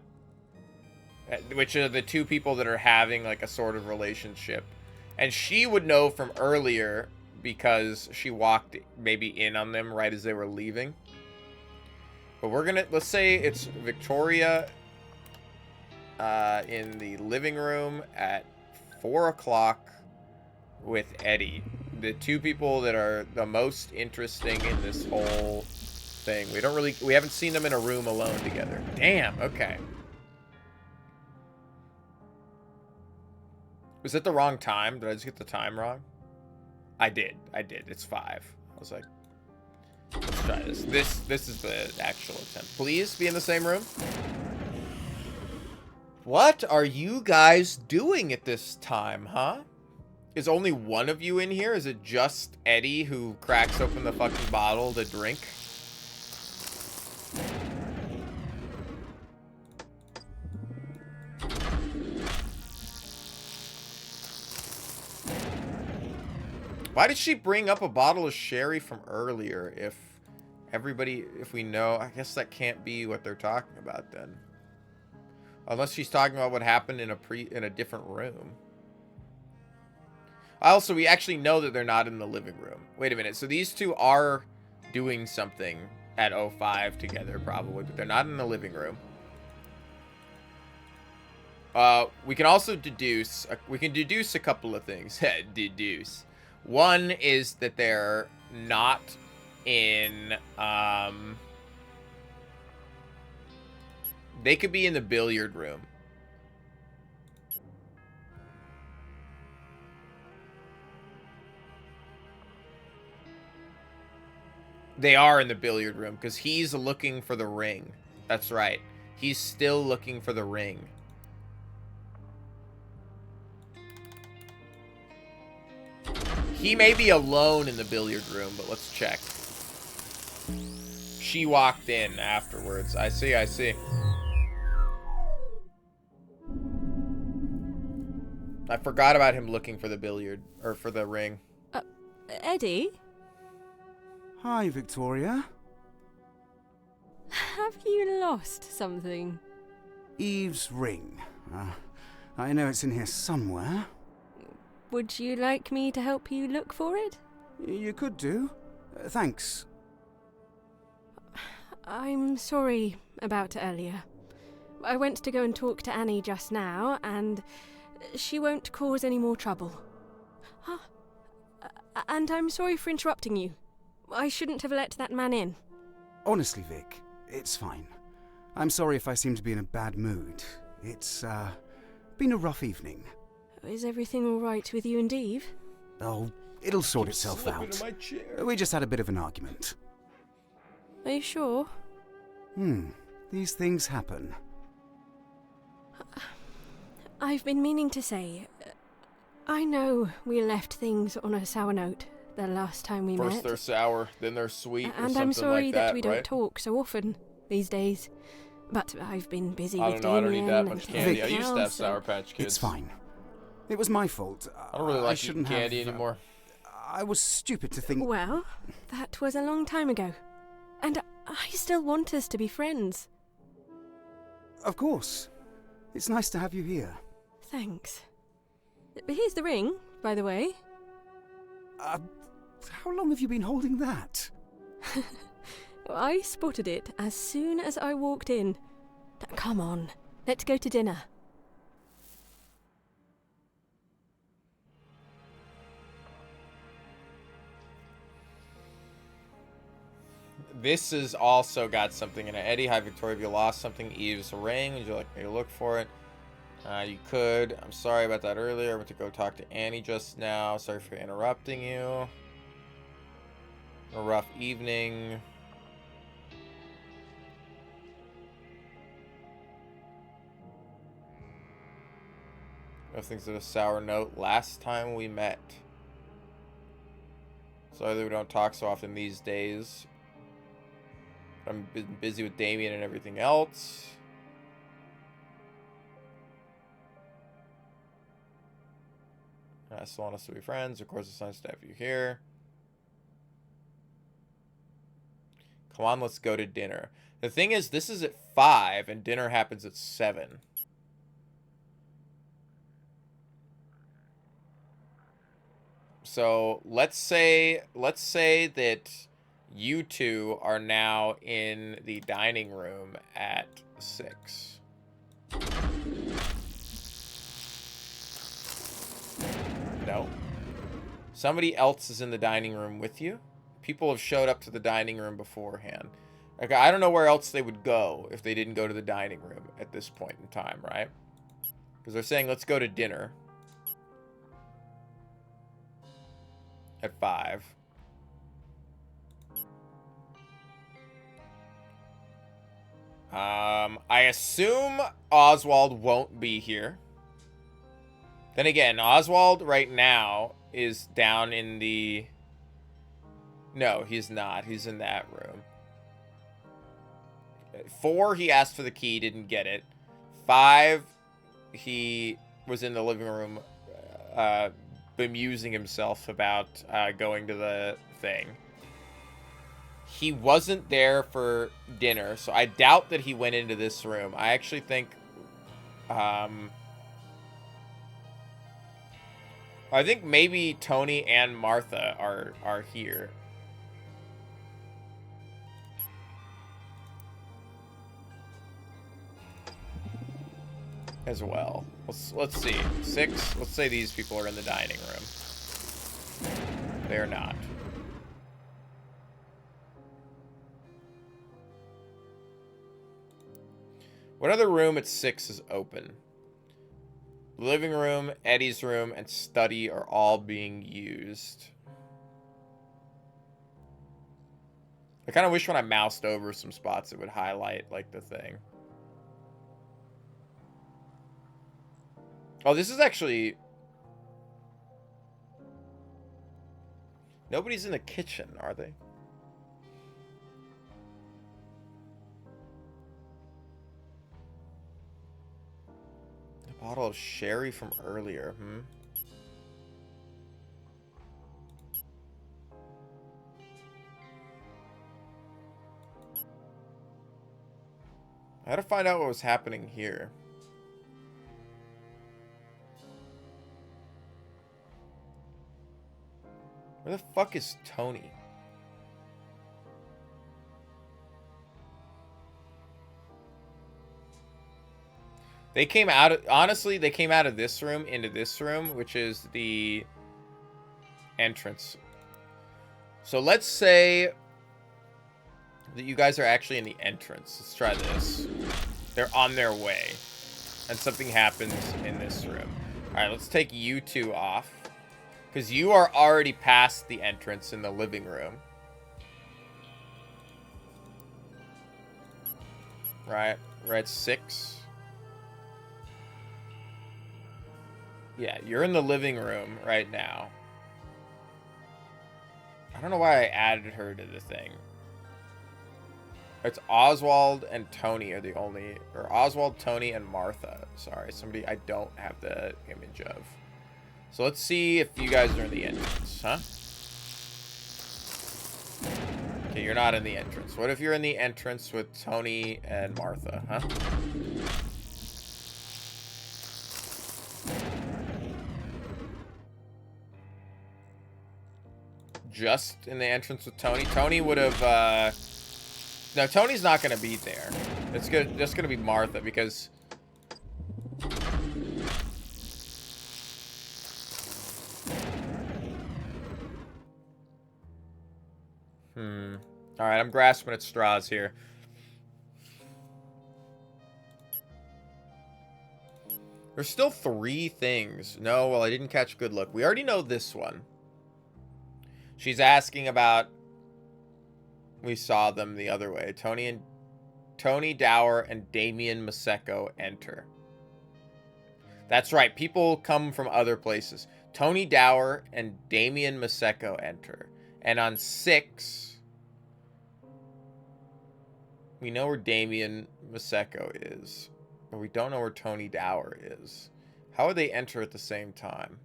Speaker 1: which are the 2 people that are having like a sort of relationship. And she would know from earlier because she walked maybe in on them right as they were leaving. But we're gonna, let's say it's Victoria in the living room at 4 o'clock with Eddie. The 2 people that are the most interesting in this whole thing. We haven't seen them in a room alone together. Damn, okay. Was it the wrong time? Did I just get the time wrong? I did. It's 5. I was like, let's try this. This is the actual attempt. Please be in the same room. What are you guys doing at this time, huh? Is only one of you in here? Is it just Eddie who cracks open the fucking bottle to drink? Why did she bring up a bottle of sherry from earlier if we know? I guess that can't be what they're talking about then. Unless she's talking about what happened in a different room. Also, we actually know that they're not in the living room. Wait a minute. So these 2 are doing something at 05 together probably, but they're not in the living room. We can also deduce a couple of things. Deduce. One is that they're not in they could be in the billiard room. They are in the billiard room because he's looking for the ring. That's right. He's still looking for the ring. He may be alone in the billiard room, but let's check. She walked in afterwards. I see, I see. I forgot about him looking for the billiard, or for the ring.
Speaker 13: Eddie?
Speaker 5: Hi, Victoria.
Speaker 13: Have you lost something?
Speaker 5: Eve's ring. I know it's in here somewhere.
Speaker 13: Would you like me to help you look for it?
Speaker 5: You could do. Thanks.
Speaker 13: I'm sorry about earlier. I went to go and talk to Annie just now, and she won't cause any more trouble. And I'm sorry for interrupting you. I shouldn't have let that man in.
Speaker 5: Honestly, Vic, it's fine. I'm sorry if I seem to be in a bad mood. It's, been a rough evening.
Speaker 13: Is everything all right with you and Eve?
Speaker 5: Oh, it'll sort itself out. We just had a bit of an argument.
Speaker 13: Are you sure?
Speaker 5: These things happen.
Speaker 13: I've been meaning to say, I know we left things on a sour note the last time we met.
Speaker 1: First they're sour, then they're sweet, or
Speaker 13: and I'm sorry
Speaker 1: like
Speaker 13: that we don't
Speaker 1: right?
Speaker 13: talk so often these days. But I've been busy
Speaker 1: I
Speaker 13: with
Speaker 1: don't know, I don't
Speaker 13: Damien
Speaker 1: need that much
Speaker 13: and
Speaker 1: candy. I
Speaker 13: everything
Speaker 1: used to have
Speaker 13: else,
Speaker 1: Sour Patch Kids.
Speaker 5: It's fine. It was my fault.
Speaker 1: I don't really like eating
Speaker 5: shouldn't
Speaker 1: candy
Speaker 5: have,
Speaker 1: anymore.
Speaker 5: I was stupid to think...
Speaker 13: Well, that was a long time ago. And I still want us to be friends.
Speaker 5: Of course. It's nice to have you here.
Speaker 13: Thanks. Here's the ring, by the way.
Speaker 5: How long have you been holding that?
Speaker 13: I spotted it as soon as I walked in. Come on, let's go to dinner.
Speaker 1: This has also got something in it. Eddie, hi Victoria, have you lost something? Eve's ring. Would you like me to look for it? You could. I'm sorry about that earlier. I went to go talk to Annie just now. Sorry for interrupting you. A rough evening. Things at a sour note last time we met. Sorry that we don't talk so often these days. I'm busy with Damien and everything else. I still want us to be friends. Of course, it's nice to have you here. Come on, let's go to dinner. The thing is, this is at 5 and dinner happens at 7. So let's say that you two are now in the dining room at 6. No. Somebody else is in the dining room with you. People have showed up to the dining room beforehand. Okay, I don't know where else they would go if they didn't go to the dining room at this point in time, right? Because they're saying, let's go to dinner. At 5. I assume Oswald won't be here. Then again, Oswald right now is down in the... No, he's not. He's in that room. 4, he asked for the key, didn't get it. 5, he was in the living room bemusing himself about going to the thing. He wasn't there for dinner, so I doubt that he went into this room. I actually think... I think maybe Tony and Martha are here. As well. Let's see. 6. Let's say these people are in the dining room. They're not. What other room at 6 is open? Living room, Eddie's room, and study are all being used. I kind of wish when I moused over some spots it would highlight, like, the thing. Oh, this is actually... Nobody's in the kitchen, are they? A bottle of sherry from earlier, I had to find out what was happening here. Where the fuck is Tony? They came out of, honestly, they came out of this room into this room, which is the entrance. So let's say that you guys are actually in the entrance. Let's try this. They're on their way. And something happens in this room. Alright, let's take you two off. Because you are already past the entrance in the living room. Right? We're at 6. Yeah, you're in the living room right now. I don't know why I added her to the thing. It's Oswald and Tony are the only... Or Oswald, Tony, and Martha. Sorry, somebody I don't have the image of. So let's see if you guys are in the entrance, huh? Okay, you're not in the entrance. What if you're in the entrance with Tony and Martha, huh? Just in the entrance with Tony? Tony would have, No, Tony's not going to be there. It's just going to be Martha, because... Alright, I'm grasping at straws here. There's still 3 things. No, well, I didn't catch a good look. We already know this one. She's asking about... We saw them the other way. Tony Dower and Damien Maseko enter. That's right. People come from other places. Tony Dower and Damien Maseko enter. And on 6... We know where Damien Maseko is. But we don't know where Tony Dower is. How would they enter at the same time?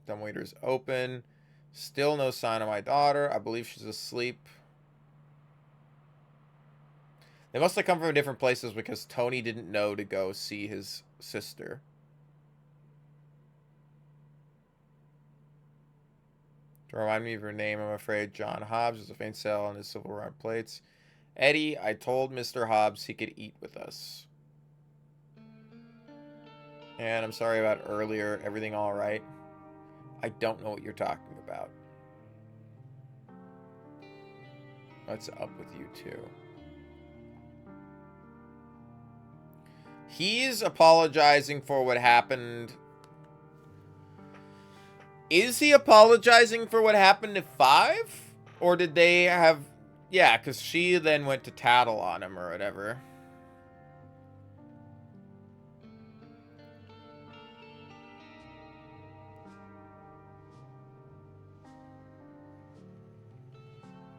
Speaker 1: Dumbwaiter's open. Still no sign of my daughter. I believe she's asleep. They must have come from different places because Tony didn't know to go see his sister. To remind me of her name, I'm afraid John Hobbs is a faint cell on his silverware plates. Eddie, I told Mr. Hobbs he could eat with us. And I'm sorry about earlier. Everything all right? I don't know what you're talking about. What's up with you two? He's apologizing for what happened. Is he apologizing for what happened at 5? Or did they have... Yeah, because she then went to tattle on him or whatever.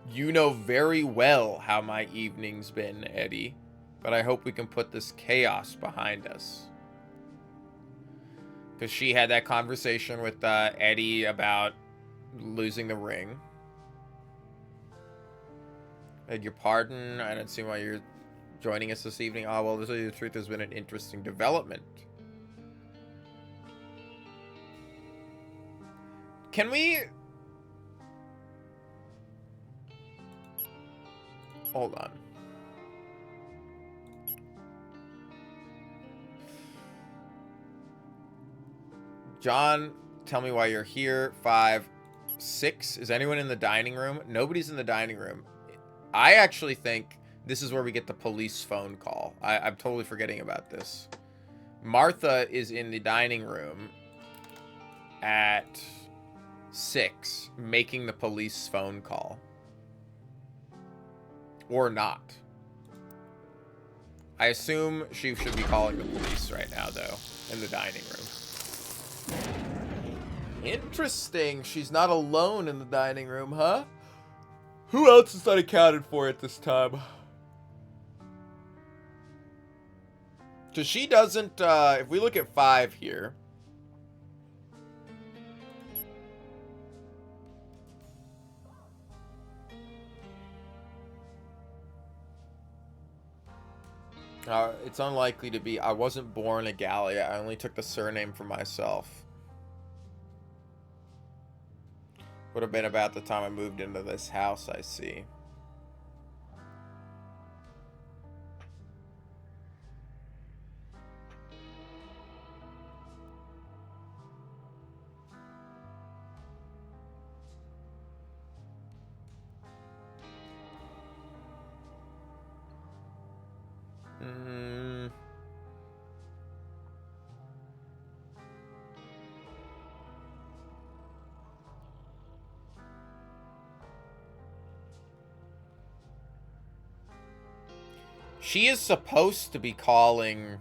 Speaker 1: You know very well how my evening's been, Eddie. But I hope we can put this chaos behind us. Because she had that conversation with Eddie about losing the ring. Beg your pardon. I don't see why you're joining us this evening. Oh, well, to tell you the truth, has been an interesting development. Can we... Hold on. John, tell me why you're here. 5, 6. Is anyone in the dining room? Nobody's in the dining room. I actually think this is where we get the police phone call. I'm totally forgetting about this. Martha is in the dining room at 6, making the police phone call. Or not. I assume she should be calling the police right now, though, in the dining room. Interesting. She's not alone in the dining room, huh? Who else is not accounted for at this time? Because she doesn't, if we look at 5 here. It's unlikely to be. I wasn't born a Galley. I only took the surname for myself. Would have been about the time I moved into this house, I see. She is supposed to be calling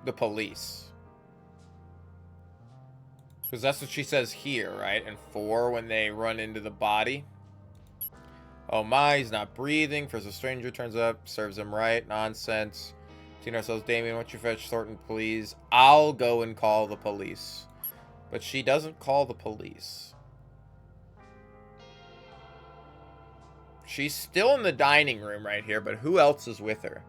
Speaker 1: the police. Because that's what she says here, right? And 4, when they run into the body. Oh my, he's not breathing. First a stranger turns up, serves him right. Nonsense. Between ourselves, Damien, why don't you fetch Thornton, please? I'll go and call the police. But she doesn't call the police. She's still in the dining room right here, but who else is with her?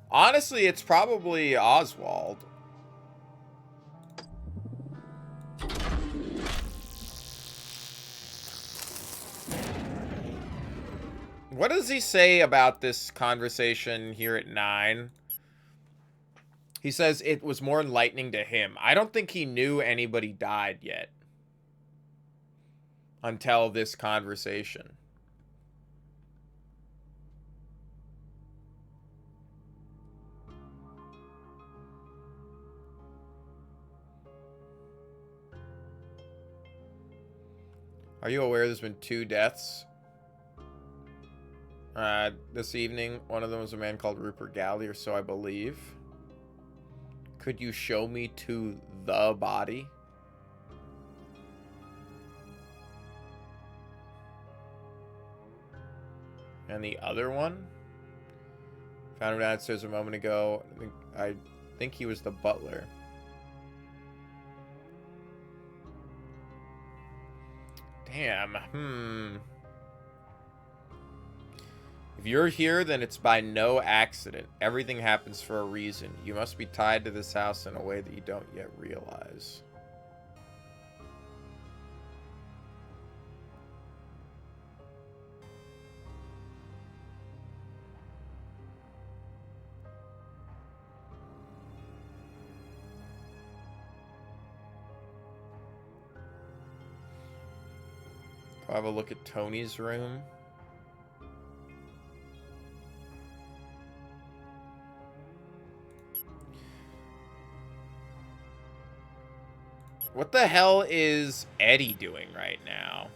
Speaker 1: Honestly, it's probably Oswald. What does he say about this conversation here at 9? He says it was more enlightening to him. I don't think he knew anybody died yet. Until this conversation. Are you aware there's been 2 deaths? This evening, one of them was a man called Rupert Galley, or so I believe. Could you show me to the body? And the other one? Found him downstairs a moment ago. I think he was the butler. Damn. If you're here, then it's by no accident. Everything happens for a reason. You must be tied to this house in a way that you don't yet realize. I'll have a look at Tony's room. What the hell is Eddie doing right now?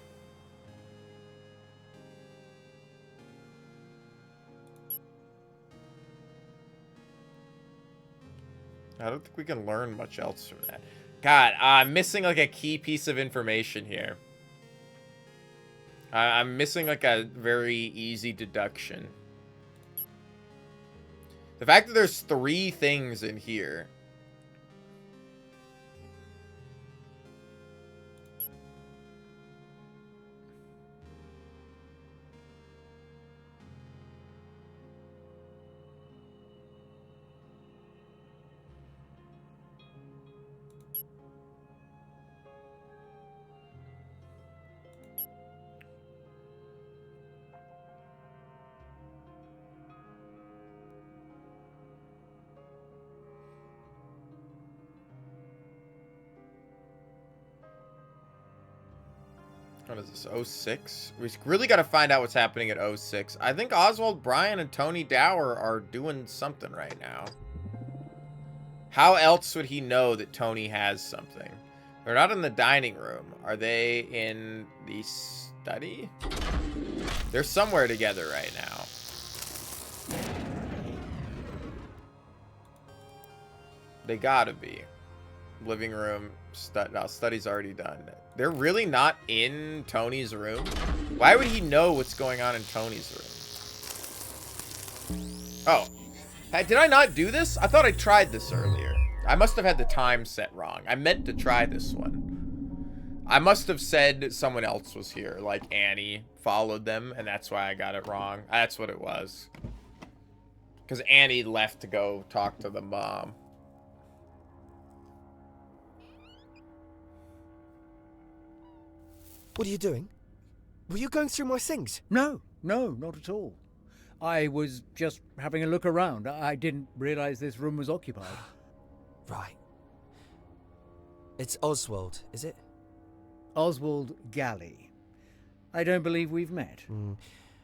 Speaker 1: I don't think we can learn much else from that. God, I'm missing like a key piece of information here. I'm missing like a very easy deduction. The fact that there's 3 things in here. What is this, 06? We really got to find out what's happening at 06. I think Oswald Bryan and Tony Dower are doing something right now. How else would he know that Tony has something? They're not in the dining room. Are they in the study? They're somewhere together right now. They gotta be. Living room, no, study's already done. They're really not in Tony's room? Why would he know what's going on in Tony's room? Oh. Hey, did I not do this? I thought I tried this earlier. I must have had the time set wrong. I meant to try this one. I must have said someone else was here, like Annie followed them, and that's why I got it wrong. That's what it was. Because Annie left to go talk to the mom.
Speaker 9: What are you doing? Were you going through my things?
Speaker 15: No, not at all. I was just having a look around. I didn't realize this room was occupied.
Speaker 9: Right. It's Oswald, is it?
Speaker 15: Oswald Galley. I don't believe we've met.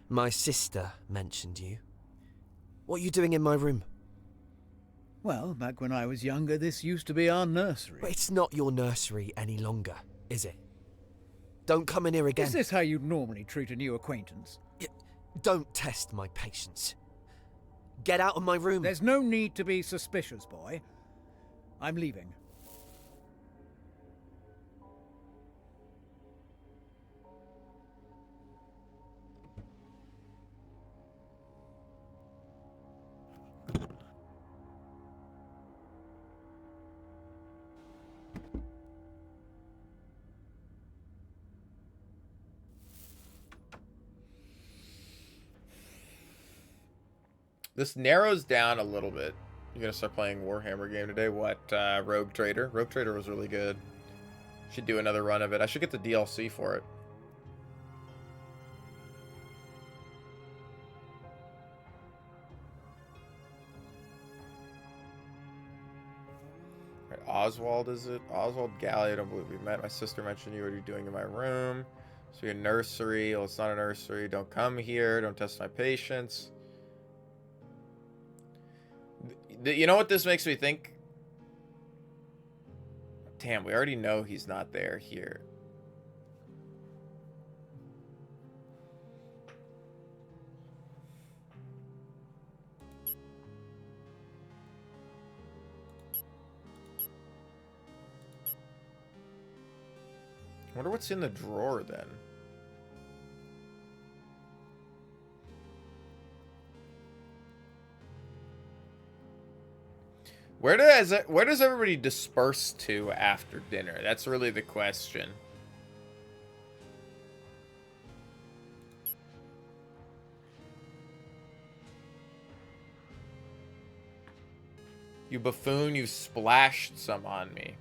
Speaker 9: My sister mentioned you. What are you doing in my room?
Speaker 15: Well, back when I was younger, this used to be our nursery.
Speaker 9: But it's not your nursery any longer, is it? Don't come in here again.
Speaker 15: Is this how you'd normally treat a new acquaintance?
Speaker 9: Don't test my patience. Get out of my room.
Speaker 15: There's no need to be suspicious, boy. I'm leaving.
Speaker 1: This narrows down a little bit. You're gonna start playing Warhammer game today? What, Rogue Trader? Rogue Trader was really good. Should do another run of it. I should get the DLC for it. Right, Oswald, is it? Oswald Galley, I don't believe we met. My sister mentioned you. What are you doing in my room? So you're a nursery. Well, it's not a nursery. Don't come here. Don't test my patience. You know what this makes me think? Damn, we already know he's not there here. I wonder what's in the drawer then. Where does everybody disperse to after dinner? That's really the question. You buffoon, you splashed some on me.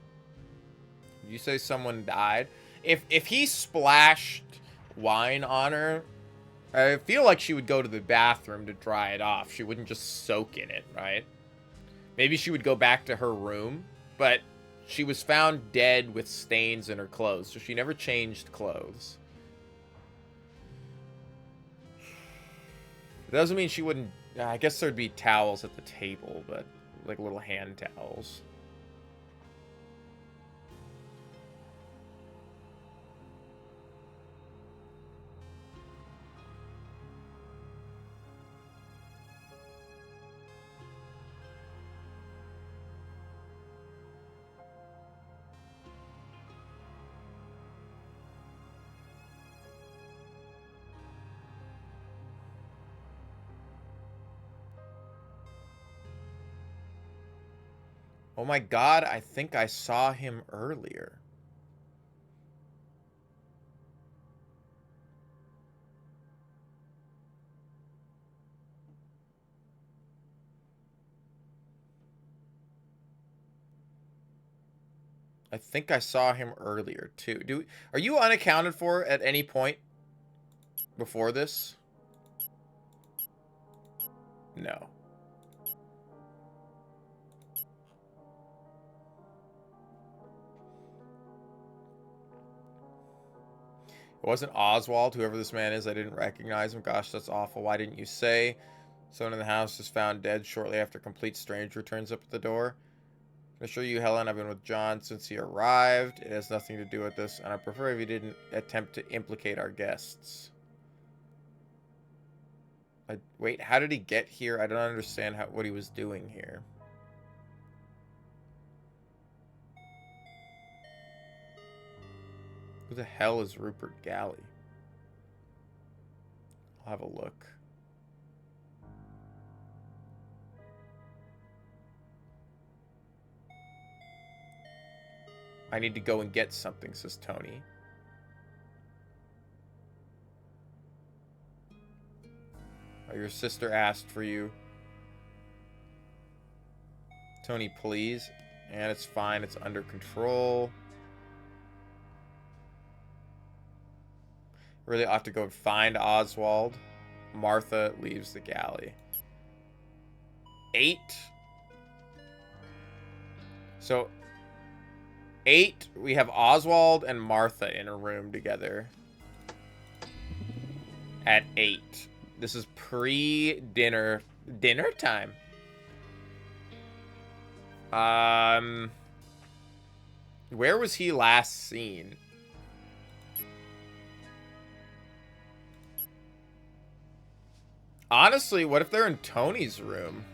Speaker 1: Did you say someone died? If he splashed wine on her, I feel like she would go to the bathroom to dry it off. She wouldn't just soak in it, right? Maybe she would go back to her room, but she was found dead with stains in her clothes, so she never changed clothes. It doesn't mean she wouldn't... I guess there'd be towels at the table, but like little hand towels. Oh my god, I think I saw him earlier. I think I saw him earlier too. Are you unaccounted for at any point before this? No. It wasn't Oswald, whoever this man is. I didn't recognize him. Gosh, that's awful. Why didn't you say? Someone in the house is found dead shortly after complete stranger turns up at the door. I assure you, Helen, I've been with John since he arrived. It has nothing to do with this, and I prefer if you didn't attempt to implicate our guests. Wait, how did he get here? I don't understand what he was doing here. Who the hell is Rupert Galley? I'll have a look. I need to go and get something, says Tony. Oh, your sister asked for you. Tony, please. And it's fine. It's under control. Really ought to go and find Oswald. Martha leaves the galley. 8. So, 8, we have Oswald and Martha in a room together. At 8. This is pre-dinner. Dinner time. Where was he last seen? Honestly, what if they're in Tony's room?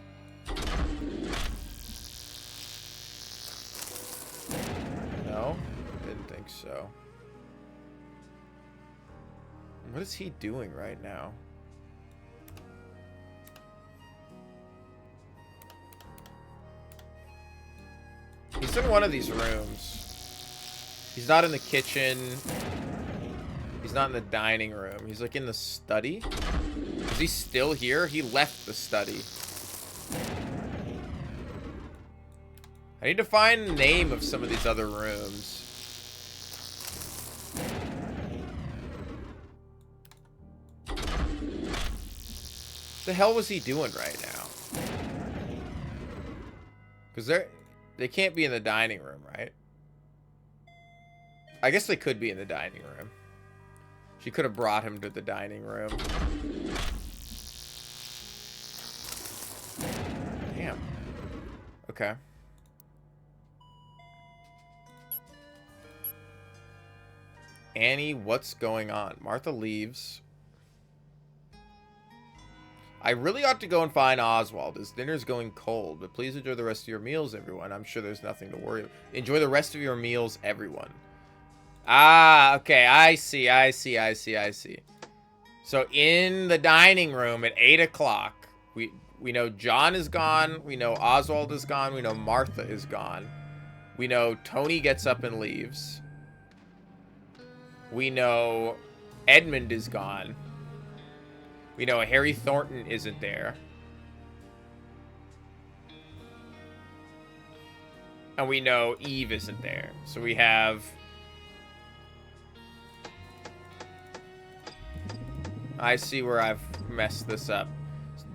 Speaker 1: No? Didn't think so. What is he doing right now? He's in one of these rooms. He's not in the kitchen. He's not in the dining room. He's like in the study. Is he still here? He left the study. I need to find the name of some of these other rooms. What the hell was he doing right now? Because they can't be in the dining room, right? I guess they could be in the dining room. She could have brought him to the dining room. Damn. Okay. Annie, what's going on? Martha leaves. I really ought to go and find Oswald. His dinner's going cold, but please enjoy the rest of your meals, everyone. I'm sure there's nothing to worry about. Enjoy the rest of your meals, everyone. Ah, okay. I see. So in the dining room at 8 o'clock, we know John is gone. We know Oswald is gone. We know Martha is gone. We know Tony gets up and leaves. We know Edmund is gone. We know Harry Thornton isn't there. And we know Eve isn't there. So we have... I see where I've messed this up.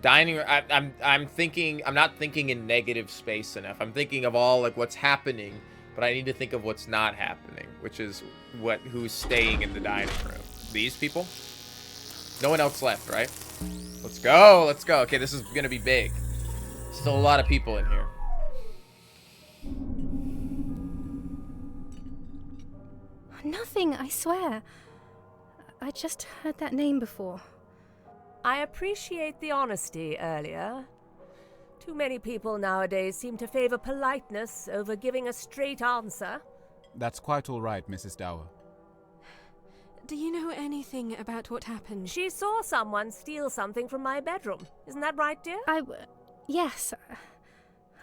Speaker 1: Dining room. I'm thinking. I'm not thinking in negative space enough. I'm thinking of all like what's happening, but I need to think of what's not happening, which is who's staying in the dining room. These people. No one else left, right? Let's go. Let's go. Okay, this is gonna be big. Still a lot of people in here.
Speaker 2: Nothing, I swear. I just heard that name before.
Speaker 7: I appreciate the honesty earlier. Too many people nowadays seem to favor politeness over giving a straight answer.
Speaker 8: That's quite all right, Mrs. Dower.
Speaker 13: Do you know anything about what happened?
Speaker 7: She saw someone steal something from my bedroom. Isn't that right, dear?
Speaker 2: Yes.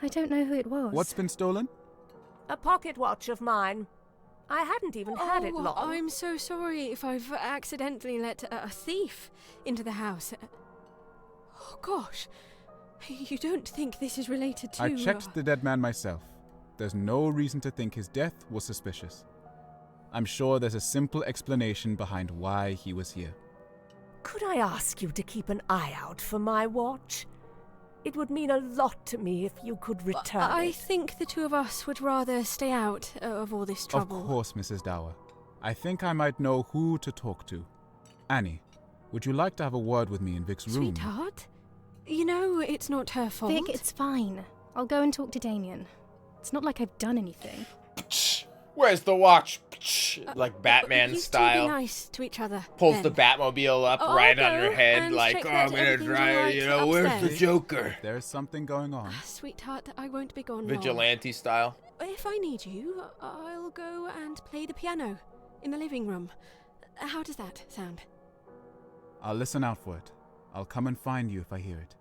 Speaker 2: I don't know who it was.
Speaker 8: What's been stolen?
Speaker 7: A pocket watch of mine. I hadn't even had it long.
Speaker 13: I'm so sorry if I've accidentally let a thief into the house. Oh, gosh. You don't think this is related to...
Speaker 8: I checked the dead man myself. There's no reason to think his death was suspicious. I'm sure there's a simple explanation behind why he was here.
Speaker 7: Could I ask you to keep an eye out for my watch? It would mean a lot to me if you could return
Speaker 13: I
Speaker 7: it.
Speaker 13: think the two of us would rather stay out of all this trouble.
Speaker 8: Of course, Mrs. Dower. I think I might know who to talk to. Annie, would you like to have a word with me in Vic's room?
Speaker 13: Sweetheart, you know it's not her fault.
Speaker 2: Vic, it's fine. I'll go and talk to Damien. It's not like I've done anything.
Speaker 1: Where's the watch? Like Batman
Speaker 13: you
Speaker 1: style.
Speaker 13: Two be nice to each other.
Speaker 1: Pulls
Speaker 13: then.
Speaker 1: the Batmobile up
Speaker 13: I'll
Speaker 1: right
Speaker 13: go
Speaker 1: on her head,
Speaker 13: and
Speaker 1: like,
Speaker 13: check
Speaker 1: oh,
Speaker 13: that
Speaker 1: I'm gonna
Speaker 13: everything's
Speaker 1: try,
Speaker 13: alright
Speaker 1: you know, where's the
Speaker 13: upstairs.
Speaker 1: Joker?
Speaker 8: There's something going on.
Speaker 13: Sweetheart, I won't be gone long.
Speaker 1: Vigilante style.
Speaker 13: If I need you, I'll go and play the piano in the living room. How does that sound?
Speaker 8: I'll listen out for it. I'll come and find you if I hear it.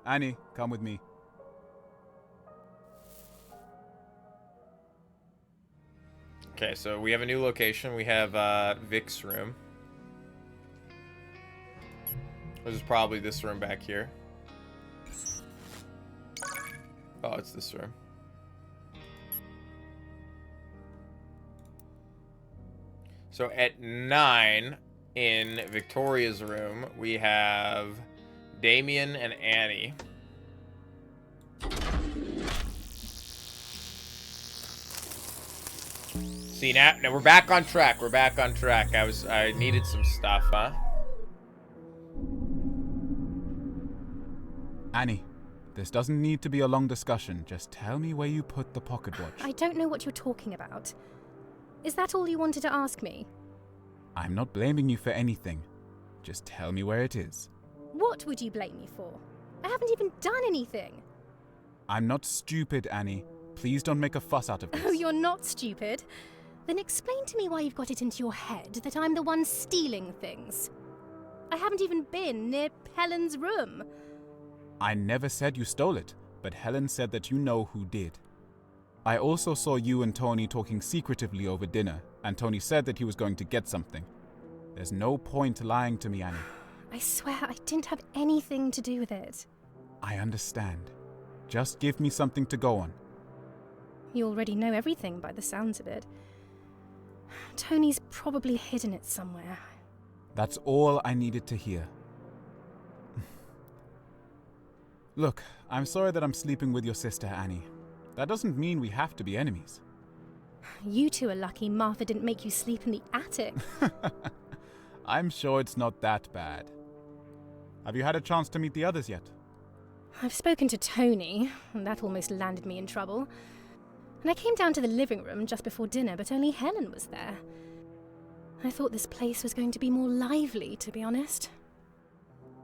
Speaker 8: Annie, come with me.
Speaker 1: Okay, so we have a new location. We have Vic's room. This is probably this room back here. Oh, it's this room. So at 9 in Victoria's room, we have Damien and Annie. See, now we're back on track. We're back on track. I needed some stuff, huh?
Speaker 8: Annie, this doesn't need to be a long discussion. Just tell me where you put the pocket watch.
Speaker 2: I don't know what you're talking about. Is that all you wanted to ask me?
Speaker 8: I'm not blaming you for anything. Just tell me where it is.
Speaker 2: What would you blame me for? I haven't even done anything.
Speaker 8: I'm not stupid, Annie. Please don't make a fuss out of this.
Speaker 2: Oh, you're not stupid? Then explain to me why you've got it into your head that I'm the one stealing things. I haven't even been near Helen's room.
Speaker 8: I never said you stole it, but Helen said that you know who did. I also saw you and Tony talking secretively over dinner, and Tony said that he was going to get something. There's no point lying to me, Annie.
Speaker 2: I swear I didn't have anything to do with it.
Speaker 8: I understand. Just give me something to go on.
Speaker 2: You already know everything by the sounds of it. Tony's probably hidden it somewhere.
Speaker 8: That's all I needed to hear. Look, I'm sorry that I'm sleeping with your sister, Annie. That doesn't mean we have to be enemies.
Speaker 2: You two are lucky Martha didn't make you sleep in the attic.
Speaker 8: I'm sure it's not that bad. Have you had a chance to meet the others yet?
Speaker 2: I've spoken to Tony, and that almost landed me in trouble. And I came down to the living room just before dinner, but only Helen was there. I thought this place was going to be more lively, to be honest.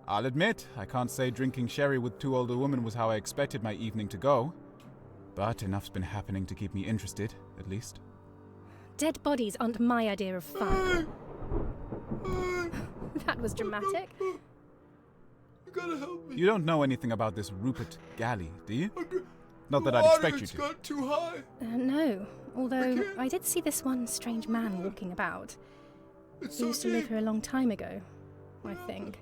Speaker 8: I'll admit, I can't say drinking sherry with two older women was how I expected my evening to go. But enough's been happening to keep me interested, at least.
Speaker 2: Dead bodies aren't my idea of fun. That was dramatic.
Speaker 1: You gotta help me.
Speaker 8: You don't know anything about this Rupert Galley, do you? Not that I'd expect you to.
Speaker 1: Got too high.
Speaker 2: No, although I did see this one strange man walking about. He used to live here a long time ago, I think.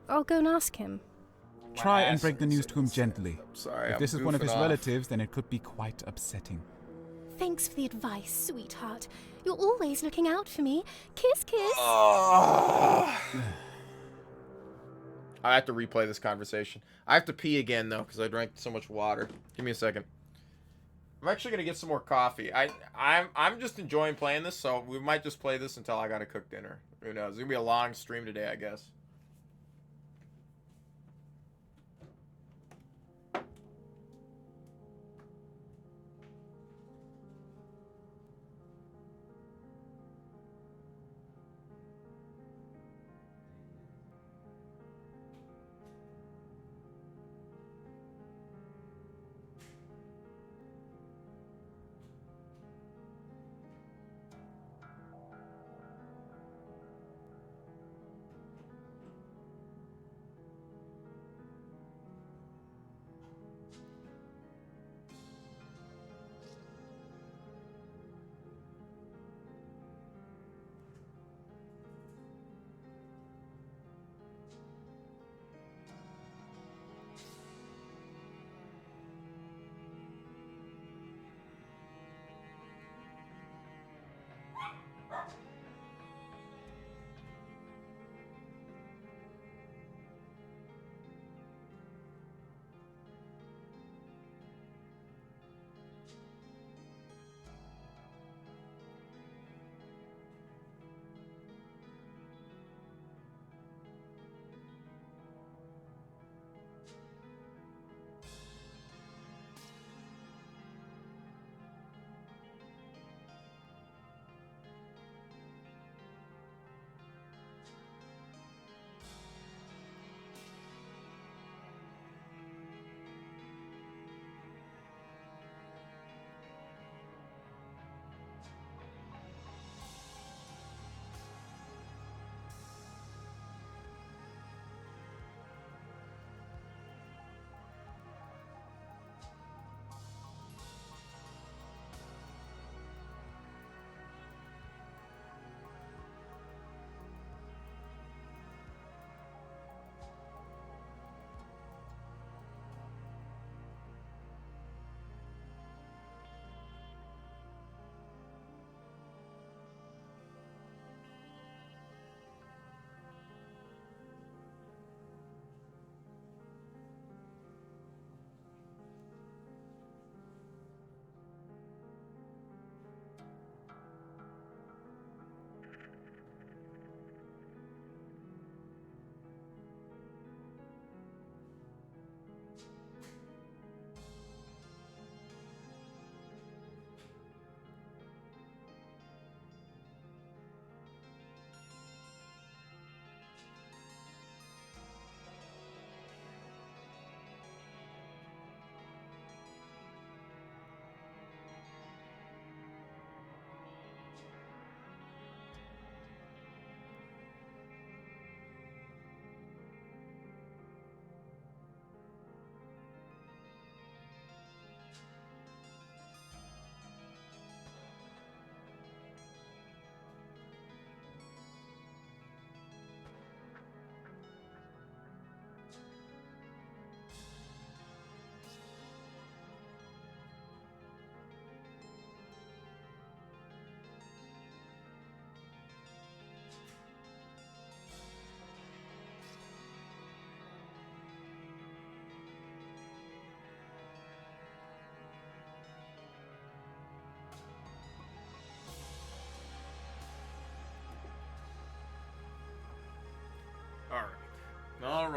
Speaker 2: I'll go and ask him.
Speaker 8: Try and break the news to him gently.
Speaker 1: Sorry,
Speaker 8: if this is one of his
Speaker 1: off.
Speaker 8: relatives, then it could be quite upsetting.
Speaker 2: Thanks for the advice, sweetheart. You're always looking out for me. Kiss, kiss.
Speaker 1: I have to replay this conversation. I have to pee again, though, because I drank so much water. Give me a second. I'm actually going to get some more coffee. I'm just enjoying playing this, so we might just play this until I got to cook dinner. Who knows? It's going to be a long stream today, I guess.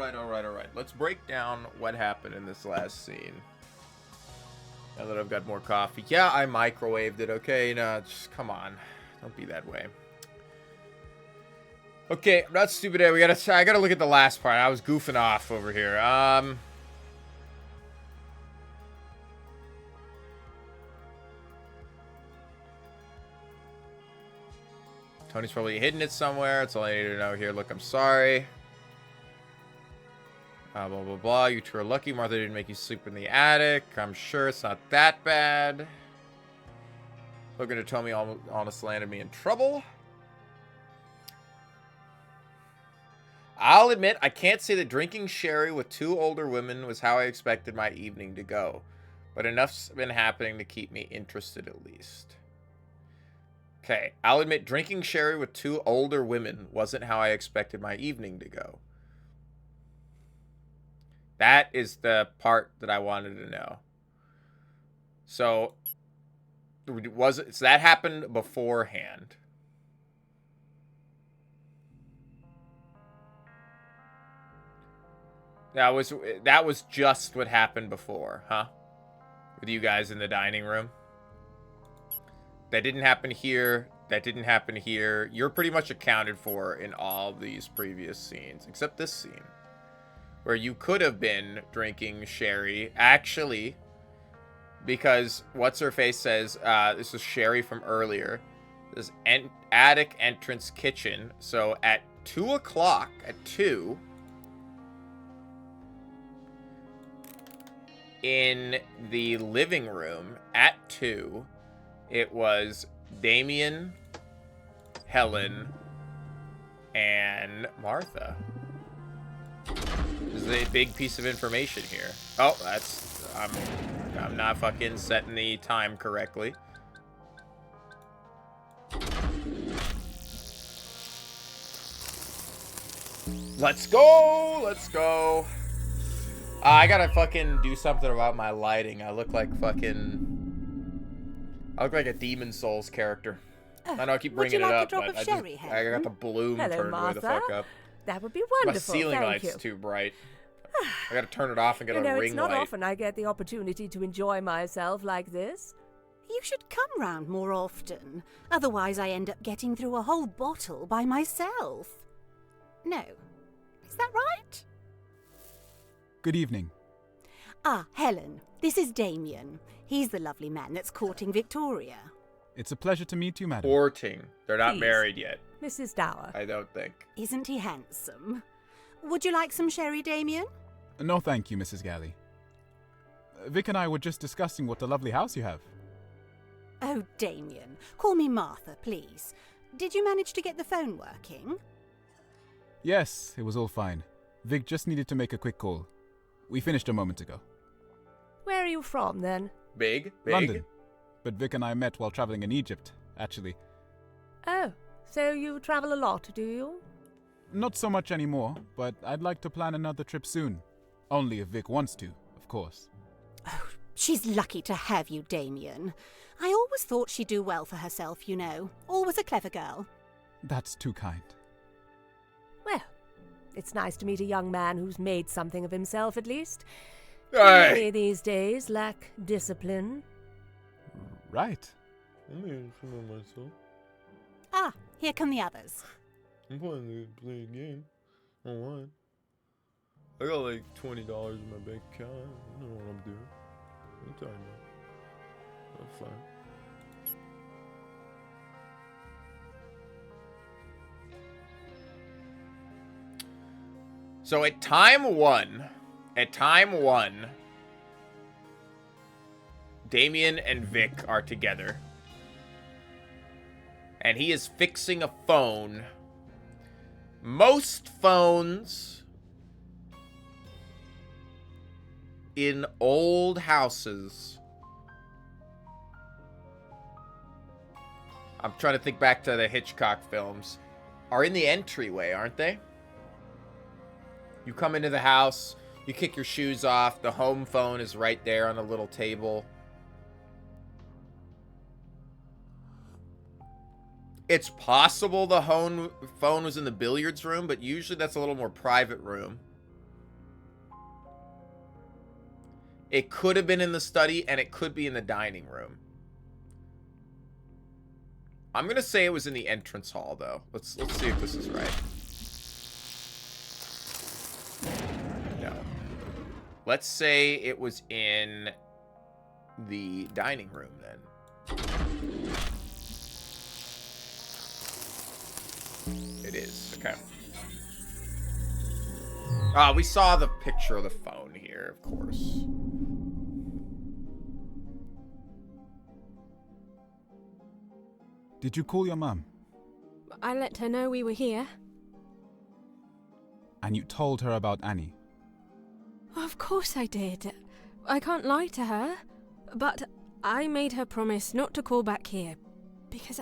Speaker 1: Alright. Let's break down what happened in this last scene. Now that I've got more coffee. Yeah, I microwaved it, okay? No, just come on. Don't be that way. Okay, I'm not stupid. I gotta look at the last part. I was goofing off over here. Tony's probably hidden it somewhere. That's all I need to know here. Look, I'm sorry. Blah, blah, blah. You two are lucky. Martha didn't make you sleep in the attic. I'm sure it's not that bad. Looking to tell me honestly landed me in trouble. I'll admit, I can't say that drinking sherry with two older women was how I expected my evening to go. But enough's been happening to keep me interested at least. Okay, I'll admit drinking sherry with two older women wasn't how I expected my evening to go. That is the part that I wanted to know. So that happened beforehand. That was just what happened before, huh? With you guys in the dining room. That didn't happen here. That didn't happen here. You're pretty much accounted for in all these previous scenes, except this scene, where you could have been drinking sherry, actually, because what's-her-face says, this is sherry from earlier, this attic entrance kitchen, so at 2 o'clock, at 2, in the living room, at 2, it was Damien, Helen, and Martha. This is a big piece of information here. Oh, I'm not fucking setting the time correctly. Let's go. I gotta fucking do something about my lighting. I look like a Demon Souls character. I know I keep bringing it up, but I got the bloom turned way the fuck up.
Speaker 7: That would be wonderful.
Speaker 15: My
Speaker 1: ceiling light's too bright. I gotta turn it off and get a ring light.
Speaker 7: It's not often I get the opportunity to enjoy myself like this.
Speaker 6: You should come round more often. Otherwise I end up getting through a whole bottle by myself. No. Is that right?
Speaker 8: Good evening.
Speaker 6: Ah, Helen. This is Damien. He's the lovely man that's courting Victoria.
Speaker 8: It's a pleasure to meet you, madam.
Speaker 1: Courting. They're not
Speaker 7: Please.
Speaker 1: married yet.
Speaker 7: Mrs. Dower.
Speaker 1: I don't think.
Speaker 6: Isn't he handsome? Would you like some sherry, Damien?
Speaker 8: No, thank you, Mrs. Galley. Vic and I were just discussing what a lovely house you have.
Speaker 6: Oh, Damien. Call me Martha, please. Did you manage to get the phone working?
Speaker 8: Yes, it was all fine. Vic just needed to make a quick call. We finished a moment ago.
Speaker 7: Where are you from, then?
Speaker 1: Big?
Speaker 8: London. But Vic and I met while traveling in Egypt, actually.
Speaker 7: Oh, so you travel a lot, do you?
Speaker 8: Not so much anymore, but I'd like to plan another trip soon. Only if Vic wants to, of course.
Speaker 6: Oh, she's lucky to have you, Damien. I always thought she'd do well for herself, you know. Always a clever girl.
Speaker 8: That's too kind.
Speaker 7: Well, it's nice to meet a young man who's made something of himself, at least.
Speaker 1: Hey.
Speaker 7: Many these days lack discipline.
Speaker 8: Right.
Speaker 1: I'm making fun of myself.
Speaker 6: Ah, here come the others.
Speaker 1: I'm playing a game online. I got like $20 in my bank account. I don't know what I'm doing. What are you talking about? That's fine. So at time one, Damien and Vic are together. And he is fixing a phone. Most phones in old houses. I'm trying to think back to the Hitchcock films. Are in the entryway, aren't they? You come into the house, you kick your shoes off, the home phone is right there on a little table. It's possible the phone was in the billiards room, but usually that's a little more private room. It could have been in the study, and it could be in the dining room. I'm gonna say it was in the entrance hall, though. Let's see if this is right. No. Let's say it was in the dining room, then. It is. Okay. We saw the picture of the phone here, of course.
Speaker 8: Did you call your mum?
Speaker 13: I let her know we were here.
Speaker 8: And you told her about Annie?
Speaker 13: Of course I did. I can't lie to her. But I made her promise not to call back here. Because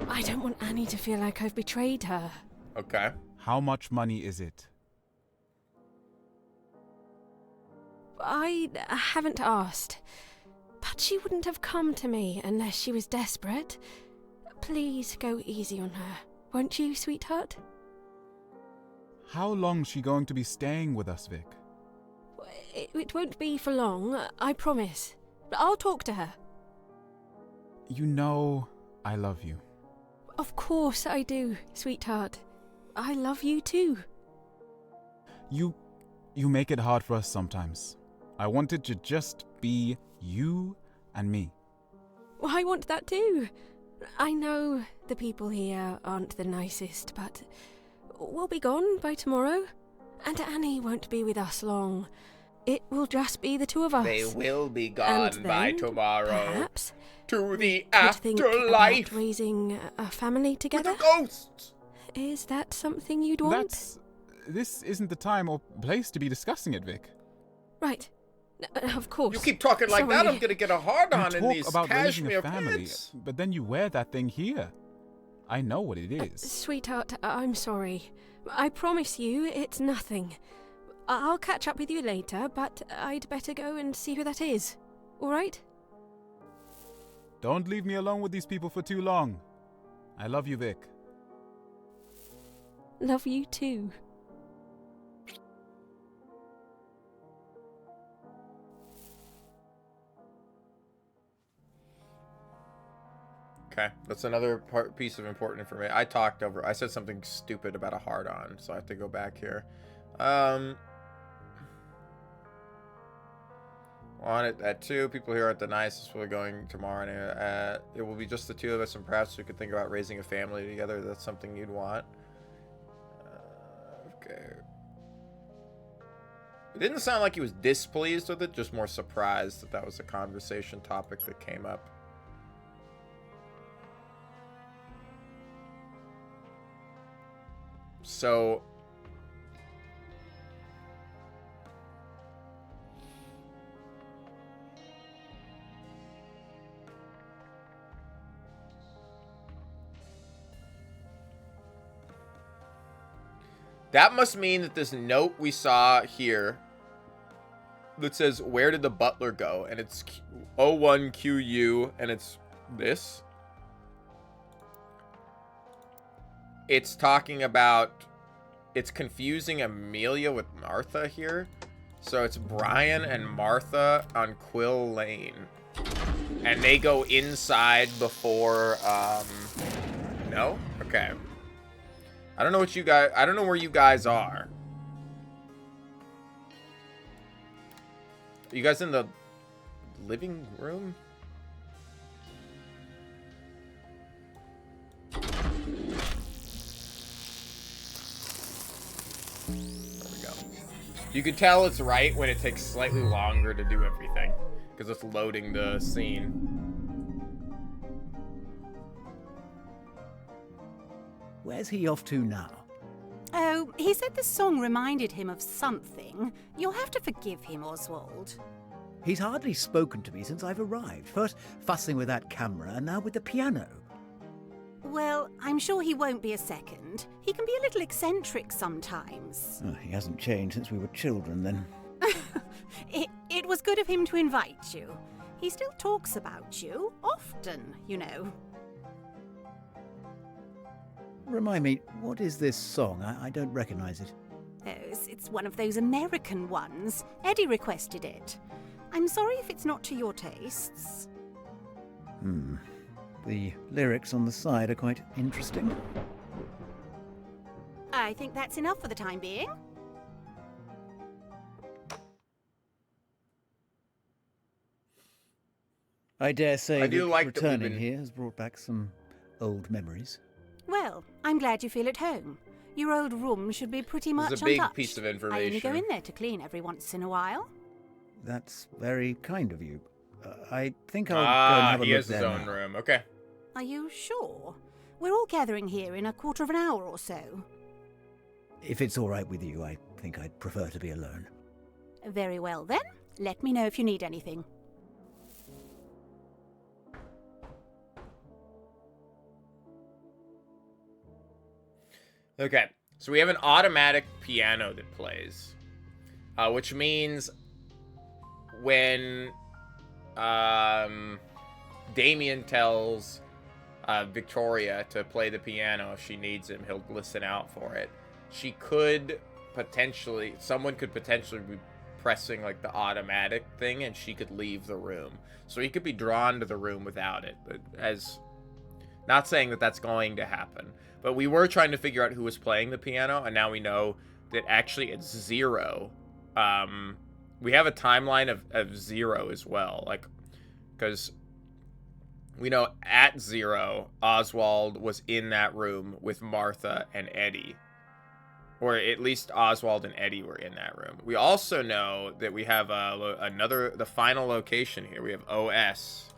Speaker 13: I don't want Annie to feel like I've betrayed her.
Speaker 1: Okay.
Speaker 8: How much money is it?
Speaker 13: I haven't asked. But she wouldn't have come to me unless she was desperate. Please go easy on her, won't you, sweetheart?
Speaker 8: How long's she going to be staying with us, Vic?
Speaker 13: It won't be for long, I promise. I'll talk to her.
Speaker 8: You know I love you.
Speaker 13: Of course I do, sweetheart. I love you too.
Speaker 8: You make it hard for us sometimes. I wanted to just be you and me.
Speaker 13: Well, I want that too. I know the people here aren't the nicest, but we'll be gone by tomorrow. And Annie won't be with us long. It will just be the two of us.
Speaker 1: They will be gone by tomorrow.
Speaker 13: Perhaps
Speaker 1: to the
Speaker 13: think
Speaker 1: afterlife.
Speaker 13: about raising a family together.
Speaker 1: With the ghosts.
Speaker 13: Is that something you'd want?
Speaker 8: This isn't the time or place to be discussing it, Vic.
Speaker 13: Right. Of course.
Speaker 1: You keep talking like that, I'm gonna get a hard-on in these
Speaker 8: about raising
Speaker 1: cashmere
Speaker 8: a family,
Speaker 1: pants.
Speaker 8: but then you wear that thing here. I know what it is.
Speaker 13: Sweetheart, I'm sorry. I promise you it's nothing. I'll catch up with you later, but I'd better go and see who that is. All right?
Speaker 8: Don't leave me alone with these people for too long. I love you, Vic.
Speaker 13: Love you too.
Speaker 1: Okay, that's another piece of important information. I said something stupid about a hard-on, so I have to go back here. On it at 2. People here aren't the nicest. We're going tomorrow. And, it will be just the two of us, and perhaps we could think about raising a family together. That's something you'd want. Okay. It didn't sound like he was displeased with it, just more surprised that that was a conversation topic that came up. So that must mean that this note we saw here that says, where did the butler go? And it's 01QU, and it's this. It's talking about, it's confusing Amelia with Martha here. So it's Brian and Martha on Quill Lane. And they go inside before, no? Okay. I don't know what you guys, I don't know where you guys are. Are you guys in the living room? You can tell it's right when it takes slightly longer to do everything, because it's loading the scene.
Speaker 15: Where's he off to now?
Speaker 6: Oh, he said the song reminded him of something. You'll have to forgive him, Oswald.
Speaker 15: He's hardly spoken to me since I've arrived. First fussing with that camera, and now with the piano.
Speaker 6: Well, I'm sure he won't be a second. He can be a little eccentric sometimes.
Speaker 15: Oh, he hasn't changed since we were children, then.
Speaker 6: It was good of him to invite you. He still talks about you, often, you know.
Speaker 15: Remind me, what is this song? I don't recognize it.
Speaker 6: Oh, it's one of those American ones. Eddie requested it. I'm sorry if it's not to your tastes.
Speaker 15: The lyrics on the side are quite interesting.
Speaker 6: I think that's enough for the time being.
Speaker 15: I dare say
Speaker 1: I do
Speaker 15: that
Speaker 1: like that we've
Speaker 15: returning
Speaker 1: been-
Speaker 15: here has brought back some old memories.
Speaker 6: Well, I'm glad you feel at home. Your old room should be pretty much
Speaker 1: This is a big
Speaker 6: untouched.
Speaker 1: piece of
Speaker 6: I only go
Speaker 1: information.
Speaker 6: in there to clean every once in a while.
Speaker 15: That's very kind of you. I think I'll go and have a
Speaker 1: he
Speaker 15: look
Speaker 1: has his
Speaker 15: there
Speaker 1: own
Speaker 15: now.
Speaker 1: room. Okay.
Speaker 6: Are you sure? We're all gathering here in a quarter of an hour or so.
Speaker 15: If it's all right with you, I think I'd prefer to be alone.
Speaker 6: Very well then. Let me know if you need anything.
Speaker 1: Okay, so we have an automatic piano that plays, which means when Damien tells Victoria to play the piano if she needs him, he'll listen out for it. Someone could potentially be pressing like the automatic thing and she could leave the room. So he could be drawn to the room without it, but not saying that that's going to happen. But we were trying to figure out who was playing the piano, and now we know that actually it's Zero. We have a timeline of Zero as well, like, because we know at Zero, Oswald was in that room with Martha and Eddie. Or at least Oswald and Eddie were in that room. We also know that we have the final location here. We have OS,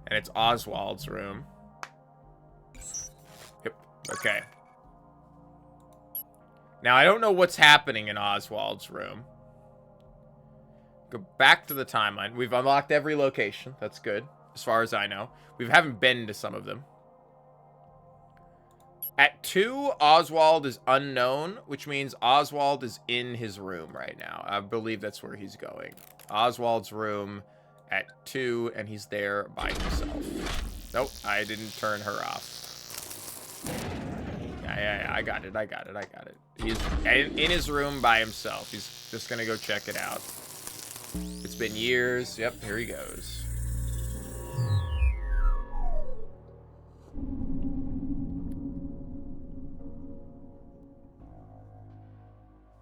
Speaker 1: and it's Oswald's room. Okay. Now, I don't know what's happening in Oswald's room. Go back to the timeline. We've unlocked every location. That's good, as far as I know. We haven't been to some of them. At 2, Oswald is unknown, which means Oswald is in his room right now. I believe that's where he's going. Oswald's room at 2, and he's there by himself. Nope, I didn't turn her off. Yeah, I got it. He's in his room by himself. He's just gonna go check it out. It's been years. Yep, here he goes.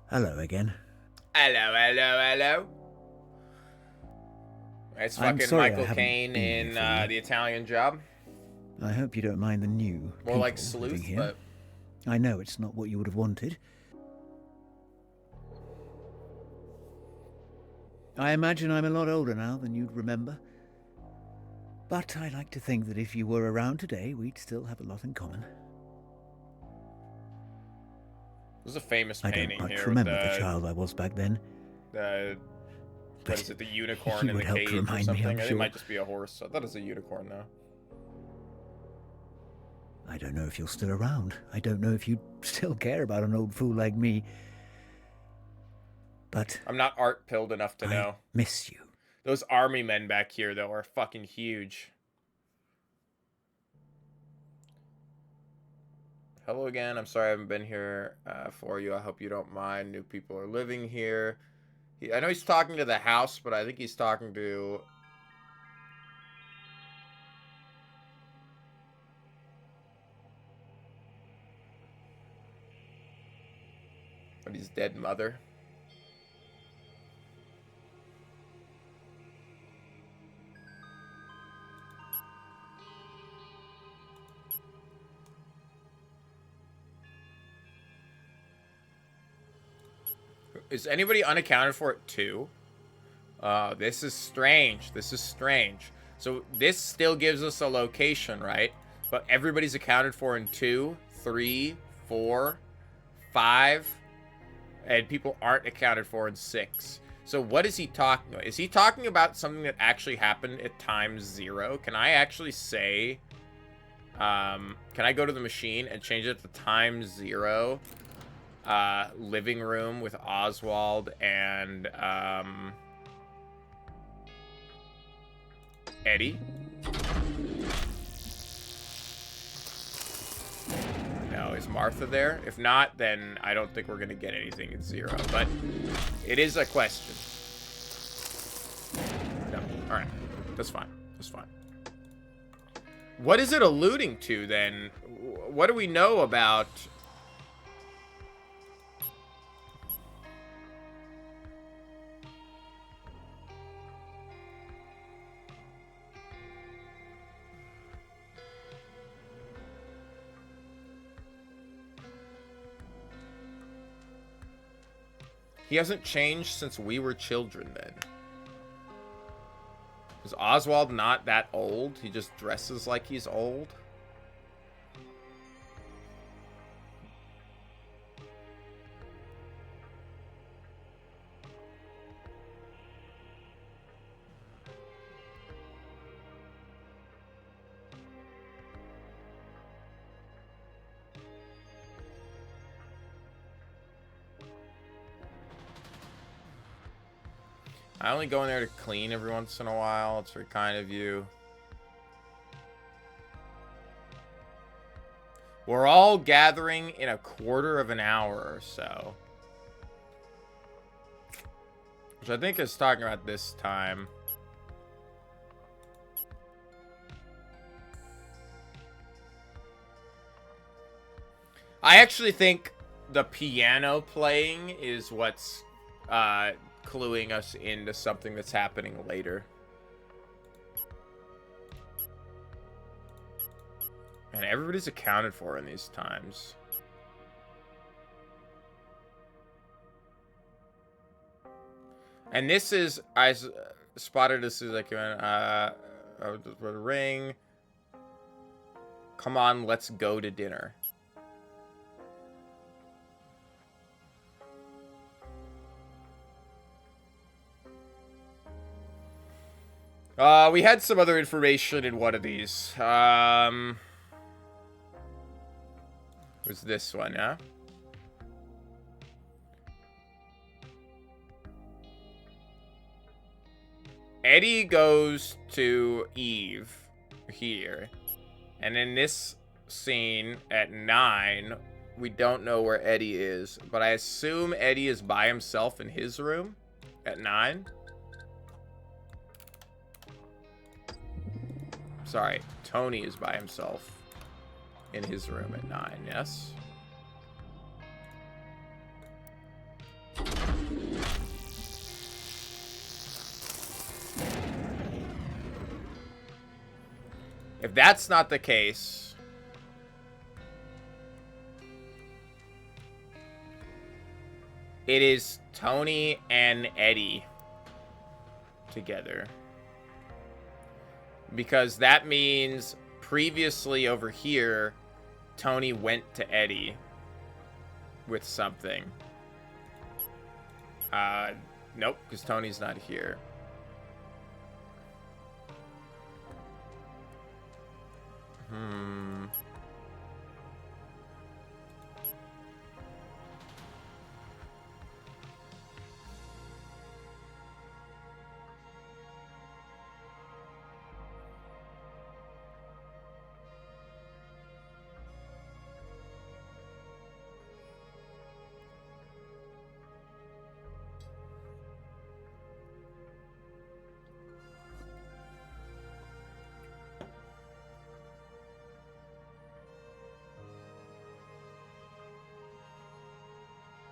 Speaker 15: Hello again.
Speaker 1: Hello. It's
Speaker 15: I'm
Speaker 1: fucking
Speaker 15: sorry I
Speaker 1: Michael
Speaker 15: haven't
Speaker 1: Caine
Speaker 15: been
Speaker 1: in
Speaker 15: here for you.
Speaker 1: The Italian Job.
Speaker 15: I hope you don't mind the new
Speaker 1: More like
Speaker 15: people living
Speaker 1: Sleuth,
Speaker 15: here.
Speaker 1: but...
Speaker 15: I know it's not what you would have wanted. I imagine I'm a lot older now than you'd remember. But I like to think that if you were around today, we'd still have a lot in common.
Speaker 1: There's a famous
Speaker 15: I
Speaker 1: painting
Speaker 15: don't much
Speaker 1: here
Speaker 15: remember
Speaker 1: with
Speaker 15: the child I was back then.
Speaker 1: what is it, the unicorn
Speaker 15: you
Speaker 1: in the
Speaker 15: would help to
Speaker 1: cage or
Speaker 15: remind me,
Speaker 1: something?
Speaker 15: I'm
Speaker 1: I think
Speaker 15: sure.
Speaker 1: it might just be a horse. I thought it was a unicorn, though.
Speaker 15: I don't know if you're still around. I don't know if you still care about an old fool like me. But
Speaker 1: I'm not art-pilled enough to know.
Speaker 15: Miss you.
Speaker 1: Those army men back here, though, are fucking huge. Hello again. I'm sorry I haven't been here for you. I hope you don't mind. New people are living here. I know he's talking to the house, but I think he's talking to... his dead mother. Is anybody unaccounted for at 2? This is strange. So this still gives us a location, right? But everybody's accounted for in 2, 3, 4, 5, and people aren't accounted for in 6. So what is he talking about? Is he talking about something that actually happened at time 0? Can I actually say, can I go to the machine and change it to time 0? Living room with Oswald and Eddie. No, is Martha there? If not, then I don't think we're gonna get anything at 0, but it is a question. Alright. That's fine. That's fine. What is it alluding to, then? What do we know about... He hasn't changed since we were children, then. Is Oswald not that old? He just dresses like he's old? I only go in there to clean every once in a while. It's very kind of you. We're all gathering in a quarter of an hour or so. Which I think is talking about this time. I actually think the piano playing is what's cluing us into something that's happening later. And everybody's accounted for in these times. And this is, I spotted this as like a ring. Come on, let's go to dinner. We had some other information in one of these. Was this one, yeah? Eddie goes to Eve here. And in this scene at 9, we don't know where Eddie is. But I assume Eddie is by himself in his room at 9. Sorry, Tony is by himself in his room at 9, yes? If that's not the case, it is Tony and Eddie together. Because that means previously over here, Tony went to Eddie with something. Nope, because Tony's not here.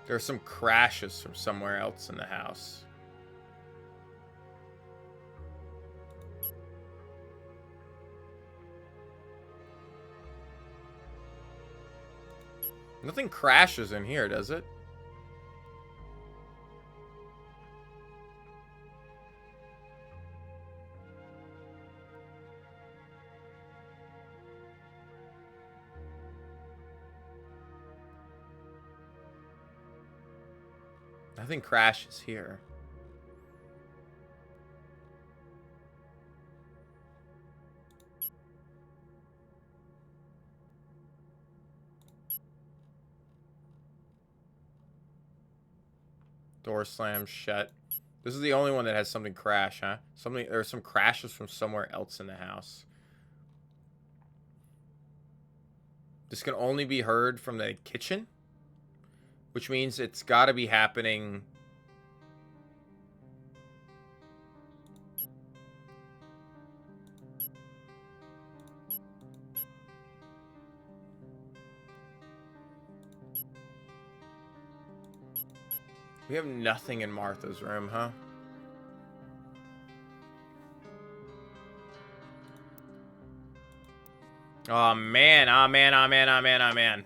Speaker 1: There are some crashes from somewhere else in the house. Nothing crashes in here, does it? Nothing crashes here. Door slams shut. This is the only one that has something crash, huh? There are some crashes from somewhere else in the house. This can only be heard from the kitchen? Which means it's got to be happening We have nothing in Martha's room, huh? Oh man, oh man, oh man, oh man, oh man.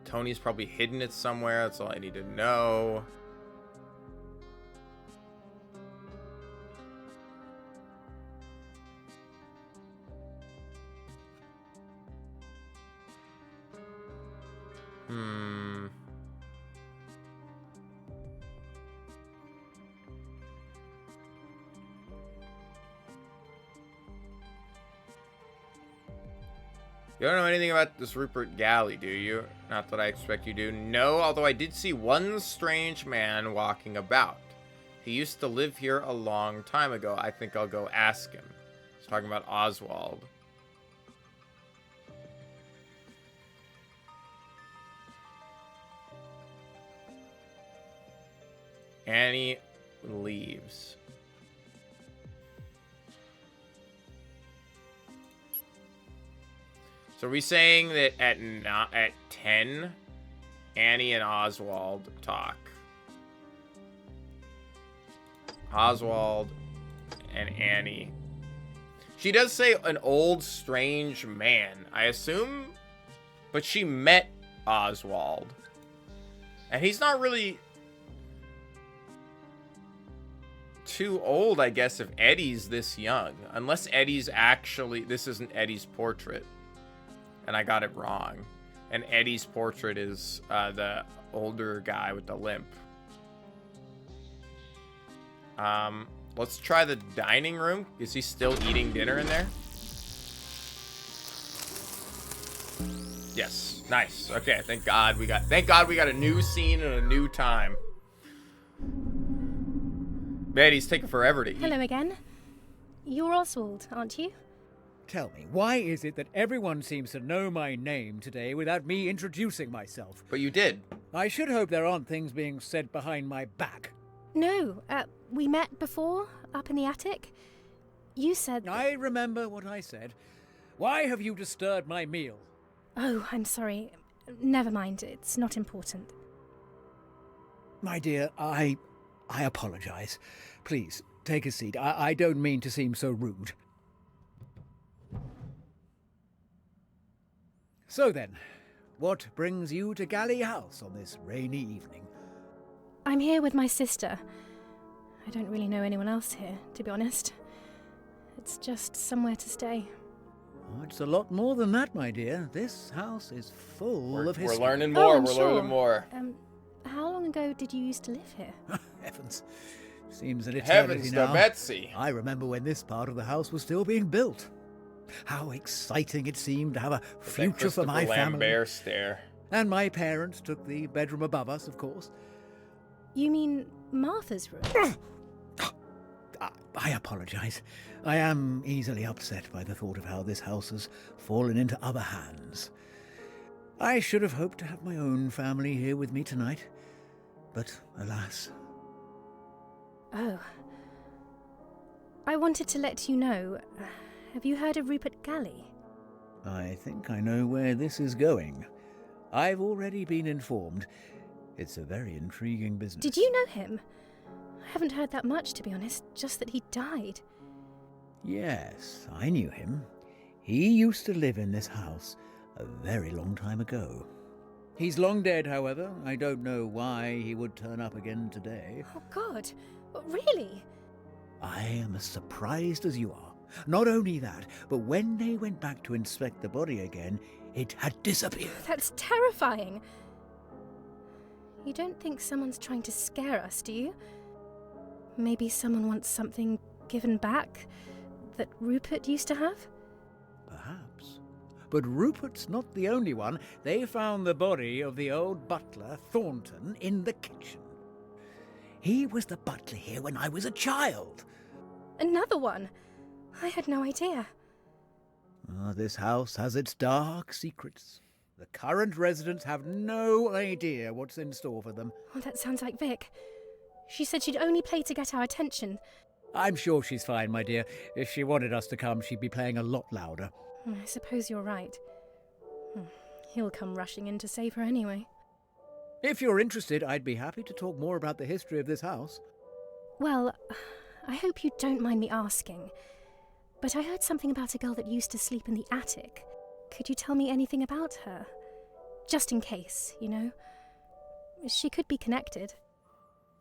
Speaker 1: Tony's probably hidden it somewhere. That's all I need to know. You don't know anything about this Rupert Galley, do you? Not that I expect you do. No, although I did see one strange man walking about. He used to live here a long time ago. I think I'll go ask him. He's talking about Oswald. Annie leaves. So are we saying that at 10, Annie and Oswald talk? Oswald and Annie. She does say an old strange man, I assume, but she met Oswald. And he's not really too old, I guess, if Eddie's this young. Unless Eddie's actually... This isn't Eddie's portrait. And I got it wrong. And Eddie's portrait is the older guy with the limp. Let's try the dining room. Is he still eating dinner in there? Yes. Nice. Okay, thank God we got a new scene and a new time. Betty's taking forever to eat.
Speaker 2: Hello again. You're Oswald, aren't you?
Speaker 15: Tell me, why is it that everyone seems to know my name today without me introducing myself?
Speaker 1: But you did.
Speaker 15: I should hope there aren't things being said behind my back.
Speaker 2: No, we met before, up in the attic. You said...
Speaker 15: I remember what I said. Why have you disturbed my meal?
Speaker 2: Oh, I'm sorry. Never mind, it's not important.
Speaker 15: My dear, I apologize. Please, take a seat. I don't mean to seem so rude. So then, what brings you to Galley House on this rainy evening?
Speaker 2: I'm here with my sister. I don't really know anyone else here, to be honest. It's just somewhere to stay.
Speaker 15: Oh, it's a lot more than that, my dear. This house is full of history.
Speaker 1: We're learning more.
Speaker 2: We're
Speaker 1: learning more.
Speaker 2: How long ago did you used to live here?
Speaker 15: Heavens. Seems an eternity
Speaker 1: Heavens
Speaker 15: now.
Speaker 1: to Betsy.
Speaker 15: I remember when this part of the house was still being built. How exciting it seemed to have a future for my family.
Speaker 1: Lambert stare.
Speaker 15: And my parents took the bedroom above us, of course.
Speaker 2: You mean Martha's room?
Speaker 15: I apologize. I am easily upset by the thought of how this house has fallen into other hands. I should have hoped to have my own family here with me tonight, but alas.
Speaker 2: Oh. I wanted to let you know. Have you heard of Rupert Galley?
Speaker 15: I think I know where this is going. I've already been informed. It's a very intriguing business.
Speaker 2: Did you know him? I haven't heard that much, to be honest, just that he died.
Speaker 15: Yes, I knew him. He used to live in this house a very long time ago. He's long dead, however. I don't know why he would turn up again today.
Speaker 2: Oh, God. Really?
Speaker 15: I am as surprised as you are. Not only that, but when they went back to inspect the body again, it had disappeared.
Speaker 2: That's terrifying. You don't think someone's trying to scare us, do you? Maybe someone wants something given back that Rupert used to have?
Speaker 15: Perhaps. But Rupert's not the only one. They found the body of the old butler, Thornton, in the kitchen. He was the butler here when I was a child.
Speaker 2: Another one? I had no idea.
Speaker 15: This house has its dark secrets. The current residents have no idea what's in store for them.
Speaker 2: Oh, that sounds like Vic. She said she'd only play to get our attention.
Speaker 15: I'm sure she's fine, my dear. If she wanted us to come, she'd be playing a lot louder.
Speaker 2: I suppose you're right. He'll come rushing in to save her anyway.
Speaker 15: If you're interested, I'd be happy to talk more about the history of this house.
Speaker 2: Well, I hope you don't mind me asking, but I heard something about a girl that used to sleep in the attic. Could you tell me anything about her? Just in case, you know? She could be connected.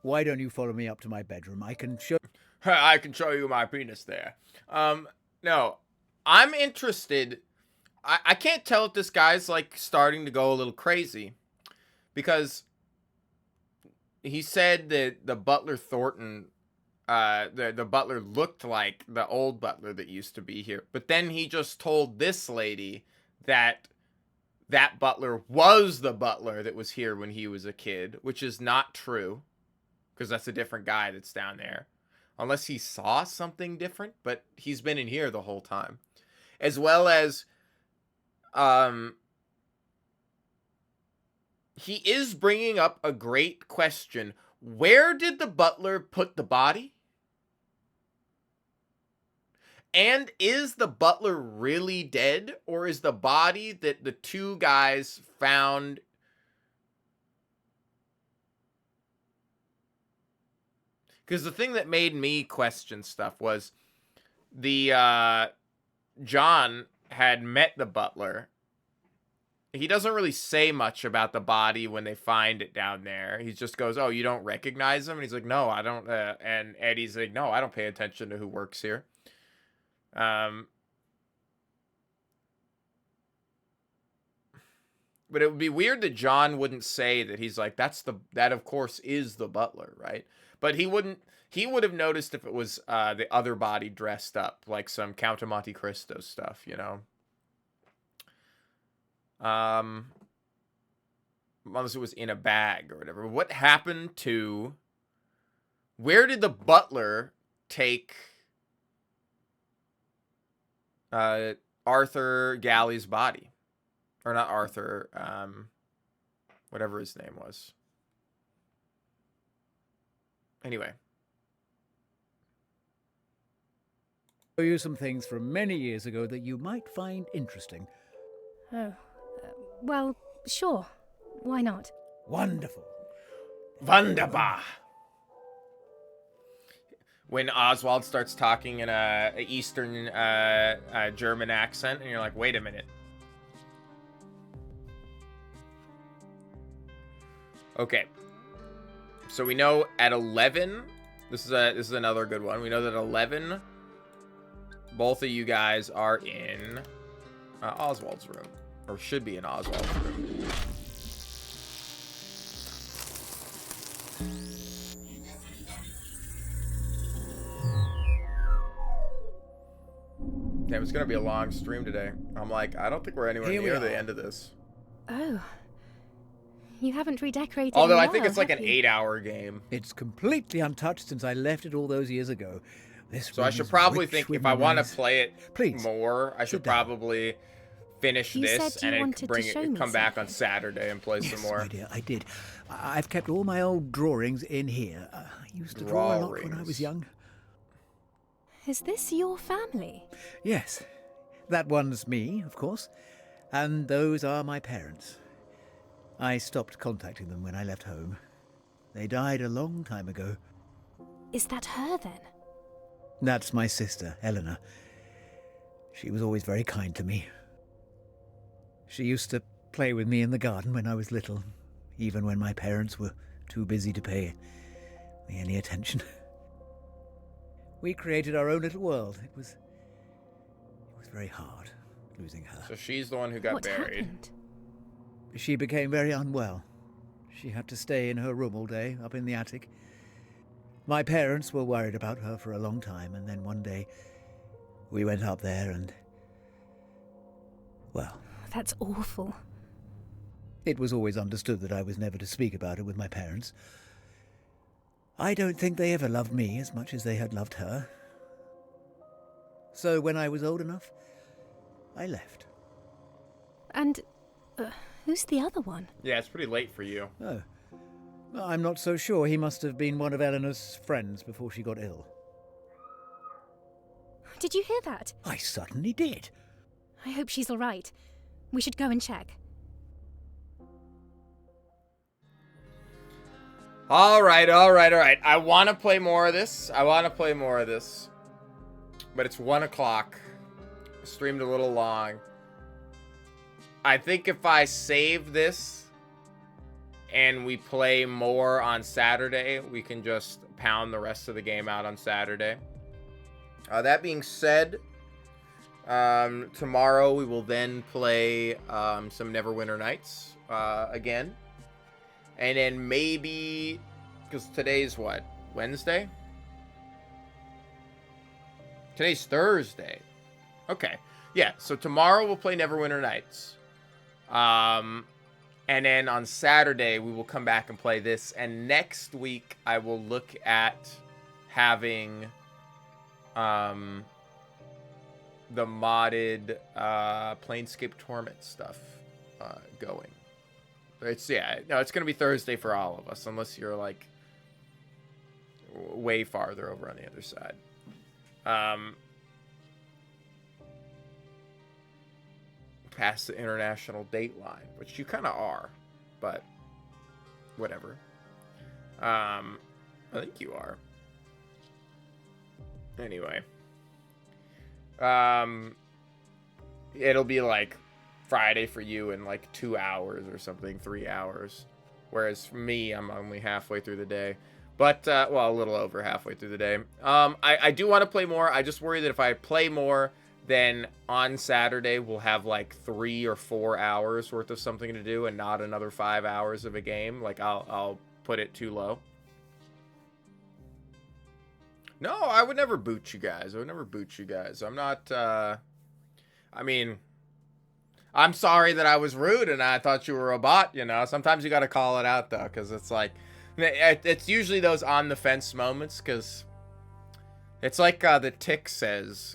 Speaker 15: Why don't you follow me up to my bedroom? I can show
Speaker 1: you my penis there. No. I'm interested. I can't tell if this guy's, like, starting to go a little crazy. Because he said that the butler Thornton, the butler looked like the old butler that used to be here. But then he just told this lady that that butler was the butler that was here when he was a kid, which is not true. Because that's a different guy that's down there. Unless he saw something different, but he's been in here the whole time. As well as, he is bringing up a great question. Where did the butler put the body? And is the butler really dead? Or is the body that the two guys found... Because the thing that made me question stuff was the John had met the butler. He doesn't really say much about the body when they find it down there. He just goes, "Oh, you don't recognize him?" And he's like, "No, I don't." And Eddie's like, "No, I don't pay attention to who works here." But it would be weird that John wouldn't say that. He's like, that of course is the butler, right? But he wouldn't. He would have noticed if it was the other body dressed up, like some Count of Monte Cristo stuff, you know. Unless it was in a bag or whatever. What happened to? Where did the butler take Arthur Galley's body? Or not Arthur, whatever his name was. Anyway.
Speaker 15: Show you some things from many years ago that you might find interesting.
Speaker 2: Oh, well, sure. Why not?
Speaker 15: Wonderful.
Speaker 1: Wunderbar. When Oswald starts talking in a Eastern German accent, and you're like, wait a minute. Okay. So we know at 11, this is another good one. We know that 11, both of you guys are in Oswald's room, or should be in Oswald's room. Damn, it's gonna be a long stream today. I'm like, I don't think we're anywhere near the end of this.
Speaker 2: Oh. You haven't redecorated.
Speaker 1: Although I think it's like an 8-hour game.
Speaker 15: It's completely untouched since I left it all those years ago.
Speaker 1: So I should probably think, if I want to play it more, I should probably finish this and come back on Saturday and play some more.
Speaker 15: Yes, my dear, I did. I've kept all my old drawings in here. I used to draw a lot when I was young.
Speaker 2: Is this your family?
Speaker 15: Yes. That one's me, of course. And those are my parents. I stopped contacting them when I left home. They died a long time ago.
Speaker 2: Is that her, then?
Speaker 15: That's my sister, Eleanor. She was always very kind to me. She used to play with me in the garden when I was little, even when my parents were too busy to pay me any attention. We created our own little world. It was very hard, losing her.
Speaker 1: So she's the one who got buried.
Speaker 2: Happened?
Speaker 15: She became very unwell. She had to stay in her room all day, up in the attic. My parents were worried about her for a long time, and then one day we went up there and... well...
Speaker 2: That's awful.
Speaker 15: It was always understood that I was never to speak about it with my parents. I don't think they ever loved me as much as they had loved her. So when I was old enough, I left.
Speaker 2: And Who's the other one?
Speaker 1: Yeah, it's pretty late for you.
Speaker 15: Oh. I'm not so sure. He must have been one of Eleanor's friends before she got ill.
Speaker 2: Did you hear that?
Speaker 15: I certainly did.
Speaker 2: I hope she's all right. We should go and check.
Speaker 1: All right. I want to play more of this. But it's 1 o'clock. Streamed a little long. I think if I save this and we play more on Saturday, we can just pound the rest of the game out on Saturday. That being said, tomorrow we will then play some Neverwinter Nights again. And then maybe, because today's what? Wednesday? Today's Thursday. Okay. Yeah, so tomorrow we'll play Neverwinter Nights. And then on Saturday we will come back and play this. And next week I will look at having the modded Planescape Torment stuff going. It's gonna be Thursday for all of us, unless you're like way farther over on the other side. Past the international date line, which you kind of are, but whatever. I think you are. Anyway, it'll be like Friday for you in like 2 hours or something, 3 hours, whereas for me, I'm only halfway through the day. But well, a little over halfway through the day. I do want to play more. I just worry that if I play more, then on Saturday we'll have like 3 or 4 hours worth of something to do and not another 5 hours of a game. Like I'll put it too low. No, I would never boot you guys. I'm not, I mean, I'm sorry that I was rude and I thought you were a bot, you know. Sometimes you got to call it out, though, because it's like, it's usually those on-the-fence moments, because it's like the Tick says,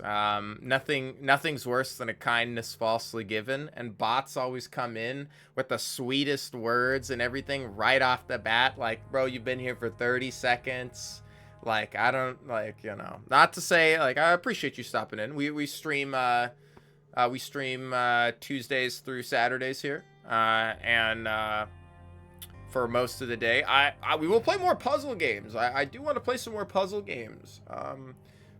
Speaker 1: nothing's worse than a kindness falsely given, and bots always come in with the sweetest words and everything right off the bat, like, bro, you've been here for 30 seconds. Like, I don't, like, you know, not to say, like, I appreciate you stopping in. We stream Tuesdays through Saturdays here, and for most of the day, we will play more puzzle games. I do want to play some more puzzle games.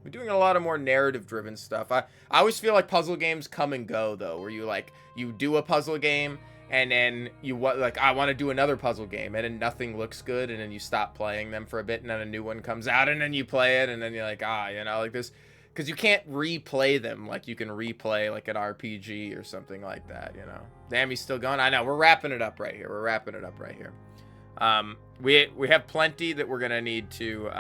Speaker 1: We're doing a lot of more narrative-driven stuff. I always feel like puzzle games come and go, though, where you do a puzzle game, and then I want to do another puzzle game, and then nothing looks good, and then you stop playing them for a bit, and then a new one comes out, and then you play it, and then you're like, you know, like this. Because you can't replay them like you can replay like an RPG or something like that, you know. Damn, he's still going. I know. We're wrapping it up right here. We have plenty that we're gonna need to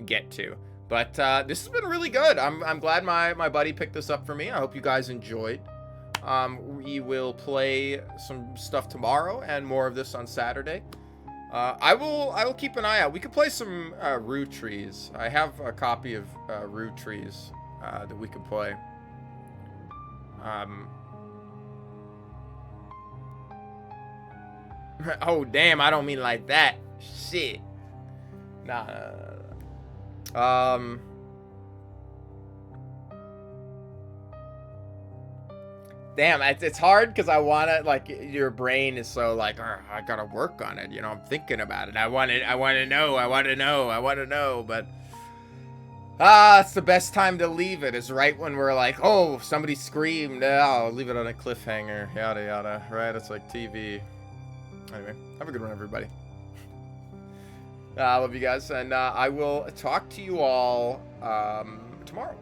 Speaker 1: get to, but this has been really good. I'm glad my buddy picked this up for me. I hope you guys enjoyed. We will play some stuff tomorrow and more of this on Saturday. I will keep an eye out. We could play some Rue Trees. I have a copy of Rue Trees that we could play. Oh, damn, I don't mean like that. Shit. Nah. Damn, it's hard because I want to, like, your brain is so like, I gotta work on it, you know, I'm thinking about it. I want to know, but it's the best time to leave it is right when we're like, oh, somebody screamed, I'll leave it on a cliffhanger, yada yada, right? It's like TV. Anyway, have a good one, everybody. I love you guys, and I will talk to you all tomorrow.